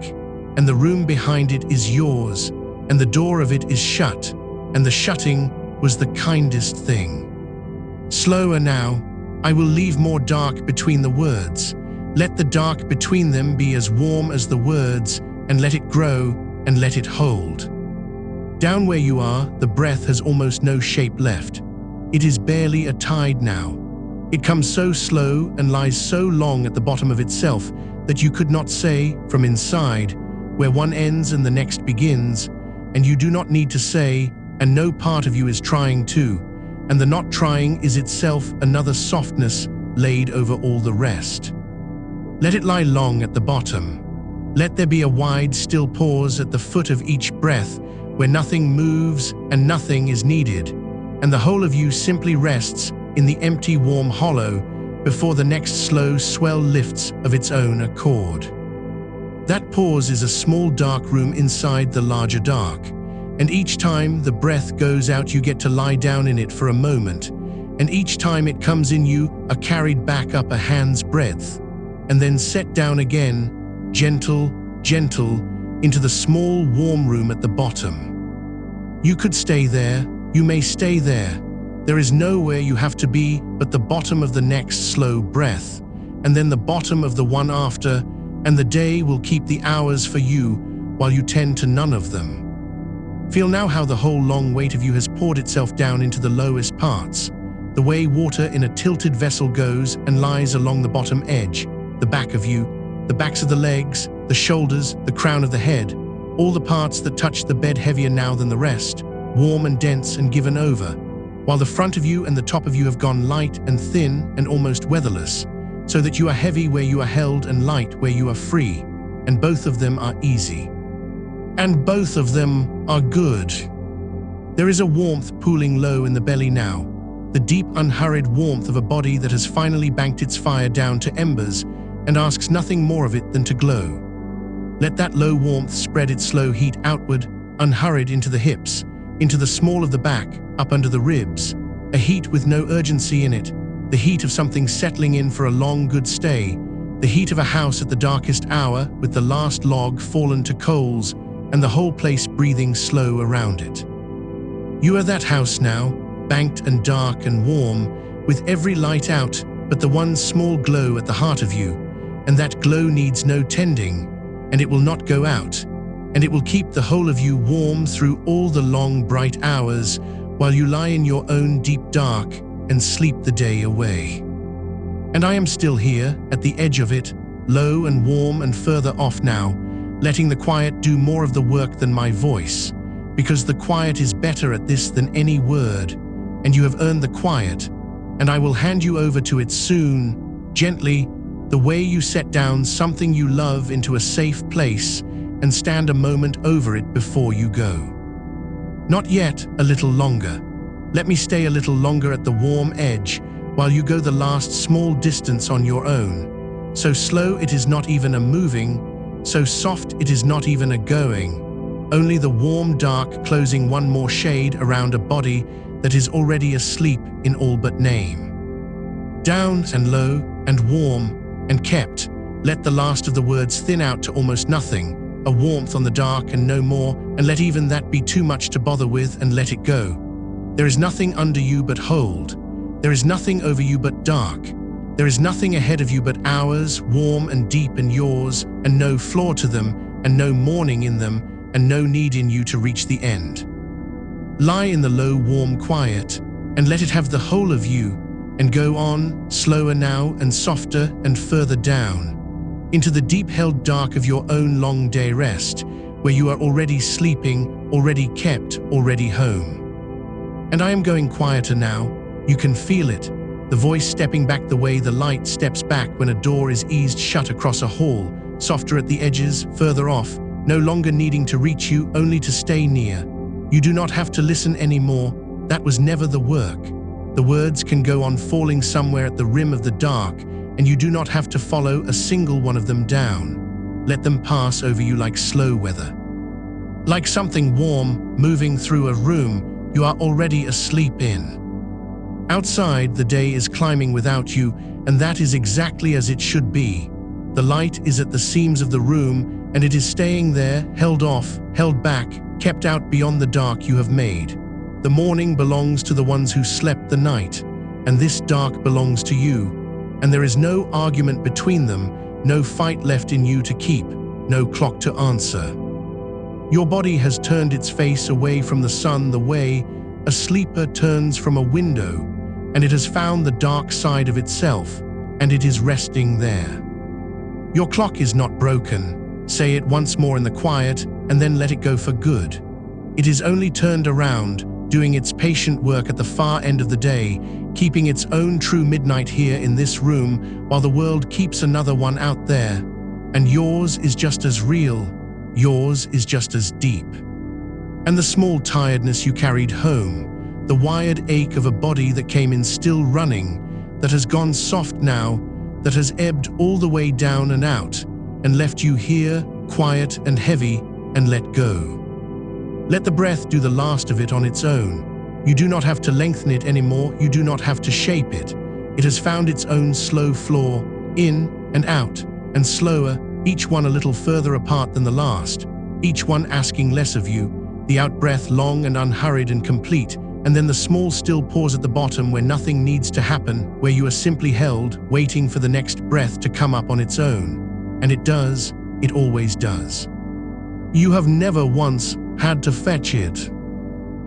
and the room behind it is yours, and the door of it is shut, and the shutting was the kindest thing. Slower now, I will leave more dark between the words. Let the dark between them be as warm as the words, and let it grow, and let it hold. Down where you are, the breath has almost no shape left. It is barely a tide now. It comes so slow and lies so long at the bottom of itself that you could not say, from inside, where one ends and the next begins, and you do not need to say, and no part of you is trying to, and the not trying is itself another softness laid over all the rest. Let it lie long at the bottom. Let there be a wide, still pause at the foot of each breath, where nothing moves and nothing is needed, and the whole of you simply rests in the empty, warm hollow before the next slow swell lifts of its own accord. That pause is a small dark room inside the larger dark, and each time the breath goes out you get to lie down in it for a moment, and each time it comes in you are carried back up a hand's breadth, and then set down again, gentle, into the small warm room at the bottom. You could stay there, you may stay there. There is nowhere you have to be but the bottom of the next slow breath, and then the bottom of the one after, and the day will keep the hours for you while you tend to none of them. Feel now how the whole long weight of you has poured itself down into the lowest parts, the way water in a tilted vessel goes and lies along the bottom edge, the back of you, the backs of the legs, the shoulders, the crown of the head, all the parts that touch the bed heavier now than the rest, warm and dense and given over, while the front of you and the top of you have gone light and thin and almost weatherless, so that you are heavy where you are held and light where you are free, and both of them are easy. And both of them are good. There is a warmth pooling low in the belly now, the deep, unhurried warmth of a body that has finally banked its fire down to embers and asks nothing more of it than to glow. Let that low warmth spread its slow heat outward, unhurried into the hips, into the small of the back, up under the ribs, a heat with no urgency in it, the heat of something settling in for a long good stay, the heat of a house at the darkest hour with the last log fallen to coals and the whole place breathing slow around it. You are that house now, banked and dark and warm, with every light out but the one small glow at the heart of you, and that glow needs no tending, and it will not go out, and it will keep the whole of you warm through all the long bright hours while you lie in your own deep dark and sleep the day away. And I am still here, at the edge of it, low and warm and further off now, letting the quiet do more of the work than my voice, because the quiet is better at this than any word, and you have earned the quiet, and I will hand you over to it soon, gently, the way you set down something you love into a safe place and stand a moment over it before you go. Not yet, a little longer. Let me stay a little longer at the warm edge while you go the last small distance on your own. So slow it is not even a moving, so soft it is not even a going. Only the warm dark closing one more shade around a body that is already asleep in all but name. Down and low and warm and kept, let the last of the words thin out to almost nothing, a warmth on the dark and no more, and let even that be too much to bother with and let it go. There is nothing under you but hold. There is nothing over you but dark. There is nothing ahead of you but hours, warm and deep and yours, and no flaw to them, and no morning in them, and no need in you to reach the end. Lie in the low, warm quiet, and let it have the whole of you, and go on, slower now and softer and further down, into the deep-held dark of your own long day rest, where you are already sleeping, already kept, already home. And I am going quieter now. You can feel it, the voice stepping back the way the light steps back when a door is eased shut across a hall, softer at the edges, further off, no longer needing to reach you, only to stay near. You do not have to listen anymore. That was never the work. The words can go on falling somewhere at the rim of the dark, and you do not have to follow a single one of them down. Let them pass over you like slow weather. Like something warm moving through a room you are already asleep in. Outside, the day is climbing without you, and that is exactly as it should be. The light is at the seams of the room, and it is staying there, held off, held back, kept out beyond the dark you have made. The morning belongs to the ones who slept the night, and this dark belongs to you, and there is no argument between them, no fight left in you to keep, no clock to answer. Your body has turned its face away from the sun the way a sleeper turns from a window, and it has found the dark side of itself, and it is resting there. Your clock is not broken. Say it once more in the quiet, and then let it go for good. It is only turned around, doing its patient work at the far end of the day, keeping its own true midnight here in this room, while the world keeps another one out there. And yours is just as real, yours is just as deep. And the small tiredness you carried home, the wired ache of a body that came in still running, that has gone soft now, that has ebbed all the way down and out, and left you here, quiet and heavy, and let go. Let the breath do the last of it on its own. You do not have to lengthen it anymore, you do not have to shape it. It has found its own slow floor, in and out, and slower, each one a little further apart than the last, each one asking less of you, the out-breath long and unhurried and complete, and then the small still pause at the bottom where nothing needs to happen, where you are simply held, waiting for the next breath to come up on its own. And it does, it always does. You have never once had to fetch it.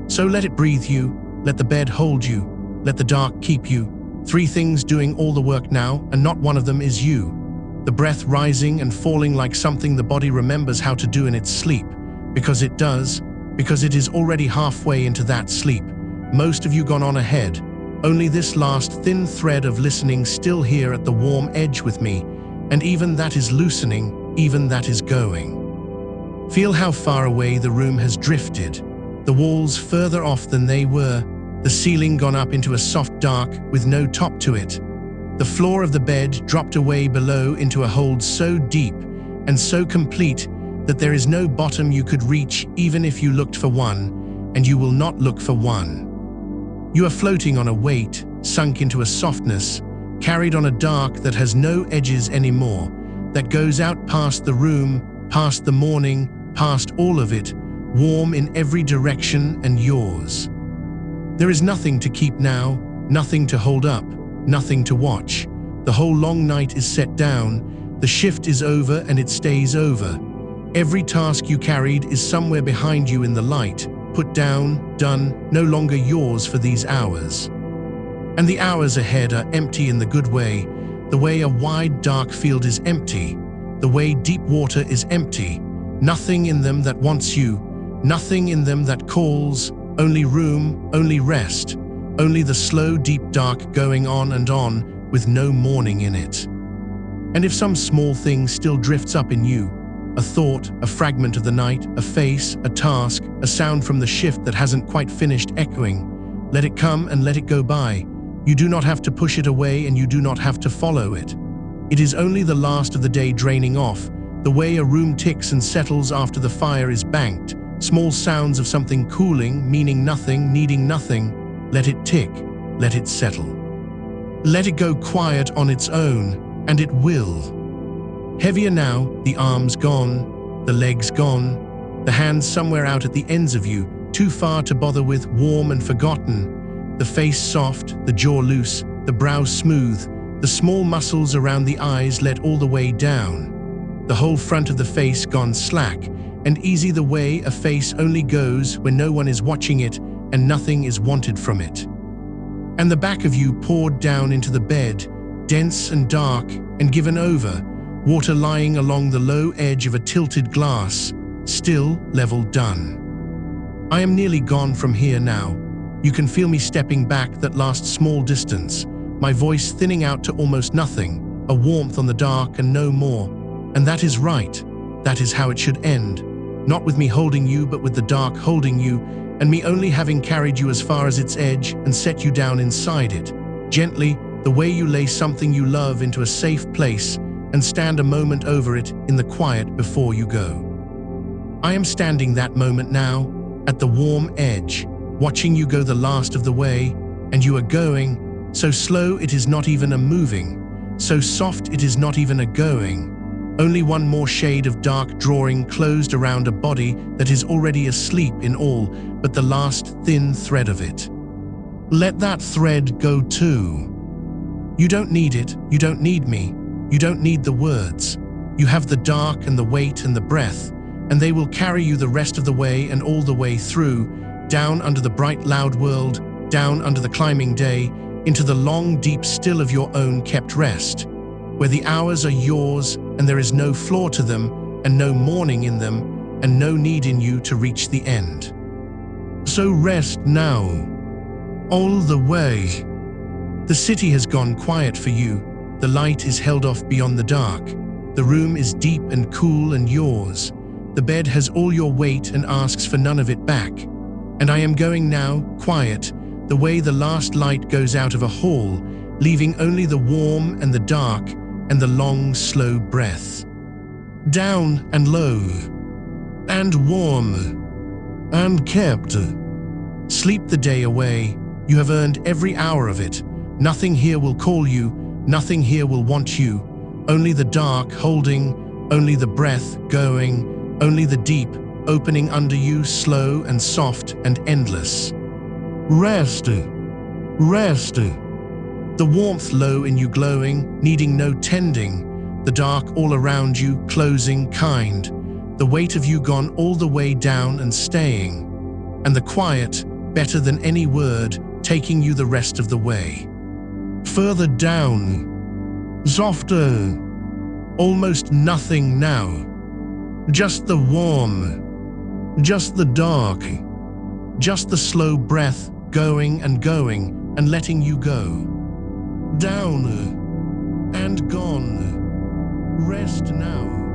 So let it breathe you, let the bed hold you, let the dark keep you. 3 things doing all the work now, and not one of them is you. The breath rising and falling like something the body remembers how to do in its sleep, because it does, because it is already halfway into that sleep. Most of you gone on ahead, only this last thin thread of listening still here at the warm edge with me, and even that is loosening, even that is going. Feel how far away the room has drifted, the walls further off than they were, the ceiling gone up into a soft dark with no top to it. The floor of the bed dropped away below into a hold so deep and so complete that there is no bottom you could reach even if you looked for one, and you will not look for one. You are floating on a weight, sunk into a softness, carried on a dark that has no edges anymore, that goes out past the room, past the morning, past all of it, warm in every direction and yours. There is nothing to keep now, nothing to hold up, nothing to watch. The whole long night is set down, the shift is over and it stays over. Every task you carried is somewhere behind you in the light, put down, done, no longer yours for these hours. And the hours ahead are empty in the good way, the way a wide dark field is empty, the way deep water is empty. Nothing in them that wants you, nothing in them that calls, only room, only rest, only the slow deep dark going on and on with no morning in it. And if some small thing still drifts up in you, a thought, a fragment of the night, a face, a task, a sound from the shift that hasn't quite finished echoing, let it come and let it go by. You do not have to push it away and you do not have to follow it. It is only the last of the day draining off, the way a room ticks and settles after the fire is banked, small sounds of something cooling, meaning nothing, needing nothing. Let it tick, let it settle. Let it go quiet on its own, and it will. Heavier now, the arms gone, the legs gone, the hands somewhere out at the ends of you, too far to bother with, warm and forgotten, the face soft, the jaw loose, the brow smooth, the small muscles around the eyes let all the way down. The whole front of the face gone slack, and easy the way a face only goes when no one is watching it and nothing is wanted from it. And the back of you poured down into the bed, dense and dark and given over, water lying along the low edge of a tilted glass, still, level, done. I am nearly gone from here now. You can feel me stepping back that last small distance, my voice thinning out to almost nothing, a warmth on the dark and no more. And that is right. That is how it should end. Not with me holding you, but with the dark holding you, and me only having carried you as far as its edge and set you down inside it. Gently, the way you lay something you love into a safe place and stand a moment over it in the quiet before you go. I am standing that moment now, at the warm edge, watching you go the last of the way, and you are going, so slow it is not even a moving, so soft it is not even a going. Only one more shade of dark drawing closed around a body that is already asleep in all but the last thin thread of it. Let that thread go too. You don't need it, you don't need me, you don't need the words. You have the dark and the weight and the breath, and they will carry you the rest of the way and all the way through, down under the bright loud world, down under the climbing day, into the long deep still of your own kept rest, where the hours are yours and there is no flaw to them and no morning in them and no need in you to reach the end. So rest now, all the way. The city has gone quiet for you, the light is held off beyond the dark, the room is deep and cool and yours, the bed has all your weight and asks for none of it back, and I am going now, quiet, the way the last light goes out of a hall, leaving only the warm and the dark and the long, slow breath. Down and low, and warm, and kept. Sleep the day away, you have earned every hour of it. Nothing here will call you, nothing here will want you. Only the dark holding, only the breath going, only the deep opening under you, slow and soft and endless. Rest, rest. The warmth low in you glowing, needing no tending, the dark all around you closing kind, the weight of you gone all the way down and staying, and the quiet, better than any word, taking you the rest of the way. Further down, softer, almost nothing now, just the warm, just the dark, just the slow breath going and letting you go. Down and gone. Rest now.